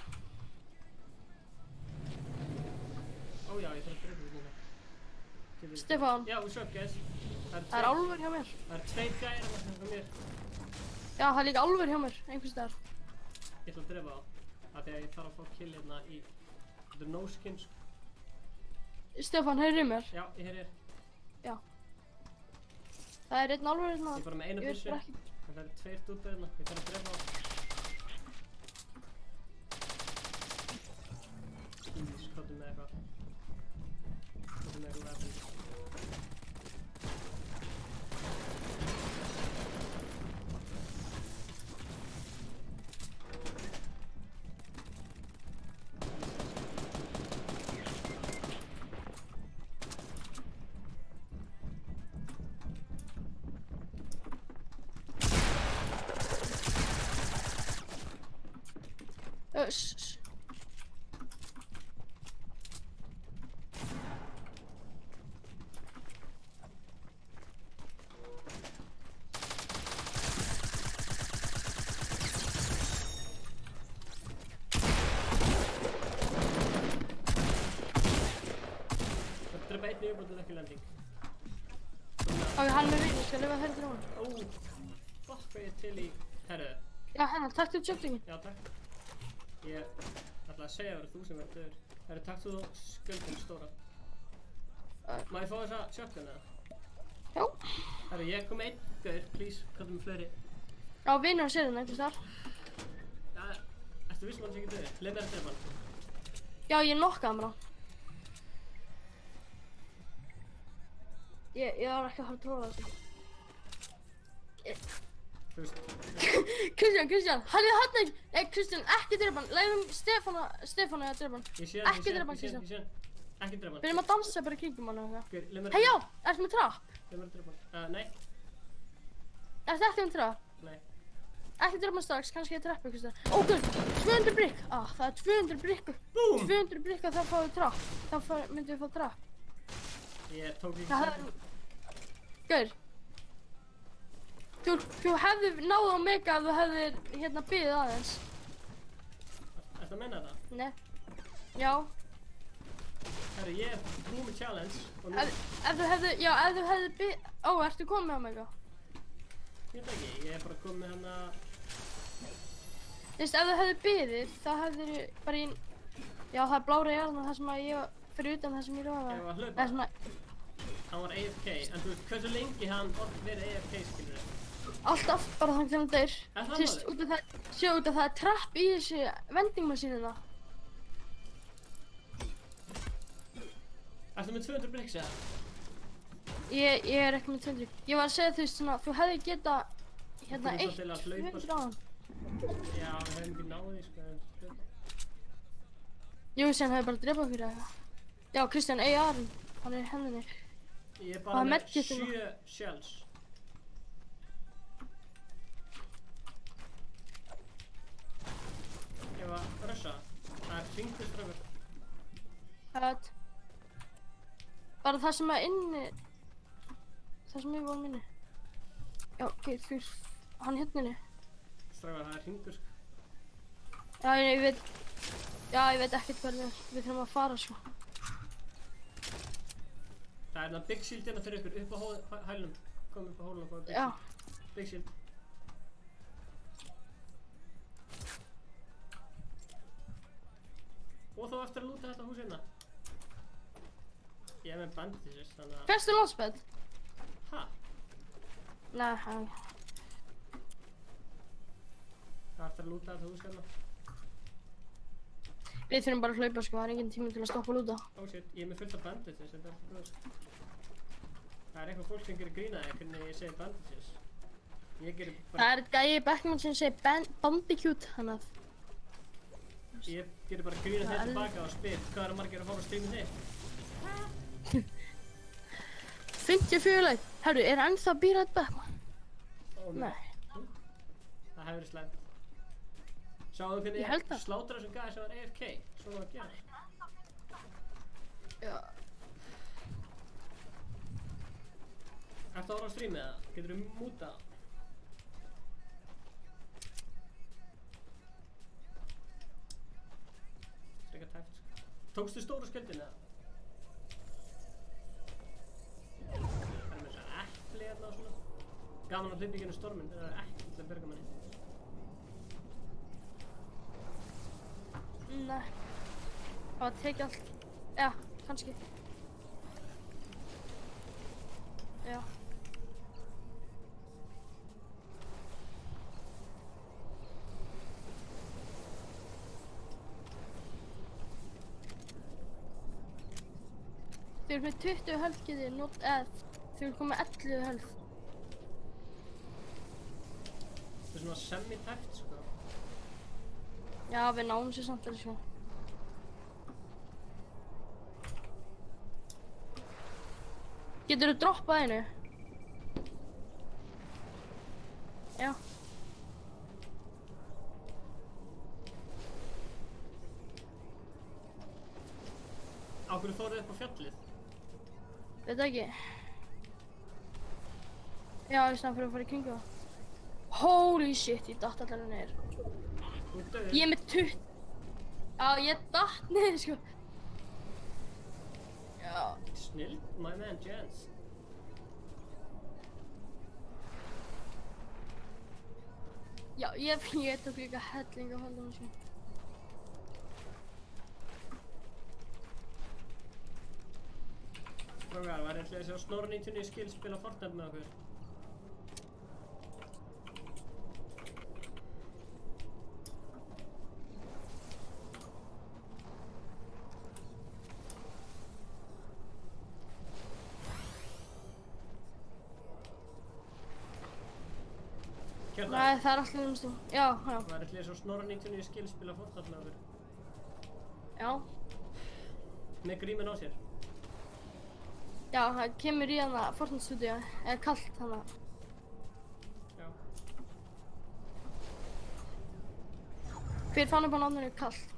Ó já, ég þarf að drepa þetta. Stefán. Já, what's up, guys? Það er álfur hjá mér. Það er 2 gæjar hjá mér. Já, það er líka álfur hjá mér, einhvers staðar. Ég ætla að drepa það. Af því að ég þarf að fá kill hérna í... Þetta er no skin, sko. Stefán, heyrðu í mér? Já, ég heyri þér. Já. Það er einn álfur hérna. Ég er bara með eina byssu. Það eru 2 dútar hérna. Ég þarf að drepa það. Skottum með eitthvað. Skottum með eitthvað vefn. Það drepa einn yfirbútt en ekki lending. Ok, hann er með vini, skal lifa þeirra dróma. Fuck, hvað ég til í... Herru. Já, hennar, taktu tjöftingin. Já, takk. Ég ætla að segja að vera þú sem verður döður. Herru, takk þú skjöldin stóra. Má ég fá þessa shotgun eða? Já. Herru, ég kom með einn gaur, please, kallum með fleiri. Já, vinur sér hérna, einhvers þar. Já, ertu viss mann sem ekki döður? Leif mér að drepa hann. Já, ég nokkaði hann bara. Ég var ekki að fara að tróða þessu. Kristján, hann er hann ekki. Kristján, ekki drepa hann. Leifum Stefánu að drepa hann. Ekki drepa hann, Kristján. Ég sé hann. Ekki drepa hann. Byrjum að dansa bara í kringum hann og eitthvað. Hei, já, ertu með trapp? Leif mér að drepa hann. Nei. Ertu ekki með trapp? Nei. Ekki drepa hann strax, kannski ég trappi eitthvað stað. Ó, guð, 200 brikk. Það er 200 brikku. 200 brikk og þá fáum við trapp. Þá myndum við fá trapp. Ég tók ekki sættum. Gaur, þú hefðir náð á mig ef þú hefðir hérna biðið aðeins. Ertu að menna það? Nei. Já. Herru, ég er búinn með challenge. Ef þú hefðir biðið... Ó, ertu komið á mig? Ég veit ekki, ég er bara komið með hana... Þú veist, ef þú hefðir biðið, þá hefðir bara í... Já, það er blára jarðan þar sem að ég var fyrir utan það sem ég rofaði. Ég var að hlaupa. Hann var AFK, en þú veist, hversu lengi hann verið AFK, skilur þið? Alltaf, bara þannig til hann deyr. Er það Sýst, út af það er trapp í þessu vendingmasínuna. Ertu með 200 bricks eða? Ég er ekki með 200. Ég var að segja þú veist svona, þú hefði geta hérna 200 á hann. Já, við hefum ekki náði, sko. Jú, sem hefði bara drefað fyrir eitthvað. Já, Kristján, Arn, hann er í hendinni. Ég er bara með 7 shells. Ég var að rössa. Það er hringtur strafur. Hætt. Bara það sem er inni. Það sem ég var inni. Já, ok, hann hérna. Strafur, það er hringtur. Já, ég veit ekkert hvernig við þurfum að fara sko. Það er það big shield hérna fyrir ykkur, upp á hælunum. Kom upp á hólunum og fá big shield. Já. Big shield. Og þá eftir að lúta þetta hús hérna. Ég er með bandages, þannig að... Festu lósbedd? Ha? Nei, hann... Það eftir að lúta þetta hús hérna. Við þurfum bara að hlaupa sko, það er engin tími til að stoppa að lúta. Oh shit, ég er með fullt af bandages, þetta er alltaf góð. Það er eitthvað fólk sem gerir grína þegar hvernig ég segir bandages. Ég gerir bara... Það er gæi Beckman sem segir bandicute, hann að... Ég gerir bara grína þeir tilbaka og spyr hvað er margir að fara á streamin þig? 54 leik. Herru, er ennþá Bírað Beckman? Nei. Það hefur verið slæmt. Sjáðu hvernig ég slátra þessum gæði sem var AFK. Svona að gera. Já. Ertu að ára á streamið eða? Getur þú múta það? Frekar tæft sko. Tókstu stóru skjöldin eða? Það er með þess að epli hérna og svona. Gaman að hlaupa í genið storminn þegar það er epli til að berga manni. Nei. Það var tekið allt. Já, kannski. Já. Þau eru með 20 health getið, þau eru komið 11 health. Það er svona semi-tæft sko. Já, við náum sér samt alveg sko. Getur þú droppað einu? Já. Hverju fóruð upp á fjallið? Veit það ekki. Já, í snart fyrir að fara í kringu það. Holy shit, ég datt allar niður. Þú ert döður. Ég er með 20. Já, ég datt niður, sko. Já. Snill, my man, Jens. Já, ég tók líka helling af höndunum, sko. Strákar, var ætlaði að sjá Snorra 99 Skills spila Fortnite með okkur? Kjartan? Nei, það er alltaf umstu. Já. Var ætlaði að sjá Snorra 99 Skills spila Fortnite með okkur? Já. Með gríminn á sér? Já, það kemur í hana Fortnite stúdíu, eða kallt hana. Já. Hver fann upp á nafninu kallt?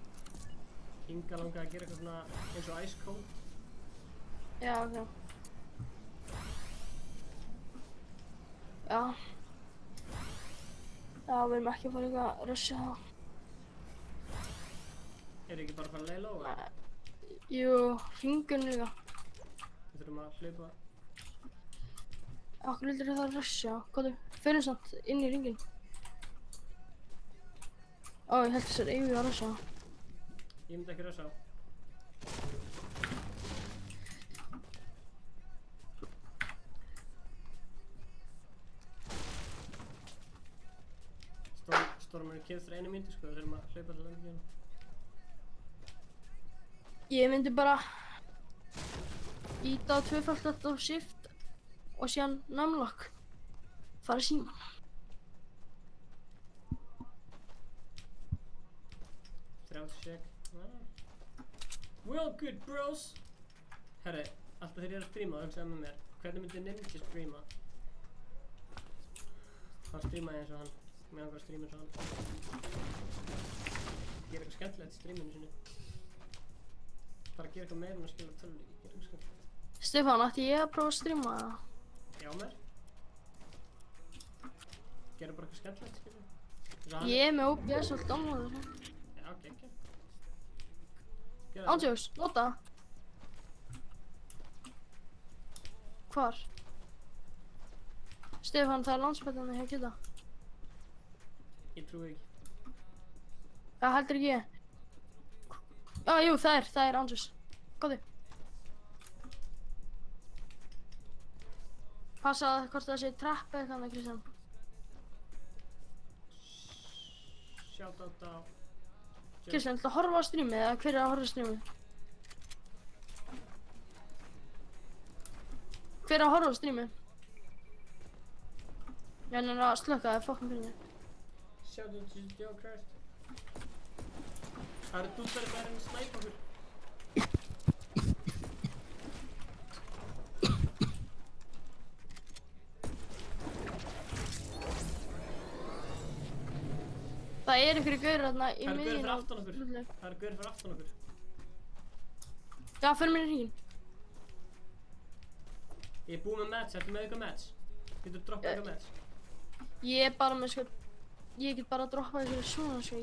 Inga langaði að gera eitthvað svona eins og Ice Cold. Já, ok. Já. Já, við erum ekki að fara eitthvað að rusha það. Er ekki bara að fara að lay low? Jú, hringurinn líka. Við þurfum að hlaupa. Akkur vildur það að rusha? Góðu, förum samt inn í hringinn. Ó, ég held þessar eigið að rusha. Ég myndi ekki rusha á. Stormur er kemur fyrir 1 mínútu, sko, við þurfum að hlaupa til landinginu. Ég myndi bara íta á tvöfalt á shift og síðan numlock. Fara síma. Well good bros! Herri, alltaf þegar ég er að stríma hugsaði með mér, hvernig myndi Ninja stríma? Hann strímaði eins og hann. Mér langar að stríma eins og hann. Gera eitthvað skemmtilegt í stríminu sinni. Bara gera eitthvað meira en að spila tölvuleiki. Gera eitthvað skemmtilegt. Stefán, ætti ég að prófa að stríma það? Já, mér. Gera bara eitthvað skemmtilegt, skilur. Ég er með OBS og download og svona. Já, geggjað. Ándjóks, nota. Hvar? Stefán, það er landsbættan hjá Gita. Ég trúi ekki. Já, heldur ekki ég. Já, jú, það er Andrés. Góði. Passa hvort það sé trapp eða eitthvað, Kristján. Shoutout á... Kristján, ætla að horfa á strímið eða hver er að horfa á strímið? Hver er að horfa á strímið? Ég er að slökka það, fokkum fyrir mig. Shoutout til Joe Christ. Það eru dúsverið bara að snæpa okkur. Það er einhverju gaur þarna í miðjunni. Það eru gaur fyrir aftan okkur. Það eru gaur fyrir aftan okkur. Já, fyrir mér í hringinn. Ég er búinn með match, ertu með eitthvað match? Getur þú droppað eitthvað match? Ég er bara með sko... Ég get bara að droppa eitthvað svona sko,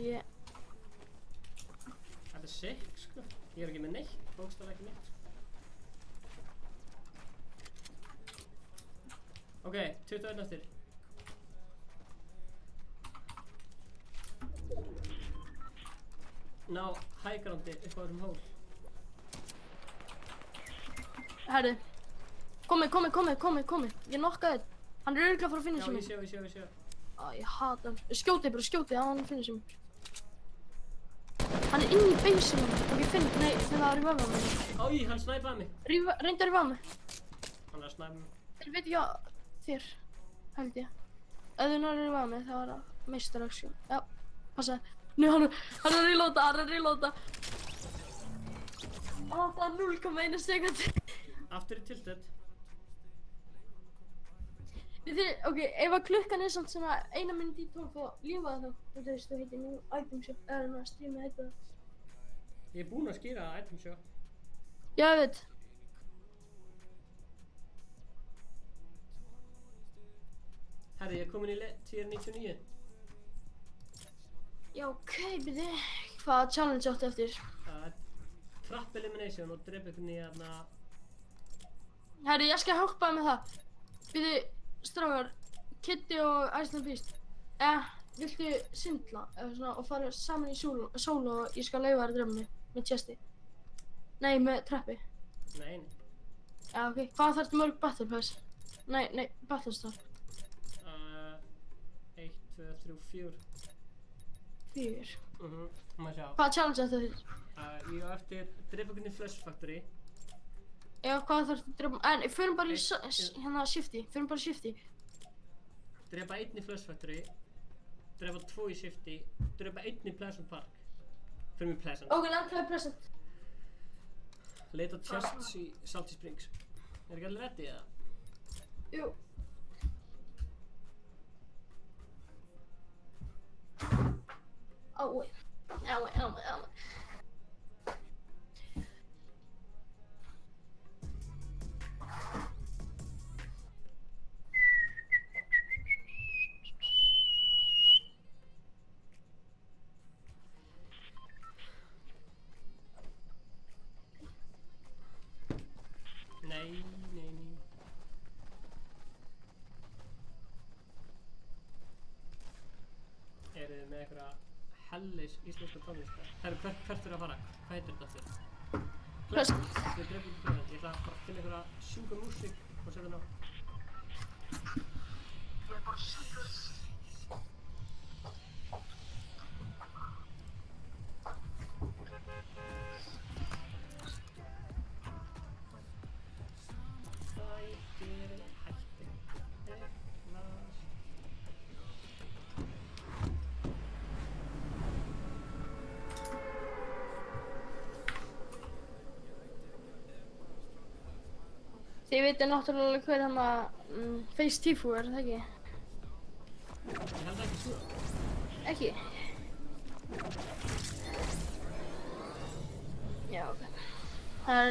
Þetta er sick, sko. Ég er ekki með neitt, bókstaflega ekki neitt, sko. Ok, 21 eftir. Ná high groundi upp á þessum hól. Herri. Komi. Ég nokkaði þér. Hann er örugglega að fara að finna sig mig. Já, ég sé. Á, ég hata hann. Skjótið, hann finnir sig mig. Hann er inn í beisinu. Ok, það er í vöfða mig. Æ, hann snæpaði mig. Reyndu að rífa mig. Hann er að snæpa mig. Þeir veit ekki að þér, held ég. Ef þú náður að rífa mig, þá er það meistarlag, sko. Já, passaði. Nú, hann er að reloada. Það er 0,1 sekundi. Aftur í tilted. Ok, ef að klukkan er samt svona 1 mínúti í 12 og lífa það þá. Þú veist, þú heitir nú item shop, eða að streama þetta. Ég er búinn að skýra item shop. Já, ég veit. Herri, ég er komin í tier 99. Já, ok, byrju. Hvaða challenge áttu eftir? Trap elimination og drepa einhvern í hérna... Herri, ég skal hjálpa þér með það. Byrju, strákar, Kitty og Iceland Beast. Viltu syndla og fara saman í solo og ég skal leyfa þér að drepa mig með chesti? Nei, með trappi. Nei. Já, ok. Hvað þarftu mörg battle pass? Nei, battle star. 1, 2, 3, 4. 4. Maður sjá. Hvaða challenge áttu eftir? Ég á eftir drepa einhvern í Flush Factory. Já, hvað þarftu að drepa? Förum bara í hérna shifty. Förum bara í shifty. Drepa 1 í Flush Factory. Drepa 2 í shifty. Drepa 1 í Pleasant Park. Förum í Pleasant. Ok, landklæði Pleasant. Leita chests í Salty Springs. Ekki allir ready eða? Jú. Ái. Nei. Eru þið með einhverja hellis íslenska tónlista? Herru, hvert er að fara? Hvað heitir þetta aftur? Pleasant. Við drefum í Pleasant. Ég ætla að bara finna einhverja sjunga músík og setja hana á. Ég er bara sjungur. Þið veitir náttúrulega hver hann að Face Tifu er, það ekki? Ég held ekki svo. Ekki? Já, ok. Það er...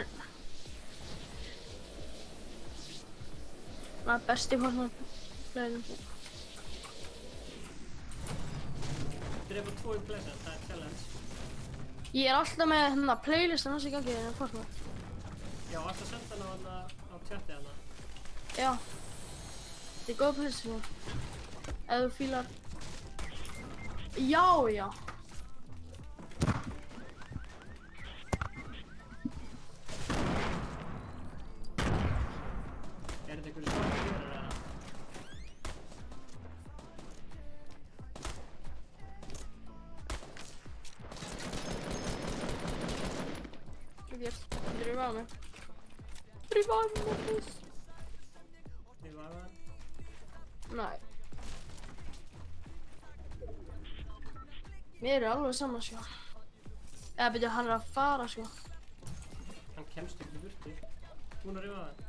besti Fortnite-playerinn. Drepa 2 í Pleasant, það er challenge. Ég er alltaf með hérna playlistan hans í gangi en Fortnite. Já, alltaf senda hana á chati hana. Já. Þetta er góð playlist. Ef þú fílar... Já. Er þetta einhverju svona fyrir eða? Revive mig. Revive mig, please. Revive? Nei. Mér er alveg saman, sko. Eða byrja, hann er að fara, sko. Hann kemst ekki í burti. Búinn að revive hann.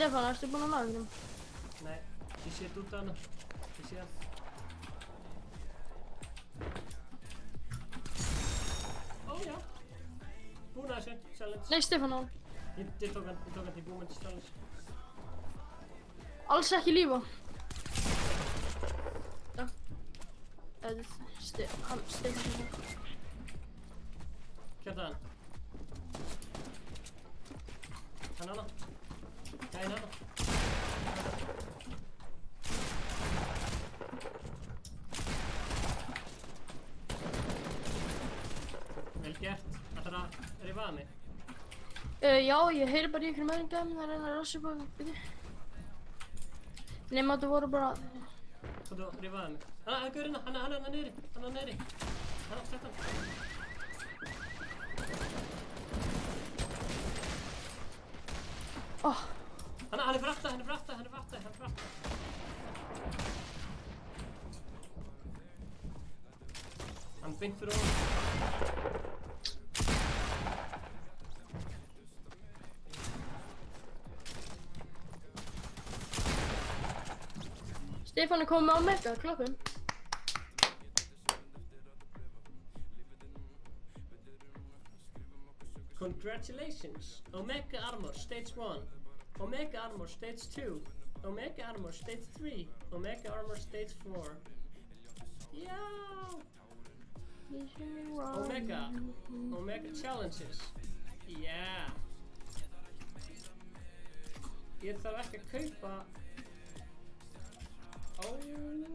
Stefán, ertu búinn að ná einhverjum? Nei, ég set út af hana. Ég sé hann. Ó, já. Búinn að þessu, challenge. Nei, Stefán á hann. Ég tók hann til búinn til challenge. Alls ekki lífa. Já. Stefán. Kjarta hann. Hann hana. Nei, hana. Vel gert. Ætlar að revive mig? Já, ég heyri bara í einhverjum öðrum gæðum það reyna að rassa upp á byrju. Nefnum að þú voru bara... Svo þú revive mig. Það er gaurinn, hann er neyri. Hann er sett hann. Oh. Hann er fyrir aftan. Hann beint fyrir ofan. Stefán komið með Omega, klöppum. Congratulations! Omega Armor Stage 1, Omega Armor Stage 2, Omega Armor Stage 3, Omega Armor Stage 4. Yeah! Omega Challenges. Yeah! Ég þarf ekki að kaupa. Oh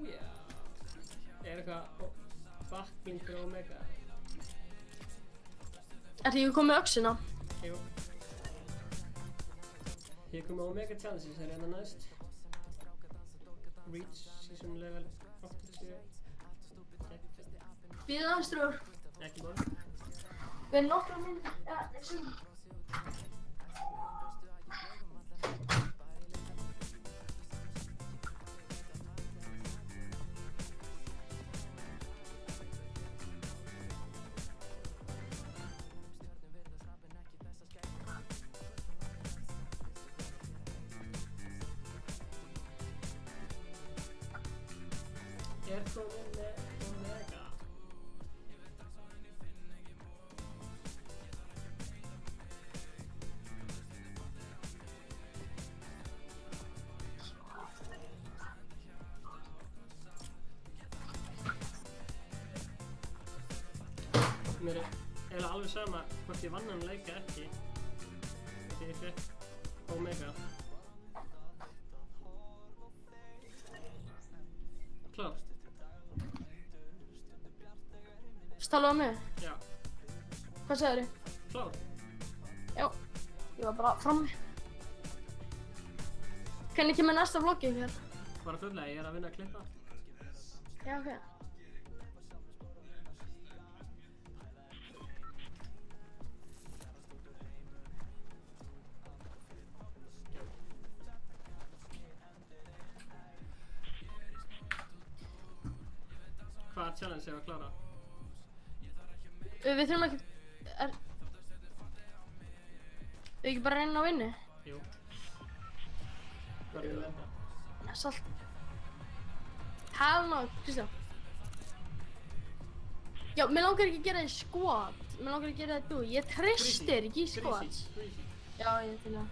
yeah! Eitthvað backing fyrir Omega? Ertu ekki komið með öxina? Jú. Ég kom með Omega Challenges, það hérna næst. Reach Season Level 80. Bíðið aðeins, drúgur. Ekki bara. Við erum nokkra myndir. Ja, þessum. Komin með Omega. Mér er eiginlega alveg sama hvort ég vann hann leika ekki þegar ég fekk Omega. Klárt. Talaðu á mig? Já. Hvað sagðirðu? Klár. Já, ég var bara frammi. Hvernig kemur næsta vloggi hér? Bara fulllega, ég er að vinna að klippa. Já, ok. Hvaða challenge er að klára? Við þurfum ekki... Við ekki bara reyna að vinna? Jú. Hvað er það að lenda? Salt. Hell no, Kristján. Já, mér langar ekki að gera það í squad. Mér langar að gera það þú. Ég treystir ekki í squad. Já, ég til það.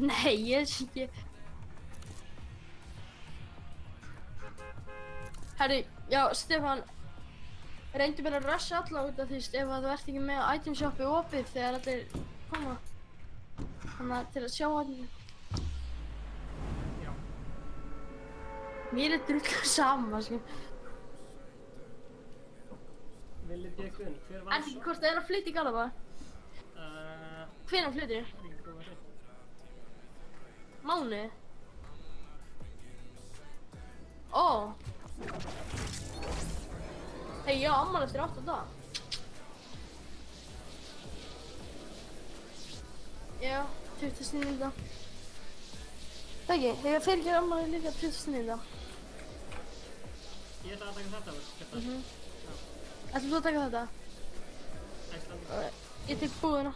Nei, ég er ekki... Herri, já, Stefán. Reyndu bara að rusha alla út af því ef þú ert ekki með item shoppi opið þegar allir koma. Þannig að til að sjá allir. Já. Mér er drullu sama, sko. Villi Björkun, hver vann En hvort það er að flytja í Garðabæ? Hvenær flytjið? Mánuði? Ó. Hei, ég á afmæli eftir 8 daga. Já, 29. Það ekki, ég fer ekki afmæli líka 29. Ég ætla að taka þetta úr. Ætlar þú að taka þetta? Ég tek búðina.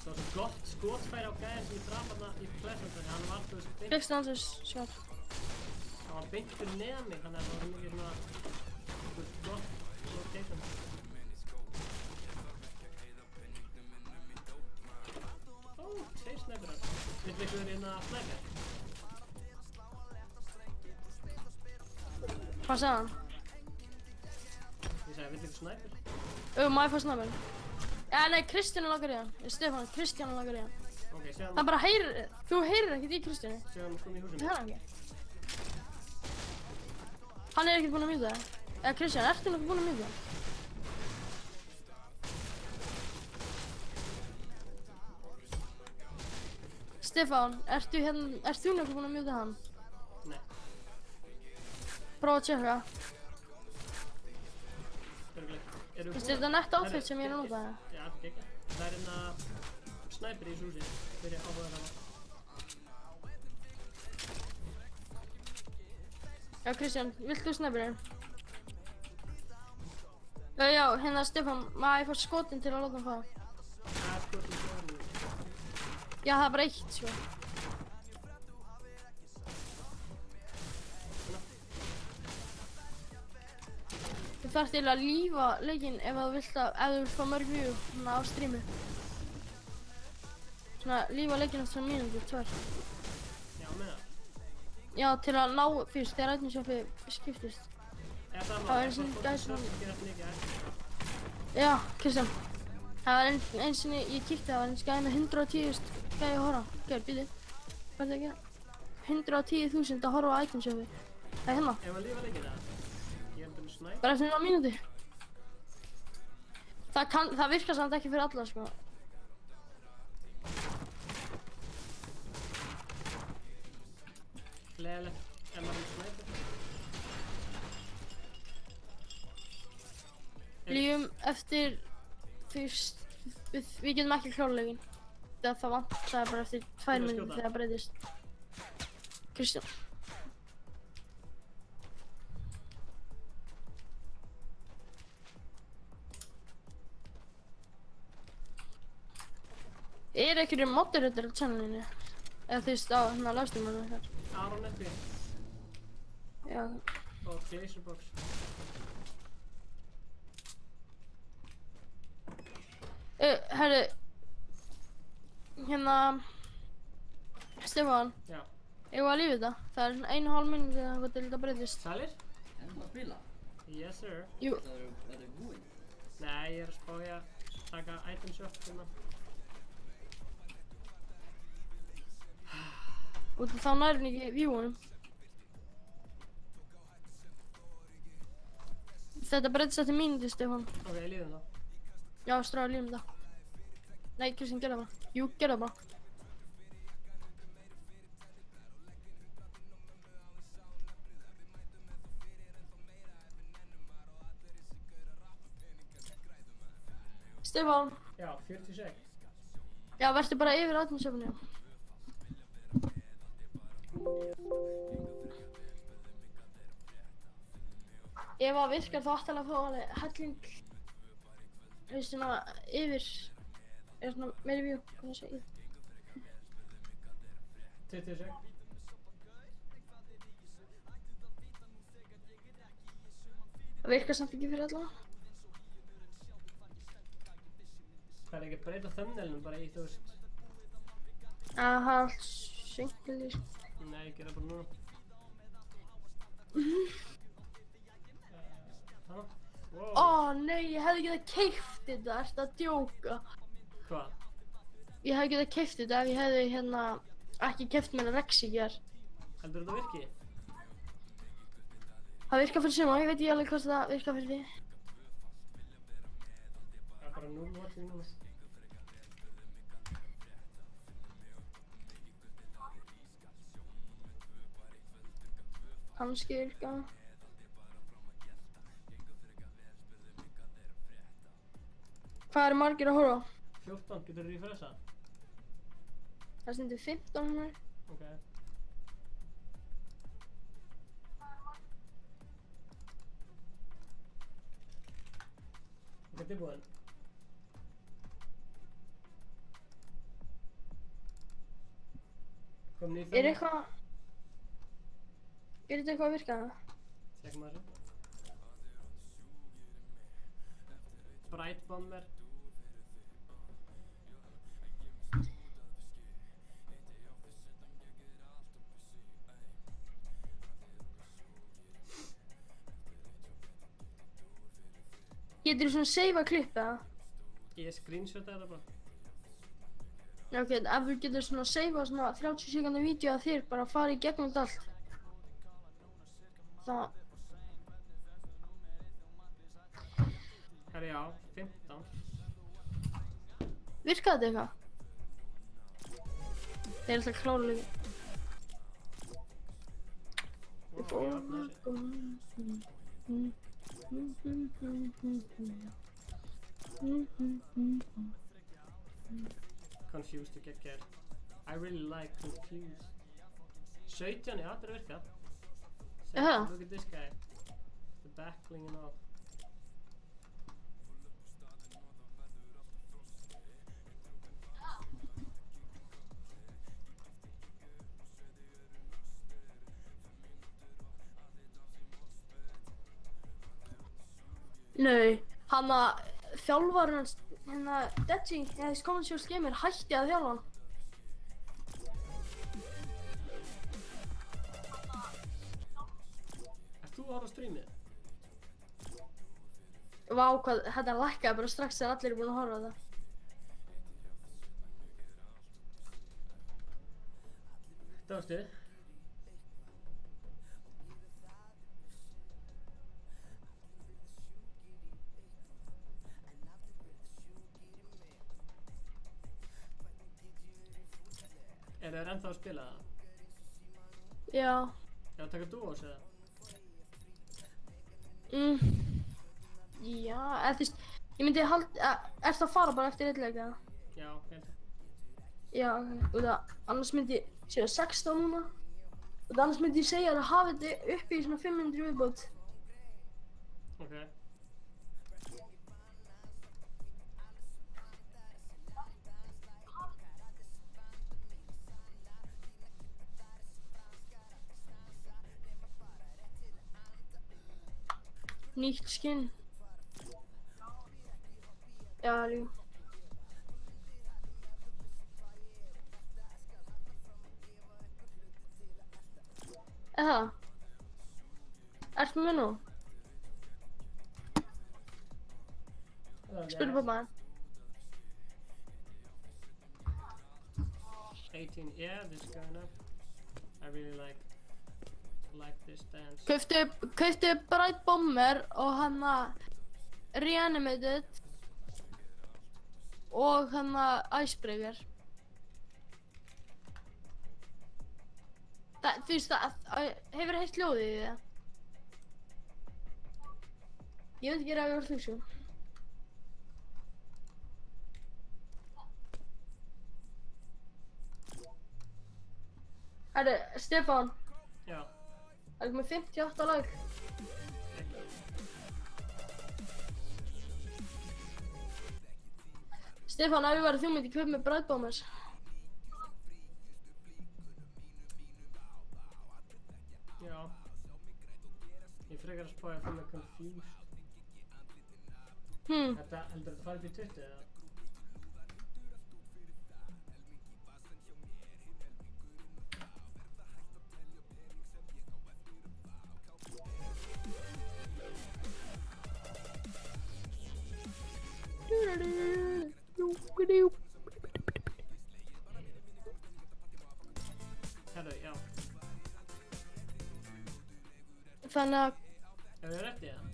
Það var svo gott skotfæri á gæðin sem ég draf hana í Pleasantoni, hann var þú veist beint. Fyrst hans sjálf. Það var beint fyrir neðan mig, þannig að það var mikið svona gott location. Ó, 2 snæperar. Viltu ykkur inn að snæper? Hvað sagði hann? Ég sagði, viltu ykkur snæper? Má ég fá snæper? Ja, nei, Kristjánu lagar í hann. Stefán, Kristjánu lagar í hann. Ok, segja hann. Það bara heyrir, þú heyrir ekkert í Kristjánu. Segja hann kom í húsinu. Það er hann ekki. Hann er ekkert búinn að mjúta það. Eða Kristján, ertu nokkuð búinn að mjúta það? Stefán, ert þú nokkuð búinn að mjúta hann? Nei. Prófa að tjekka. Finnst þér þetta nett outfit sem ég er að nota það? Já, þetta er ekki. Það er hérna snæper í þessu húsi. Fyrir áhugaðar hafa. Já, Kristján, viltu snæpirinn? Já, hérna Stefán, maður ég fá skotin til að láta hann fá. Það er skotin skotin. Já, það er bara eitt, sko. Þú þarf til að lífa leikinn ef þú vilt fá mörg view svona á streamu. Svona lífa leikinn eftir svona mínútur, 2. Já, með það. Já, til að ná fyrst þegar item shopið skiptist. Það var eins og gæsum. Já, Kristján. Það var eins og ég kíkti, það var eins gæði með 110.000 gæði að horfa. Gjör, býtu. Hvað er það að gera? 110.000 að horfa á item shopið. Það er hérna. Ef að lífa leikinn það? Ég er bara snæp. Bara eftir 1 mínúti. Það virkar samt ekki fyrir alla, sko. Leðilegt, ef maður snæpir. Lífum eftir fyrst, við getum ekki klárulegin. Það vantar bara eftir 2 mínútur þegar það breytist. Kristján. Er einhverjir moderator á channelinu? Eða þú veist á hérna livestreamunum ykkar? Aron Eppi. Já. Og Glazerbox. Herru, hérna, Stefán. Já. Ég var að lífa þetta. Það er svona 1,5 mínúti eða eitthvað til þetta breytist. Sælir? Ennum að spila? Yes sir. Jú. Er það búinn? Nei, ég er að spá ég að taka item shop hérna. Og þá nærði hann ekki viewunum. Þetta breytist eftir mínúti, Stefán. Ok, lífum það. Já, stráði lífum það. Nei, Kristján, gerðu það bara. Jú, gerðu það bara. Stefán. Já, 40 sek. Já, verður bara yfir atvinnusöfni. Ef það virkar þá ætti að fá alveg helling. Þú veist svona yfir, er svona meiri view, hvað það segir. 20 sek. Það virkar samt ekki fyrir alla. Það er ekki að breyta thumbnailnum bara í, þú veist. Það er allt svinkli. Nei, ég gera bara núna. Ó nei, ég hefði getað keypt þetta, ertu að djóka? Hvað? Ég hefði getað keypt þetta ef ég hefði hérna ekki keypt mér Rex í gær. Heldur þetta virki? Það virkar fyrir suma, ég veit ekki alveg hvort það virkar fyrir því. Það er bara 0 watching núna. Kannski virka. Hvað eru margir að horfa? 14, getur þú refreshað? Það stendur 15 hér. Ok. Ok, tilbúin. Kom nýtt Er þetta eitthvað að virka? Tjekkum að þessu. Bright Bomber. Getur þú svona save að klippa það? Ég screenshota þetta bara. Já ok, ef þú getur svona save að svona 30 sekundar vídeo að þér bara fara í gegnum þetta allt. Það... Herri já, 15. Virkaði þetta eitthvað? Það er alltaf klárulega. Confused to get get. I really like confused. 17, já, þetta er virkað. Yeah. Look at this guy. The backling and all. Nei, hann að þjálfarinn hans, hérna Deji, eða Skólansjóls Gamer, hætti að þjálfa hann. Ert þú að horfa á streamið? Vá, hvað, þetta lækkaði bara strax þegar allir eru búin að horfa á það. Það var stuð. Er það ennþá að spila það? Já. Já, taka duos eða? Já, eða þú veist, ég myndi halda, ertu að fara bara eftir einn leik eða? Já, held. Já, og það, annars myndi ég segja 16 núna. Og það annars myndi ég segja að hafa þetta uppi í svona 500 viðbót. Ok. Nýtt skinn. Já, líka. Eða? Ertu með nú? Spurðu pappa. 18, yeah, this is going up. I really like this dance. Kauftu Bright Bomber og hana Reanimated og hana Icebreaker. Þú veist það, hefur heilt hljóðið í það? Ég veit ekki að ég var þú svo. Herru, Stefán. Já. Það er komið 58 lag. Stefán, ef ég væri þú myndi kaupa með Bright Bombers. Já. Ég frekar að spá að það með Confused. Þetta heldur að það fari upp í 20 eða? Herru, já. Þannig að... Er það rétt í það?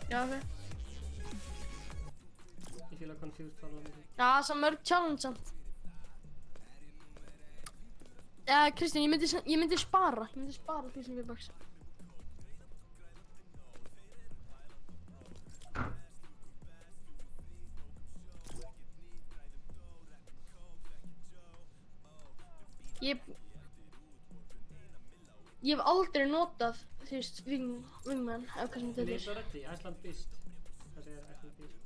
Já, ok. Ég fíla Confused bara mikið. Já, það er svo mörg challenge samt. Já, Kristín, ég myndi spara. Ég myndi spara því sem við baksa. Ég hef aldrei notað, þú veist, Wingman, eða hvað sem þetta er. Líka rétt í, Iceland Beast. Hvað segir Iceland Beast?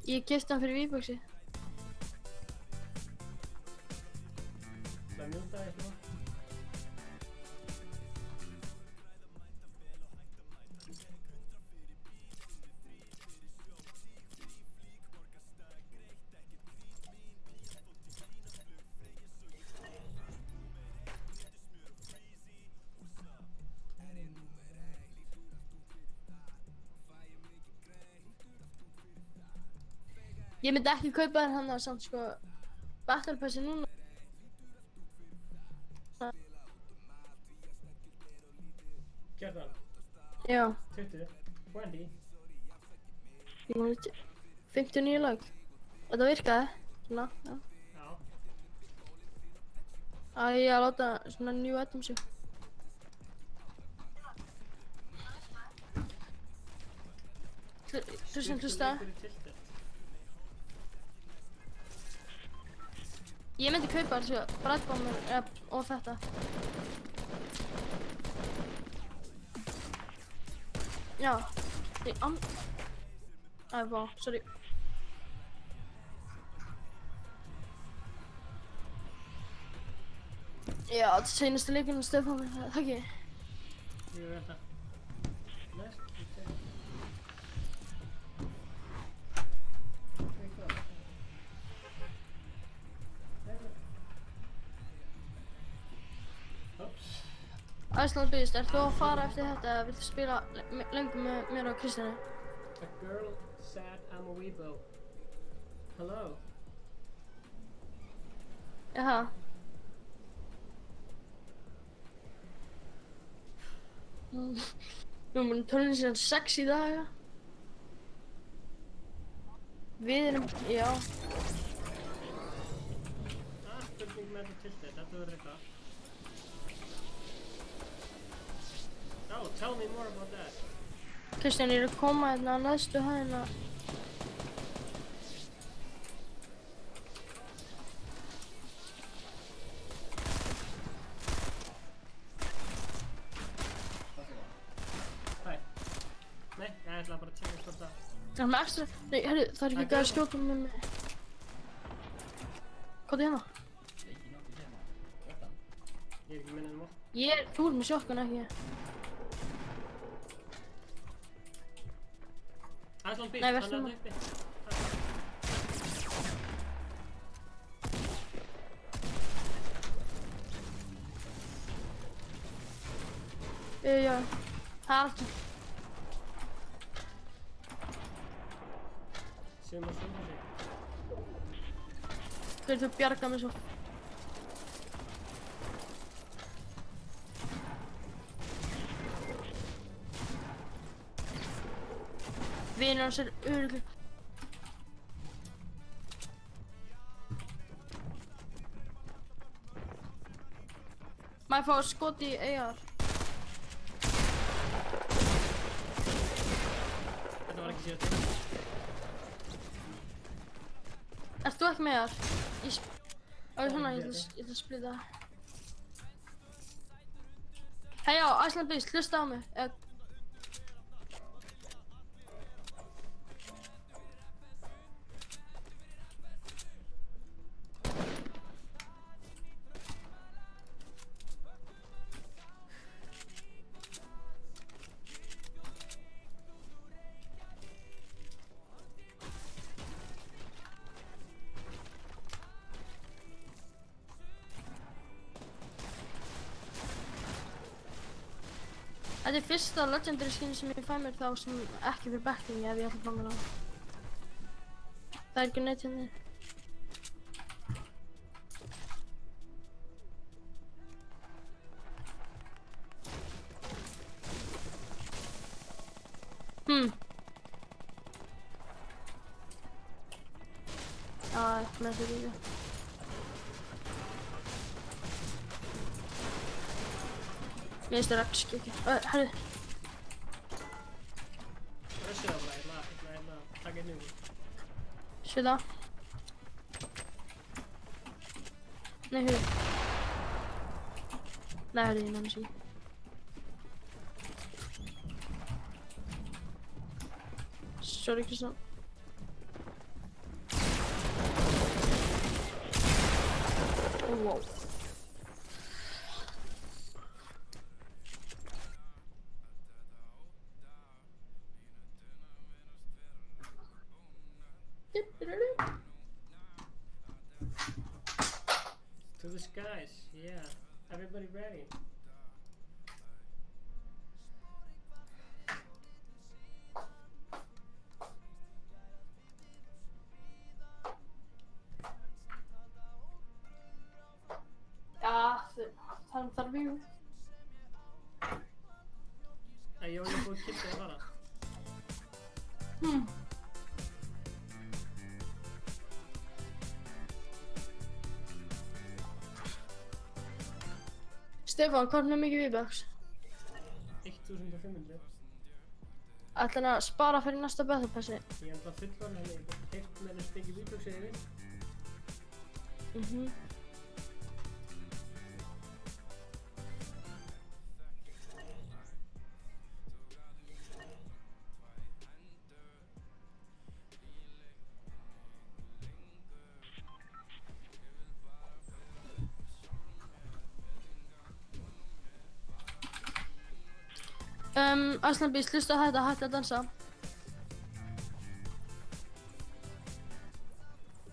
Ég keypti hann fyrir V-Bucksi. Það mjútaði eitthvað. Ég myndi ekki kaupa þér hann samt sko Battle Passi núna. Gerð það? Já. 20? 20? Ég kom út 59 lag. Þetta virkaði. Svona, já. Já. Ég að láta svona new items sig. Hlusta. Ég myndi kaupa þessu bræðbomber og þetta. Já. Vá, sorry. Já, þetta er seinasti leikurinn Stefán, það ekki? Jú, þetta. Næst, Iceland Beast, ert þú að fara eftir þetta eða viltu spila lengur með mér og Kristjáni? A girl said I'm a weebo. Hello. Jaha. Við erum búin að tala síðan 6 í dag, ja. Við erum, já. Spurning með þetta tiltið, þetta verður eitthvað. Oh, tell me more about that. Kristján, ég er að koma hérna á næstu hæðina. Hæ. Nei, ég ætla bara að tjekka hvort það. Það er með ekstra, nei, herru, það er ekki gæði að skjóta með mig. Hvað er hérna? Ég er ekki minnað um það. Þú ert með shotgun, ekki? Iceland Beast, nei, hann er uppi. Já, það er alltaf. Suma sig. Þú bjarga mig svo. Vinur hans er örugglega. Má ég fá skot í AR? Þetta var ekki síðan til. Ert þú ekki með AR? Svona, ég ætla að splita. Hei já, Iceland Beast, hlusta á mig. Þetta er fyrsta legendary skin sem ég fæ mér þá sem ekki fyrir backing ef ég ætla að fá mér það. Það er ekki neitt hérna. Já, með þetta líka. Mér finnst það ekki ekki. Herðu. Rössir á bara, ég ætla að taka einn yfir. Sér það. Nei, hörðu. Nei, hörðu, ég nefnir sig. Sorry, Kristján. Wow. To the skies, yeah. Everybody ready? Já, það þarf mjög. Ég var líka búið að kippa þig að fara. Stefán, hvað er mikið V-Bucks? 1500. Ætlar hann að spara fyrir næsta Battle Passi? Ég ætla að fullvarna henni, ég hef keypt með þess mikið V-Bucks eða ég vil. Iceland Beast, hlusta á þetta, hætti að dansa.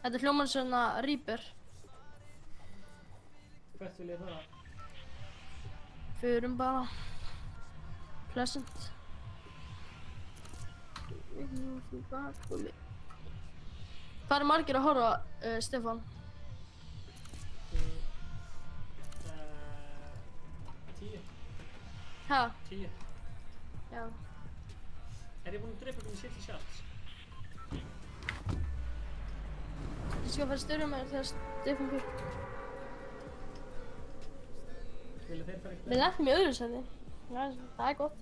Þetta er hljómar svona Reaper. Hvert vil ég það? Förum bara. Pleasant. Hvað er margir að horfa, Stefán? 10. Ha? 10. Já. Er ég búinn að drepa hvernig 70 shots? Ég skal fara styrja með þegar Stefán fyrir. Vilja þeir fara Við lefum í öðru sæti. Já, það er gott.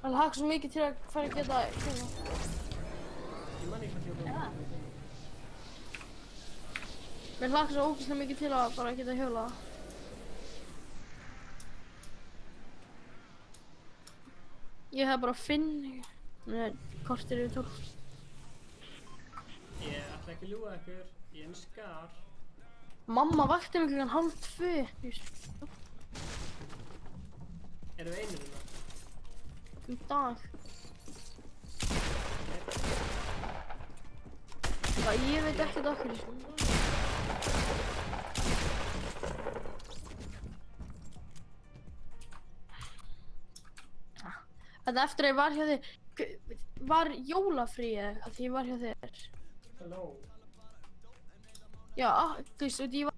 Það hlakka svo mikið til að fara að geta hérna. Ég man ekki hvað ég var að Mér hlakka svo ógeðslega mikið til að bara geta hjóla. Ég hef bara Finn. Nei, kortir yfir 12. Ég ætla ekki að ljúga ykkur, ég er með skar. Mamma vakti mig klukkan 1:30. Erum við einir hérna? Í dag. Ég veit ekkert okkur. Þetta eftir að ég var hjá þér, var jólafrí eða því ég var hjá þér? Hello. Já, þú veist, ég var...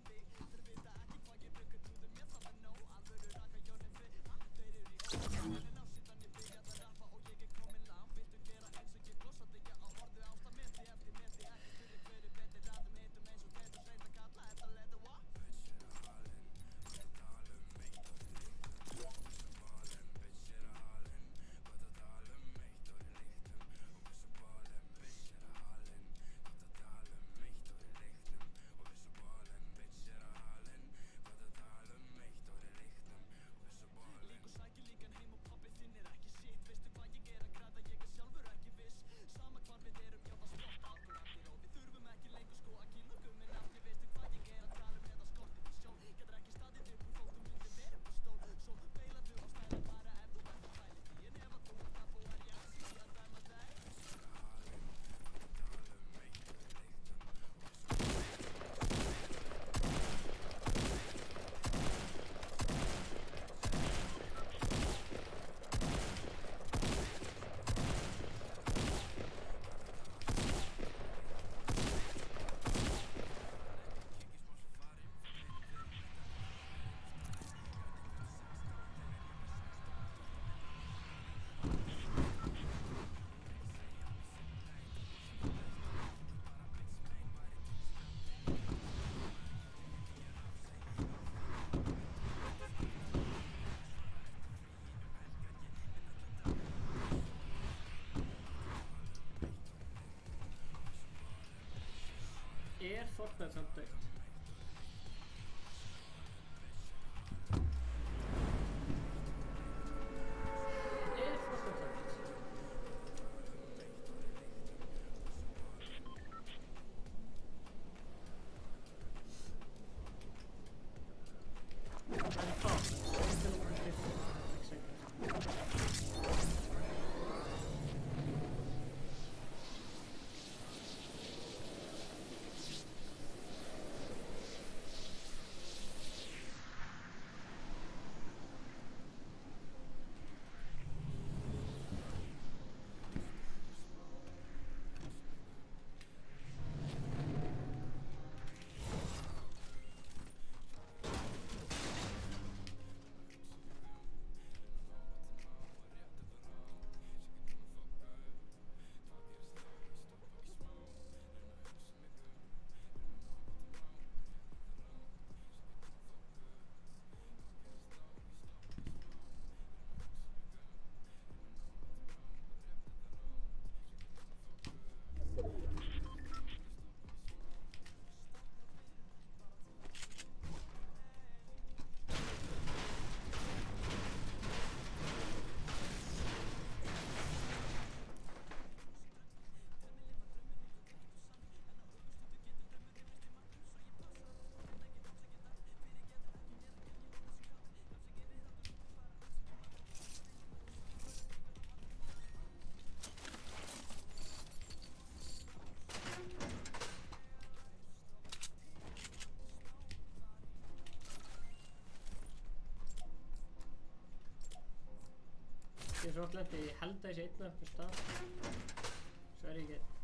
Er Fortnite samt dögt? Er Fortnite dögt? Það er fátt. Ég svo oft lendi, ég held að ég sé einn á einhvern stað. Svo er ég ekki einn.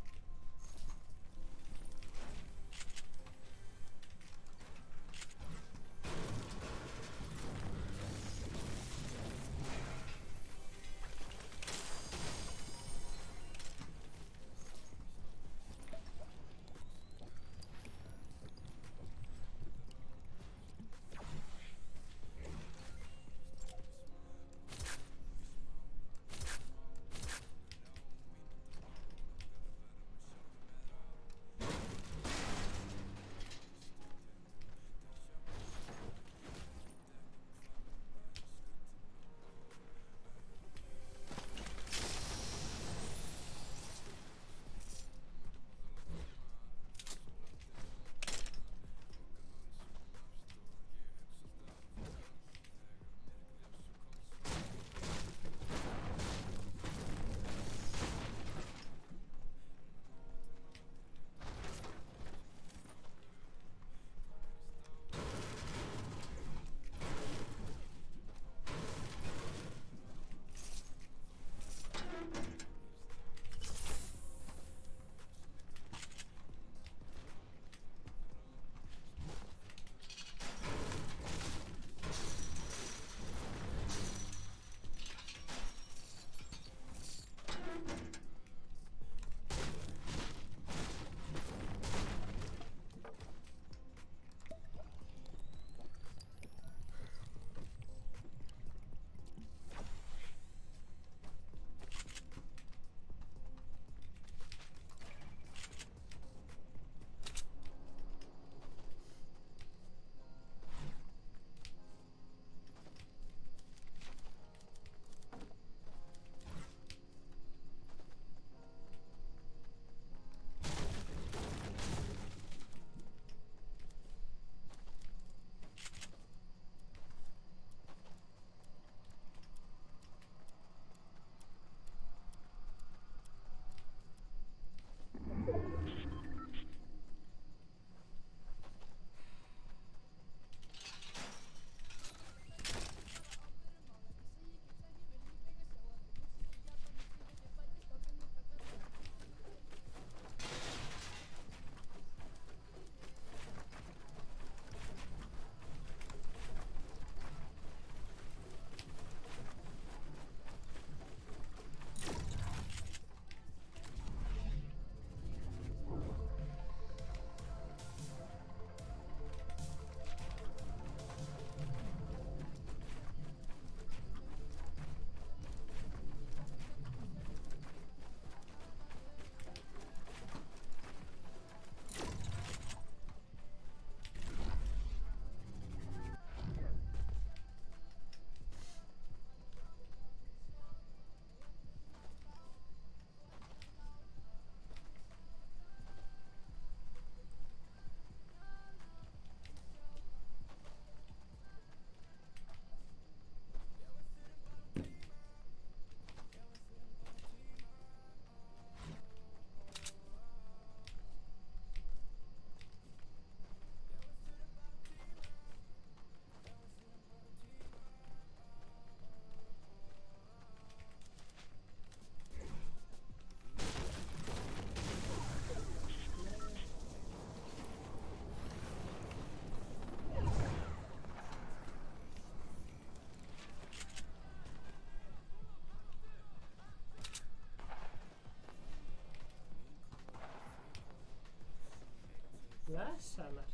Blessaður.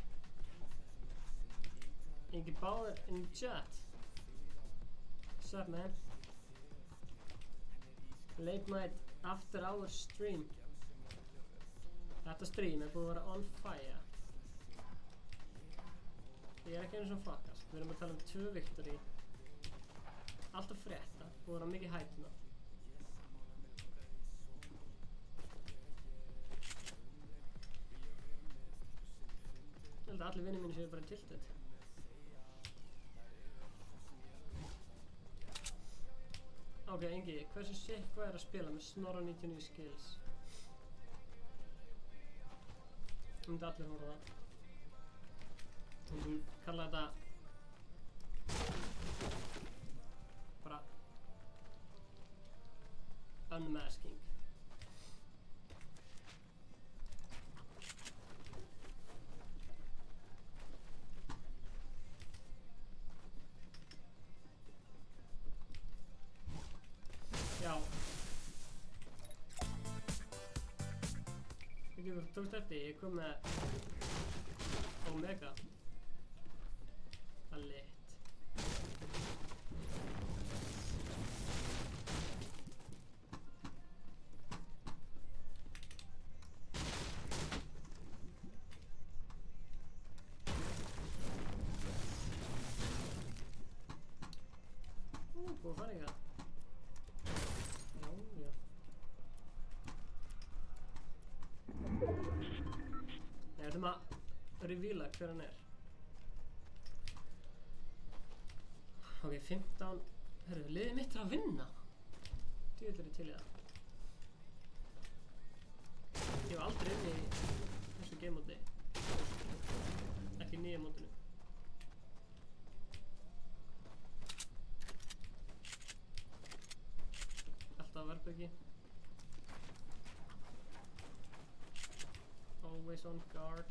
Ingi Báður in chat. What's up, man? Late night after hours stream. Þetta stream búið að vera on fire. Ég ekki einu svona fuckast. Við erum að tala 2 victory. Alltaf frétta. Búið að vera mikið hype ná. Ég held að allir vinnir mínu séu bara tilted. Ok, Ingi, hversu sick hvað er að spila með Snorra 99 skills? Myndi allir horfa það. Myndi kalla þetta bara Unmasking. Já. Þú tókst eftir, ég kom með Omega. Það er lit. Búið að fara eitthvað. Já. Við ætlum að revíla hver hann er. Ok, 15. Herru, liðið mitt er að vinna. Djöfull er ég til í það. Ég hef aldrei unnið í þessu game-móti. Ekki í nýja mótinu. Alltaf verðböggi. Always on guard.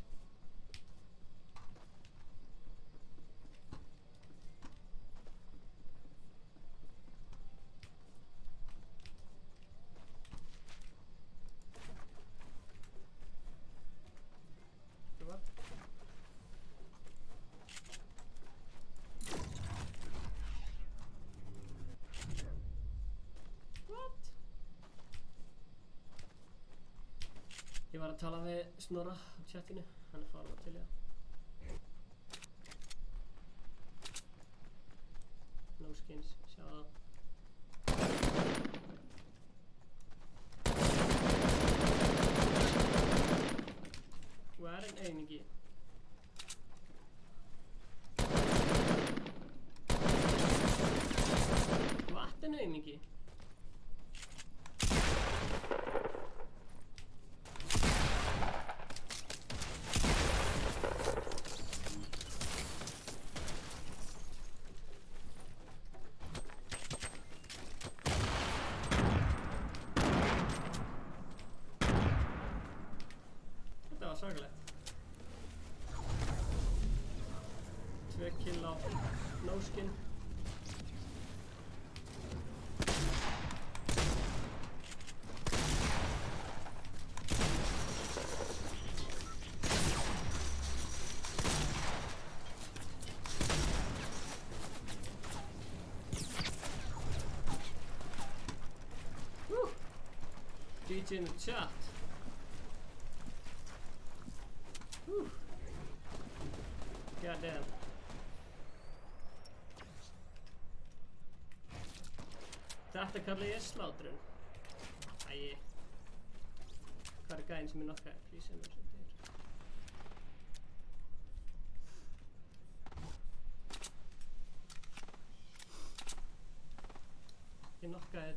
Ég var að tala við Snorra á chatinu, hann er farin að til í það. No skins, sjá það. Hvað er en auðmingi? Hvað er en auðmingi? Svakalegt. 2 kill á no skin. GG in the chat. God damn. Þetta kalla ég slátrun. Æi. Hvað er gæinn sem ég nokkaði? Please send me some data. Ég nokkaði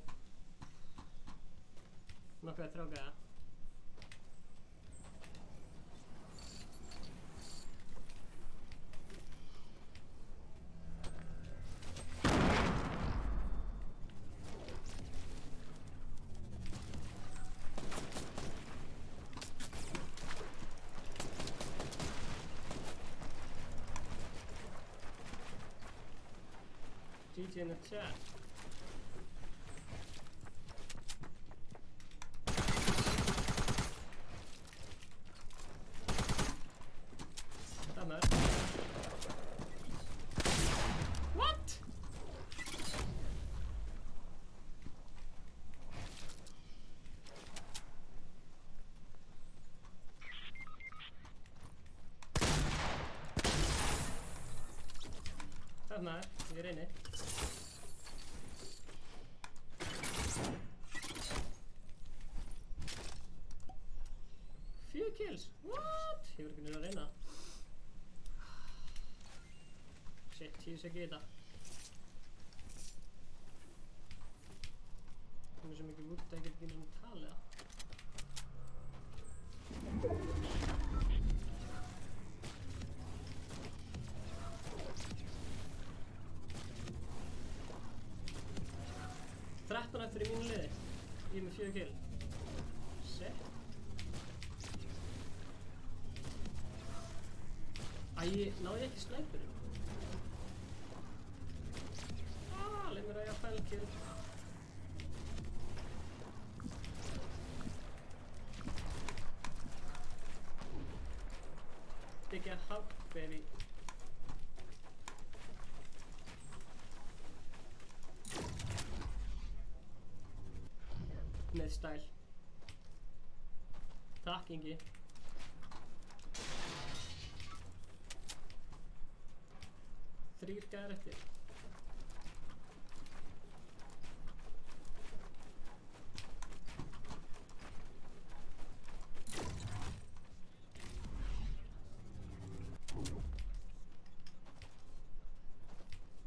3 gæða. GG in the chat. What? Þarna, ég er inni. 4 kills? What? Ég verður ekki niður að reyna. Shit, 10 sek í þetta. Það er svo mikið vútt að ég get ekki einu svona talið það. Eftir í mínu liði. Ég er með 4 kill. Shit. Náði ég ekki snæpurinn? Leið mér að ég fæl kill. Take a hug, baby. Með stæl. Takk, Ingi. Þrír gæðar eftir.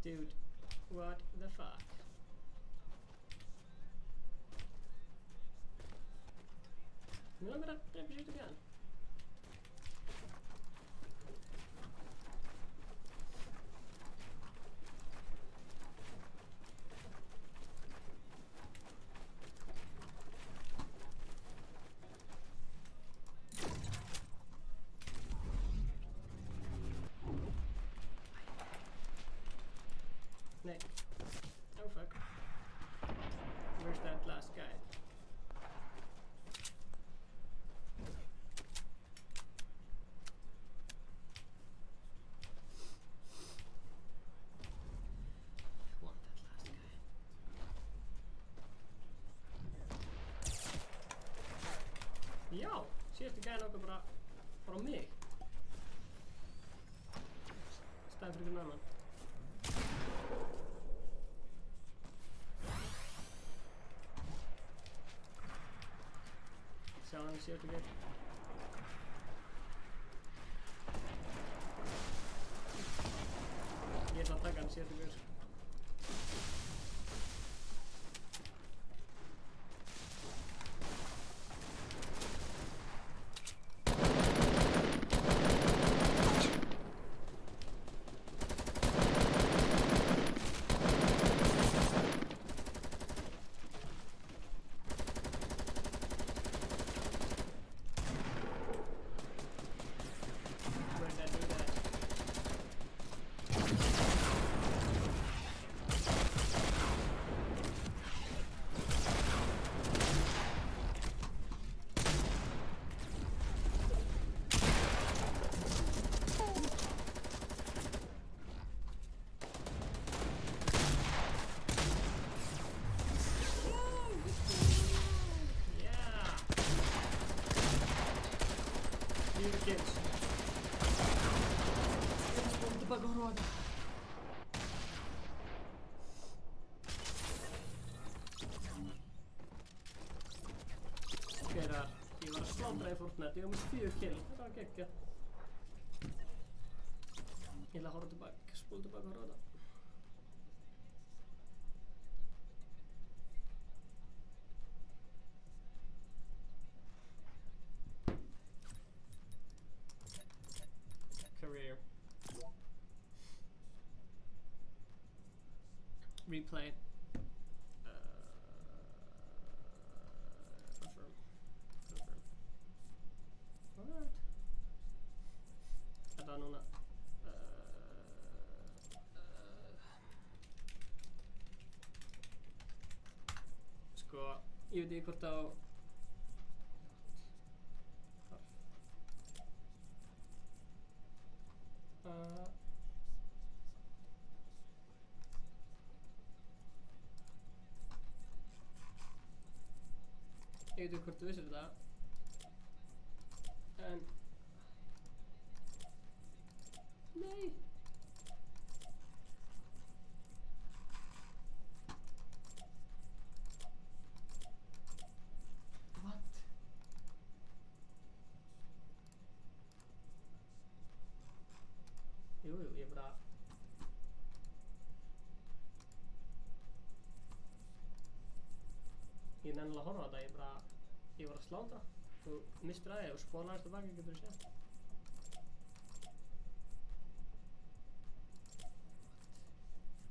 Dude, what the fuck? Nu har vi rätt beslut igen. Nej. Oh fuck. Where's that last guy? Já, síðustu gæðin okkar bara fara á mig. Stæði fyrir einhvern annan. Sjá hann í síðustu gæð. Ég ætla að taka hann í síðustu gæð. Gaurar, ég var að slátra í Fortnite, ég var með 4 kill, þetta var geggjað. Ég ætla að horfa tilbaka, spóla tilbaka og horfa þetta. Career. Replay. Confirm. Confirm. Alright. Þetta núna. Sko, ég veit ekki hvort á ég veit ekki hvort þú vissir þetta en nei what jú, ég bara ég nennilega horfa á þetta, ég var að slátra þú mistur aðeins og spólar tilbaka, getur þú séð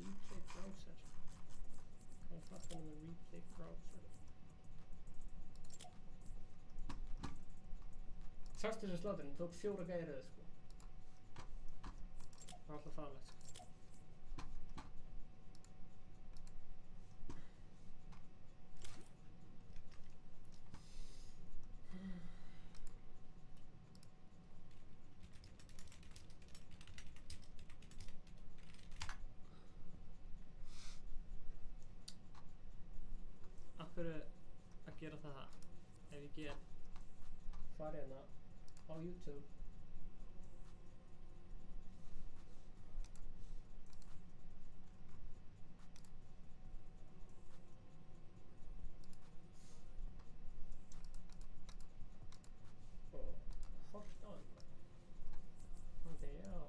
replay browser hvað er fattan með replay browser Sástu þessu sláturinn, tók 4 gæði í röð, sko. Það var alltaf farlegt, sko. Af hverju að gera það ef ég get farið hérna á YouTube og horft á þetta. Ok, já.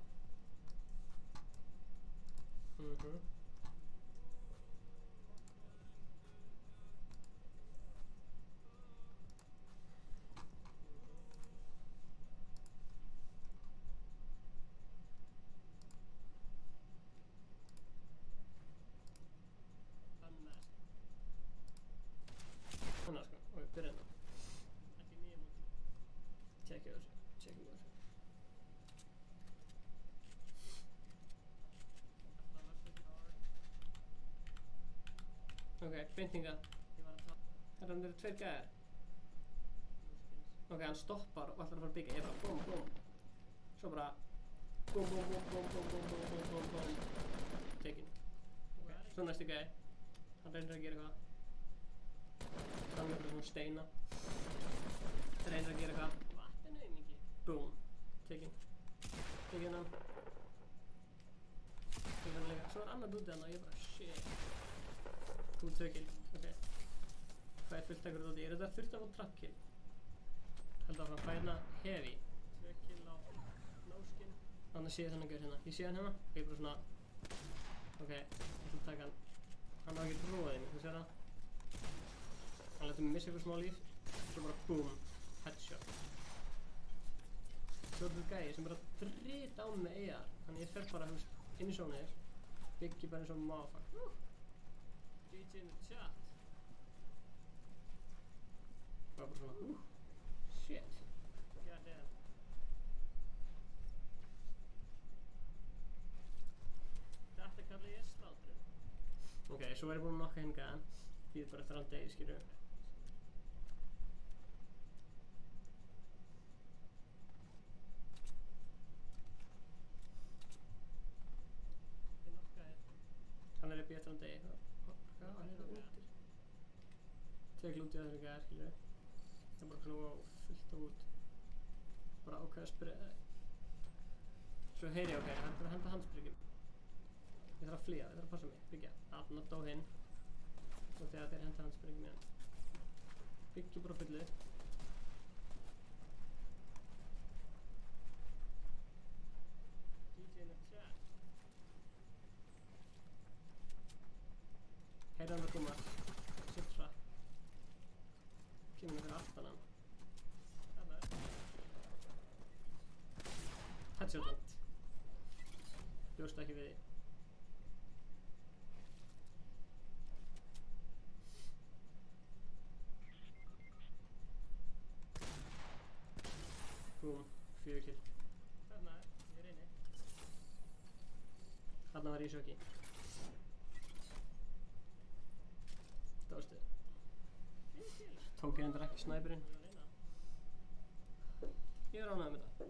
Svona sko, og við byrjum það. Ekki nýja móti. Tjekkið þessu, tjekkið þessu. Ok, beintinga. Hérna eru 2 gæðir. Ok, hann stoppar og ætlar að fara að byggja. Ég bara búm, búm. Svo bara búm, búm, búm, búm, búm, búm, búm, búm, búm, búm. Tekinn. Ok, svo næstu gæði. Hann reynir að gera eitthvað. Þannig að svona steina. Reynir að gera eitthvað. Vatn auðmingi. Búm. Tekinn. Tekinn hann. Tekinn hann líka. Svo annar dúti hann og ég bara shit. Þú 2 kill. Ok. Fæði fullt ekkur dúti. Ég þetta þurfti að fá trap kill. Held að fæði hérna heavy. 2 kill á no skin. Þannig sé ég þannig gaur hérna. Ég sé hann hérna. Og ég bara svona. Ok. Ég ætla að taka hann. Hann á ekki tróðið mig. Þú sér það? Hann lætur mig missa ykkur smá líf, svo bara boom, headshot. Svo er þetta gæi sem bara drita á mig með AR, þannig ég fer bara inn í sónið, byggi bara eins og motherfucker. GG in the chat. Það var bara svona, shit. God damn. Þetta kalla ég slátrun. Ok, svo er ég búinn að nokka hinn gæðan. Því bara eftir hann degi, skilur. Ég nokkaði. Hann er upp í eftir hann degi. Hvað, hann er undir. 2 glúti á þessari gæðar, skilur. Það er bara svona wow, fullt af út. Bara ákveða að spreyða það. Svo heyri ég, ok, hann er bara að henda handspryggjum. Ég þarf að flýja, ég þarf að passa mig, byggja. Þarna dó hinn. Og þegar þeir henda handspryggjum í hann. Byggja bara fullu. DJ in the chat. Heyrðu hann að koma. Sittra. Kemur fyrir aftan hann. Þarna er. Headshot. Bjóst ekki við því. Búm, 4 kill. Þarna er, ég er inni. Þarna var ég í sjokki. Stóðstu. Tók ég endur ekki snæpurinn. Ég er ánægður með það.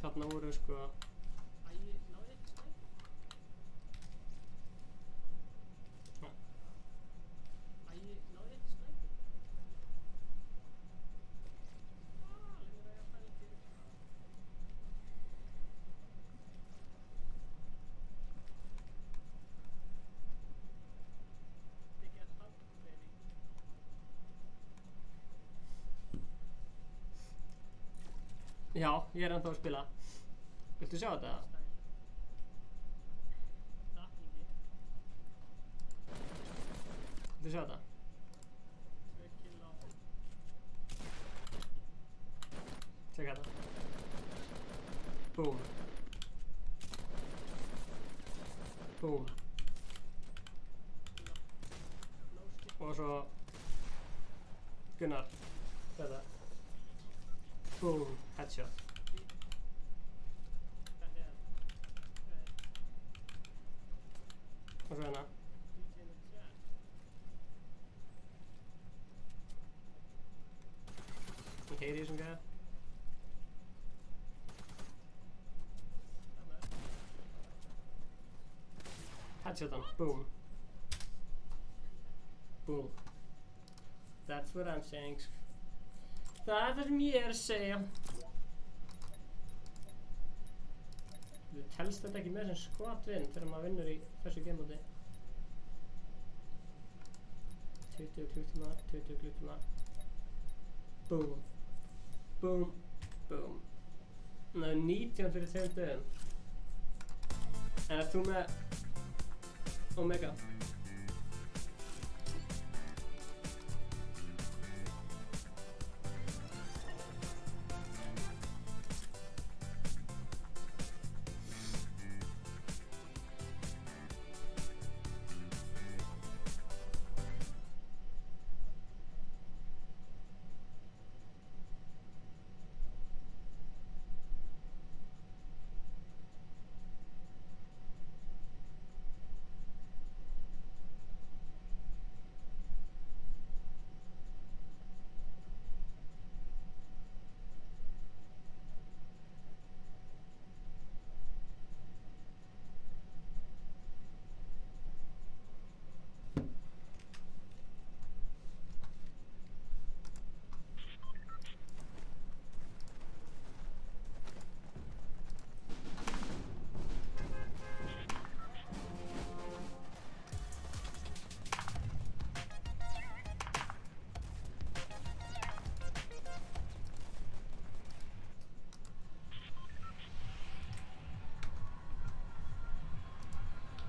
Þarna voru sko. Æ, náði ekki snæpur. Æ, náði ekki snæpur. Leið mér að ég fæði til. Big ass pump, baby. Já, ég er ennþá að spila. Viltu sjá þetta? Viltu sjá þetta? Tjekka þetta. Boom. Boom. Og svo Gunnar. Þetta. Boom. Headshot. Og svo hérna. Ég heyri þessum gæða. Headshotan. Boom. Boom. That's what I'm saying. Það er sem ég að segja. Þú telst þetta ekki með sem squad-win þegar maður vinnur í þessu gamemóti. 20 klukktíma, 20 klukktíma. Boom. Boom. Boom. Það er 19 fyrir 2 dögum. En ert þú með Omega?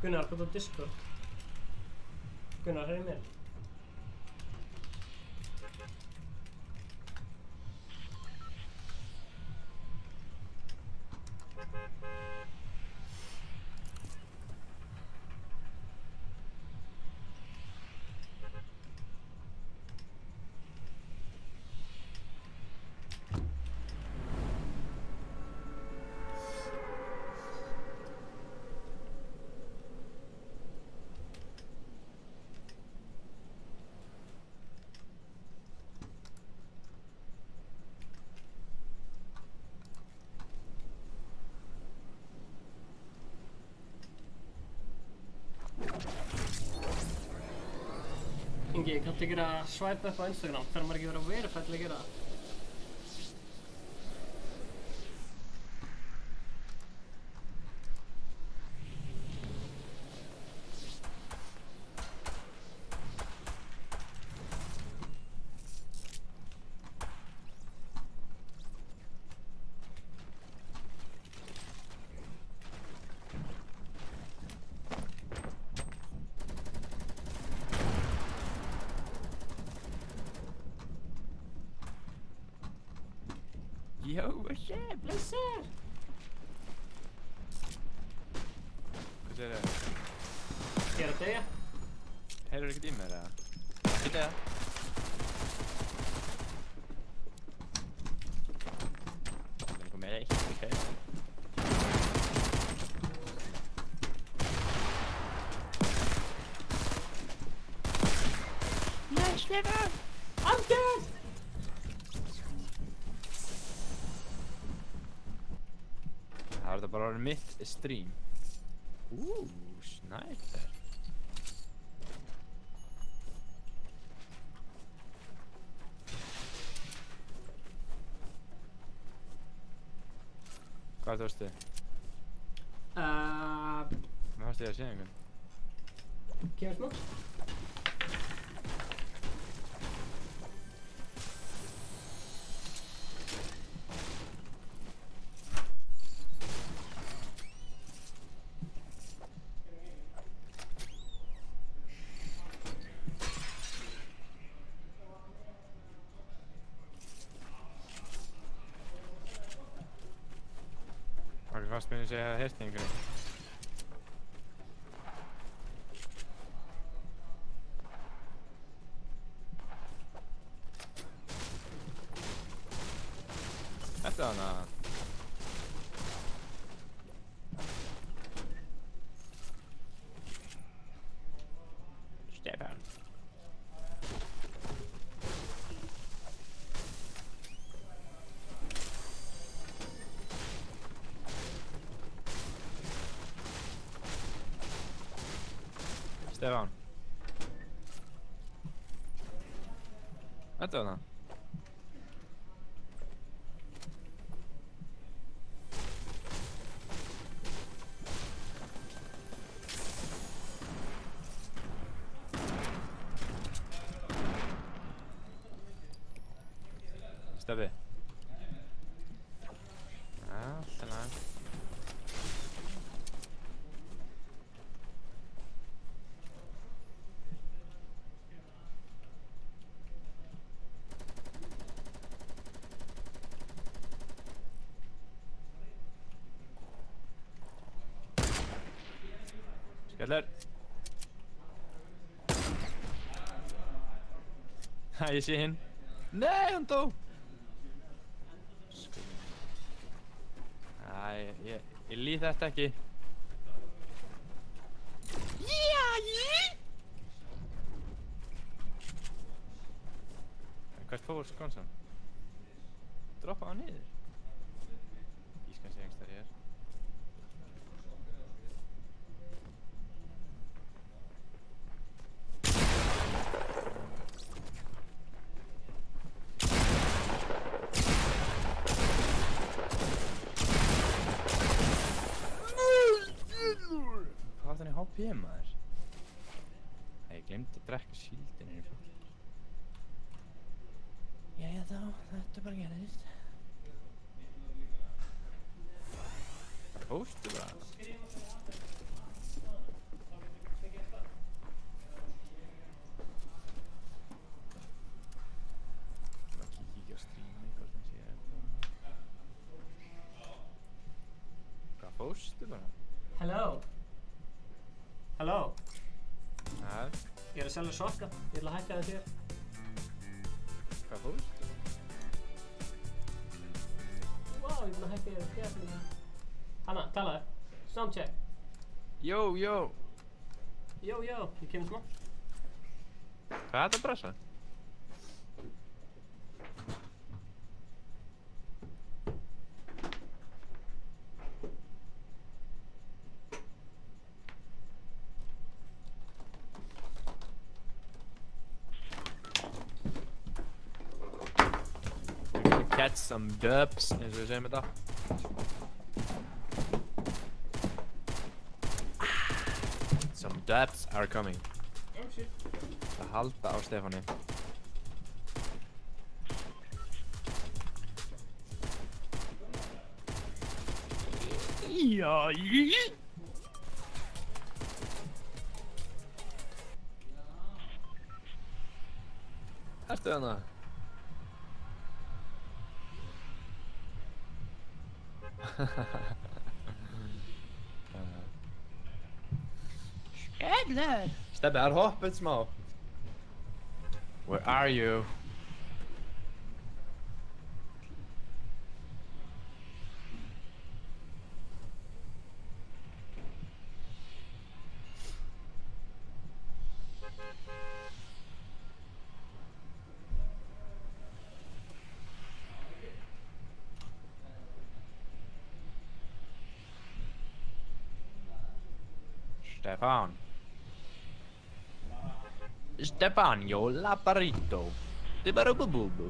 Gunnar, hvað á Discord? Gunnar, heyrðu mér. Ingi, kanntu ekki að swipe upp á Instagram? Þarf maður ekki að vera verified til að gera það? Yo, what's up? Blessed! Hvað segir þau? Ég er að deyja. Heyrðu ekkert í mér eða? Ekki deyja. Það er eitthvað með eitt, ok? Yes, nigga! I'm dead! Það var þetta bara orðið mitt stream. Sniper. Hvað tókstu? Mér fannst ég að sé einhvern. Kemur smá? Hvað spyrir segja að heyrst einhverjum? Þetta er hana. Stefán. Stefán. Þetta er hana. Steffi. Allt í lagi. Skellir. Ha, ég sé hinn. Nei, hann dó. Ég líð þetta ekki. Hvert fór skonsan? Droppa hann niður. Ég skal sé einhvers þar hér. Hvað var þannig HP maður? Ég glemdi að drekka síldin hérna fyrir. Jæja þá, þetta bara gerðist. Fórstu bara? Má kíkja á streami hvort það sé þetta. Hvað fórstu bara? Hello. Hello. Hvað? Ég er að selja sokka. Ég ætla að hækka það þér. Hvað fórstu? Wow, ég er búinn að hækka þér þér. Hanna, talaðu. Soundcheck. Jó. Jó, ég kemur smá. Hvað er þetta að brasa? Catch some dubs, eins og við segjum þetta. Some dubs are coming. Oh shit. Það halda á Stefáni. Ertu hana? Skellir! Stebbi, það er hoppið smá. Where are you? Stefano Labarito. Dibarubububu.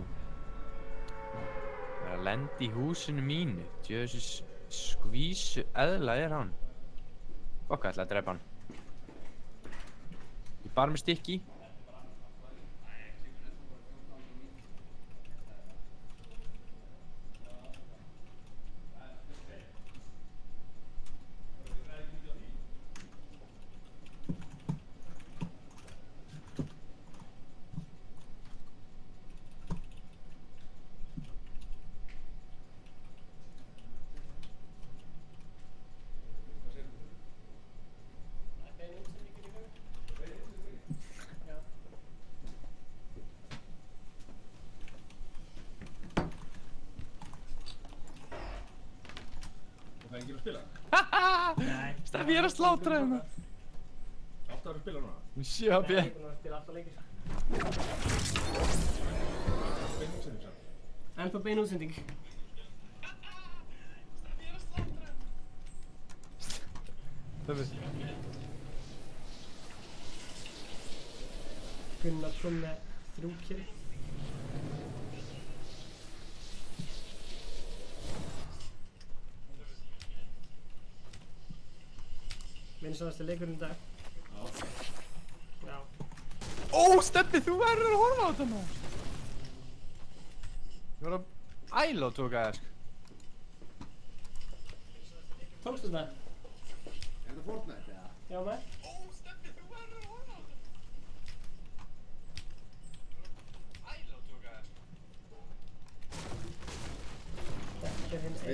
Það er að lenda í húsinu mínu. Djöðsins skvísu eðla er hann. Fokk, ætla að drepa hann. Ég bar með stykki. spila? Nei. Steffi, ég er að slátra hérna. Áttu að spila núna? 7 HP. Nei, ég er búinn að spila alltaf lengi. Ennþá bein útsending. Steffi. Gunnar kom með 3 kill. Vinsælasti leikurinn í dag. Já. Ó, Steffi, þú verður að horfa á þetta maður. Ég var að æla og tóka þér, sko. Tókstu þetta? Er þetta Fortnite, eða? Já, maður. Ó, Steffi, þú verður að horfa á þetta. Æla og tóka þér, sko.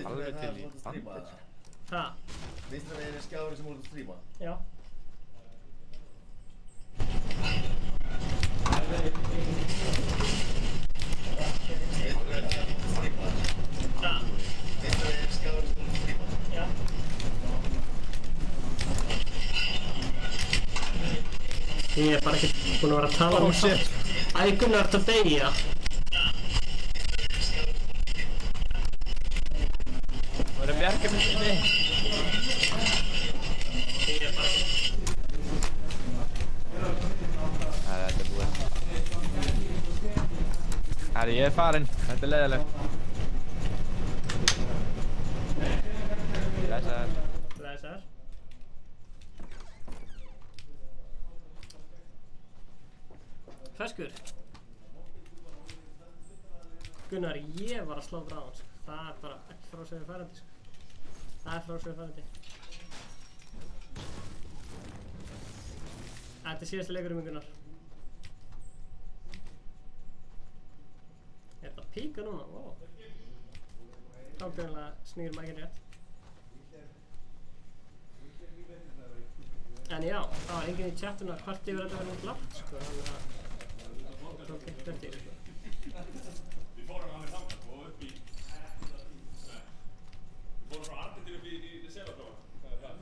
Alveg til í bandir. Ha? Vinstra meginn er skjárin sem voru að stríma? Já. Ég er bara ekki búinn að vera að tala um það. Æ, Gunnar, ertu að deyja? Það er bjargamyndinni. Þetta er búið. Herri, ég er farinn. Þetta er leiðilegt. Blessaður. Blessaður. Feskur. Gunnar, ég var að slátra á hans. Það er bara ekki frásögðu færandi, sko. Það er frásögðu færandi. Þetta er síðasti leikurinn minn, Gunnar. Er þetta píka núna? Wow. Þá greinlega snýr maður ekki rétt. En já, það var enginn í chatuna hvort yfir þetta verið lágt, sko. Þannig að það tók ekki eftir. Við fórum alveg þangað og upp í... Við fórum frá Argentínu upp í Selaflóa. Hvað er það?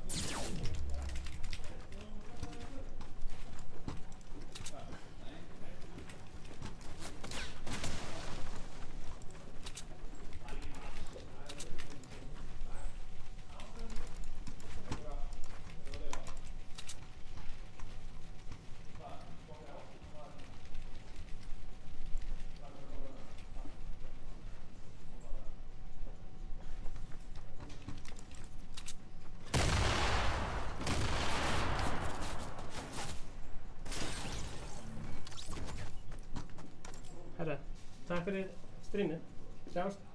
Herra, takk fyrir streamið. Sjáumst.